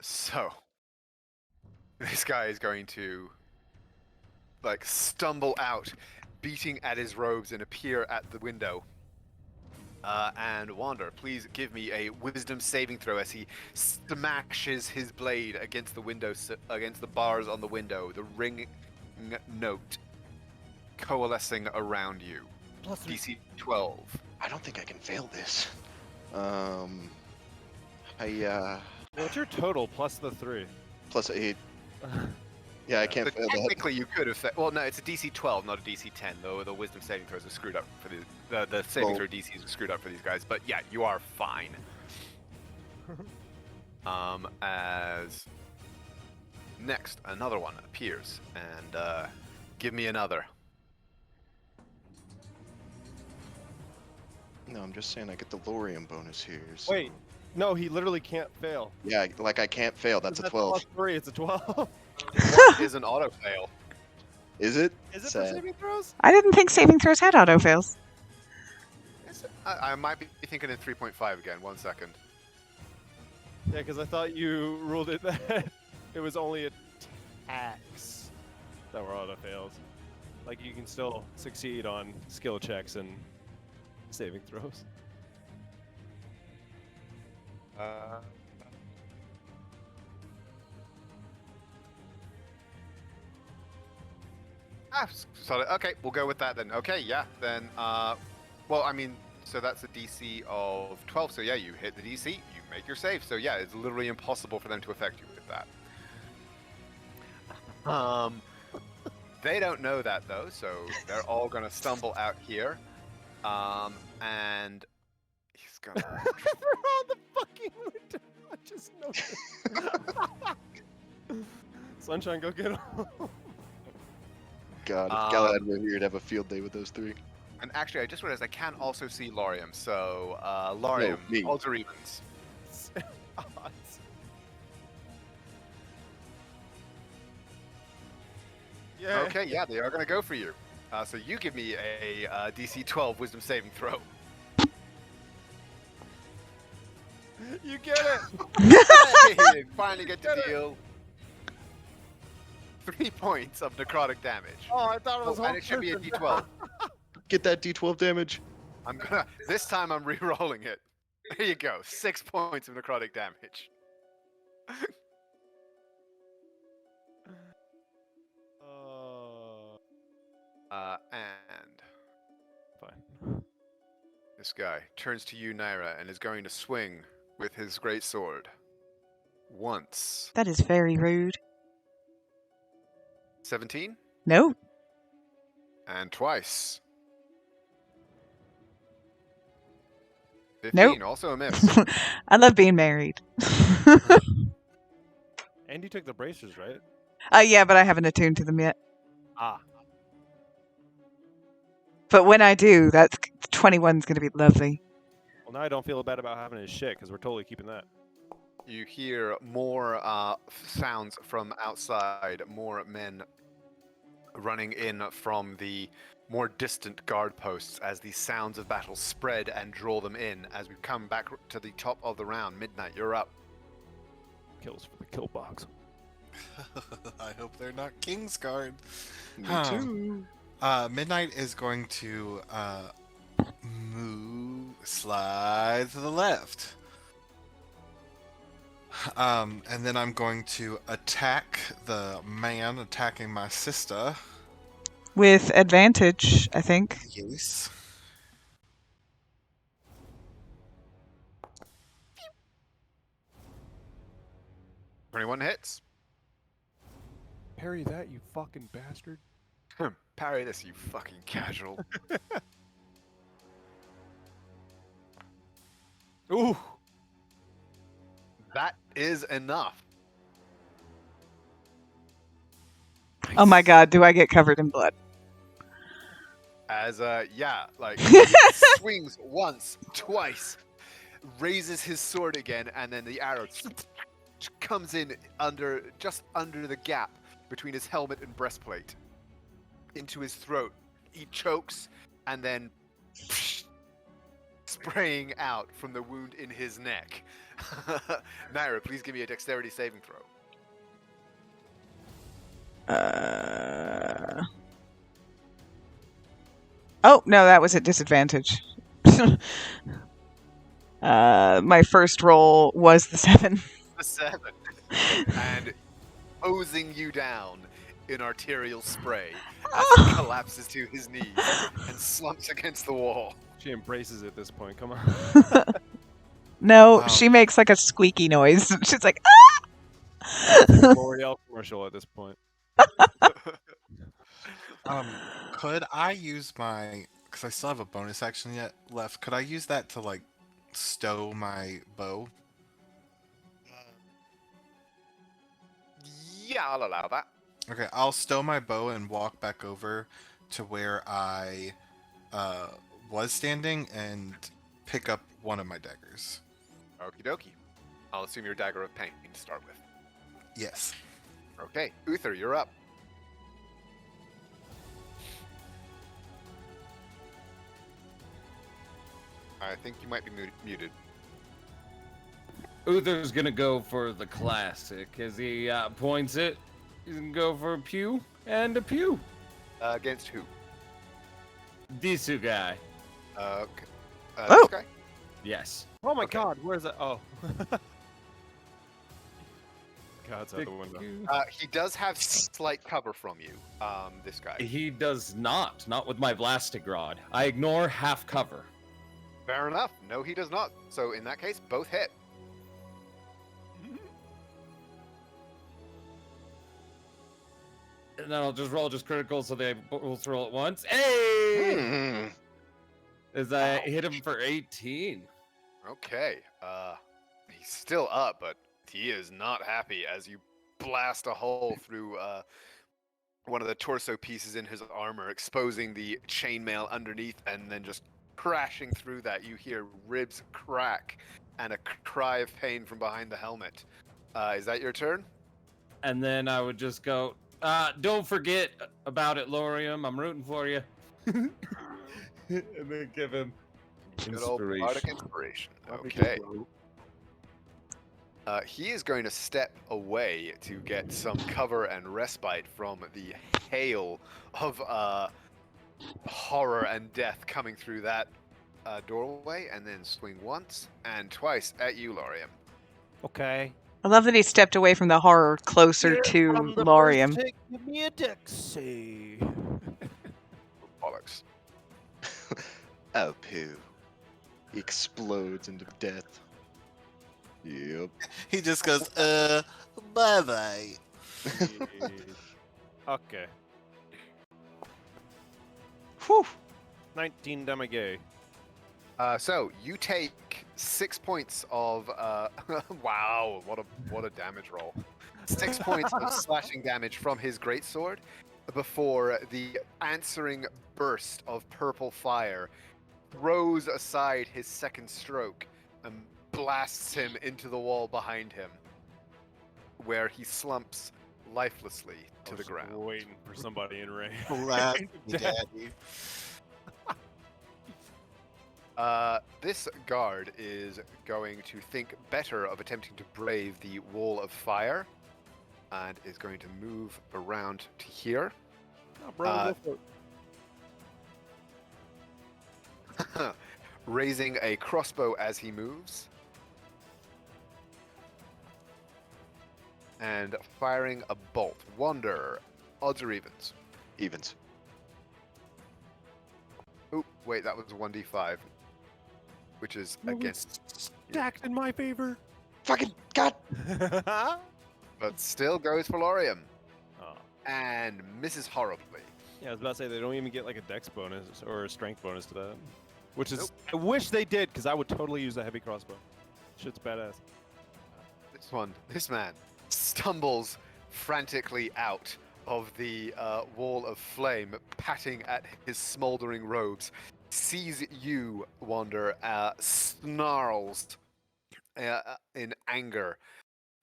[SPEAKER 1] So this guy is going to stumble out, beating at his robes, and appear at the window. And Wander, please give me a wisdom saving throw as he smashes his blade against the window, against the bars on the window. The ringing note coalescing around you.
[SPEAKER 7] Plus three.
[SPEAKER 1] DC 12.
[SPEAKER 3] I don't think I can fail this.
[SPEAKER 7] What's your total plus the 3?
[SPEAKER 3] Plus 8. Yeah, I can't
[SPEAKER 1] So
[SPEAKER 3] fail that.
[SPEAKER 1] technically, you could have. Well, no, it's a DC 12, not a DC 10. Though the wisdom saving throws are screwed up for the saving
[SPEAKER 3] Well-
[SPEAKER 1] throw DCs are screwed up for these guys. But yeah, you are fine. As next, another one appears, and give me another.
[SPEAKER 3] No, I'm just saying I get the Lorium bonus here. So.
[SPEAKER 7] Wait, no, he literally can't fail.
[SPEAKER 3] Yeah, like I can't fail. That's a 12.
[SPEAKER 7] Plus 3, it's a 12.
[SPEAKER 1] What is an auto fail?
[SPEAKER 3] Is it?
[SPEAKER 7] Is it for
[SPEAKER 3] Sad.
[SPEAKER 7] saving throws?
[SPEAKER 8] I didn't think saving throws had auto fails.
[SPEAKER 1] I might be thinking in 3.5 again. 1 second.
[SPEAKER 7] Yeah, because I thought you ruled it that it was only attacks that were auto fails. Like you can still succeed on skill checks and saving throws.
[SPEAKER 1] Solid. Okay, we'll go with that then. Okay, yeah. Then, well, I mean, So that's a DC of 12. So yeah, you hit the DC, you make your save. So yeah, it's literally impossible for them to affect you with that. They don't know that though, so they're all gonna stumble out here. And he's gonna.
[SPEAKER 7] For all the fucking winter, I just noticed. Sunshine, go get him.
[SPEAKER 3] God, if Galahad were here, he'd have a field day with those three.
[SPEAKER 1] And actually, I just realized I can also see Lorium. So Lorium,
[SPEAKER 3] me.
[SPEAKER 1] odds or evens?
[SPEAKER 7] Odds. Yeah.
[SPEAKER 1] Okay, yeah, they are gonna go for you. So you give me a DC 12 Wisdom saving throw.
[SPEAKER 7] You get it.
[SPEAKER 1] Hey, finally get to deal 3 points of necrotic damage.
[SPEAKER 7] Oh, I thought it was.
[SPEAKER 1] And it should be a D12.
[SPEAKER 3] Get that D12 damage.
[SPEAKER 1] This time I'm re-rolling it. There you go, 6 points of necrotic damage. And
[SPEAKER 7] Fine.
[SPEAKER 1] this guy turns to you, Naira, and is going to swing with his great sword. Once.
[SPEAKER 2] That is very rude.
[SPEAKER 1] 17.
[SPEAKER 2] No.
[SPEAKER 1] And twice. 15,
[SPEAKER 2] Nope.
[SPEAKER 1] also a miss.
[SPEAKER 2] I love being married.
[SPEAKER 7] And you took the bracers, right?
[SPEAKER 2] Yeah, but I haven't attuned to them yet.
[SPEAKER 7] Ah.
[SPEAKER 2] But when I do, that's 21's going to be lovely.
[SPEAKER 7] Well, now I don't feel bad about having his shit because we're totally keeping that.
[SPEAKER 1] You hear more sounds from outside, more men running in from the more distant guard posts as the sounds of battle spread and draw them in. As we come back to the top of the round, Midnight, you're up.
[SPEAKER 7] Kills for the kill box.
[SPEAKER 6] I hope they're not Kingsguard.
[SPEAKER 3] Me
[SPEAKER 6] Huh.
[SPEAKER 3] too.
[SPEAKER 6] Midnight is going to slide to the left. And then I'm going to attack the man attacking my sister.
[SPEAKER 2] With advantage, I think.
[SPEAKER 6] Yes.
[SPEAKER 1] Twenty-one hits.
[SPEAKER 7] Parry that, you fucking bastard.
[SPEAKER 1] Parry this, you fucking casual.
[SPEAKER 7] Ooh.
[SPEAKER 1] That is enough.
[SPEAKER 2] Oh my god, do I get covered in blood?
[SPEAKER 1] As like swings once, twice, raises his sword again, and then the arrow comes in just under the gap between his helmet and breastplate into his throat. He chokes and then spraying out from the wound in his neck. Naira, please give me a dexterity saving throw.
[SPEAKER 2] Oh, no, that was at disadvantage. My first roll was the 7.
[SPEAKER 1] The 7. And hosing you down in arterial spray as he collapses to his knees and slumps against the wall.
[SPEAKER 7] She embraces it at this point. Come on.
[SPEAKER 2] No,
[SPEAKER 6] Wow.
[SPEAKER 2] she makes like a squeaky noise. She's like,
[SPEAKER 7] L'Oreal commercial at this point.
[SPEAKER 6] Could I use my... Because I still have a bonus action yet left. Could I use that to, like, stow my bow?
[SPEAKER 1] Yeah, I'll allow that.
[SPEAKER 6] Okay, I'll stow my bow and walk back over to where I was standing and pick up one of my daggers.
[SPEAKER 1] Okie dokie. I'll assume your dagger of pain to start with.
[SPEAKER 6] Yes.
[SPEAKER 1] Okay, Uther, you're up. I think you might be muted.
[SPEAKER 5] Uther's gonna go for the classic. As he points it, he's gonna go for a pew and a pew.
[SPEAKER 1] Against who?
[SPEAKER 5] This guy.
[SPEAKER 1] Okay.
[SPEAKER 2] Oh.
[SPEAKER 1] This guy?
[SPEAKER 5] Yes.
[SPEAKER 7] Oh my
[SPEAKER 1] Okay.
[SPEAKER 7] god, where's that? Oh. God's out the window.
[SPEAKER 1] He does have slight cover from you, this guy.
[SPEAKER 5] He does not. Not with my blasting rod. I ignore half cover.
[SPEAKER 1] Fair enough. No, he does not. So in that case, both hit.
[SPEAKER 5] And then I'll just roll critical so they both roll at once. Hey! As I hit him for 18.
[SPEAKER 1] Okay. He's still up, but he is not happy as you blast a hole through one of the torso pieces in his armor, exposing the chainmail underneath, and then just crashing through that. You hear ribs crack and a cry of pain from behind the helmet. Is that your turn?
[SPEAKER 5] And then I would just go, don't forget about it, Lorium. I'm rooting for you. And then give him
[SPEAKER 1] Good old bardic inspiration. Okay. He is going to step away to get some cover and respite from the hail of horror and death coming through that doorway, and then swing once and twice at you, Lorium.
[SPEAKER 4] Okay.
[SPEAKER 8] I love that he stepped away from the horror closer to Lorium.
[SPEAKER 4] Give me a dex save.
[SPEAKER 1] Bollocks.
[SPEAKER 3] Oh, poo. He explodes into death. Yep.
[SPEAKER 6] He just goes, bye-bye.
[SPEAKER 4] Okay.
[SPEAKER 3] Whew.
[SPEAKER 4] 19 damage.
[SPEAKER 1] So you take 6 points of wow, what a damage roll. 6 points of slashing damage from his greatsword before the answering burst of purple fire throws aside his second stroke and blasts him into the wall behind him, where he slumps lifelessly to the ground.
[SPEAKER 4] Waiting for somebody in range.
[SPEAKER 6] Blast me, daddy.
[SPEAKER 1] This guard is going to think better of attempting to brave the wall of fire, and is going to move around to here.
[SPEAKER 4] Oh, bro, go for it.
[SPEAKER 1] Raising a crossbow as he moves. And firing a bolt. Wonder, odds or evens?
[SPEAKER 3] Evens.
[SPEAKER 1] Oh, wait, that was 1d5. Which is
[SPEAKER 4] Well,
[SPEAKER 1] against,
[SPEAKER 4] Stacked in my favor.
[SPEAKER 3] Fucking God!
[SPEAKER 1] but still goes for Lorium.
[SPEAKER 4] Oh.
[SPEAKER 1] And misses horribly.
[SPEAKER 7] Yeah, I was about to say they don't even get like a dex bonus or a strength bonus to that. Which is,
[SPEAKER 1] Nope.
[SPEAKER 7] I wish they did, because I would totally use a heavy crossbow. Shit's badass.
[SPEAKER 1] This man stumbles frantically out of the wall of flame, patting at his smoldering robes, sees you, Wander, snarls in anger.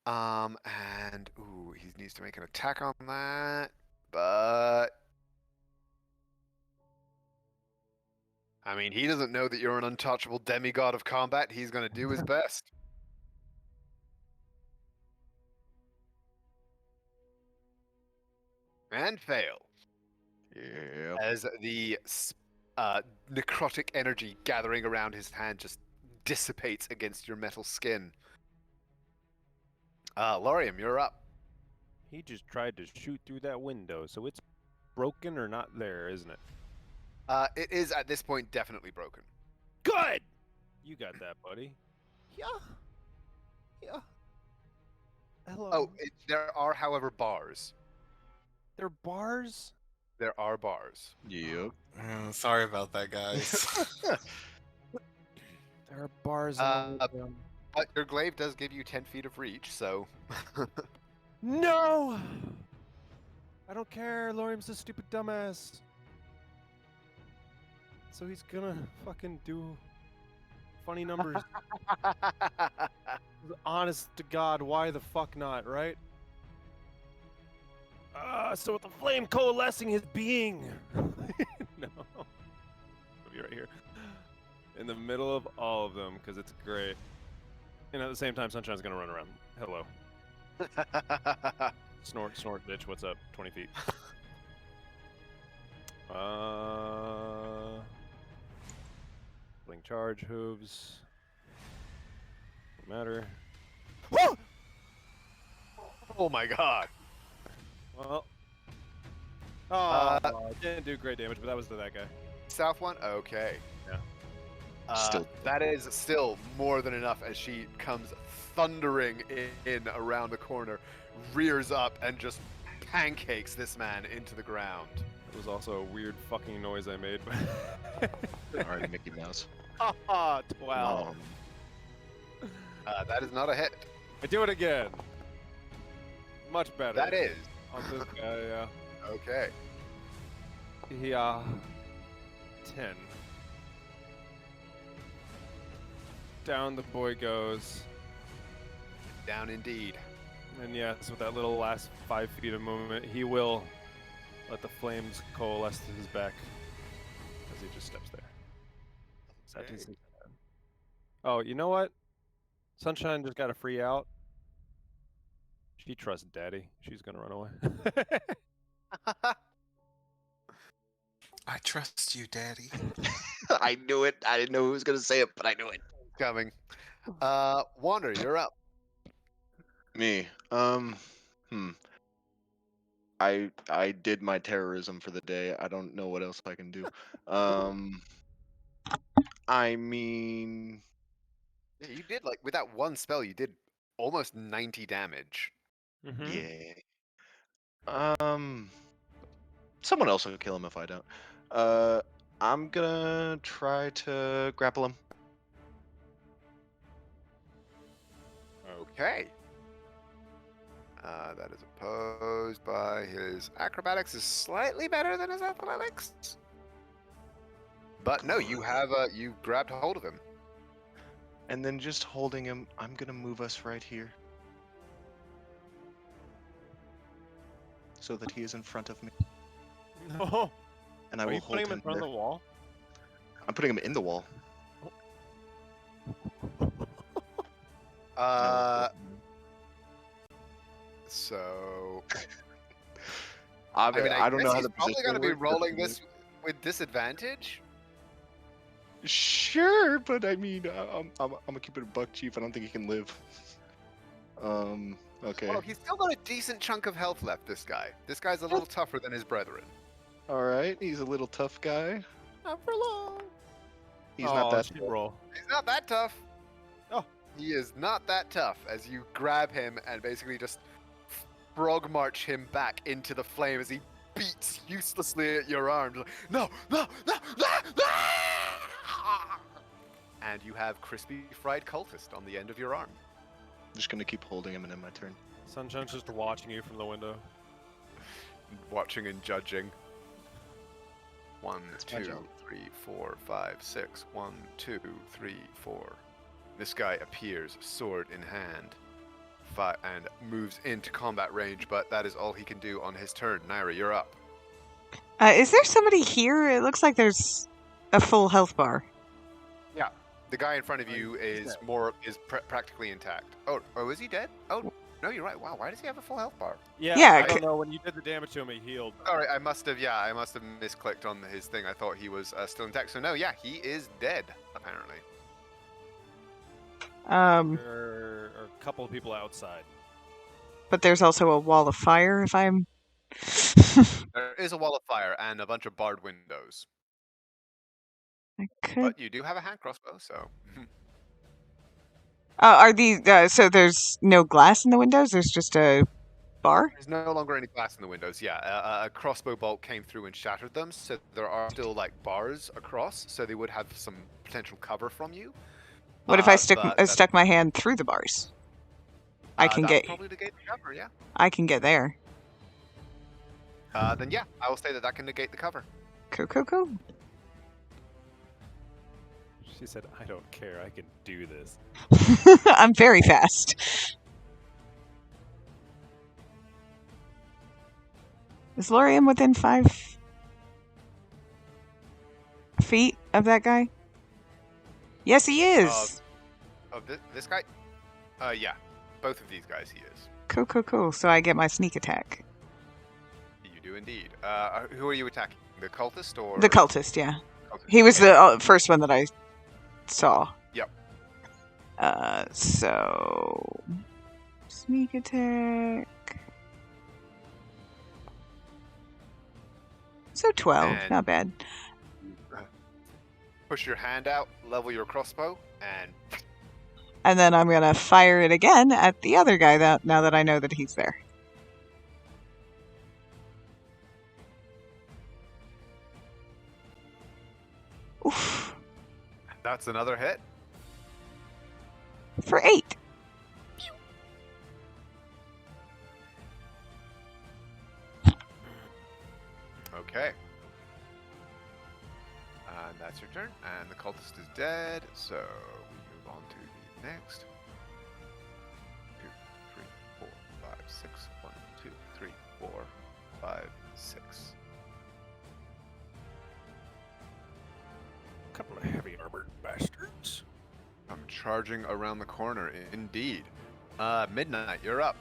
[SPEAKER 1] And, ooh, he needs to make an attack on that, but... I mean, he doesn't know that you're an untouchable demigod of combat. He's going to do his best. And fail.
[SPEAKER 3] Yep.
[SPEAKER 1] As the necrotic energy gathering around his hand just dissipates against your metal skin. Lorium, you're up.
[SPEAKER 7] He just tried to shoot through that window, so it's broken or not there, isn't it?
[SPEAKER 1] It is at this point definitely broken.
[SPEAKER 7] Good! You got that, buddy. Yeah. Yeah. Hello.
[SPEAKER 1] Oh, there are, however, bars.
[SPEAKER 7] They're bars?
[SPEAKER 1] There are bars.
[SPEAKER 3] Yep.
[SPEAKER 6] Sorry about that, guys.
[SPEAKER 7] There are bars
[SPEAKER 1] Uh,
[SPEAKER 7] in the
[SPEAKER 1] But your glaive does give you 10 feet of reach, so...
[SPEAKER 7] No! I don't care. Lorium's a stupid dumbass. So he's gonna fucking do funny numbers. Honest to God, why the fuck not, right? So with the flame coalescing his being. No. I'll be right here. In the middle of all of them, because it's great. And at the same time, Sunshine's gonna run around. Hello. Snort, snort, bitch. What's up? 20 feet. Blink charge, hooves. Don't matter.
[SPEAKER 1] Oh my god.
[SPEAKER 7] Well. Oh, didn't do great damage, but that was to that guy.
[SPEAKER 1] South one? Okay.
[SPEAKER 7] Yeah.
[SPEAKER 1] That is still more than enough as she comes thundering in around the corner, rears up, and just pancakes this man into the ground.
[SPEAKER 7] It was also a weird fucking noise I made.
[SPEAKER 3] Alright, Mickey Mouse.
[SPEAKER 7] Haha, 12.
[SPEAKER 1] That is not a hit.
[SPEAKER 7] I do it again. Much better.
[SPEAKER 1] That is.
[SPEAKER 7] On this guy, yeah.
[SPEAKER 1] Okay.
[SPEAKER 7] Yeah. 10. Down the boy goes.
[SPEAKER 1] Down indeed.
[SPEAKER 7] And yes, with that little last 5 feet of movement, he will let the flames coalesce to his back as he just steps there.
[SPEAKER 1] Okay.
[SPEAKER 7] Oh, you know what? Sunshine just got a free out. She trusts Daddy. She's gonna run away.
[SPEAKER 6] I trust you, Daddy.
[SPEAKER 3] I knew it. I didn't know who was going to say it, but I knew it.
[SPEAKER 1] Coming. Wander, you're up.
[SPEAKER 3] Me. I did my terrorism for the day. I don't know what else I can do. I mean,
[SPEAKER 1] Yeah, you did, like, with that one spell, you did almost 90 damage.
[SPEAKER 7] Mm-hmm.
[SPEAKER 3] yeah. Someone else will kill him if I don't. I'm gonna try to grapple him.
[SPEAKER 1] Okay. That is opposed by his acrobatics is slightly better than his athletics. But no, you have you grabbed hold of him.
[SPEAKER 3] And then just holding him, I'm gonna move us right here. So that he is in front of me.
[SPEAKER 7] No.
[SPEAKER 3] And I
[SPEAKER 7] Are
[SPEAKER 3] will
[SPEAKER 7] you
[SPEAKER 3] hold
[SPEAKER 7] putting him
[SPEAKER 3] him
[SPEAKER 7] in front
[SPEAKER 3] there.
[SPEAKER 7] of the wall?
[SPEAKER 3] I'm putting him in the wall.
[SPEAKER 1] So
[SPEAKER 3] I
[SPEAKER 1] I mean,
[SPEAKER 3] I don't
[SPEAKER 1] guess
[SPEAKER 3] know how
[SPEAKER 1] he's
[SPEAKER 3] the
[SPEAKER 1] probably
[SPEAKER 3] position
[SPEAKER 1] going to be
[SPEAKER 3] works, but
[SPEAKER 1] rolling this with disadvantage.
[SPEAKER 3] Sure, but I mean, I'm gonna keep it a buck, chief. I don't think he can live. Okay.
[SPEAKER 1] Well, he's still got a decent chunk of health left. This guy's a little tougher than his brethren.
[SPEAKER 3] All right, he's a little tough guy.
[SPEAKER 7] Not for long.
[SPEAKER 3] He's not that.
[SPEAKER 7] She roll.
[SPEAKER 1] He's not that tough.
[SPEAKER 7] Oh.
[SPEAKER 1] He is not that tough. As you grab him and basically just frog march him back into the flame as he beats uselessly at your arms. Like, no, no, no, no, no! And you have crispy fried cultist on the end of your arm.
[SPEAKER 3] I'm just gonna keep holding him and in my turn.
[SPEAKER 7] Sunshine's just watching you from the window.
[SPEAKER 1] Watching and judging. 1,
[SPEAKER 3] my
[SPEAKER 1] 2,
[SPEAKER 3] job.
[SPEAKER 1] 3, 4, 5, 6. 1, 2, 3, 4. This guy appears, sword in hand, and moves into combat range, but that is all he can do on his turn. Naira, you're up.
[SPEAKER 2] Is there somebody here? It looks like there's a full health bar.
[SPEAKER 1] Yeah. The guy in front of you is practically intact. Oh, is he dead? Oh, no, you're right. Wow, why does he have a full health bar?
[SPEAKER 7] Yeah,
[SPEAKER 2] Yeah,
[SPEAKER 7] I don't know. When you did the damage to him, he healed.
[SPEAKER 1] Sorry, I must have misclicked on his thing. I thought he was still intact. So no, yeah, he is dead, apparently.
[SPEAKER 7] There are a couple of people outside.
[SPEAKER 2] But there's also a wall of fire, if I'm...
[SPEAKER 1] There is a wall of fire and a bunch of barred windows.
[SPEAKER 2] I could...
[SPEAKER 1] But you do have a hand crossbow, so...
[SPEAKER 2] are these... so there's no glass in the windows? There's just a bar?
[SPEAKER 1] There's no longer any glass in the windows, yeah. A crossbow bolt came through and shattered them, so there are still, like, bars across, so they would have some potential cover from you.
[SPEAKER 2] What if I
[SPEAKER 1] but
[SPEAKER 2] stuck my hand through the bars? I can
[SPEAKER 1] that
[SPEAKER 2] get...
[SPEAKER 1] would probably negate the cover, yeah.
[SPEAKER 2] I can get there.
[SPEAKER 1] Then yeah, I will say that can negate the cover.
[SPEAKER 2] Cool.
[SPEAKER 7] She said, I don't care. I can do this.
[SPEAKER 2] I'm very fast. Is Lorium within 5 feet of that guy? Yes, he is.
[SPEAKER 1] Of this guy? Yeah. Both of these guys, he is.
[SPEAKER 2] Cool. So I get my sneak attack.
[SPEAKER 1] You do indeed. Who are you attacking? The cultist or...
[SPEAKER 2] The cultist, yeah.
[SPEAKER 1] Cultist.
[SPEAKER 2] He was
[SPEAKER 1] Okay.
[SPEAKER 2] the first one that I saw.
[SPEAKER 1] Yep.
[SPEAKER 2] So... Sneak attack... So 12,
[SPEAKER 1] And-
[SPEAKER 2] not bad.
[SPEAKER 1] push your hand out, level your crossbow, and
[SPEAKER 2] And then I'm gonna fire it again at the other guy now that I know that he's there. Oof.
[SPEAKER 1] that's another hit.
[SPEAKER 2] For 8.
[SPEAKER 1] Okay. And that's your turn. And the cultist is dead, so we move on to the next. 2, 3, 4, 5, 6. 1, 2, 3, 4, 5, 6.
[SPEAKER 9] Couple of heavy armored bastards.
[SPEAKER 1] I'm charging around the corner, indeed. Midnight, you're up.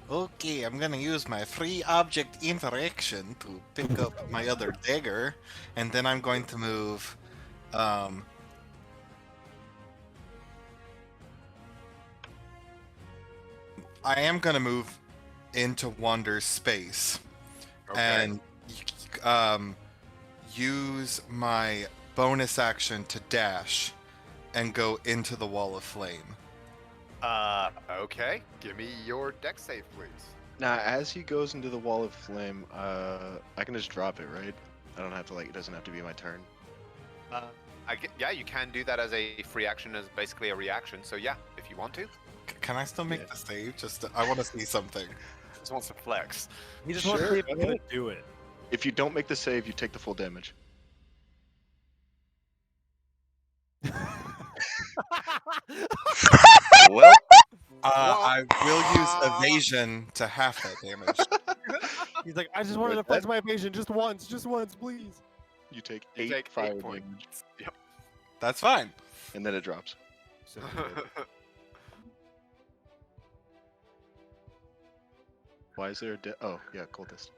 [SPEAKER 6] Okay, I'm gonna use my free object interaction to pick up my other dagger, and then I'm going to move. I am gonna move into Wander's space
[SPEAKER 1] Okay.
[SPEAKER 6] and use my bonus action to dash and go into the wall of flame.
[SPEAKER 1] Okay. Give me your deck save, please.
[SPEAKER 3] Now, as he goes into the wall of flame, I can just drop it, right? I don't have to it doesn't have to be my turn.
[SPEAKER 1] Yeah, you can do that as a free action, as basically a reaction. So yeah, if you want to.
[SPEAKER 6] Can I still make
[SPEAKER 3] Yeah.
[SPEAKER 6] the save? I want to see something.
[SPEAKER 1] Just wants to flex.
[SPEAKER 4] He just
[SPEAKER 3] Sure,
[SPEAKER 4] wants to see if
[SPEAKER 3] go
[SPEAKER 4] he's gonna
[SPEAKER 3] ahead.
[SPEAKER 4] do it.
[SPEAKER 3] If you don't make the save, you take the full damage. Well,
[SPEAKER 6] I will use evasion to half that damage.
[SPEAKER 4] He's like, I just wanted to flex my evasion just once, please.
[SPEAKER 3] you take
[SPEAKER 1] You
[SPEAKER 3] 8
[SPEAKER 1] take
[SPEAKER 3] fire
[SPEAKER 1] 8 points.
[SPEAKER 3] damage,
[SPEAKER 1] Yep.
[SPEAKER 6] That's fine.
[SPEAKER 3] and then it drops. Why is there a oh, yeah, cultist.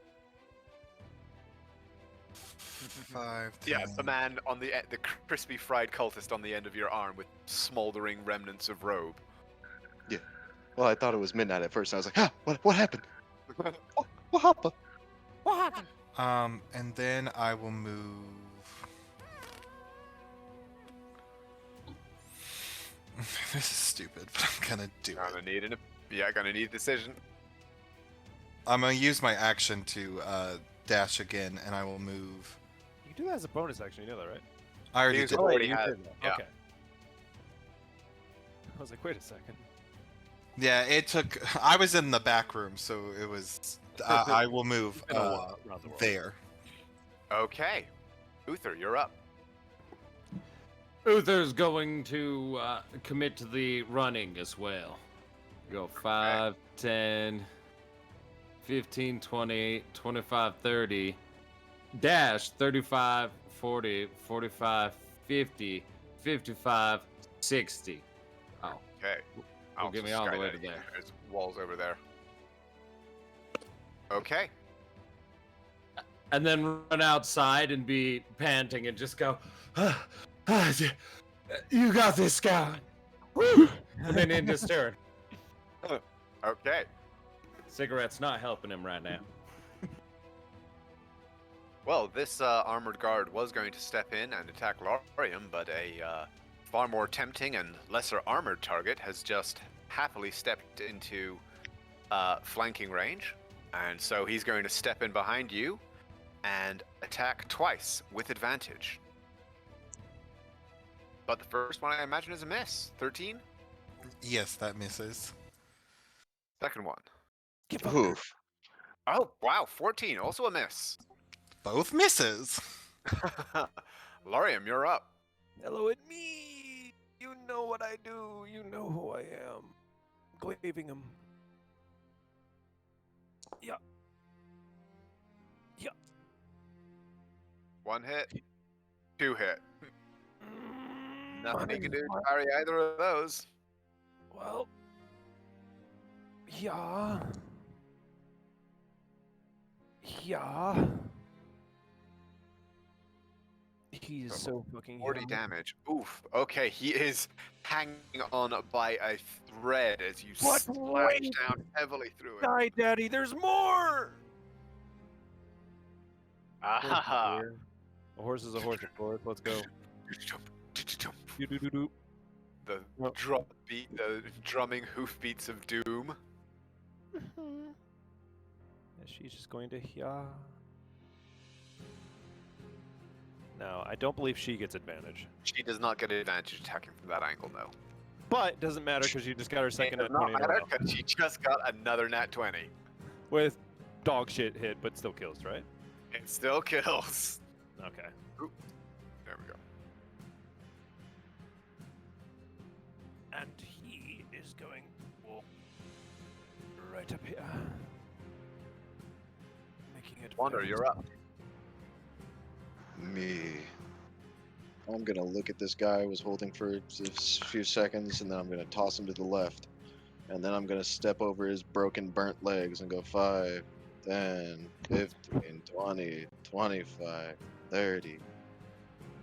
[SPEAKER 6] 5,
[SPEAKER 1] Yeah,
[SPEAKER 6] 10.
[SPEAKER 1] the man on the crispy fried cultist on the end of your arm with smoldering remnants of robe.
[SPEAKER 3] Well, I thought it was midnight at first. I was like, ah, what happened? What happened?
[SPEAKER 4] What happened?
[SPEAKER 6] And then I will move. This is stupid, but I'm gonna do it.
[SPEAKER 1] Gonna need a decision.
[SPEAKER 6] I'm gonna use my action to dash again, and I will move.
[SPEAKER 4] You do that as a bonus action, you know that, right?
[SPEAKER 6] I already
[SPEAKER 1] He's
[SPEAKER 6] did.
[SPEAKER 1] already
[SPEAKER 4] you
[SPEAKER 1] had-
[SPEAKER 4] did that.
[SPEAKER 1] yeah.
[SPEAKER 4] Okay. I was like, wait a second.
[SPEAKER 6] Yeah, it took. I was in the back room, so it was. I will move
[SPEAKER 4] Been a while around the world.
[SPEAKER 6] there.
[SPEAKER 1] Okay. Uther, you're up.
[SPEAKER 5] Uther's going to commit to the running as well. Go 5, 10, 15, 20, 25, 30. Dash 35, 40, 45, 50, 55, 60. Oh,
[SPEAKER 1] Okay. I'll
[SPEAKER 5] get me
[SPEAKER 1] just
[SPEAKER 5] all the
[SPEAKER 1] sky
[SPEAKER 5] way
[SPEAKER 1] that
[SPEAKER 5] to
[SPEAKER 1] again.
[SPEAKER 5] there.
[SPEAKER 1] There's walls over there. Okay.
[SPEAKER 5] and then run outside and be panting and just go, you got this, Scout. Woo! And then end his turn.
[SPEAKER 1] Okay.
[SPEAKER 5] Cigarette's not helping him right now.
[SPEAKER 1] Well, this armored guard was going to step in and attack Lorium, but a far more tempting and lesser armored target has just happily stepped into flanking range. And so he's going to step in behind you and attack twice with advantage. But the first one I imagine is a miss. 13.
[SPEAKER 6] Yes, that misses.
[SPEAKER 1] Second one.
[SPEAKER 3] Oof.
[SPEAKER 1] Oh, wow. 14. Also a miss.
[SPEAKER 6] Both misses.
[SPEAKER 1] Lorium, you're up.
[SPEAKER 9] Hello, it me. You know what I do. You know who I am. Glaving him. Yeah. Yeah.
[SPEAKER 1] One hit. Two hit. Nothing he can do to
[SPEAKER 9] Honey,
[SPEAKER 1] parry either of those.
[SPEAKER 9] Well. Yeah. Yeah. He's so fucking
[SPEAKER 1] 40
[SPEAKER 9] young.
[SPEAKER 1] damage. Oof. Okay, he is hanging on by a thread as you
[SPEAKER 9] But
[SPEAKER 1] slash
[SPEAKER 9] wait!
[SPEAKER 1] down heavily through it.
[SPEAKER 9] Die, Daddy, there's more!
[SPEAKER 1] Ah,
[SPEAKER 4] A horse is a horse, of course. Let's go. Do-do-do-do.
[SPEAKER 1] The
[SPEAKER 4] Well-
[SPEAKER 1] the drumming hoofbeats of doom.
[SPEAKER 4] And she's just going to yeah. No, I don't believe she gets advantage.
[SPEAKER 1] She does not get advantage attacking from that angle, no.
[SPEAKER 4] But it doesn't matter because you just got her second
[SPEAKER 1] It
[SPEAKER 4] at
[SPEAKER 1] does not
[SPEAKER 4] 20 in a
[SPEAKER 1] matter
[SPEAKER 4] row.
[SPEAKER 1] because she just got another nat 20.
[SPEAKER 4] With dog shit hit, but still kills, right?
[SPEAKER 1] It still kills.
[SPEAKER 4] Okay.
[SPEAKER 1] There we go.
[SPEAKER 4] And he is going right up here. Making it.
[SPEAKER 1] Wander,
[SPEAKER 4] very
[SPEAKER 1] you're up.
[SPEAKER 3] Me. I'm gonna look at this guy I was holding for a few seconds, and then I'm gonna toss him to the left. And then I'm gonna step over his broken, burnt legs and go 5, 10, 15, 20, 25, 30.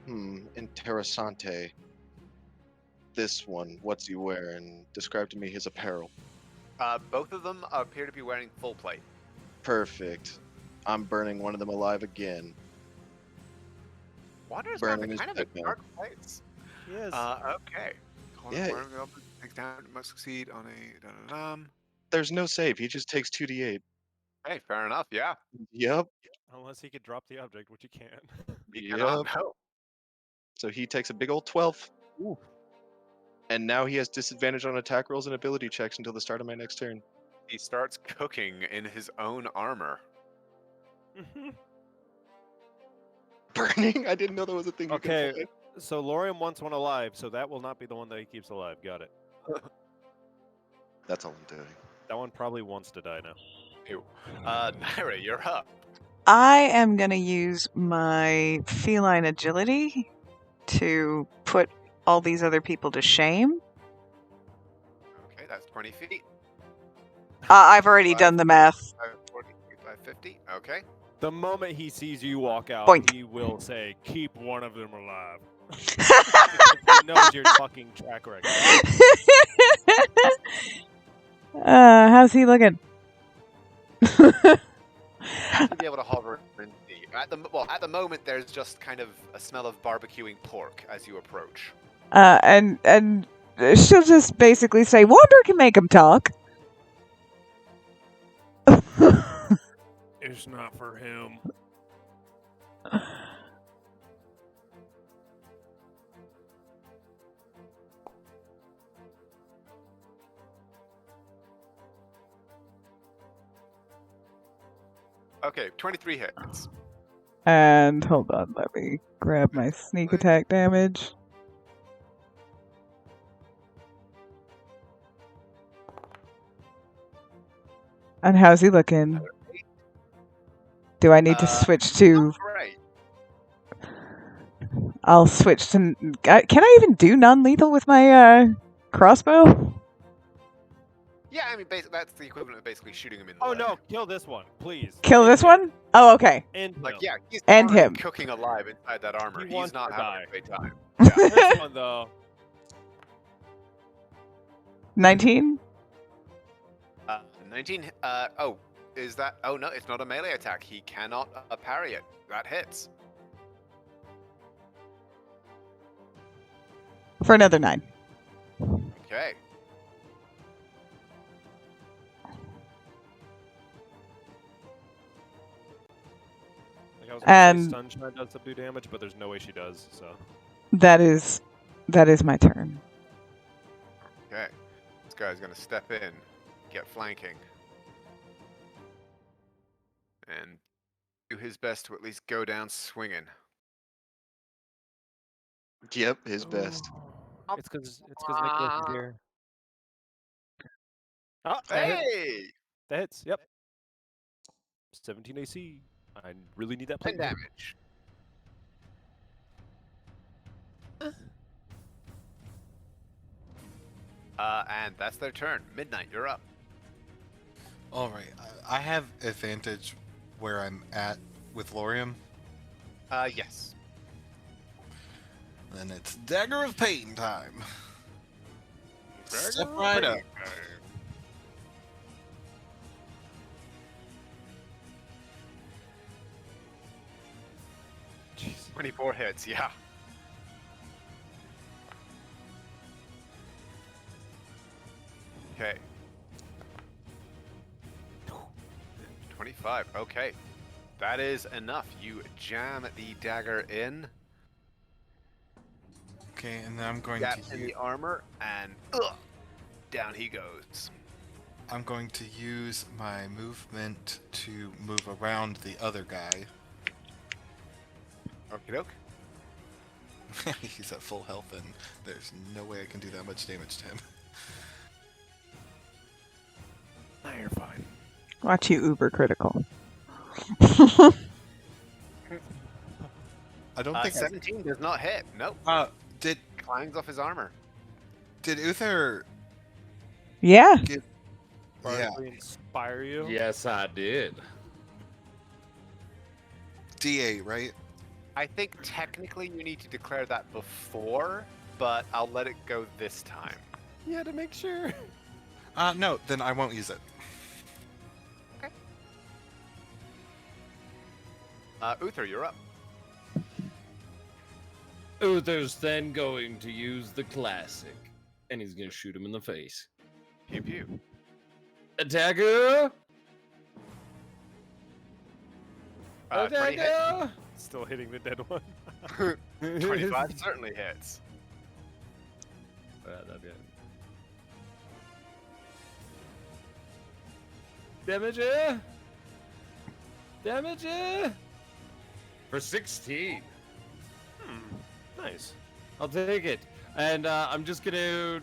[SPEAKER 3] Interessante. This one, what's he wearing? Describe to me his apparel.
[SPEAKER 1] Both of them appear to be wearing full plate.
[SPEAKER 3] Perfect. I'm burning one of them alive again.
[SPEAKER 1] Wander's
[SPEAKER 3] Burning
[SPEAKER 1] got
[SPEAKER 3] his
[SPEAKER 1] kind of
[SPEAKER 3] pet
[SPEAKER 1] a
[SPEAKER 3] man.
[SPEAKER 1] dark place.
[SPEAKER 4] Yes.
[SPEAKER 1] Okay.
[SPEAKER 3] Yeah.
[SPEAKER 1] Takes down, must succeed on a da-da-dum.
[SPEAKER 3] There's no save. He just takes 2d8.
[SPEAKER 1] Hey, fair enough, yeah.
[SPEAKER 3] Yep.
[SPEAKER 4] Unless he could drop the object, which he can't.
[SPEAKER 1] You cannot
[SPEAKER 3] Yep.
[SPEAKER 1] know.
[SPEAKER 3] So he takes a big old 12.
[SPEAKER 4] Ooh.
[SPEAKER 3] And now he has disadvantage on attack rolls and ability checks until the start of my next turn.
[SPEAKER 1] He starts cooking in his own armor.
[SPEAKER 3] Burning? I didn't know that was a thing you
[SPEAKER 4] Okay,
[SPEAKER 3] could play.
[SPEAKER 4] so Lorium wants one alive, so that will not be the one that he keeps alive. Got it.
[SPEAKER 3] That's all I'm doing.
[SPEAKER 4] That one probably wants to die now.
[SPEAKER 1] Ew. Naira, you're up.
[SPEAKER 2] I am going to use my feline agility to put all these other people to shame.
[SPEAKER 1] Okay, that's 20 feet.
[SPEAKER 2] I've already done the math.
[SPEAKER 1] 40, 50. Okay.
[SPEAKER 4] The moment he sees you walk out,
[SPEAKER 2] Boink.
[SPEAKER 4] he will say, "Keep one of them alive." He knows your fucking track record.
[SPEAKER 2] How's he looking?
[SPEAKER 1] You'll be able to hover and see. At the moment, there's just kind of a smell of barbecuing pork as you approach.
[SPEAKER 2] And she'll just basically say, Wander can make him talk.
[SPEAKER 4] It's not for him.
[SPEAKER 1] Okay, 23 hits.
[SPEAKER 2] And hold on, let me grab my sneak attack damage. And how's he looking? Do I need to switch to...
[SPEAKER 1] Great.
[SPEAKER 2] I'll switch to... Can I even do non-lethal with my crossbow?
[SPEAKER 1] Yeah, I mean, that's the equivalent of basically shooting him in the
[SPEAKER 4] Oh
[SPEAKER 1] leg.
[SPEAKER 4] no! Kill this one, please.
[SPEAKER 2] Kill
[SPEAKER 4] End
[SPEAKER 2] this
[SPEAKER 4] him.
[SPEAKER 2] one? Oh, okay.
[SPEAKER 4] End him.
[SPEAKER 1] Like, yeah, he's
[SPEAKER 2] And
[SPEAKER 1] already
[SPEAKER 2] him.
[SPEAKER 1] cooking alive inside that armor.
[SPEAKER 4] He
[SPEAKER 1] He's
[SPEAKER 4] wants
[SPEAKER 1] not
[SPEAKER 4] to
[SPEAKER 1] having
[SPEAKER 4] die.
[SPEAKER 1] a great time.
[SPEAKER 4] This one though.
[SPEAKER 2] 19?
[SPEAKER 1] 19. Oh, is that? Oh no, it's not a melee attack. He cannot parry it. That hits.
[SPEAKER 2] For another 9.
[SPEAKER 1] Okay.
[SPEAKER 4] Like I was gonna
[SPEAKER 2] And-
[SPEAKER 4] say Sunshine does subdue damage, but there's no way she does. So
[SPEAKER 2] That is my turn.
[SPEAKER 1] Okay. This guy's gonna step in, get flanking, and do his best to at least go down swinging.
[SPEAKER 3] Yep, his best.
[SPEAKER 4] it's because Nicholas is here. Oh, that hits.
[SPEAKER 1] Hey!
[SPEAKER 4] That hits. Yep. 17 AC. I really need that
[SPEAKER 1] 10
[SPEAKER 4] plate.
[SPEAKER 1] damage. And that's their turn. Midnight, you're up.
[SPEAKER 6] All right, I have advantage where I'm at with Lorium.
[SPEAKER 1] Yes.
[SPEAKER 6] Then it's Dagger of Pain time. Step right up.
[SPEAKER 1] 24 hits, yeah. Okay. 25. Okay. That is enough. You jam the dagger in,
[SPEAKER 6] Okay, and then I'm going
[SPEAKER 1] gap
[SPEAKER 6] to
[SPEAKER 1] in
[SPEAKER 6] use.
[SPEAKER 1] the armor, and down he goes.
[SPEAKER 6] I'm going to use my movement to move around the other guy.
[SPEAKER 1] Okie doke.
[SPEAKER 6] He's at full health, and there's no way I can do that much damage to him.
[SPEAKER 9] Nah, you're fine.
[SPEAKER 2] Watch you uber critical.
[SPEAKER 6] I don't think.
[SPEAKER 1] 17 does not hit. Nope.
[SPEAKER 6] Did
[SPEAKER 1] Clangs off his armor.
[SPEAKER 6] Uther?
[SPEAKER 2] Yeah.
[SPEAKER 6] Yeah.
[SPEAKER 4] Bardically inspire you?
[SPEAKER 5] Yes, I did.
[SPEAKER 6] D8, right?
[SPEAKER 1] I think technically you need to declare that before, but I'll let it go this time.
[SPEAKER 9] Yeah, to make sure.
[SPEAKER 6] No, then I won't use it.
[SPEAKER 1] Uther, you're up.
[SPEAKER 5] Uther's then going to use the classic, and he's going to shoot him in the face.
[SPEAKER 1] Pew pew.
[SPEAKER 5] Attacker!
[SPEAKER 1] 20 hits.
[SPEAKER 5] Attacker!
[SPEAKER 4] Still hitting the dead one.
[SPEAKER 1] 25 certainly hits.
[SPEAKER 5] Damager! Damager! For 16.
[SPEAKER 4] Nice.
[SPEAKER 5] I'll take it. And I'm just going to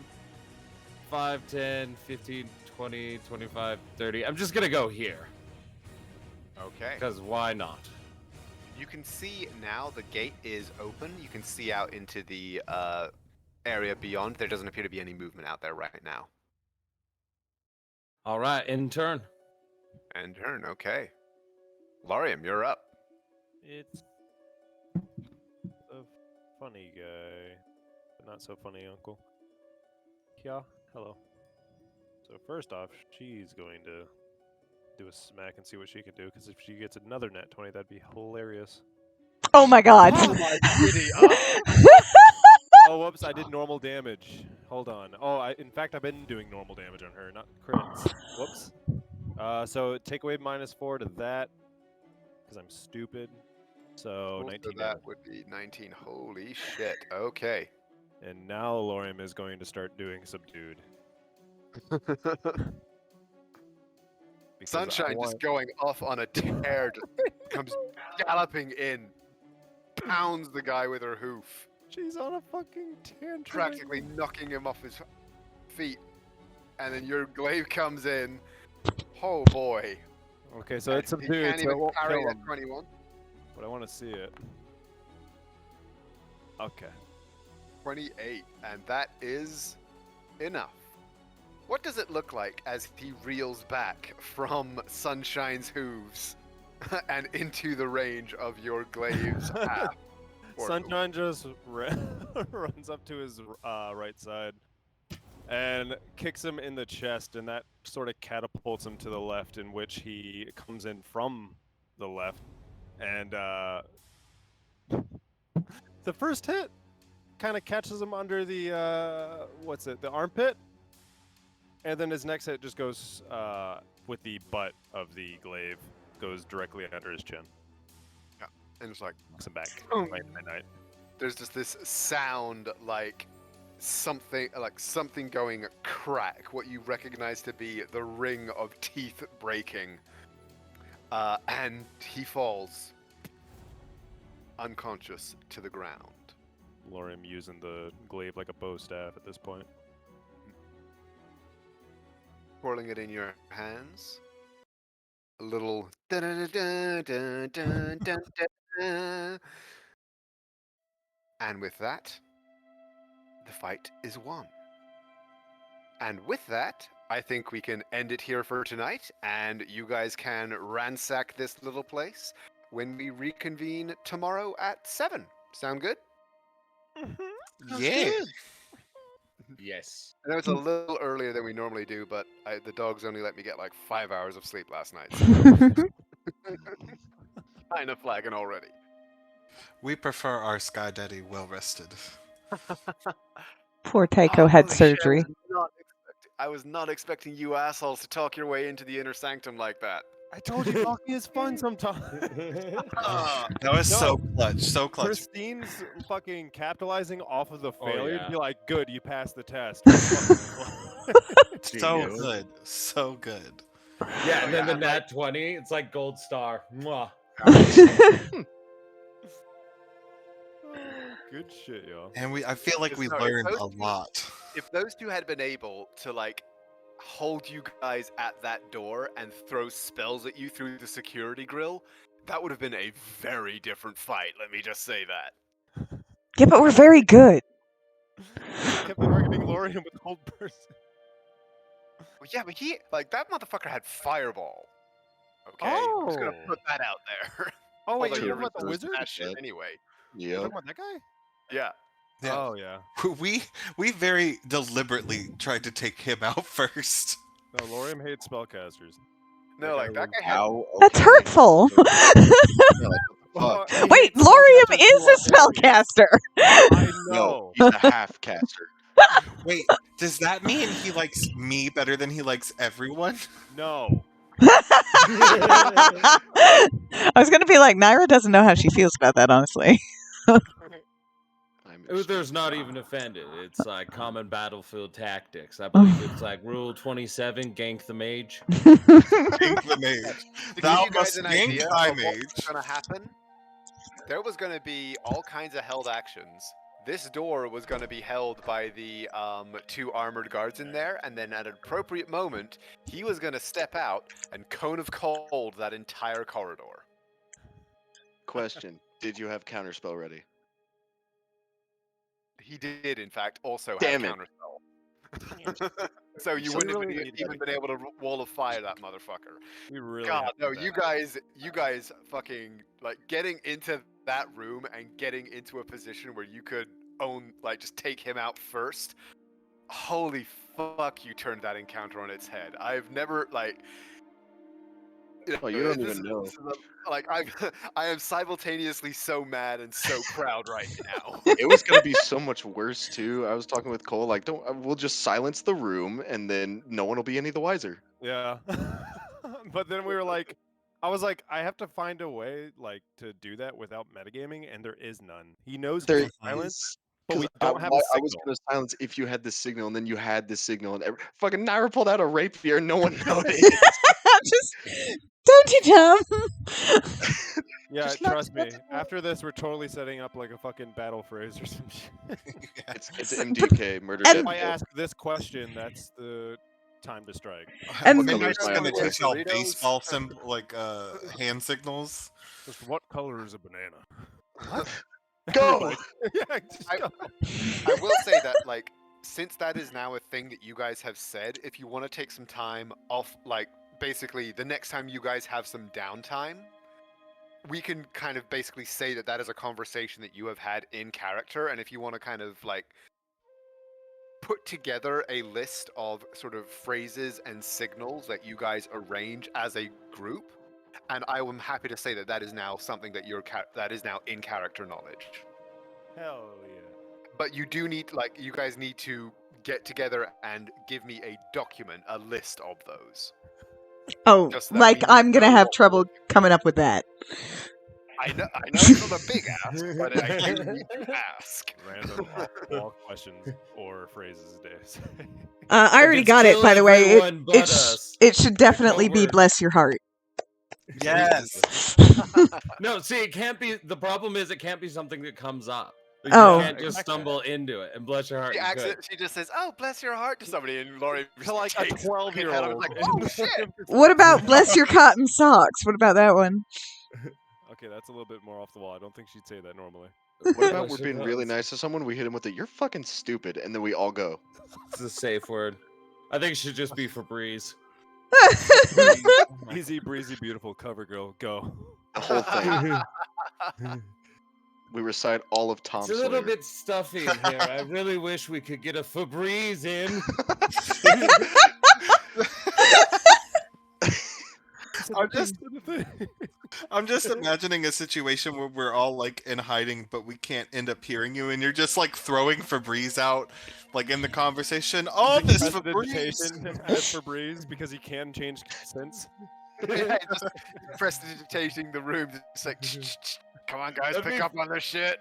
[SPEAKER 5] 5, 10, 15, 20, 25, 30. I'm just going to go here.
[SPEAKER 1] Okay.
[SPEAKER 5] Because why not?
[SPEAKER 1] You can see now the gate is open. You can see out into the area beyond. There doesn't appear to be any movement out there right now.
[SPEAKER 5] All right, in turn.
[SPEAKER 1] And turn, okay. Larium, you're up.
[SPEAKER 4] It's a funny guy, but not so funny uncle. Yeah, hello. So first off, she's going to do a smack and see what she can do, because if she gets another net 20, that'd be hilarious.
[SPEAKER 2] Oh my god.
[SPEAKER 4] Oh, whoops, I did normal damage. Hold on. Oh, in fact, I've been doing normal damage on her, not crits. Whoops. So take away -4 to that, because I'm stupid. So
[SPEAKER 1] Most
[SPEAKER 4] 19
[SPEAKER 1] of that
[SPEAKER 4] damage.
[SPEAKER 1] would be 19. Holy shit. Okay.
[SPEAKER 4] And now Lorium is going to start doing subdued. Because I
[SPEAKER 1] Sunshine
[SPEAKER 4] want-
[SPEAKER 1] just going off on a tear, just comes galloping in, pounds the guy with her hoof,
[SPEAKER 4] She's on a fucking tantrum.
[SPEAKER 1] practically knocking him off his feet. And then your glaive comes in. Oh boy.
[SPEAKER 4] Okay, so
[SPEAKER 1] And
[SPEAKER 4] it's
[SPEAKER 1] he
[SPEAKER 4] subdued,
[SPEAKER 1] can't
[SPEAKER 4] so
[SPEAKER 1] even
[SPEAKER 4] it won't
[SPEAKER 1] parry
[SPEAKER 4] kill
[SPEAKER 1] that
[SPEAKER 4] him.
[SPEAKER 1] 21.
[SPEAKER 4] But I want to see it. Okay.
[SPEAKER 1] 28, and that is enough. What does it look like as he reels back from Sunshine's hooves and into the range of your glaive's path? Or
[SPEAKER 4] Sunshine just runs up to his right side and kicks him in the chest, and that sort of catapults him to the left, in which he comes in from the left. And the first hit kind of catches him under the, the armpit. And then his next hit just goes with the butt of the glaive, goes directly under his chin.
[SPEAKER 1] And it's like,
[SPEAKER 4] Knocks him back.
[SPEAKER 1] Oh.
[SPEAKER 4] Right, night.
[SPEAKER 1] there's just this sound like something going crack, what you recognize to be the ring of teeth breaking. And he falls unconscious to the ground.
[SPEAKER 4] Lorium using the glaive like a bow staff at this point.
[SPEAKER 1] Twirling it in your hands. A little dun-dun-dun-dun-dun-dun-dun. And with that, the fight is won. And with that, I think we can end it here for tonight, and you guys can ransack this little place when we reconvene tomorrow at 7. Sound good?
[SPEAKER 6] Yeah.
[SPEAKER 5] Yes.
[SPEAKER 1] I know it's a little earlier than we normally do, but the dogs only let me get like 5 hours of sleep last night. Kind of flagging already.
[SPEAKER 6] We prefer our Sky Daddy well rested.
[SPEAKER 2] Poor Tycho had
[SPEAKER 1] Holy shit, I
[SPEAKER 2] surgery.
[SPEAKER 1] was not expecting- I was not expecting you assholes to talk your way into the inner sanctum like that.
[SPEAKER 9] I told you talking is fun sometimes.
[SPEAKER 6] That was so
[SPEAKER 9] No.
[SPEAKER 6] clutch, so clutch.
[SPEAKER 9] Christine's fucking capitalizing off of the
[SPEAKER 5] Oh,
[SPEAKER 9] failure
[SPEAKER 5] yeah.
[SPEAKER 9] to be like, good, you passed the test. Fucking
[SPEAKER 6] So
[SPEAKER 5] Genius.
[SPEAKER 6] good, so good.
[SPEAKER 5] Yeah, and then
[SPEAKER 1] Yeah,
[SPEAKER 5] the nat 20, it's like gold star. Mwah.
[SPEAKER 9] Good shit, y'all.
[SPEAKER 6] And I feel like we
[SPEAKER 1] No,
[SPEAKER 6] learned
[SPEAKER 1] those
[SPEAKER 6] a
[SPEAKER 1] two-
[SPEAKER 6] lot.
[SPEAKER 1] If those two had been able to like hold you guys at that door and throw spells at you through the security grill, that would have been a very different fight. Let me just say that.
[SPEAKER 8] Yeah, but we're very good.
[SPEAKER 9] Kept targeting Lorian with cold person.
[SPEAKER 1] Well, yeah, but that motherfucker had fireball. Okay, I'm just gonna
[SPEAKER 9] Oh.
[SPEAKER 1] put that out there.
[SPEAKER 9] Oh wait,
[SPEAKER 1] Although
[SPEAKER 9] you're
[SPEAKER 1] you're
[SPEAKER 9] talking about the
[SPEAKER 1] resistant to
[SPEAKER 9] wizard?
[SPEAKER 1] that shit anyway.
[SPEAKER 9] You're
[SPEAKER 3] Yep.
[SPEAKER 9] talking about that guy?
[SPEAKER 1] Yeah.
[SPEAKER 6] Yeah.
[SPEAKER 9] Oh yeah.
[SPEAKER 6] We very deliberately tried to take him out first.
[SPEAKER 9] No, Lorian hates spellcasters.
[SPEAKER 1] No, like that guy had.
[SPEAKER 3] How?
[SPEAKER 8] That's
[SPEAKER 3] Okay.
[SPEAKER 8] hurtful.
[SPEAKER 3] Yeah, like, what the fuck?
[SPEAKER 9] He
[SPEAKER 8] Wait,
[SPEAKER 9] hates
[SPEAKER 8] Lorium
[SPEAKER 9] spellcasters
[SPEAKER 8] is
[SPEAKER 9] who
[SPEAKER 8] a
[SPEAKER 9] are enemies.
[SPEAKER 8] spellcaster.
[SPEAKER 9] I
[SPEAKER 3] No,
[SPEAKER 9] know.
[SPEAKER 3] he's a half caster.
[SPEAKER 6] Wait, does that mean he likes me better than he likes everyone?
[SPEAKER 9] No.
[SPEAKER 8] I was going to be like, Naira doesn't know how she feels about that, honestly.
[SPEAKER 5] Uther's not even offended. It's like common battlefield tactics. I believe it's like rule 27, gank the mage.
[SPEAKER 6] Gank the mage.
[SPEAKER 1] To give
[SPEAKER 6] Thou
[SPEAKER 1] you guys
[SPEAKER 6] must
[SPEAKER 1] an
[SPEAKER 6] gank
[SPEAKER 1] idea
[SPEAKER 6] thy
[SPEAKER 1] of what was
[SPEAKER 6] mage.
[SPEAKER 1] gonna happen, there was gonna be all kinds of held actions. This door was gonna be held by the two armored guards in there, and then at an appropriate moment, he was gonna step out and cone of cold that entire corridor.
[SPEAKER 3] Question: did you have counterspell ready?
[SPEAKER 1] He did, in fact, also
[SPEAKER 3] Damn
[SPEAKER 1] have
[SPEAKER 3] it.
[SPEAKER 1] counterspell. So you
[SPEAKER 3] So
[SPEAKER 1] wouldn't
[SPEAKER 9] we
[SPEAKER 1] have
[SPEAKER 9] really need
[SPEAKER 1] even
[SPEAKER 9] that.
[SPEAKER 1] been able to wall of fire that motherfucker.
[SPEAKER 9] We really
[SPEAKER 1] God,
[SPEAKER 9] have to
[SPEAKER 1] no,
[SPEAKER 9] do
[SPEAKER 1] you
[SPEAKER 9] that.
[SPEAKER 1] guys fucking like getting into that room and getting into a position where you could just take him out first. Holy fuck, you turned that encounter on its head. I've never
[SPEAKER 3] Oh, you don't even know.
[SPEAKER 1] I am simultaneously so mad and so proud right now.
[SPEAKER 3] It was gonna be so much worse too. I was talking with Cole, like, we'll just silence the room, and then no one will be any the wiser.
[SPEAKER 9] Yeah. But then we were like, I was like, I have to find a way like to do that without metagaming, and there is none. He knows
[SPEAKER 3] There
[SPEAKER 9] he's silent,
[SPEAKER 3] is.
[SPEAKER 9] but we
[SPEAKER 3] 'Cause
[SPEAKER 9] don't have a
[SPEAKER 3] I was
[SPEAKER 9] signal.
[SPEAKER 3] gonna silence if you had the signal, and then you had the signal, and fucking Naira pulled out a rapier, and no one noticed.
[SPEAKER 8] Just, don't you, Tom?
[SPEAKER 9] Yeah,
[SPEAKER 3] Just let-
[SPEAKER 9] trust me.
[SPEAKER 3] let-
[SPEAKER 9] After this, we're totally setting up like a fucking battle phrase or some shit.
[SPEAKER 3] It's MDK, murder.
[SPEAKER 8] And-
[SPEAKER 3] death,
[SPEAKER 9] If I
[SPEAKER 3] kill.
[SPEAKER 9] ask this question, that's the time to strike.
[SPEAKER 8] And-
[SPEAKER 3] What
[SPEAKER 6] Maybe
[SPEAKER 3] color
[SPEAKER 6] I'm
[SPEAKER 3] is
[SPEAKER 6] just
[SPEAKER 3] my
[SPEAKER 6] gonna
[SPEAKER 3] underwear?
[SPEAKER 6] teach y'all
[SPEAKER 1] Doritos?
[SPEAKER 6] baseball hand signals.
[SPEAKER 9] Just what color is a banana?
[SPEAKER 3] Go!
[SPEAKER 9] Yeah, just
[SPEAKER 1] I-
[SPEAKER 9] go.
[SPEAKER 1] I will say that, like, since that is now a thing that you guys have said, if you want to take some time off, like, basically the next time you guys have some downtime, we can kind of basically say that that is a conversation that you have had in character, and if you want to kind of, like, put together a list of sort of phrases and signals that you guys arrange as a group, and I am happy to say that that is now something that that is now in character knowledge.
[SPEAKER 9] Hell yeah.
[SPEAKER 1] But you do need, like, you guys need to get together and give me a document, a list of those.
[SPEAKER 8] Oh,
[SPEAKER 1] Just that
[SPEAKER 8] like
[SPEAKER 1] we
[SPEAKER 8] I'm going to
[SPEAKER 1] know
[SPEAKER 8] have
[SPEAKER 1] what
[SPEAKER 8] trouble
[SPEAKER 1] we're-
[SPEAKER 8] coming up with that.
[SPEAKER 1] I know it's not a big ask, but I do need to ask.
[SPEAKER 9] Random all questions or phrases, Dave.
[SPEAKER 8] I
[SPEAKER 5] If
[SPEAKER 8] already
[SPEAKER 5] it's
[SPEAKER 8] got it,
[SPEAKER 5] kill
[SPEAKER 8] by the way.
[SPEAKER 5] everyone but us,
[SPEAKER 8] It should definitely be
[SPEAKER 5] over.
[SPEAKER 8] bless your heart.
[SPEAKER 6] Yes.
[SPEAKER 5] No, see, it can't be. The problem is, it can't be something that comes up. Like,
[SPEAKER 8] Oh.
[SPEAKER 5] You can't just
[SPEAKER 9] Exactly.
[SPEAKER 5] stumble into it and bless your heart. you could.
[SPEAKER 1] She just says, "Oh, bless your heart" to somebody, and Laurie
[SPEAKER 9] To like a
[SPEAKER 1] takes her fucking head. I was
[SPEAKER 9] 12-year-old.
[SPEAKER 1] like, "Oh shit!"
[SPEAKER 8] What about bless your cotton socks? What about that one?
[SPEAKER 9] Okay, that's a little bit more off the wall. I don't think she'd say that normally.
[SPEAKER 3] What about
[SPEAKER 5] Bless
[SPEAKER 3] we're
[SPEAKER 5] your
[SPEAKER 3] being really
[SPEAKER 5] hearts.
[SPEAKER 3] nice to someone, we hit him with it, "You're fucking stupid," and then we all go.
[SPEAKER 5] It's a safe word. I think it should just be Febreze.
[SPEAKER 9] Easy breezy, beautiful cover girl. Go.
[SPEAKER 3] The whole thing. We recite all of Tom
[SPEAKER 5] It's a little
[SPEAKER 3] Sawyer.
[SPEAKER 5] bit stuffy in here. I really wish we could get a Febreze in.
[SPEAKER 1] I'm
[SPEAKER 6] I'm just imagining a situation where we're all like in hiding, but we can't end up hearing you, and you're just like throwing Febreze out, like in the conversation. Oh, this Febreze!
[SPEAKER 7] as Febreze because he can change scents.
[SPEAKER 1] Yeah, just prestidigitating the room. It's like, come on, guys, pick up on this shit.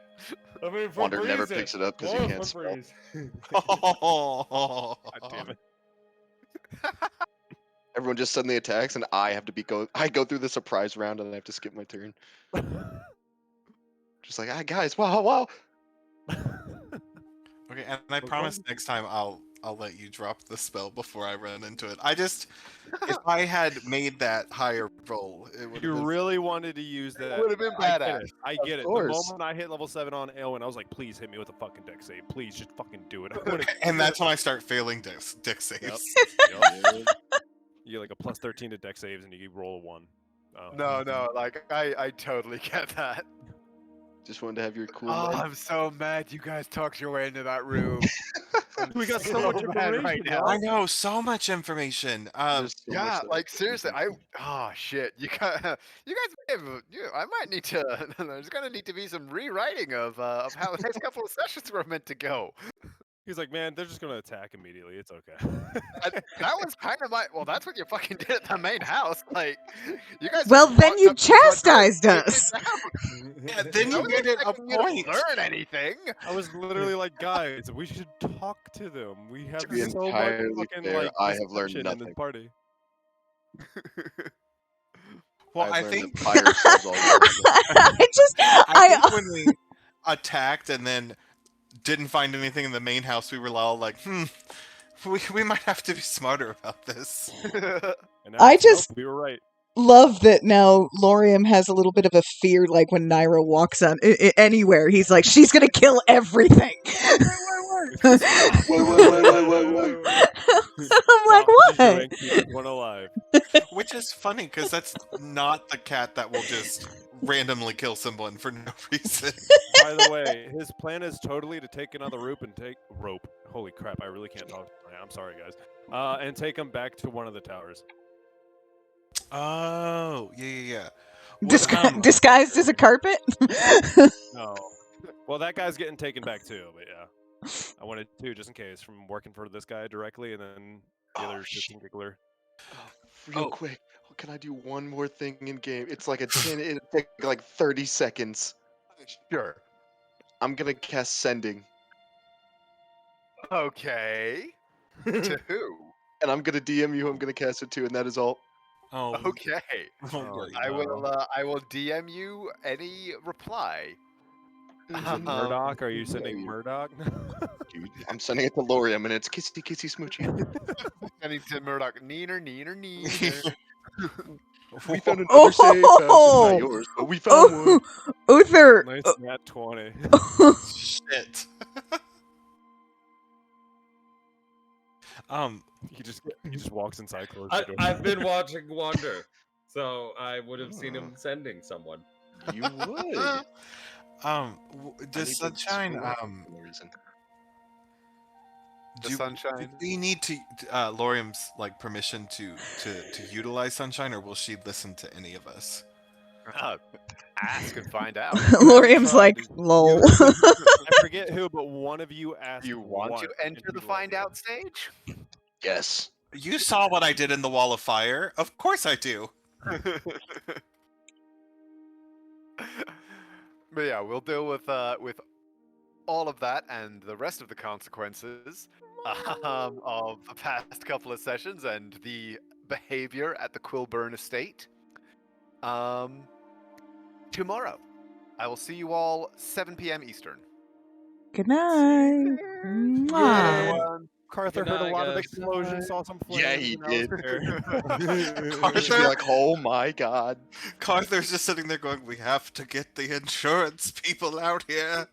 [SPEAKER 5] I mean,
[SPEAKER 3] Wander never picks it up because he can't spell.
[SPEAKER 6] Oh,
[SPEAKER 7] God damn it.
[SPEAKER 3] Everyone just suddenly attacks, and I have to I go through the surprise round, and I have to skip my turn. Just like, guys, wow.
[SPEAKER 6] Okay, and I promise next time I'll let you drop the spell before I run into it. If I had made that higher roll, it would.
[SPEAKER 7] You really wanted to use that.
[SPEAKER 1] Would have been badass.
[SPEAKER 7] I get it. The
[SPEAKER 3] course.
[SPEAKER 7] moment I hit level 7 on Aelwyn, I was like, please hit me with a fucking deck save. Please, just fucking do it.
[SPEAKER 6] And that's when I start failing deck saves.
[SPEAKER 7] Yep. You get like a plus 13 to deck saves, and you roll a 1. Oh.
[SPEAKER 1] No, like I totally get that.
[SPEAKER 3] Just wanted to have your cool.
[SPEAKER 1] Oh, I'm so mad you guys talked your way into that room.
[SPEAKER 7] We got so much
[SPEAKER 1] mad
[SPEAKER 7] information
[SPEAKER 1] right now.
[SPEAKER 6] I know so much information.
[SPEAKER 1] Yeah, like seriously, shit, you guys, I might need to. There's gonna need to be some rewriting of how the next couple of sessions were meant to go.
[SPEAKER 7] He's like, man, they're just gonna attack immediately. It's okay.
[SPEAKER 1] That was kind of that's what you fucking did at the main house. Like, you guys.
[SPEAKER 2] Well,
[SPEAKER 1] just
[SPEAKER 2] then
[SPEAKER 1] walked
[SPEAKER 2] you
[SPEAKER 1] up to the front door and
[SPEAKER 2] chastised
[SPEAKER 1] kicked
[SPEAKER 2] us.
[SPEAKER 1] it down.
[SPEAKER 6] Yeah, then
[SPEAKER 1] I
[SPEAKER 6] you
[SPEAKER 1] wasn't
[SPEAKER 6] made it a
[SPEAKER 1] expecting you to
[SPEAKER 6] point.
[SPEAKER 1] learn anything.
[SPEAKER 7] I was literally like, guys, we should talk to them. We have
[SPEAKER 3] To be
[SPEAKER 7] so much
[SPEAKER 3] entirely
[SPEAKER 7] fucking
[SPEAKER 3] fair,
[SPEAKER 7] like
[SPEAKER 3] I have learned
[SPEAKER 7] deception in this
[SPEAKER 3] nothing.
[SPEAKER 7] party.
[SPEAKER 6] Well, I
[SPEAKER 3] I've learned
[SPEAKER 6] think
[SPEAKER 3] that fire sells all
[SPEAKER 6] I think when we attacked and then didn't find anything in the main house, we were all like, we might have to be smarter about this.
[SPEAKER 7] And now
[SPEAKER 2] I
[SPEAKER 7] it's,
[SPEAKER 2] just-
[SPEAKER 7] nope, we were right.
[SPEAKER 2] Love that now Lorium has a little bit of a fear, like when Naira walks on anywhere, he's like, she's gonna kill everything.
[SPEAKER 3] Wait.
[SPEAKER 2] I'm like, what?
[SPEAKER 7] And keep one alive.
[SPEAKER 6] Which is funny, because that's not the cat that will just randomly kill someone for no reason.
[SPEAKER 7] By the way, his plan is totally to take another rope and take rope. Holy crap! I really can't talk. I'm sorry, guys. And take him back to one of the towers.
[SPEAKER 6] Oh, yeah.
[SPEAKER 2] Disguised as a carpet?
[SPEAKER 7] No. Well, that guy's getting taken back too, but yeah. I wanted to, just in case, from working for this guy directly, and then the other shit giggler.
[SPEAKER 3] Real quick, can I do one more thing in game? It's like it'll take like 30 seconds.
[SPEAKER 1] Sure.
[SPEAKER 3] I'm gonna cast Sending,
[SPEAKER 1] Okay. To who?
[SPEAKER 3] and I'm gonna DM you who I'm gonna cast it to, and that is all.
[SPEAKER 6] Oh,
[SPEAKER 1] Okay.
[SPEAKER 6] oh,
[SPEAKER 1] I will DM you any reply.
[SPEAKER 7] Is it Murdoch? Are you sending Murdoch?
[SPEAKER 3] Dude, I'm sending it to Lorium, and it's kissy smoochy.
[SPEAKER 1] Sending to Murdoch. Neener.
[SPEAKER 3] We found another safe house. It's not yours, but we found one.
[SPEAKER 2] Uther.
[SPEAKER 7] Nice nat 20.
[SPEAKER 6] shit.
[SPEAKER 7] He just walks inside, closes the door.
[SPEAKER 5] I've been watching Wander, so I would have seen him sending someone.
[SPEAKER 3] You would.
[SPEAKER 6] Does Sunshine,
[SPEAKER 1] The Sunshine.
[SPEAKER 6] do we need to Lorium's like permission to utilize Sunshine, or will she listen to any of us?
[SPEAKER 1] Ask and find out.
[SPEAKER 2] Lorium's like, lol.
[SPEAKER 7] I forget who, but one of you asked.
[SPEAKER 1] You want to
[SPEAKER 7] once,
[SPEAKER 1] enter
[SPEAKER 7] and
[SPEAKER 1] the
[SPEAKER 7] he
[SPEAKER 1] find
[SPEAKER 7] loved
[SPEAKER 1] out stage?
[SPEAKER 3] Yes.
[SPEAKER 6] You saw what I did in the Wall of Fire. Of course I do.
[SPEAKER 1] But yeah, we'll deal with all of that and the rest of the consequences of the past couple of sessions and the behavior at the Quilburn estate. Tomorrow. I will see you all 7 p.m. Eastern.
[SPEAKER 2] Good night. Mwah.
[SPEAKER 1] Everyone.
[SPEAKER 7] Carther
[SPEAKER 5] Good
[SPEAKER 7] heard a
[SPEAKER 5] night,
[SPEAKER 7] lot of
[SPEAKER 5] guys.
[SPEAKER 7] explosions, saw some flames.
[SPEAKER 3] Yeah, he
[SPEAKER 7] and I was
[SPEAKER 3] did.
[SPEAKER 7] there.
[SPEAKER 3] Just be like, oh my god.
[SPEAKER 6] Carther's just sitting there going, we have to get the insurance people out here.